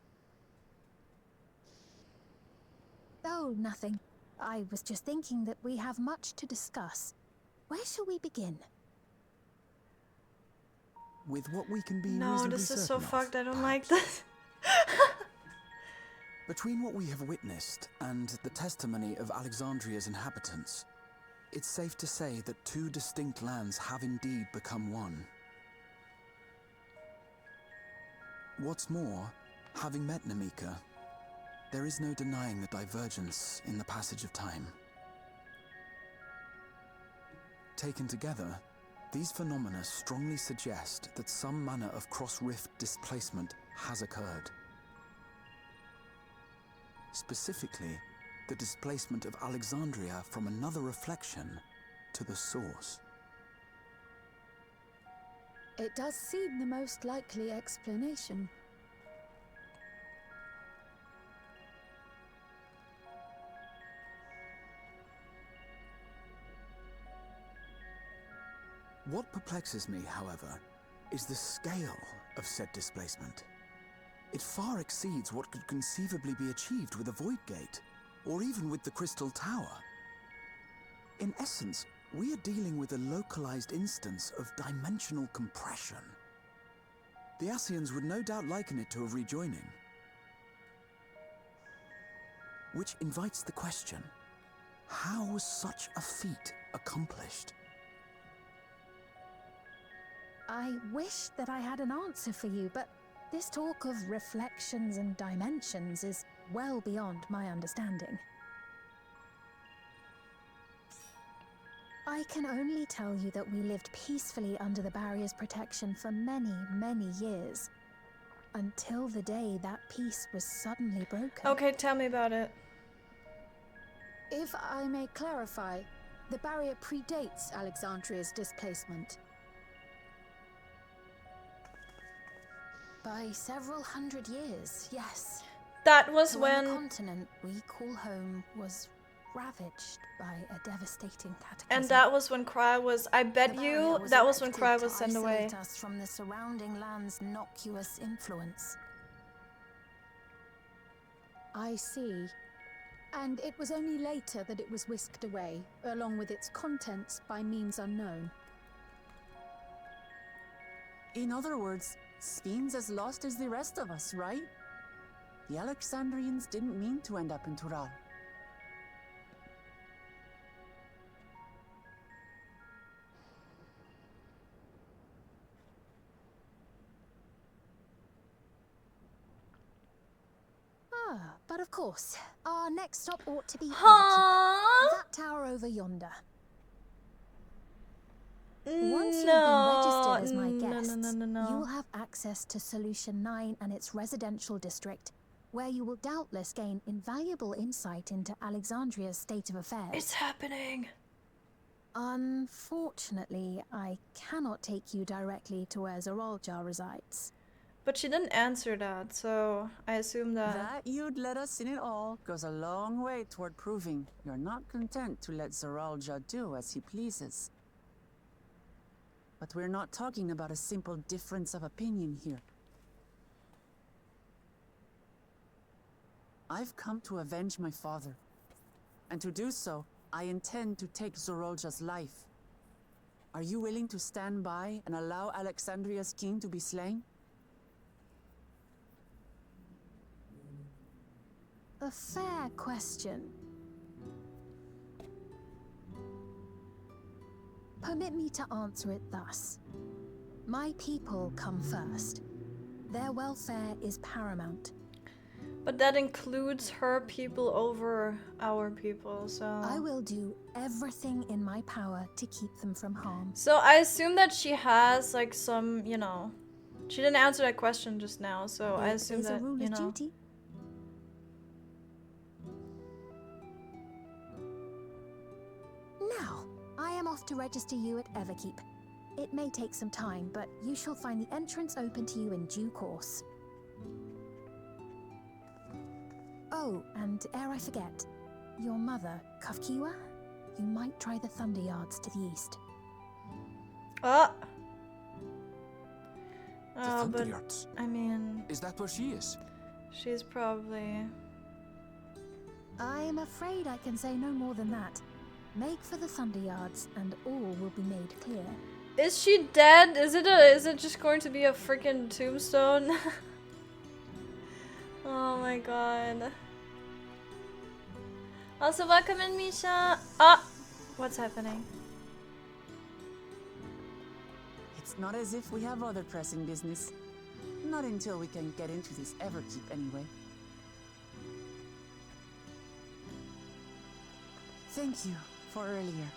Oh, nothing. I was just thinking that we have much to discuss. Where shall we begin? With what we can be No, reasonably this is so certain of, fucked. I don't like this. Between what we have witnessed and the testimony of Alexandria's inhabitants, it's safe to say that two distinct lands have indeed become one. What's more, having met Namika, there is no denying the divergence in the passage of time. Taken together, these phenomena strongly suggest that some manner of cross-rift displacement has occurred. Specifically, the displacement of Alexandria from another reflection to the source. It does seem the most likely explanation. What perplexes me, however, is the scale of said displacement. It far exceeds what could conceivably be achieved with a void gate, or even with the Crystal Tower. In essence, we are dealing with a localized instance of dimensional compression. The Ascians would no doubt liken it to a rejoining. Which invites the question, how was such a feat accomplished? I wish that I had an answer for you, but this talk of reflections and dimensions is well beyond my understanding. I can only tell you that we lived peacefully under the barrier's protection for many, many years. Until the day that peace was suddenly broken. Okay, tell me about it. If I may clarify, the barrier predates Alexandria's displacement. By several hundred years, yes. That was when when... the continent we call home was ravaged by a devastating cataclysm. And that was when Cry was... I bet you that was when Cry was sent away. To isolate us from the surrounding land's innocuous influence. I see. And it was only later that it was whisked away, along with its contents by means unknown. In other words, Sphin's as lost as the rest of us, right? The Alexandrians didn't mean to end up in Tural. But of course, our next stop ought to be Huh? that tower over yonder. Once you've been registered as my guest, you will have access to Solution 9 and its residential district, where you will doubtless gain invaluable insight into Alexandria's state of affairs. It's happening. Unfortunately, I cannot take you directly to where zoraal resides. But she didn't answer that, so I assume that... That you'd let us in it all goes a long way toward proving you're not content to let zoraal do as he pleases. But we're not talking about a simple difference of opinion here. I've come to avenge my father. And to do so, I intend to take Zoralja's life. Are you willing to stand by and allow Alexandria's king to be slain? A fair question. Permit me to answer it thus. My people come first. Their welfare is paramount. But that includes her people over our people, so... I will do everything in my power to keep them from harm. So I assume that she has, like, some, you know... She didn't answer that question just now, so I assume that, you know... Duty. Now, I am off to register you at Everkeep. It may take some time, but you shall find the entrance open to you in due course. Oh, and ere I forget, your mother, Kafkiwa, you might try the Thunder Yards to the east. Oh, Thunder but Yards. I mean... Is that where she is? She's probably... I am afraid I can say no more than that. Make for the Thunder Yards, and all will be made clear. Is she dead? Is it just going to be a freaking tombstone? Oh my god. Also, welcome in, Misha. Ah, what's happening? It's not as if we have other pressing business. Not until we can get into this Everkeep anyway. Thank you for earlier.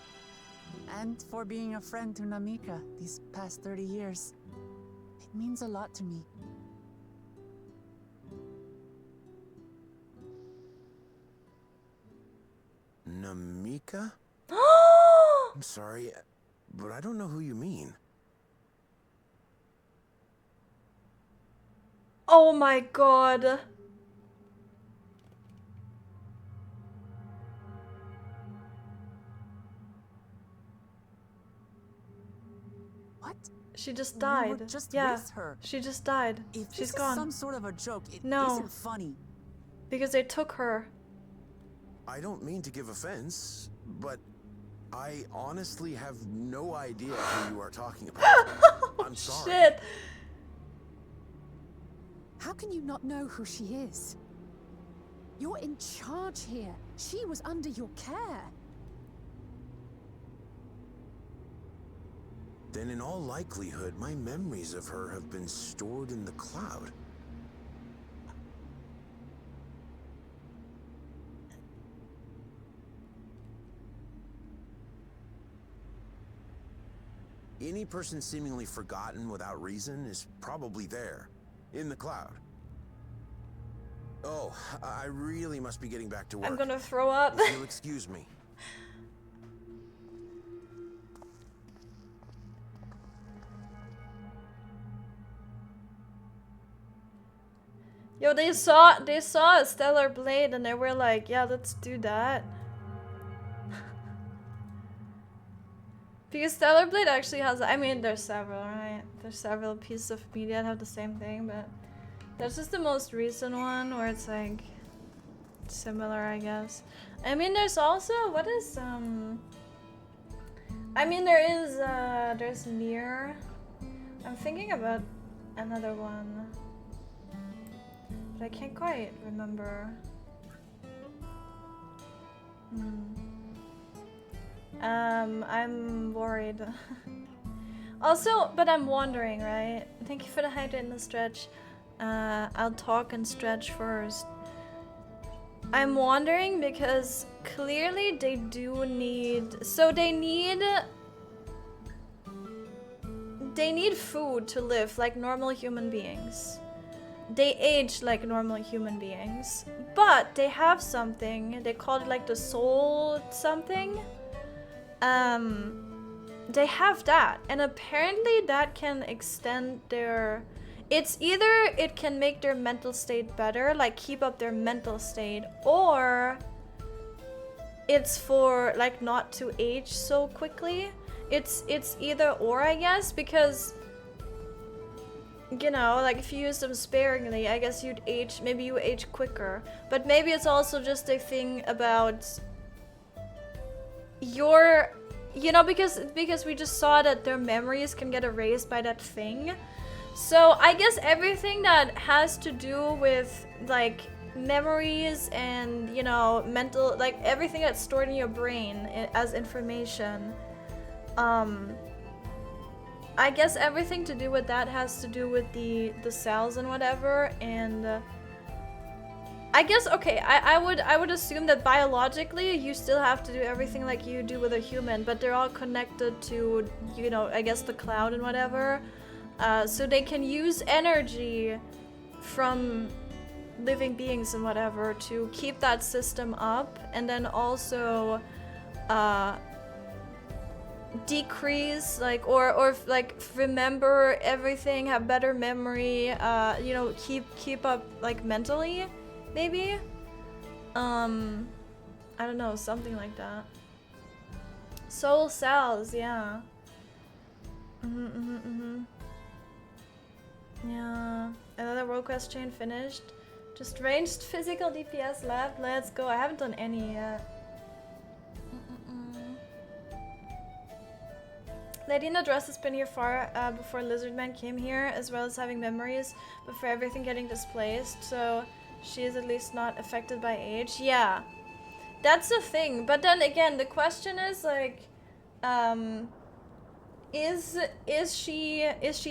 And for being a friend to Namika these past 30 years. It means a lot to me. Namika? I'm sorry, but I don't know who you mean. Oh my god. What? She just We died. were just yeah, with her. she just died. If She's this is gone. some sort of a joke, it No. isn't funny. Because they took her. I don't mean to give offense, but I honestly have no idea who you are talking about. I'm sorry. Shit. How can you not know who she is? You're in charge here. She was under your care. Then in all likelihood, my memories of her have been stored in the cloud. Any person seemingly forgotten without reason is probably there, in the cloud. Oh, I really must be getting back to work. I'm gonna throw up. If you'll excuse me. Yo, they saw a stellar blade and they were like, yeah, let's do that. Because Stellar Blade actually has, I mean, there's several, right? There's several pieces of media that have the same thing, but that's just the most recent one where it's like similar, I guess. I mean, there's also, what is, I mean, there's Nier. I'm thinking about another one, but I can't quite remember. I'm worried. Also, but I'm wondering, right? Thank you for the hydrate in the stretch. I'll talk and stretch first. I'm wondering because clearly they do need, so they need food to live like normal human beings. They age like normal human beings, but they have something, they call it like the soul something. They have that, and apparently that can extend their, it's either it can make their mental state better, like keep up their mental state, or it's for like not to age so quickly. It's either or, I guess, because you know, like if you use them sparingly, I guess you'd age, maybe you age quicker, but maybe it's also just a thing about your you know, because we just saw that their memories can get erased by that thing. So I guess everything that has to do with like memories and, you know, mental, like everything that's stored in your brain as information, I guess everything to do with that has to do with the cells and whatever. And I guess, okay, I would assume that biologically you still have to do everything like you do with a human, but they're all connected to, you know, I guess the cloud and whatever. So they can use energy from living beings and whatever to keep that system up, and then also decrease, like, or like remember everything, have better memory, you know, keep up like mentally, maybe. I don't know, something like that. Soul cells, yeah. Yeah, another world quest chain finished. Just ranged physical DPS left. Let's go. I haven't done any yet. Ladina Dress has been here far before Lizardman came here, as well as having memories before everything getting displaced, so she is at least not affected by age. Yeah, that's the thing. But then again, the question is like, is she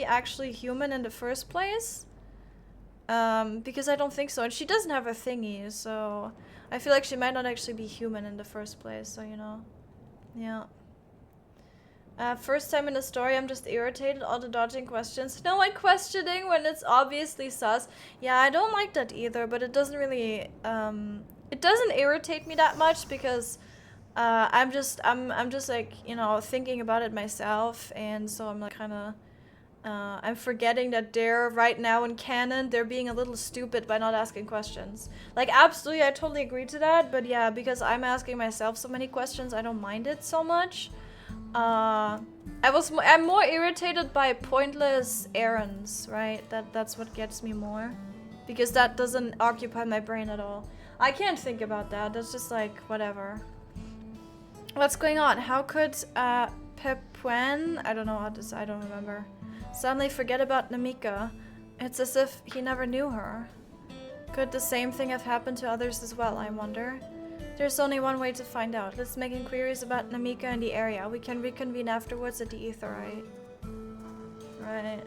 actually human in the first place? Because I don't think so, and she doesn't have a thingy, so I feel like she might not actually be human in the first place, so you know. Yeah. First time in the story, I'm just irritated, all the dodging questions. No one questioning when it's obviously sus. Yeah, I don't like that either, but it doesn't really, it doesn't irritate me that much because I'm just like, you know, thinking about it myself, and so I'm like kind of, I'm forgetting that they're right now in canon, they're being a little stupid by not asking questions. Like, absolutely, I totally agree to that, but yeah, because I'm asking myself so many questions, I don't mind it so much. I'm more irritated by pointless errands, right? That's what gets me more, because that doesn't occupy my brain at all. I can't think about that. That's just like whatever. What's going on? How could Pepuen, I don't know how to say, I don't remember, suddenly forget about Namika? It's as if he never knew her. Could the same thing have happened to others as well, I wonder? There's only one way to find out. Let's make inquiries about Namika and the area. We can reconvene afterwards at the Aetheryte. Right.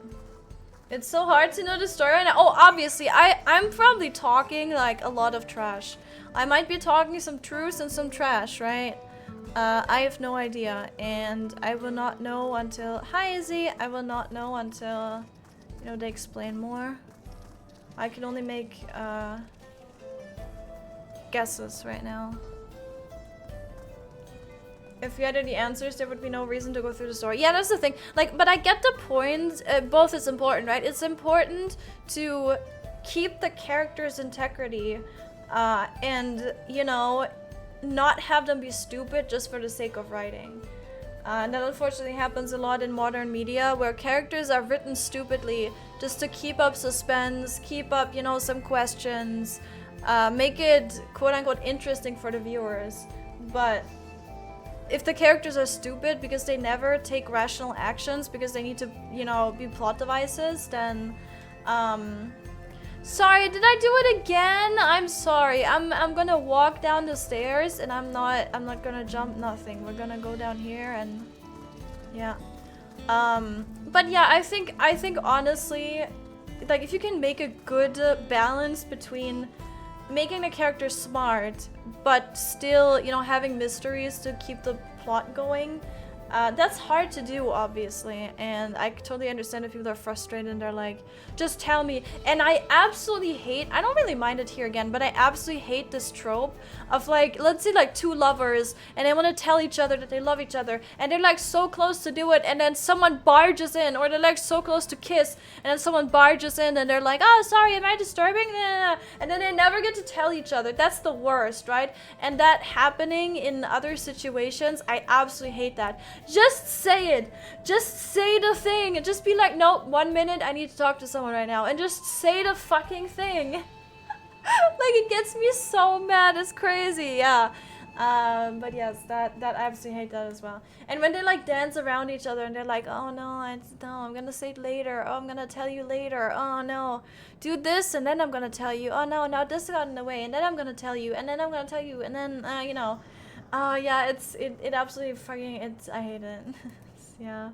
It's so hard to know the story right now. Oh, obviously, I'm probably talking like a lot of trash. I might be talking some truth and some trash, right? I have no idea, and I will not know until... Hi, Izzy! I will not know until, you know, they explain more. I can only make, guesses right now. If we had any answers, there would be no reason to go through the story. Yeah, that's the thing. Like, but I get the point. Both is important, right? It's important to keep the character's integrity, and, you know, not have them be stupid just for the sake of writing. And that unfortunately happens a lot in modern media, where characters are written stupidly just to keep up suspense, keep up, you know, some questions, make it quote-unquote interesting for the viewers. But if the characters are stupid because they never take rational actions because they need to, you know, be plot devices, then sorry, did I do it again? I'm sorry. I'm gonna walk down the stairs, and I'm not gonna jump nothing. We're gonna go down here, and yeah. But yeah, I think honestly, like, if you can make a good balance between making the character smart but still, you know, having mysteries to keep the plot going, that's hard to do, obviously, and I totally understand if people are frustrated and they're like, just tell me. And I absolutely hate, I don't really mind it here again, but I absolutely hate this trope of, like, let's say like two lovers and they want to tell each other that they love each other, and they're like so close to do it, and then someone barges in, or they're like so close to kiss, and then someone barges in and they're like, oh, sorry, am I disturbing? And then they never get to tell each other. That's the worst, right? And that happening in other situations, I absolutely hate that. Just say it. Just say the thing. And just be like, nope, 1 minute, I need to talk to someone right now. And just say the fucking thing. Like, it gets me so mad. It's crazy, yeah. But yes, that I absolutely hate that as well. And when they like dance around each other and they're like, oh no, I'm gonna say it later. Oh, I'm gonna tell you later. Oh no, do this and then I'm gonna tell you. Oh no, now this got in the way and then I'm gonna tell you and then I'm gonna tell you and then you know, yeah, it absolutely fucking I hate it. Yeah.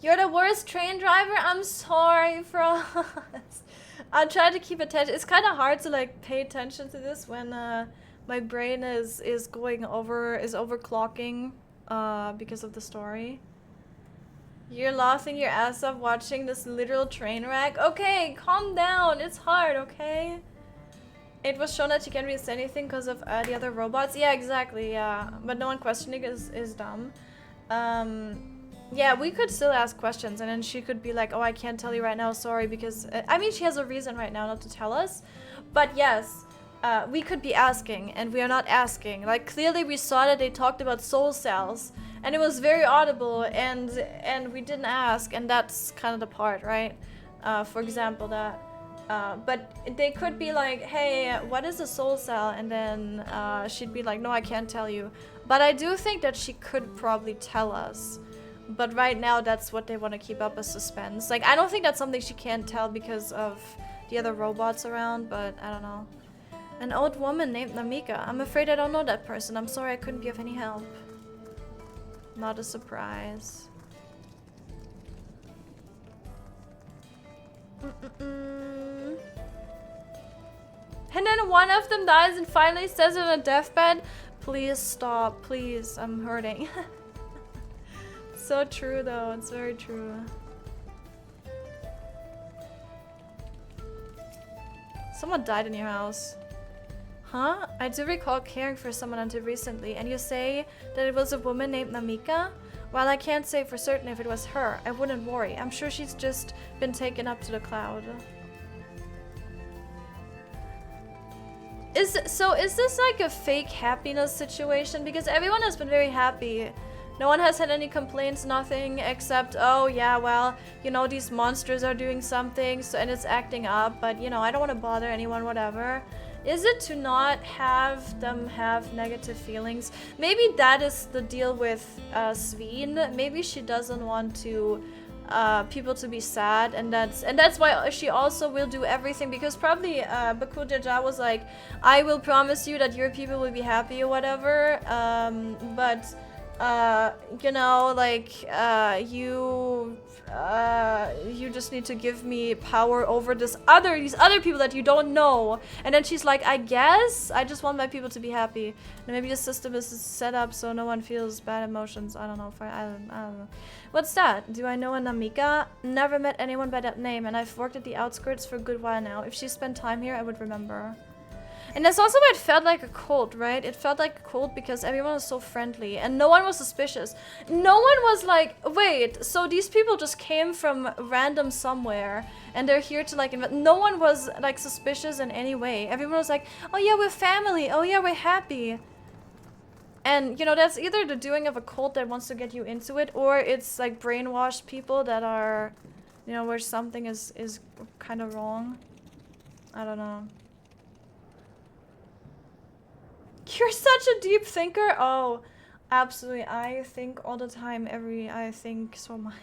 You're the worst train driver. I'm sorry, Frost. I'll try to keep attention. It's kind of hard to like pay attention to this when my brain is overclocking because of the story. You're laughing your ass off watching this literal train wreck. Okay, calm down. It's hard, okay? It was shown that you can't really say anything because of the other robots. Yeah, exactly. Yeah, but no one questioning is dumb. Yeah, we could still ask questions and then she could be like, oh, I can't tell you right now, sorry, because I mean, she has a reason right now not to tell us. But yes, we could be asking and we are not asking. Like, clearly we saw that they talked about soul cells and it was very audible and we didn't ask, and that's kind of the part, right? For example, that. But they could be like, hey, what is a soul cell? And then she'd be like, no, I can't tell you. But I do think that she could probably tell us. But right now, that's what they want to keep up as suspense. Like, I don't think that's something she can't tell because of the other robots around, but I don't know. An old woman named Namika. I'm afraid I don't know that person. I'm sorry I couldn't be of any help. Not a surprise. And then one of them dies and finally says it on a deathbed. Please stop, please. I'm hurting. So true though, it's very true. Someone died in your house. Huh? I do recall caring for someone until recently, and you say that it was a woman named Namika? While I can't say for certain if it was her, I wouldn't worry. I'm sure she's just been taken up to the cloud. Is this like a fake happiness situation? Because everyone has been very happy. No one has had any complaints, nothing, except, oh yeah, well, you know, these monsters are doing something, so, and it's acting up, but, you know, I don't want to bother anyone, whatever. Is it to not have them have negative feelings? Maybe that is the deal with Sveen. Maybe she doesn't want to people to be sad, and that's why she also will do everything, because probably bakool Jaja was like, I will promise you that your people will be happy or whatever, but you know, like, you just need to give me power over these other people that you don't know. And then she's like, I guess I just want my people to be happy. And maybe the system is set up so no one feels bad emotions. I don't know. I don't know. What's that? Do I know a Namika? Never met anyone by that name, and I've worked at the outskirts for a good while now. If she spent time here, I would remember. And that's also why it felt like a cult, right? It felt like a cult because everyone was so friendly and no one was suspicious. No one was like, wait, so these people just came from random somewhere and they're here to like invent. No one was like suspicious in any way. Everyone was like, oh yeah, we're family. Oh yeah, we're happy. And, you know, that's either the doing of a cult that wants to get you into it, or it's like brainwashed people that are, you know, where something is kind of wrong. I don't know. You're such a deep thinker. Oh, absolutely. I think all the time. I think so much.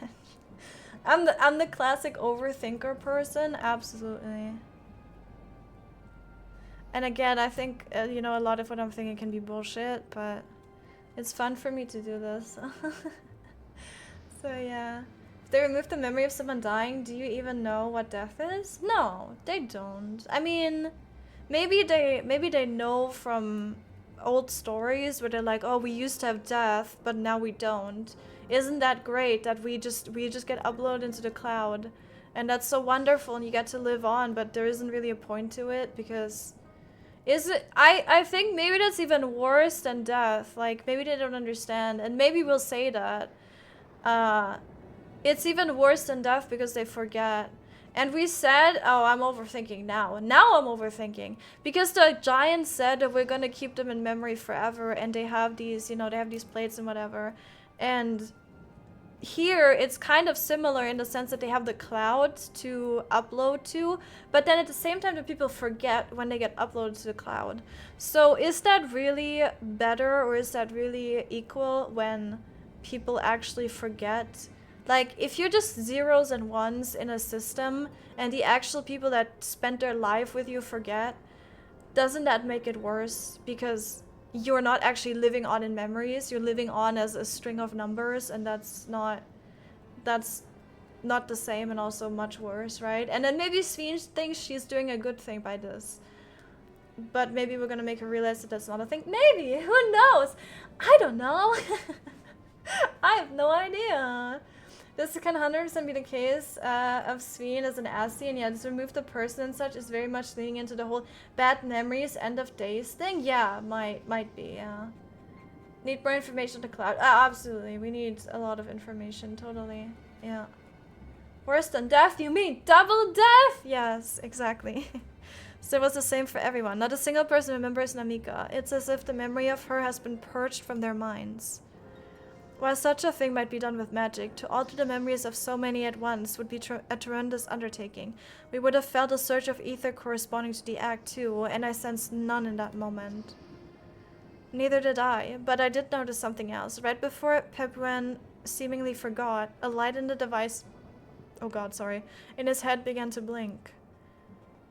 I'm the classic overthinker person. Absolutely. And again, I think you know, a lot of what I'm thinking can be bullshit, but it's fun for me to do this. So yeah. If they remove the memory of someone dying, do you even know what death is? No, they don't. I mean, maybe they know from old stories where they're like, oh, we used to have death, but now we don't. Isn't that great that we just get uploaded into the cloud, and that's so wonderful, and you get to live on, but there isn't really a point to it, because I think maybe that's even worse than death. Like, maybe they don't understand, and maybe we'll say that it's even worse than death because they forget. And we said, oh, I'm overthinking now. Now I'm overthinking. Because the giant said that we're going to keep them in memory forever. And they have these, you know, they have these plates and whatever. And here it's kind of similar in the sense that they have the cloud to upload to, but then at the same time the people forget when they get uploaded to the cloud. So is that really better, or is that really equal when people actually forget? Like, if you're just zeros and ones in a system and the actual people that spent their life with you forget, doesn't that make it worse? Because you're not actually living on in memories, you're living on as a string of numbers, and that's not the same, and also much worse, right? And then maybe Sveen thinks she's doing a good thing by this, but maybe we're gonna make her realize that that's not a thing. Maybe, who knows? I don't know. I have no idea. This can 100% be the case of Sveen as an Assi, and yeah, just remove the person and such is very much leaning into the whole bad memories, end of days thing. Yeah, might be, yeah. Need more information on the cloud. Absolutely, we need a lot of information, totally, yeah. Worse than death, you mean double death? Yes, exactly. So it was the same for everyone. Not a single person remembers Namika. It's as if the memory of her has been purged from their minds. While such a thing might be done with magic, to alter the memories of so many at once would be a tremendous undertaking. We would have felt a surge of ether corresponding to the act too, and I sensed none in that moment. Neither did I, but I did notice something else. Right before Pepuan seemingly forgot, a light in the device, in his head began to blink.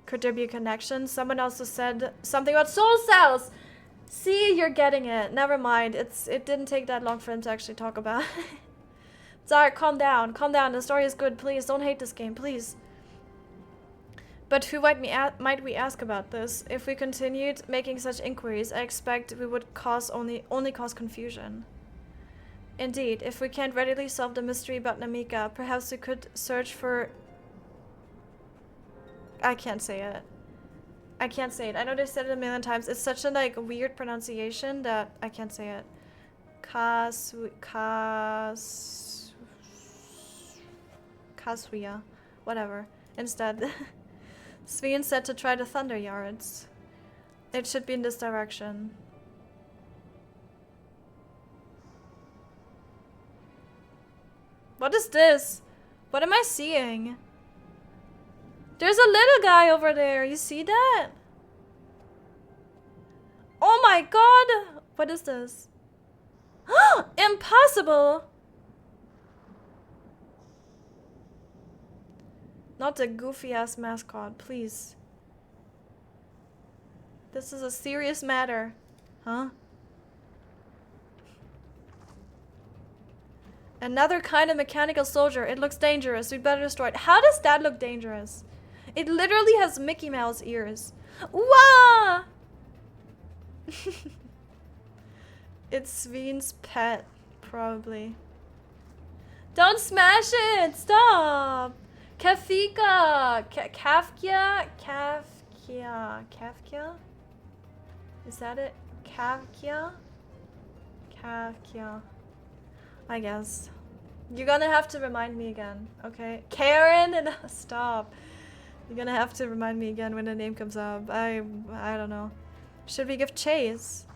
Could there be a connection? Someone also said something about soul cells! See, you're getting it. Never mind. It didn't take that long for him to actually talk about it. Sorry, calm down. Calm down. The story is good. Please, don't hate this game. Please. But who might we ask about this? If we continued making such inquiries, I expect we would only cause confusion. Indeed, if we can't readily solve the mystery about Namika, perhaps we could search for... I can't say it. I know they said it a million times. It's such a like weird pronunciation that I can't say it. Kaswia. Whatever. Instead, Sveen said to try the Thunder Yards. It should be in this direction. What is this? What am I seeing? There's a little guy over there. You see that? Oh my god! What is this? Impossible! Not a goofy ass mascot, please. This is a serious matter. Huh? Another kind of mechanical soldier. It looks dangerous. We'd better destroy it. How does that look dangerous? It literally has Mickey Mouse ears. Wah! It's Sveen's pet, probably. Don't smash it! Stop! Kafika! Kafkia? Kafkia? Is that it? Kafkia? Kafkia. I guess. You're gonna have to remind me again, okay? Karen and stop. You're gonna have to remind me again when the name comes up. I don't know. Should we give chase?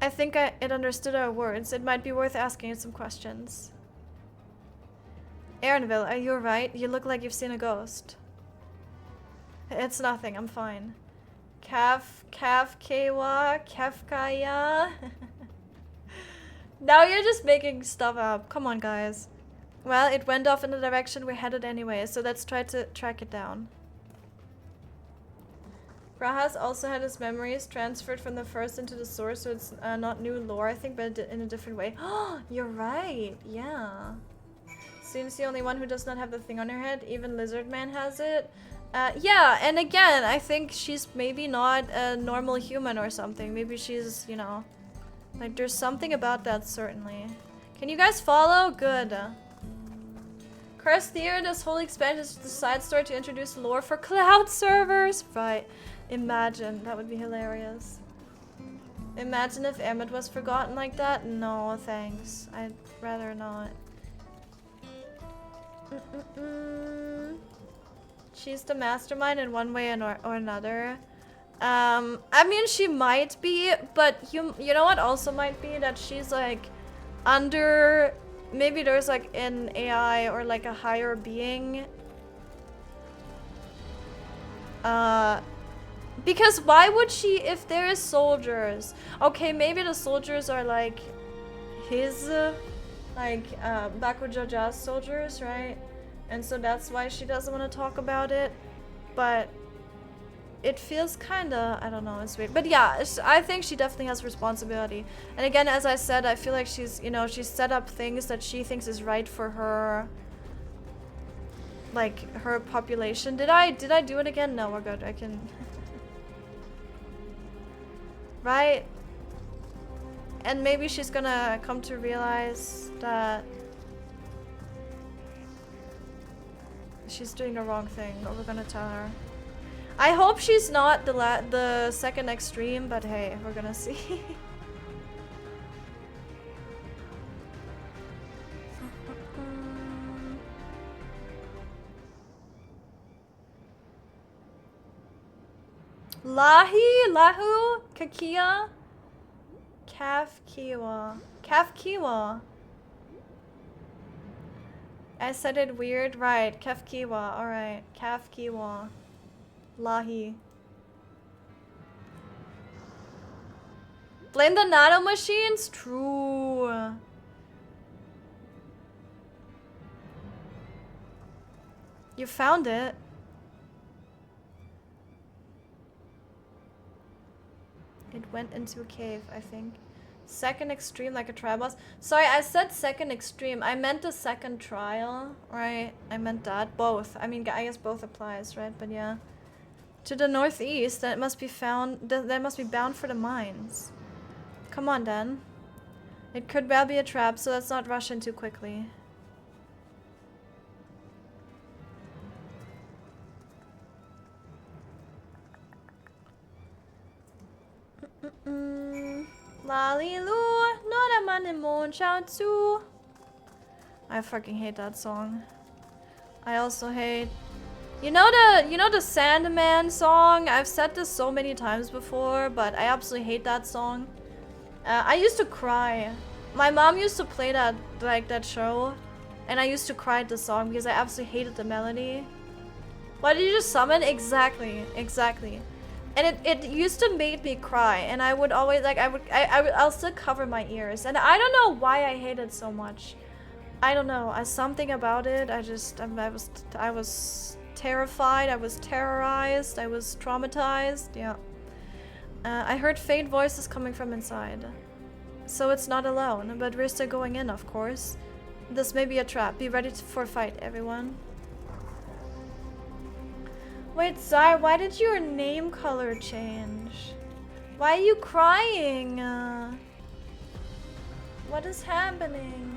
I think it understood our words. It might be worth asking it some questions. Erenville, are you alright? You look like you've seen a ghost. It's nothing, I'm fine. Kafkewa? Kafkaya? Now you're just making stuff up. Come on, guys. Well, it went off in the direction we're headed anyway, so let's try to track it down. Rahas also had his memories transferred from the first into the source, so it's not new lore, I think, but in a different way. Oh, you're right. Yeah. Seems the only one who does not have the thing on her head. Even Lizardman has it. Yeah, and again, I think she's maybe not a normal human or something. Maybe she's, you know, like there's something about that, certainly. Can you guys follow? Good. Cursed Theater, this whole expansion is the side story to introduce lore for cloud servers. Right. Imagine. That would be hilarious. Imagine if Emmett was forgotten like that. No, thanks. I'd rather not. She's the mastermind in one way or another. I mean, she might be, but you know what also might be? That she's like under, maybe there's like an AI or like a higher being. Because why would she, if there is soldiers? Okay, maybe the soldiers are like his, Jaja's soldiers, right? And so that's why she doesn't want to talk about it. But it feels kinda, I don't know, it's weird. But yeah, I think she definitely has responsibility. And again, as I said, I feel like she's, you know, she's set up things that she thinks is right for her, like, her population. Did I do it again? No, we're good. I can... Right? And maybe she's gonna come to realize that she's doing the wrong thing, or we're gonna tell her. I hope she's not the second extreme, but hey, we're gonna see. Lahu, Kakia, Kafkiwa. I said it weird, right? Kafkiwa, alright. Kafkiwa. Lahi. Blame the nano machines? True. You found it. It went into a cave, I think. Second extreme, like a trial boss. Sorry, I said second extreme. I meant the second trial, right? I meant that. Both. I mean, I guess both applies, right? But yeah. To the northeast, that must be found. That must be bound for the mines. Come on, then. It could well be a trap, so let's not rush in too quickly. Lalilu, not a man in Mon Chao Tzu. I fucking hate that song. I also hate, you know the Sandman song? I've said this so many times before, but I absolutely hate that song. I used to cry. My mom used to play that, like, that show, and I used to cry at the song because I absolutely hated the melody. Why did you just summon? Exactly, exactly. And it used to make me cry, and I would always, like, I'll still cover my ears, and I don't know why I hate it so much. I don't know, something about it, I was terrified, I was terrorized, I was traumatized, yeah. I heard faint voices coming from inside. So it's not alone, but we're still going in, of course. This may be a trap, be ready for a fight, everyone. Wait, Zai, why did your name color change? Why are you crying? What is happening?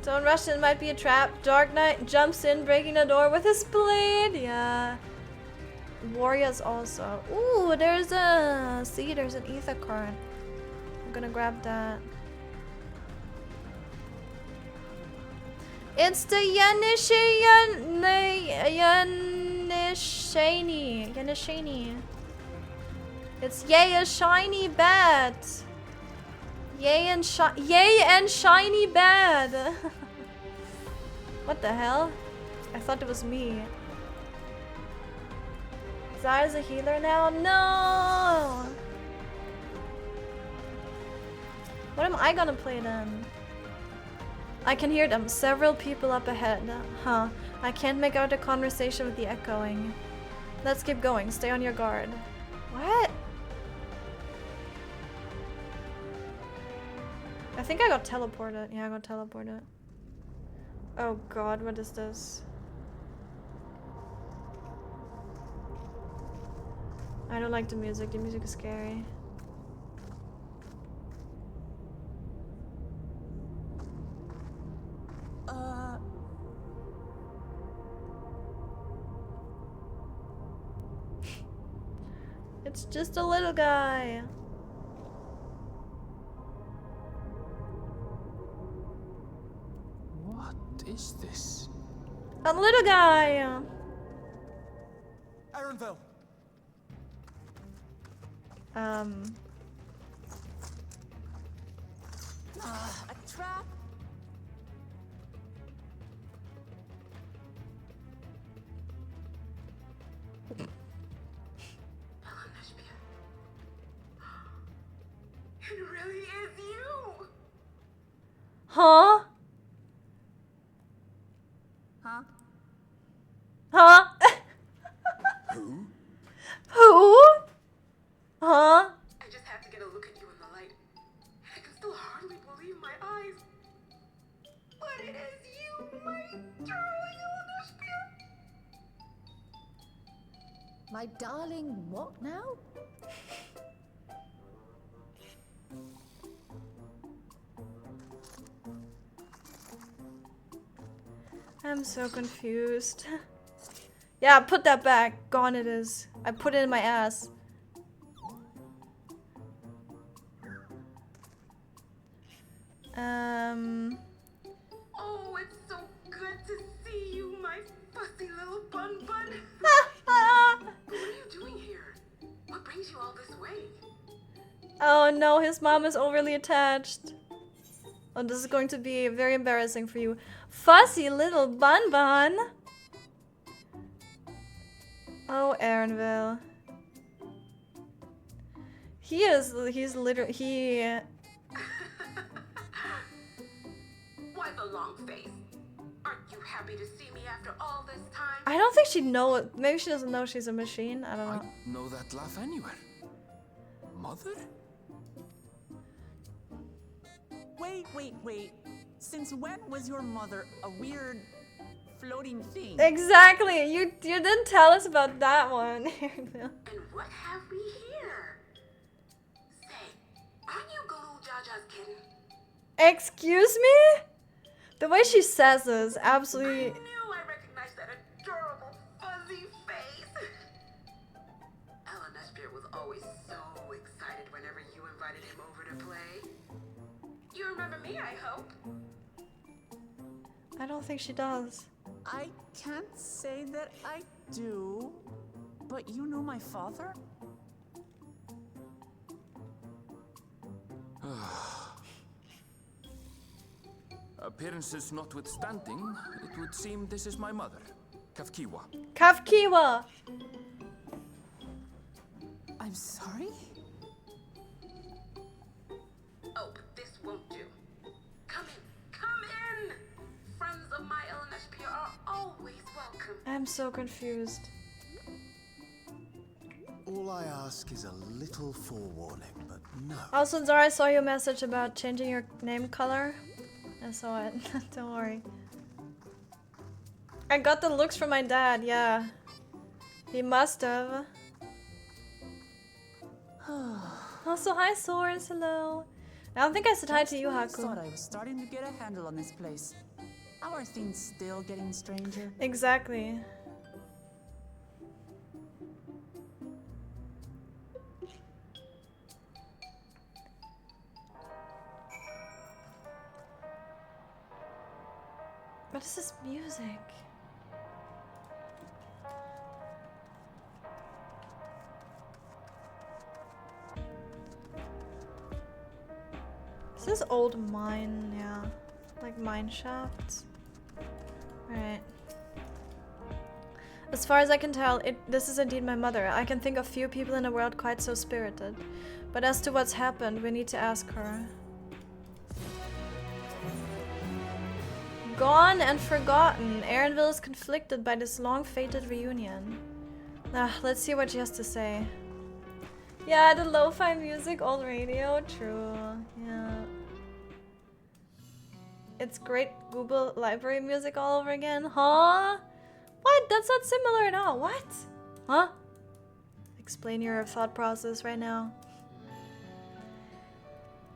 Don't rush in, might be a trap. Dark Knight jumps in, breaking the door with his blade. Yeah. Warriors also. Ooh, there's a... See, there's an ether current. I'm gonna grab that. It's the Yanishani. It's yay a shiny bat. Yay and shiny bad. What the hell? I thought it was me. Zara's a healer now? No! What am I gonna play then? I can hear them. Several people up ahead. Huh. I can't make out the conversation with the echoing. Let's keep going. Stay on your guard. What? I think I got teleported. Yeah, I got teleported. Oh god, what is this? I don't like the music. The music is scary. It's just a little guy. What is this? A little guy. Erenville, A trap? It really is you! Huh? Huh? Huh? Who? Who? Huh? I just have to get a look at you in the light. I can still hardly believe my eyes. But it is you, my darling Elnashpia. My darling, what now? I'm so confused. Yeah, put that back. Gone it is. I put it in my ass. Oh, it's so good to see you, my fussy little bun. What are you doing here? What brings you all this way? Oh no, his mom is overly attached. Oh, this is going to be very embarrassing for you. Fussy little bun. Oh, Erenville. He's literally, Why the long face? Aren't you happy to see me after all this time? I don't think she knows. Maybe she doesn't know she's a machine. I don't know. I know that laugh anywhere. Mother? Wait. Since when was your mother a weird floating thing? Exactly. You didn't tell us about that one. And what have we here? Say, aren't you Gulool Jaja's kitten? Excuse me? The way she says this, absolutely. I knew I recognized that adorable fuzzy face. Elnashpia was always so excited whenever you invited him over to play. You remember me, I hope. I don't think she does. I can't say that I do, but you know my father? Appearances notwithstanding, it would seem this is my mother, Kafkiwa. Kafkiwa! I'm sorry? Oh, but this won't do. Come in! Friends of my Elnashpia are always welcome. I'm so confused. All I ask is a little forewarning, but no. Also, Zara, I saw your message about changing your name color. I saw it. Don't worry. I got the looks from my dad, yeah. He must have. Also, hi, Source. Hello. I don't think I said hi to you, I Haku. thought I was starting to get a handle on this place. How are things still getting stranger? Exactly. What is this music? Is this old mine? Yeah. Like mine shafts? Alright. As far as I can tell, this is indeed my mother. I can think of few people in the world quite so spirited. But as to what's happened, we need to ask her. Gone and forgotten. Erenville is conflicted by this long-fated reunion. Let's see what she has to say. Yeah, the lo-fi music, old radio, true. Yeah. It's great Google library music all over again. Huh? What? That's not similar at all. What? Huh? Explain your thought process right now.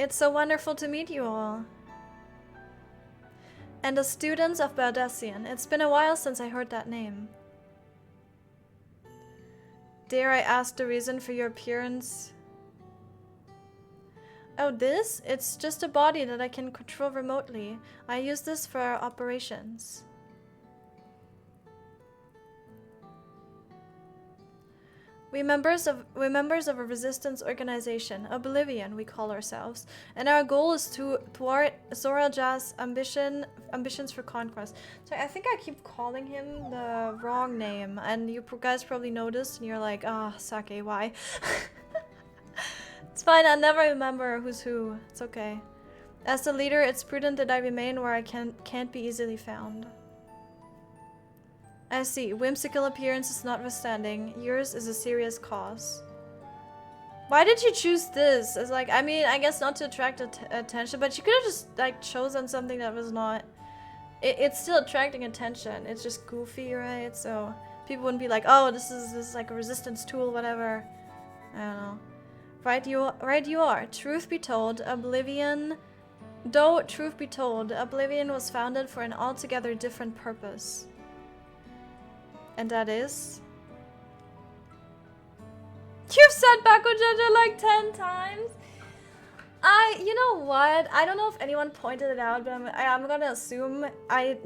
It's so wonderful to meet you all. And the students of Baldessian. It's been a while since I heard that name. Dare I ask the reason for your appearance? Oh, this? It's just a body that I can control remotely. I use this for our operations. We're members of a resistance organization, Oblivion, we call ourselves, and our goal is to thwart Zoraal Ja's ambitions for conquest. So I think I keep calling him the wrong name, and you guys probably noticed, and you're like, ah, Sakae, why? It's fine, I never remember who's who. It's okay. As the leader, it's prudent that I remain where I can't be easily found. I see. Whimsical appearances notwithstanding, yours is a serious cause. Why did you choose this? It's like, I mean, I guess not to attract attention, but you could have just like chosen something that was not. It's still attracting attention. It's just goofy, right? So people wouldn't be like, oh, this is like a resistance tool, whatever. I don't know. Right you are. Truth be told, Oblivion was founded for an altogether different purpose. And that is... You've said bakool jaja like 10 times! You know what? I don't know if anyone pointed it out, but I'm gonna assume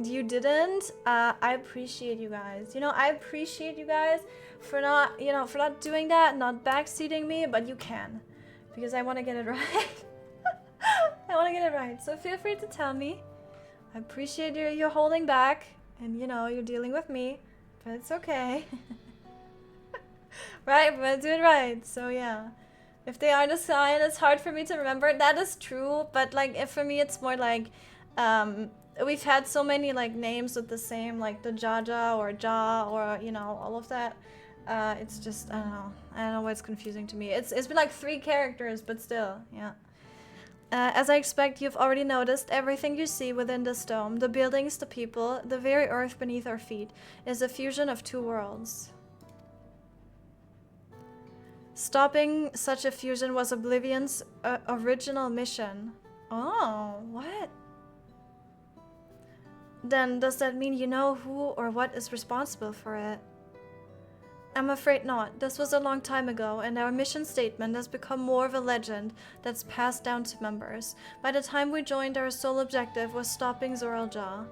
you didn't. I appreciate you guys. You know, I appreciate you guys for not, for not doing that, not backseating me, but you can. Because I want to get it right. I want to get it right. So feel free to tell me. I appreciate you're holding back, and you're dealing with me. But it's okay. Right? But I do it right. So yeah. If they aren't a sign, it's hard for me to remember. That is true. But like, if for me, it's more like, we've had so many like names with the same, like the Jaja or Ja or all of that. It's just, I don't know why it's confusing to me. It's been like 3 characters, but still, yeah. As I expect, you've already noticed, everything you see within this dome, the buildings, the people, the very earth beneath our feet, is a fusion of 2 worlds. Stopping such a fusion was Oblivion's original mission. Oh, what? Then does that mean you know who or what is responsible for it? I'm afraid not. This was a long time ago, and our mission statement has become more of a legend that's passed down to members. By the time we joined, our sole objective was stopping Zoraal Ja.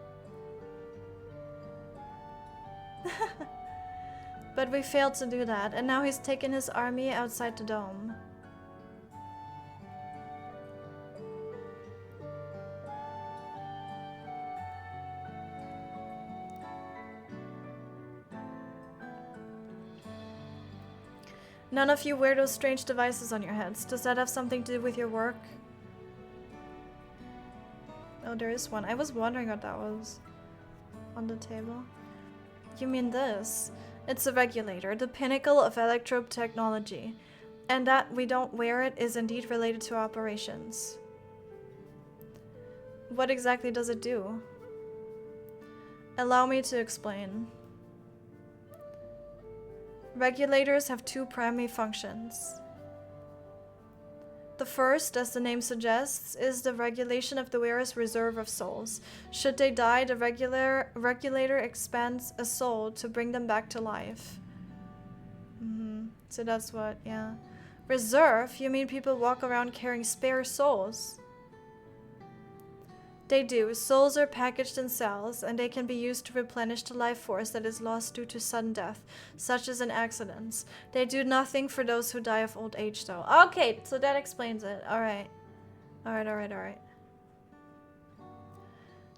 But we failed to do that, and now he's taken his army outside the dome. None of you wear those strange devices on your heads. Does that have something to do with your work? Oh, there is one. I was wondering what that was on the table. You mean this? It's a regulator, the pinnacle of electrobe technology. And that we don't wear it is indeed related to operations. What exactly does it do? Allow me to explain. Regulators have 2 primary functions. The first, as the name suggests, is the regulation of the wearer's reserve of souls. Should they die, the regulator expands a soul to bring them back to life. So that's what, yeah. Reserve? You mean people walk around carrying spare souls? They do. Souls are packaged in cells, and they can be used to replenish the life force that is lost due to sudden death, such as in accidents. They do nothing for those who die of old age, though. Okay, so that explains it. Alright. Alright.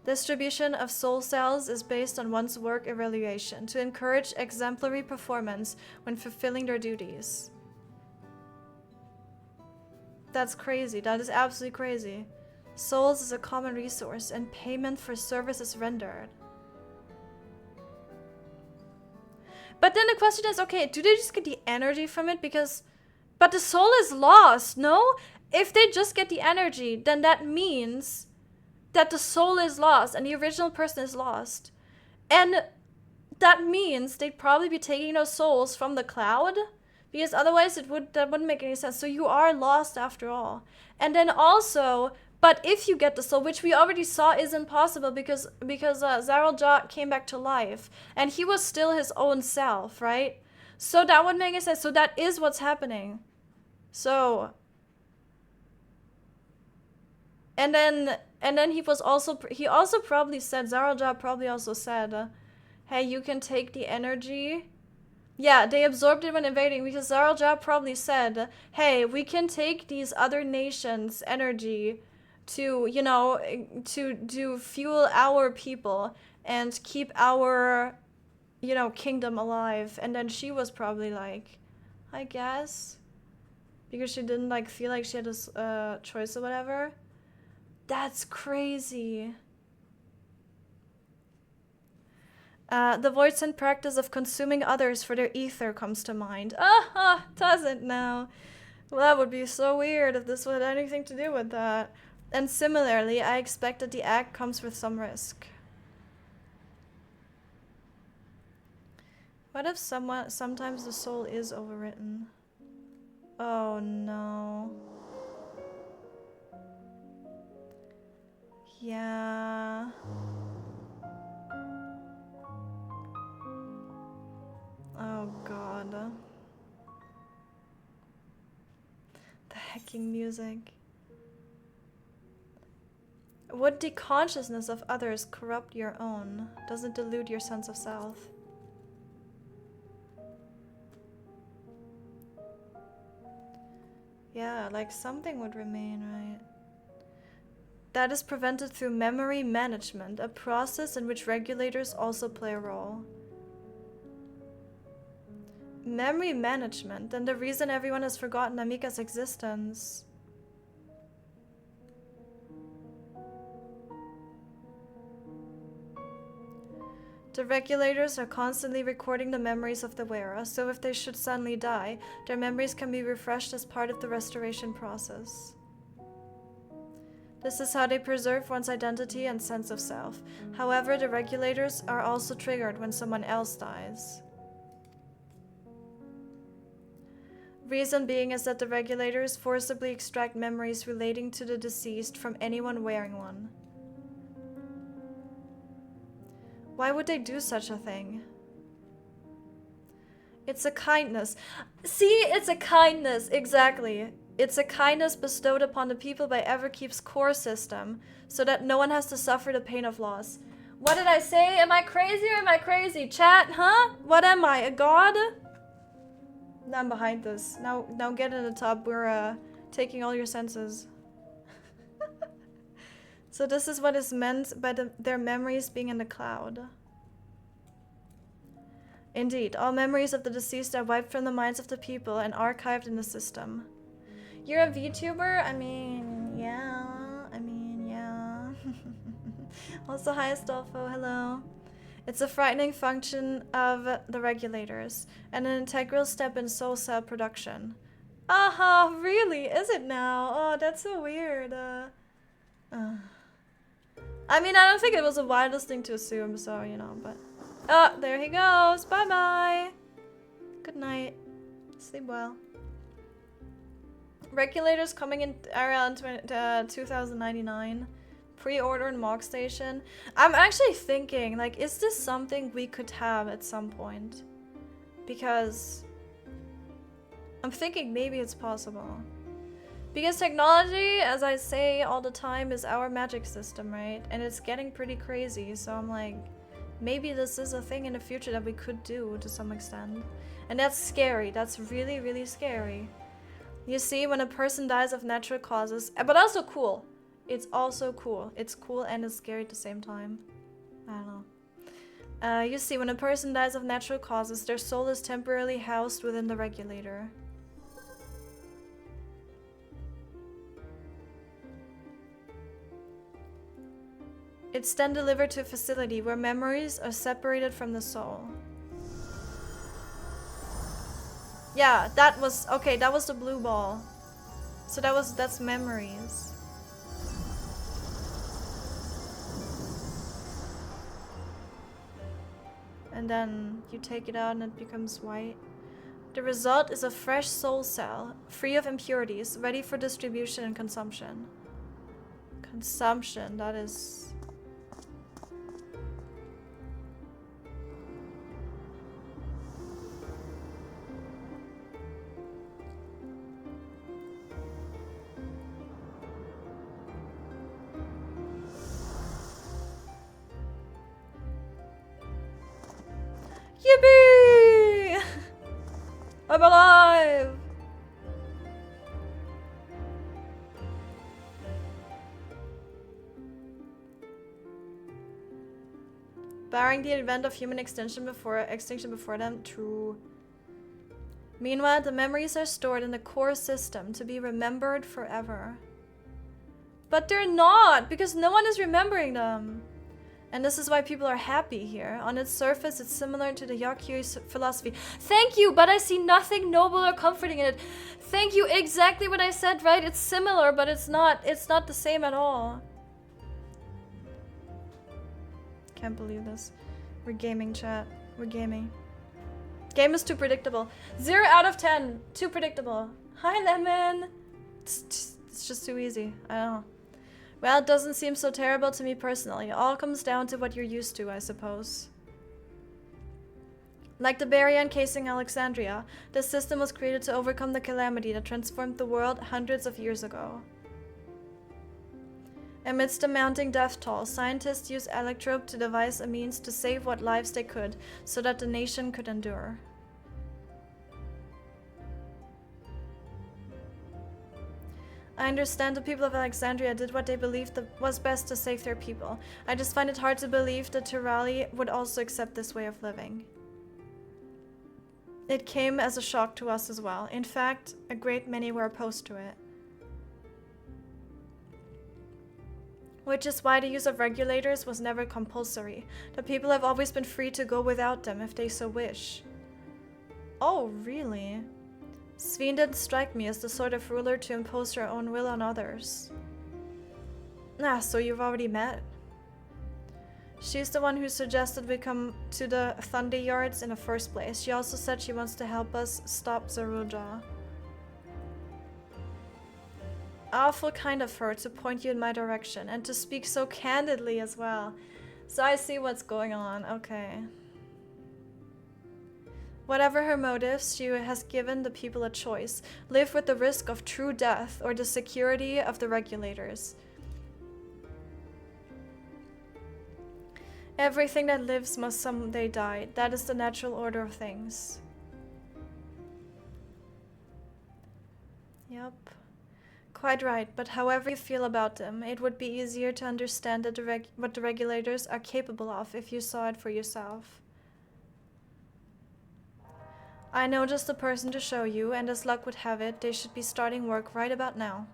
Distribution of soul cells is based on one's work evaluation to encourage exemplary performance when fulfilling their duties. That's crazy. That is absolutely crazy. Souls is a common resource, and payment for service is rendered. But then the question is, okay, do they just get the energy from it? But the soul is lost, no? If they just get the energy, then that means that the soul is lost and the original person is lost. And that means they'd probably be taking those souls from the cloud, because otherwise that wouldn't make any sense. So you are lost after all. And then also, but if you get the soul, which we already saw is impossible because Zoraal Ja came back to life, and he was still his own self, right? So that would make sense. So that is what's happening. So, and then he also probably said, Zoraal Ja probably also said, hey, you can take the energy Yeah, they absorbed it when invading because Zoraal probably said, hey, we can take these other nations' energy to, you know, to fuel our people and keep our, you know, kingdom alive. And then she was probably like, I guess, because she didn't like feel like she had a choice or whatever. That's crazy. The voice and practice of consuming others for their ether comes to mind. Doesn't now. Well, that would be so weird if this had anything to do with that. And similarly, I expect that the act comes with some risk. What if sometimes the soul is overwritten? Oh no. Yeah. Oh god. The hacking music. Would the consciousness of others corrupt your own? Does it dilute your sense of self? Yeah, like something would remain, right? That is prevented through memory management, a process in which regulators also play a role. Memory management, and the reason everyone has forgotten Amika's existence. The regulators are constantly recording the memories of the wearer, so if they should suddenly die, their memories can be refreshed as part of the restoration process. This is how they preserve one's identity and sense of self. However, the regulators are also triggered when someone else dies. Reason being is that the regulators forcibly extract memories relating to the deceased from anyone wearing one. Why would they do such a thing? It's a kindness. See, it's a kindness, exactly. It's a kindness bestowed upon the people by Everkeep's core system, so that no one has to suffer the pain of loss. What did I say? Am I crazy or am I crazy? Chat, huh? What am I, a god? No, I'm behind this. Now get in the tub. We're taking all your senses. So this is what is meant by their memories being in the cloud. Indeed, all memories of the deceased are wiped from the minds of the people and archived in the system. You're a VTuber? I mean, yeah. Also, hi, Astolfo. Hello. It's a frightening function of the regulators, and an integral step in soul cell production. Aha, really? Is it now? Oh, that's so weird. I mean, I don't think it was the wildest thing to assume, so, you know, but... Oh, there he goes. Bye-bye. Good night. Sleep well. Regulators coming in around 2099. Pre-order in Mog Station. I'm actually thinking, like, is this something we could have at some point? Because... I'm thinking maybe it's possible. Because technology, as I say all the time, is our magic system, right? And it's getting pretty crazy, so I'm like, maybe this is a thing in the future that we could do to some extent. And that's scary. That's really, really scary. You see, when a person dies of natural causes, but also cool. It's also cool. It's cool and it's scary at the same time. I don't know. You see, when a person dies of natural causes, their soul is temporarily housed within the regulator. It's then delivered to a facility where memories are separated from the soul. Yeah, that was... Okay, that was the blue ball. So that's memories. And then you take it out and it becomes white. The result is a fresh soul cell, free of impurities, ready for distribution and consumption. Consumption, that is... Yippee! I'm alive! Barring the event of human extinction before them, true. Meanwhile, the memories are stored in the core system to be remembered forever. But they're not, because no one is remembering them. And this is why people are happy here. On its surface, it's similar to the Yaku's philosophy. Thank you, but I see nothing noble or comforting in it. Thank you, exactly what I said, right? It's similar, but it's not the same at all. Can't believe this. We're gaming, chat. We're gaming. Game is too predictable. 0 out of 10. Too predictable. Hi, Lemon. It's just too easy. I don't know. Well, it doesn't seem so terrible to me personally. It all comes down to what you're used to, I suppose. Like the barrier encasing Alexandria, this system was created to overcome the calamity that transformed the world hundreds of years ago. Amidst the mounting death toll, scientists used Electrope to devise a means to save what lives they could, so that the nation could endure. I understand the people of Alexandria did what they believed was best to save their people. I just find it hard to believe that Turali would also accept this way of living. It came as a shock to us as well. In fact, a great many were opposed to it. Which is why the use of regulators was never compulsory. The people have always been free to go without them if they so wish. Oh, really? Sveen didn't strike me as the sort of ruler to impose her own will on others. Ah, so you've already met? She's the one who suggested we come to the Thunder Yards in the first place. She also said she wants to help us stop Zaruja. Awful kind of her to point you in my direction and to speak so candidly as well. So I see what's going on. Okay. Whatever her motives, she has given the people a choice. Live with the risk of true death or the security of the regulators. Everything that lives must someday die. That is the natural order of things. Yep. Quite right, but however you feel about them, it would be easier to understand that what the regulators are capable of if you saw it for yourself. I know just the person to show you, and as luck would have it, they should be starting work right about now.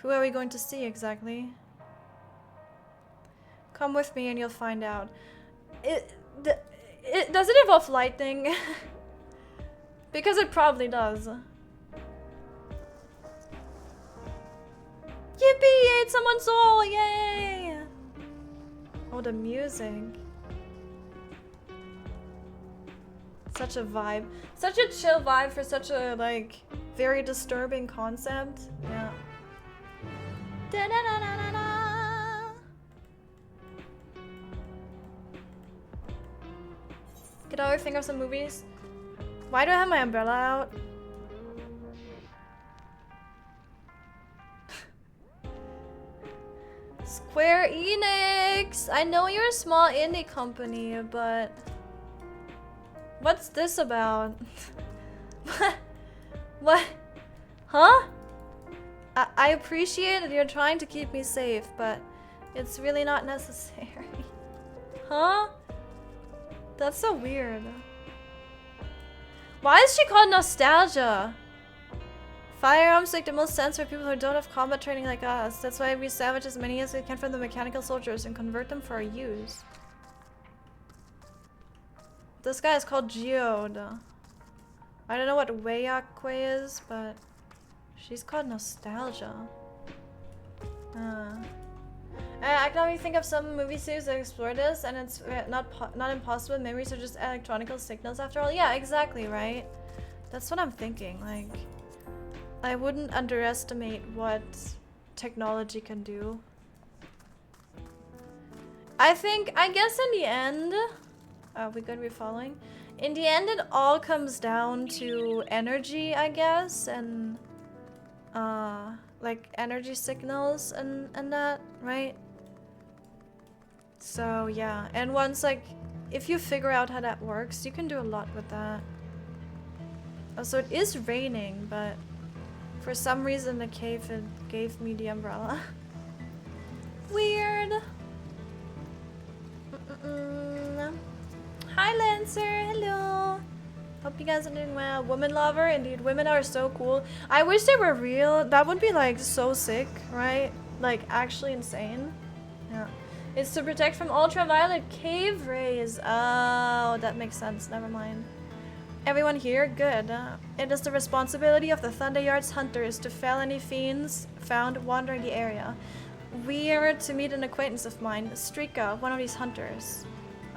Who are we going to see exactly? Come with me and you'll find out. Does it involve lightning? Because it probably does. Yippee! Ate someone's soul! Yay! Oh, the music. Such a vibe. Such a chill vibe for such a, like, very disturbing concept. Yeah. Da-da-da-da-da-da. Could I think of some movies? Why do I have my umbrella out? Square Enix! I know you're a small indie company, but... what's this about? What? Huh? I appreciate that you're trying to keep me safe, but it's really not necessary. Huh? That's so weird. Why is she called Nostalgia? Firearms make the most sense for people who don't have combat training like us. That's why we salvage as many as we can from the mechanical soldiers and convert them for our use. This guy is called Geode. I don't know what Wayakwe is, but she's called Nostalgia. I can only think of some movie series that explore this, and it's not impossible. Memories are just electronical signals after all. Yeah, exactly, right? That's what I'm thinking. Like, I wouldn't underestimate what technology can do. I guess in the end, we gonna be following? In the end, it all comes down to energy, I guess, and like energy signals and that, right? So yeah, and once like if you figure out how that works, you can do a lot with that. Oh, so it is raining, but for some reason the cave gave me the umbrella. Weird. Hi Lancer, hello. Hope you guys are doing well. Woman lover, indeed. Women are so cool. I wish they were real. That would be like so sick, right? Like actually insane. Yeah. It's to protect from ultraviolet cave rays. Oh, that makes sense. Never mind. Everyone here? Good. It is the responsibility of the Thunderyard's hunters to fell any fiends found wandering the area. We are to meet an acquaintance of mine, Strika, one of these hunters.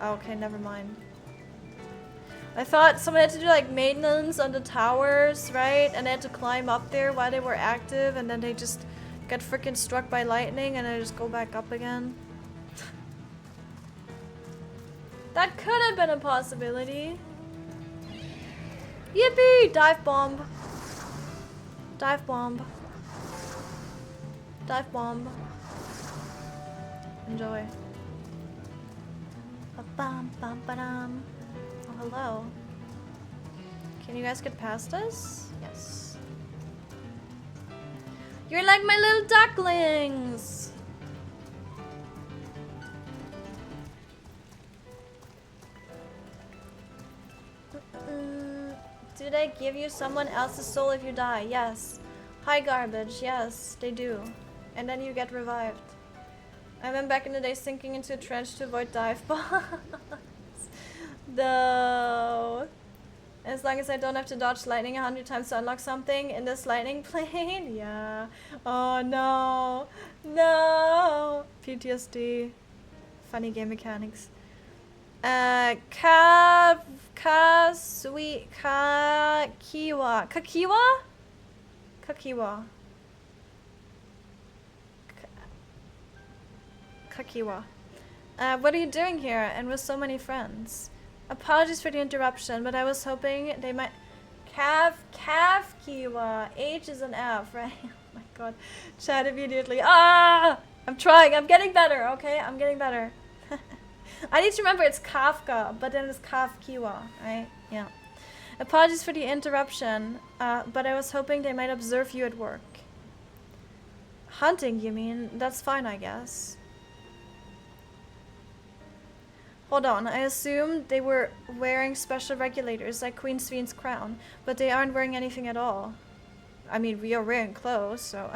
Okay, never mind. I thought someone had to do like maintenance on the towers, right? And they had to climb up there while they were active, and then they just get freaking struck by lightning and then just go back up again. That could have been a possibility. Yippee! Dive bomb. Dive bomb. Dive bomb. Enjoy. Ba-bam-bam-ba-dam. Oh, hello. Can you guys get past us? Yes. You're like my little ducklings! Do they give you someone else's soul if you die? Yes. Hi garbage, yes, they do. And then you get revived. I remember back in the day sinking into a trench to avoid dive bombs. Though. As long as I don't have to dodge lightning 100 times to unlock something in this lightning plane. Yeah. Oh no. No. PTSD. Funny game mechanics. Kakiwa. Kakiwa? Kakiwa. Kakiwa. What are you doing here and with so many friends? Apologies for the interruption, but I was hoping they might... Kavkiwa. H is an F, right? Oh my god. Chat immediately. Ah! I'm trying. I'm getting better, okay? I'm getting better. I need to remember it's Kafka, but then it's Kavkiwa, right? Yeah. Apologies for the interruption, but I was hoping they might observe you at work. Hunting, you mean? That's fine, I guess. Hold on, I assumed they were wearing special regulators like Queen Sven's crown, but they aren't wearing anything at all. I mean, we are wearing clothes, so...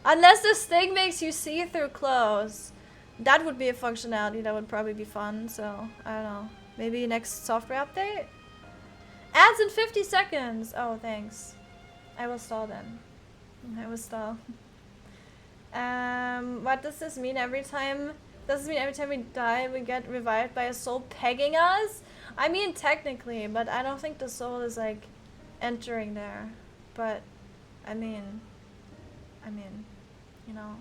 Unless this thing makes you see through clothes. That would be a functionality that would probably be fun, so... I don't know. Maybe next software update? Ads in 50 seconds! Oh, thanks. I will stall then. I will stall. What does this mean every time... Does this mean every time we die, we get revived by a soul pegging us? I mean, technically, but I don't think the soul is, like, entering there. But, I mean, you know.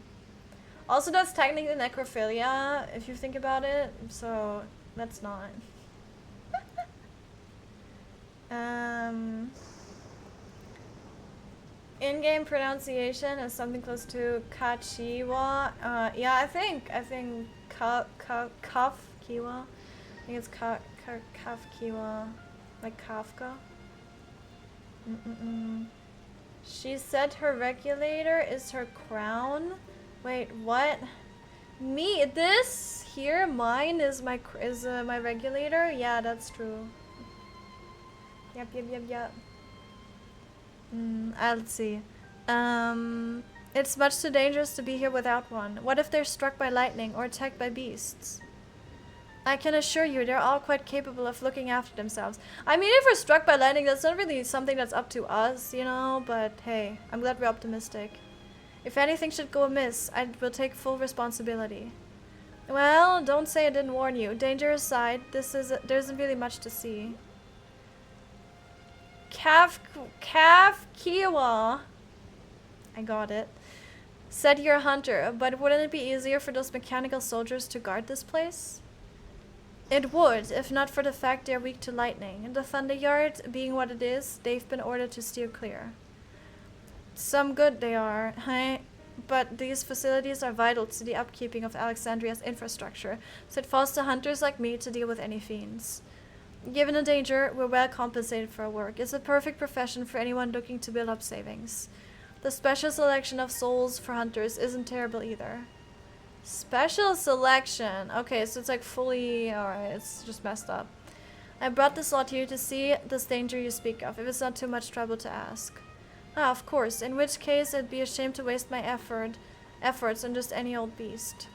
Also, that's technically necrophilia, if you think about it, so that's not. In-game pronunciation is something close to Kachiwa. Yeah, I think Kafkiwa. I think it's Kafkiwa, like Kafka. She said her regulator is her crown. Wait, what? Me? This here? Mine is my regulator? Yeah, that's true. Yep. Let's see. It's much too dangerous to be here without one. What if they're struck by lightning or attacked by beasts? I can assure you, they're all quite capable of looking after themselves. I mean, if we're struck by lightning, that's not really something that's up to us, you know? But hey, I'm glad we're optimistic. If anything should go amiss, I will take full responsibility. Well, don't say I didn't warn you. Danger aside, there isn't really much to see. Kafkiwa. I got it. Said you're a hunter, but wouldn't it be easier for those mechanical soldiers to guard this place? It would, if not for the fact they're weak to lightning. And the Thunderyard, being what it is, they've been ordered to steer clear. Some good they are, hey? but these facilities are vital to the upkeeping of Alexandria's infrastructure, so it falls to hunters like me to deal with any fiends. Given the danger, we're well compensated for our work. It's a perfect profession for anyone looking to build up savings. The special selection of souls for hunters isn't terrible either. Special selection. Okay, so it's like fully... Alright, it's just messed up. I brought this lot here to see this danger you speak of, if it's not too much trouble to ask. Ah, of course, in which case it'd be a shame to waste my efforts on just any old beast.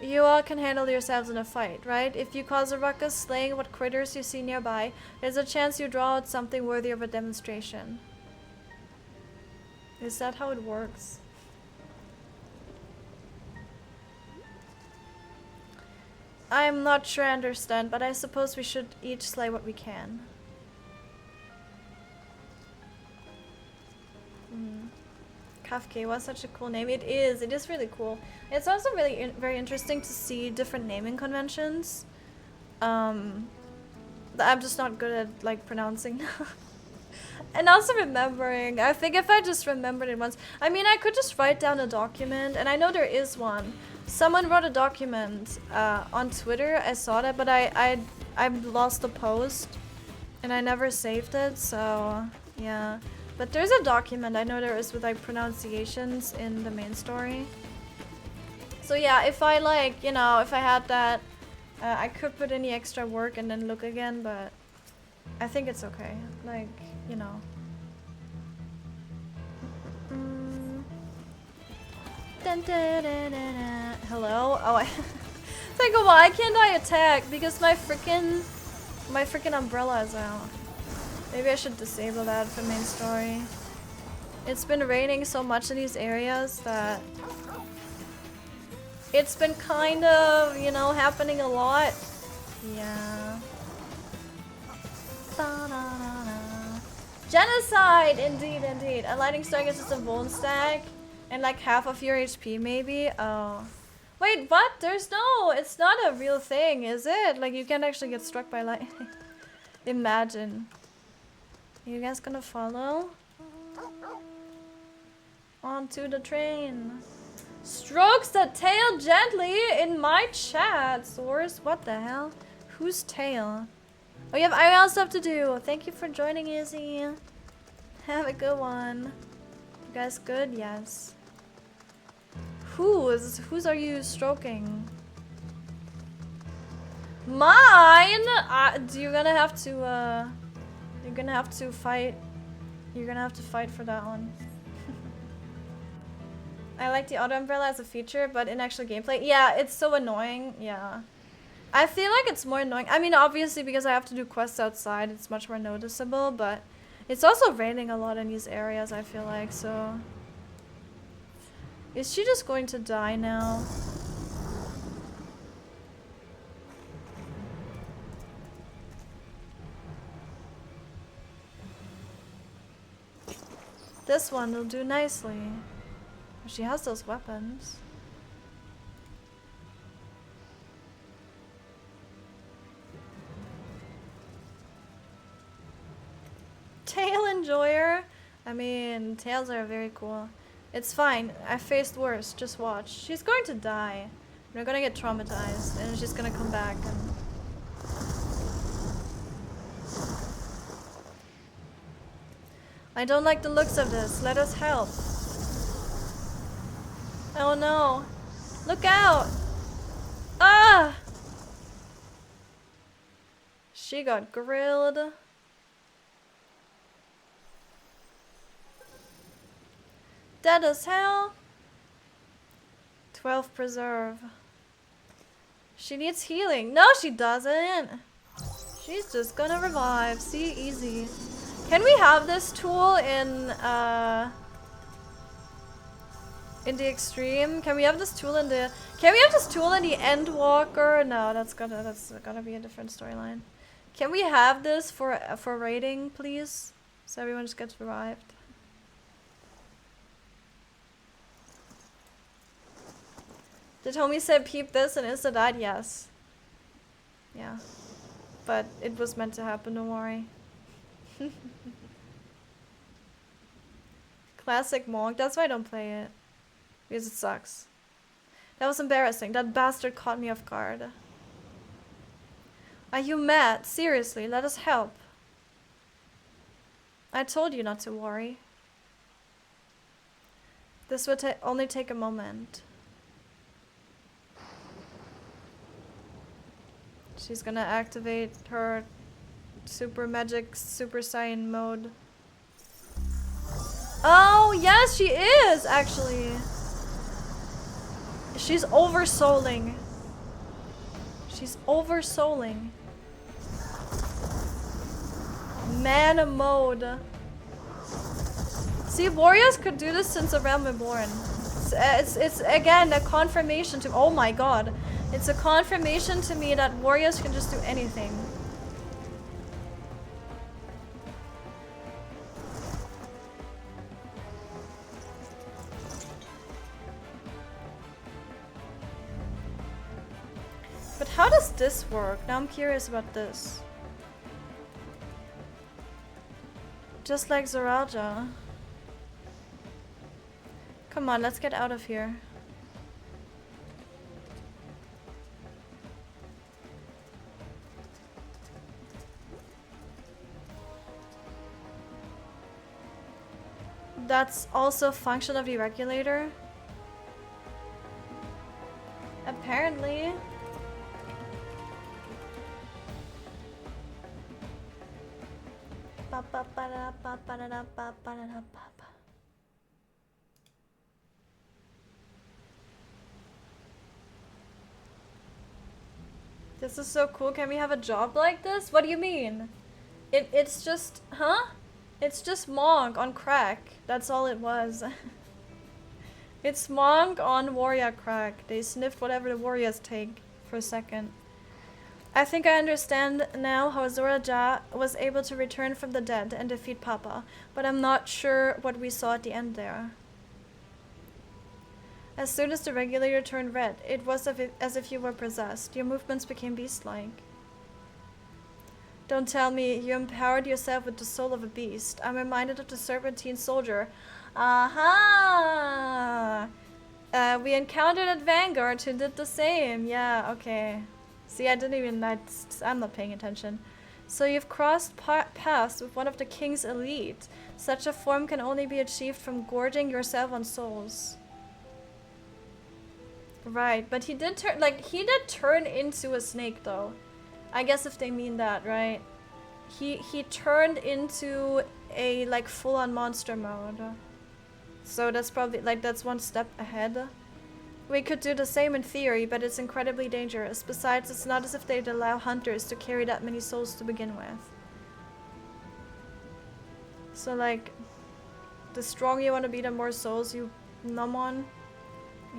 You all can handle yourselves in a fight, right? If you cause a ruckus slaying what critters you see nearby, there's a chance you draw out something worthy of a demonstration. Is that how it works? I'm not sure I understand, but I suppose we should each slay what we can. Kafke was such a cool name. It is really cool. It's also really very interesting to see different naming conventions. I'm just not good at like pronouncing and also remembering. I think if I just remembered it once, I mean, I could just write down a document, and I know there is one. Someone wrote a document on Twitter. I saw that, but I lost the post and I never saved it, so yeah. But there's a document I know there is with like pronunciations in the main story. So yeah, if I like, you know, if I had that, I could put in the extra work and then look again, but I think it's okay. Like, you know. Dun, dun, dun, dun, dun. Hello? Oh, I think, why can't I attack? Because my freaking umbrella is out. Maybe I should disable that for main story. It's been raining so much in these areas that it's been kind of, you know, happening a lot. Yeah. Genocide! Indeed, indeed. A lightning strike is just a bone stack and like half of your HP maybe. Oh. Wait, what? There's no, it's not a real thing, is it? Like you can't actually get struck by lightning. Imagine. You guys gonna follow? Onto the train. Strokes the tail gently in my chat. Source? What the hell? Whose tail? Oh, you have IRL stuff to do. Thank you for joining, Izzy. Have a good one. You guys good? Yes. Whose are you stroking? Mine? You're gonna have to, you're gonna have to fight. You're gonna have to fight for that one. I like the auto umbrella as a feature, but in actual gameplay, yeah, it's so annoying. Yeah, I feel like it's more annoying. I mean, obviously because I have to do quests outside, it's much more noticeable. But it's also raining a lot in these areas, I feel like. So, is she just going to die now? This one will do nicely. She has those weapons. Tail enjoyer? I mean, tails are very cool. It's fine. I faced worse. Just watch. She's going to die. We're gonna get traumatized, and she's gonna come back and... I don't like the looks of this. Let us help. Oh no. Look out! Ah! She got grilled. Dead as hell. 12 preserve. She needs healing. No, she doesn't. She's just gonna revive. See, easy. Can we have this tool in the extreme? Can we have this tool in the? Can we have this tool in the Endwalker? No, that's gonna be a different storyline. Can we have this for raiding, please? So everyone just gets revived. Did homie say peep this and Insta died? Yes. Yeah. But it was meant to happen, don't worry. Classic Monk. That's why I don't play it. Because it sucks. That was embarrassing. That bastard caught me off guard. Are you mad? Seriously, let us help. I told you not to worry. This would only take a moment. She's gonna activate her super magic, super saiyan mode. Oh, yes, she is, actually. She's oversouling. She's oversouling. Mana mode. See, warriors could do this since the realm reborn. It's again a confirmation to— oh my god. It's a confirmation to me that warriors can just do anything. But how does this work? Now I'm curious about this. Just like Zoraal. Come on, let's get out of here. That's also a function of the regulator. Apparently. This is so cool. Can we have a job like this? What do you mean? It's just, huh? It's just Monk on crack. That's all it was. It's Monk on warrior crack. They sniffed whatever the warriors take for a second. I think I understand now how Zoraal was able to return from the dead and defeat Papa, but I'm not sure what we saw at the end there. As soon as the regulator turned red, it was as if you were possessed. Your movements became beast-like. Don't tell me you empowered yourself with the soul of a beast. I'm reminded of the Serpentine soldier. Aha! We encountered at Vanguard who did the same. Yeah, okay. See, I didn't even... I'm not paying attention. So you've crossed paths with one of the king's elite. Such a form can only be achieved from gorging yourself on souls. Right, but he did turn... like, he did turn into a snake, though. I guess if they mean that, right? He turned into a, like, full-on monster mode. So that's probably... like, that's one step ahead. We could do the same in theory, but it's incredibly dangerous. Besides, it's not as if they'd allow hunters to carry that many souls to begin with. So, like, the stronger you want to be, the more souls you numb on.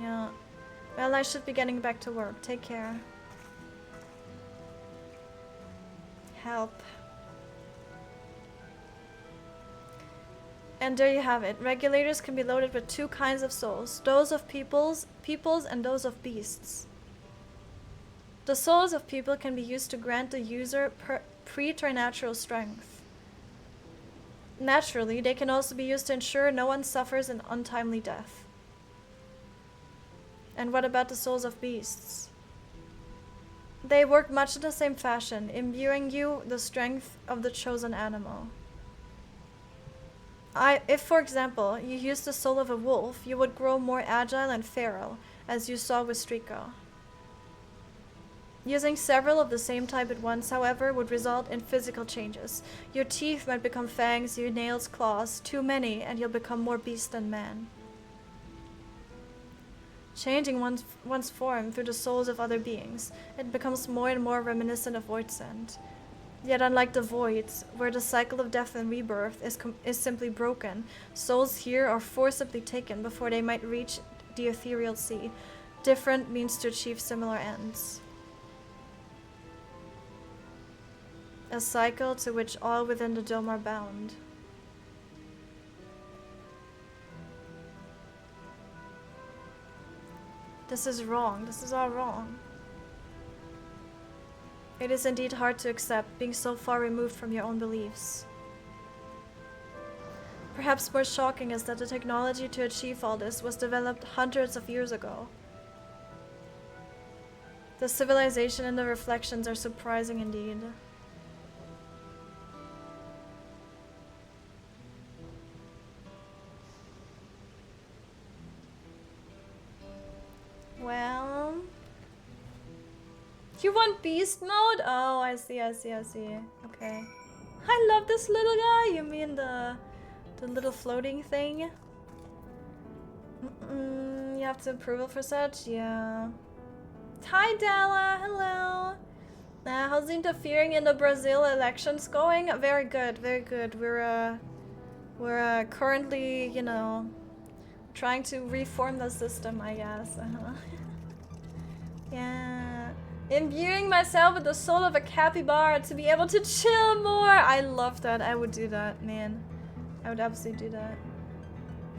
Yeah. Well, I should be getting back to work. Take care. Help. And there you have it. Regulators can be loaded with two kinds of souls. Those of peoples and those of beasts. The souls of people can be used to grant the user preternatural strength. Naturally, they can also be used to ensure no one suffers an untimely death. And what about the souls of beasts? They work much in the same fashion, imbuing you the strength of the chosen animal. If, for example, you use the soul of a wolf, you would grow more agile and feral, as you saw with Striko. Using several of the same type at once, however, would result in physical changes. Your teeth might become fangs, your nails claws, too many, and you'll become more beast than man. Changing one's form through the souls of other beings, it becomes more and more reminiscent of Voidsent. Yet unlike the Voids, where the cycle of death and rebirth is simply broken, souls here are forcibly taken before they might reach the ethereal sea. Different means to achieve similar ends. A cycle to which all within the dome are bound. This is wrong. This is all wrong. It is indeed hard to accept, being so far removed from your own beliefs. Perhaps more shocking is that the technology to achieve all this was developed hundreds of years ago. The civilization and the reflections are surprising indeed. Well... You want beast mode? Oh, I see. Okay. I love this little guy. You mean the little floating thing? You have to approval for such? Yeah. Hi, Della. Hello. How's interfering in the Brazil elections going? Very good, very good. We're currently, you know, trying to reform the system, I guess. Yeah. Imbuing myself with the soul of a capybara to be able to chill more. I love that. I would do that, man. I would absolutely do that.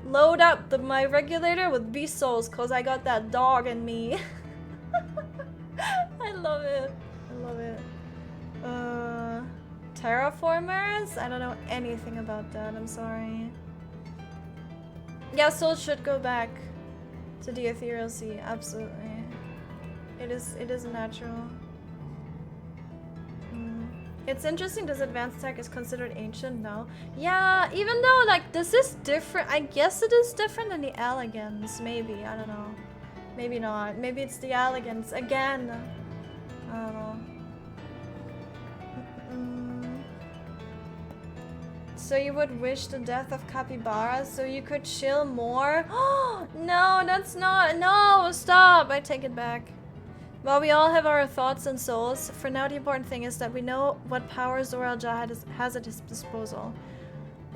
Load up my regulator with beast souls, cause I got that dog in me. I love it. I love it. Terraformers? I don't know anything about that. I'm sorry. Yeah, souls should go back to the ethereal sea. Absolutely. It is natural. It's interesting this advanced tech is considered ancient now. Yeah, even though like this is different, I guess it is different than the elegance, maybe, I don't know. Maybe not. Maybe it's the elegance again. I don't know. So you would wish the death of capybaras so you could chill more? Oh no, that's not. No, stop. I take it back. While we all have our thoughts and souls, for now the important thing is that we know what power Zoraal has at his disposal.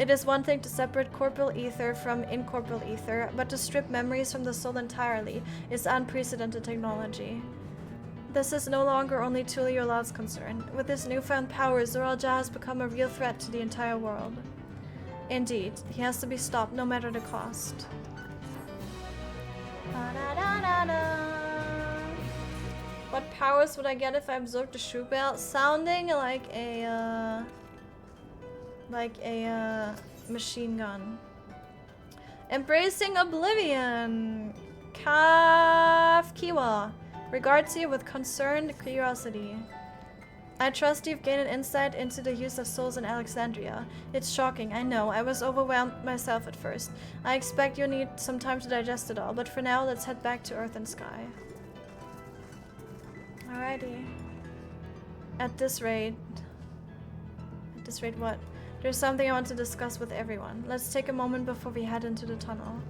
It is one thing to separate corporeal ether from incorporeal ether, but to strip memories from the soul entirely is unprecedented technology. This is no longer only Tuliola's concern. With his newfound power, Zoraal has become a real threat to the entire world. Indeed, he has to be stopped no matter the cost. What powers would I get if I absorbed the shoe belt? Sounding like a machine gun. Embracing oblivion. Kafkiwa. Regards you with concerned curiosity. I trust you've gained an insight into the use of souls in Alexandria. It's shocking, I know. I was overwhelmed myself at first. I expect you'll need some time to digest it all, but for now, let's head back to Earth and Sky. Alrighty. At this rate what? There's something I want to discuss with everyone. Let's take a moment before we head into the tunnel.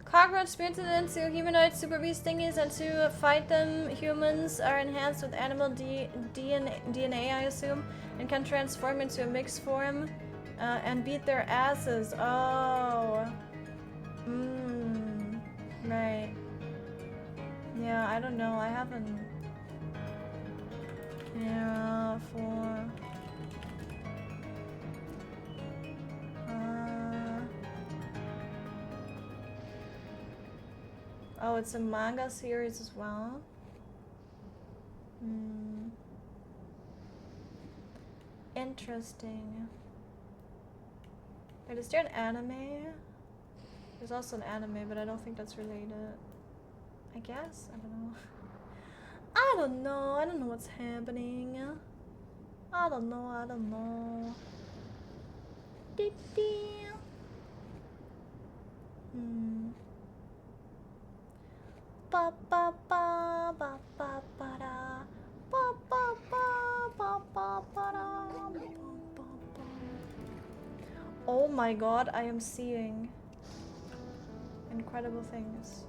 Cockroach spirited into humanoid super beast thingies, and to fight them, humans are enhanced with animal DNA, I assume, and can transform into a mixed form and beat their asses. Oh. Right. Yeah, I don't know. I haven't. Yeah, for. Oh, it's a manga series as well. Interesting. Wait, is there an anime? There's also an anime, but I don't think that's related. I guess? I don't know. I don't know. I don't know what's happening. I don't know. I don't know. Ba ba ba ba ba ba da. Ba ba ba ba ba ba da. Oh my god, I am seeing incredible things.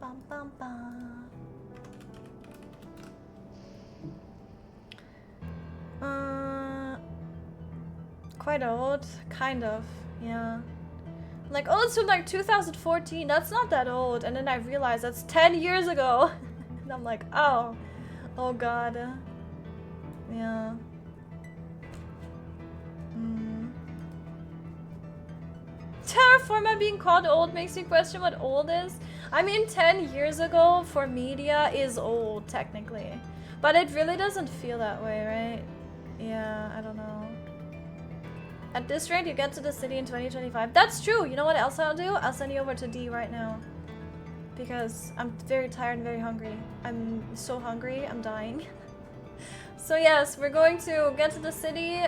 Bum bum bum. Quite old, kind of, yeah. Like, oh, it's from like 2014. That's not that old. And then I realized that's 10 years ago. And I'm like, oh god. Yeah. Terraformer being called old makes me question what old is. I mean, 10 years ago for media is old, technically. But But it really doesn't feel that way, right? Yeah, I don't know. At this rate, you get to the city in 2025. That's true. You know what else I'll do? I'll send you over to D right now. Because I'm very tired and very hungry. I'm so hungry, I'm dying. So yes, we're going to get to the city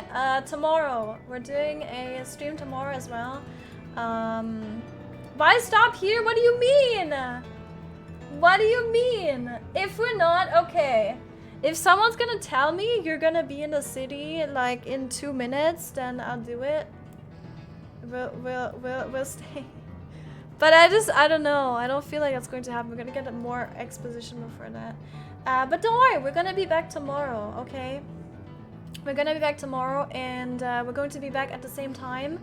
tomorrow. We're doing a stream tomorrow as well. Why stop here? What do you mean? What do you mean? If we're not, okay. If someone's gonna tell me you're gonna be in the city like in 2 minutes, then I'll do it. We'll stay. But I don't know. I don't feel like that's going to happen. We're gonna get more exposition before that. But don't worry, we're gonna be back tomorrow, okay? We're gonna be back tomorrow, and we're going to be back at the same time.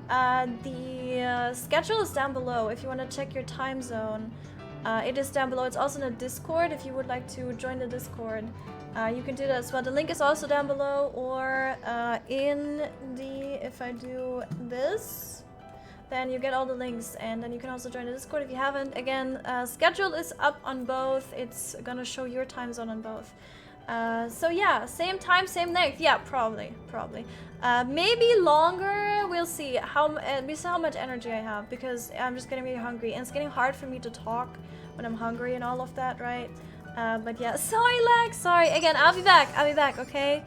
The schedule is down below if you want to check your time zone. It is down below. It's also in the Discord if you would like to join the Discord. You can do that as well. The link is also down below, or in the, if I do this, then you get all the links, and then you can also join the Discord if you haven't. Again, schedule is up on both. It's gonna show your time zone on both. So yeah, same time, same length. Yeah, probably. Maybe longer. We'll see how much energy I have, because I'm just getting really hungry, and it's getting hard for me to talk when I'm hungry and all of that, right? But yeah, sorry Lex, sorry. Again, I'll be back, okay?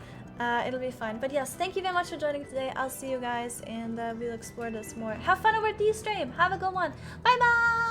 It'll be fine. But yes, thank you very much for joining today. I'll see you guys, and we'll explore this more. Have fun over at the stream. Have a good one. Bye bye.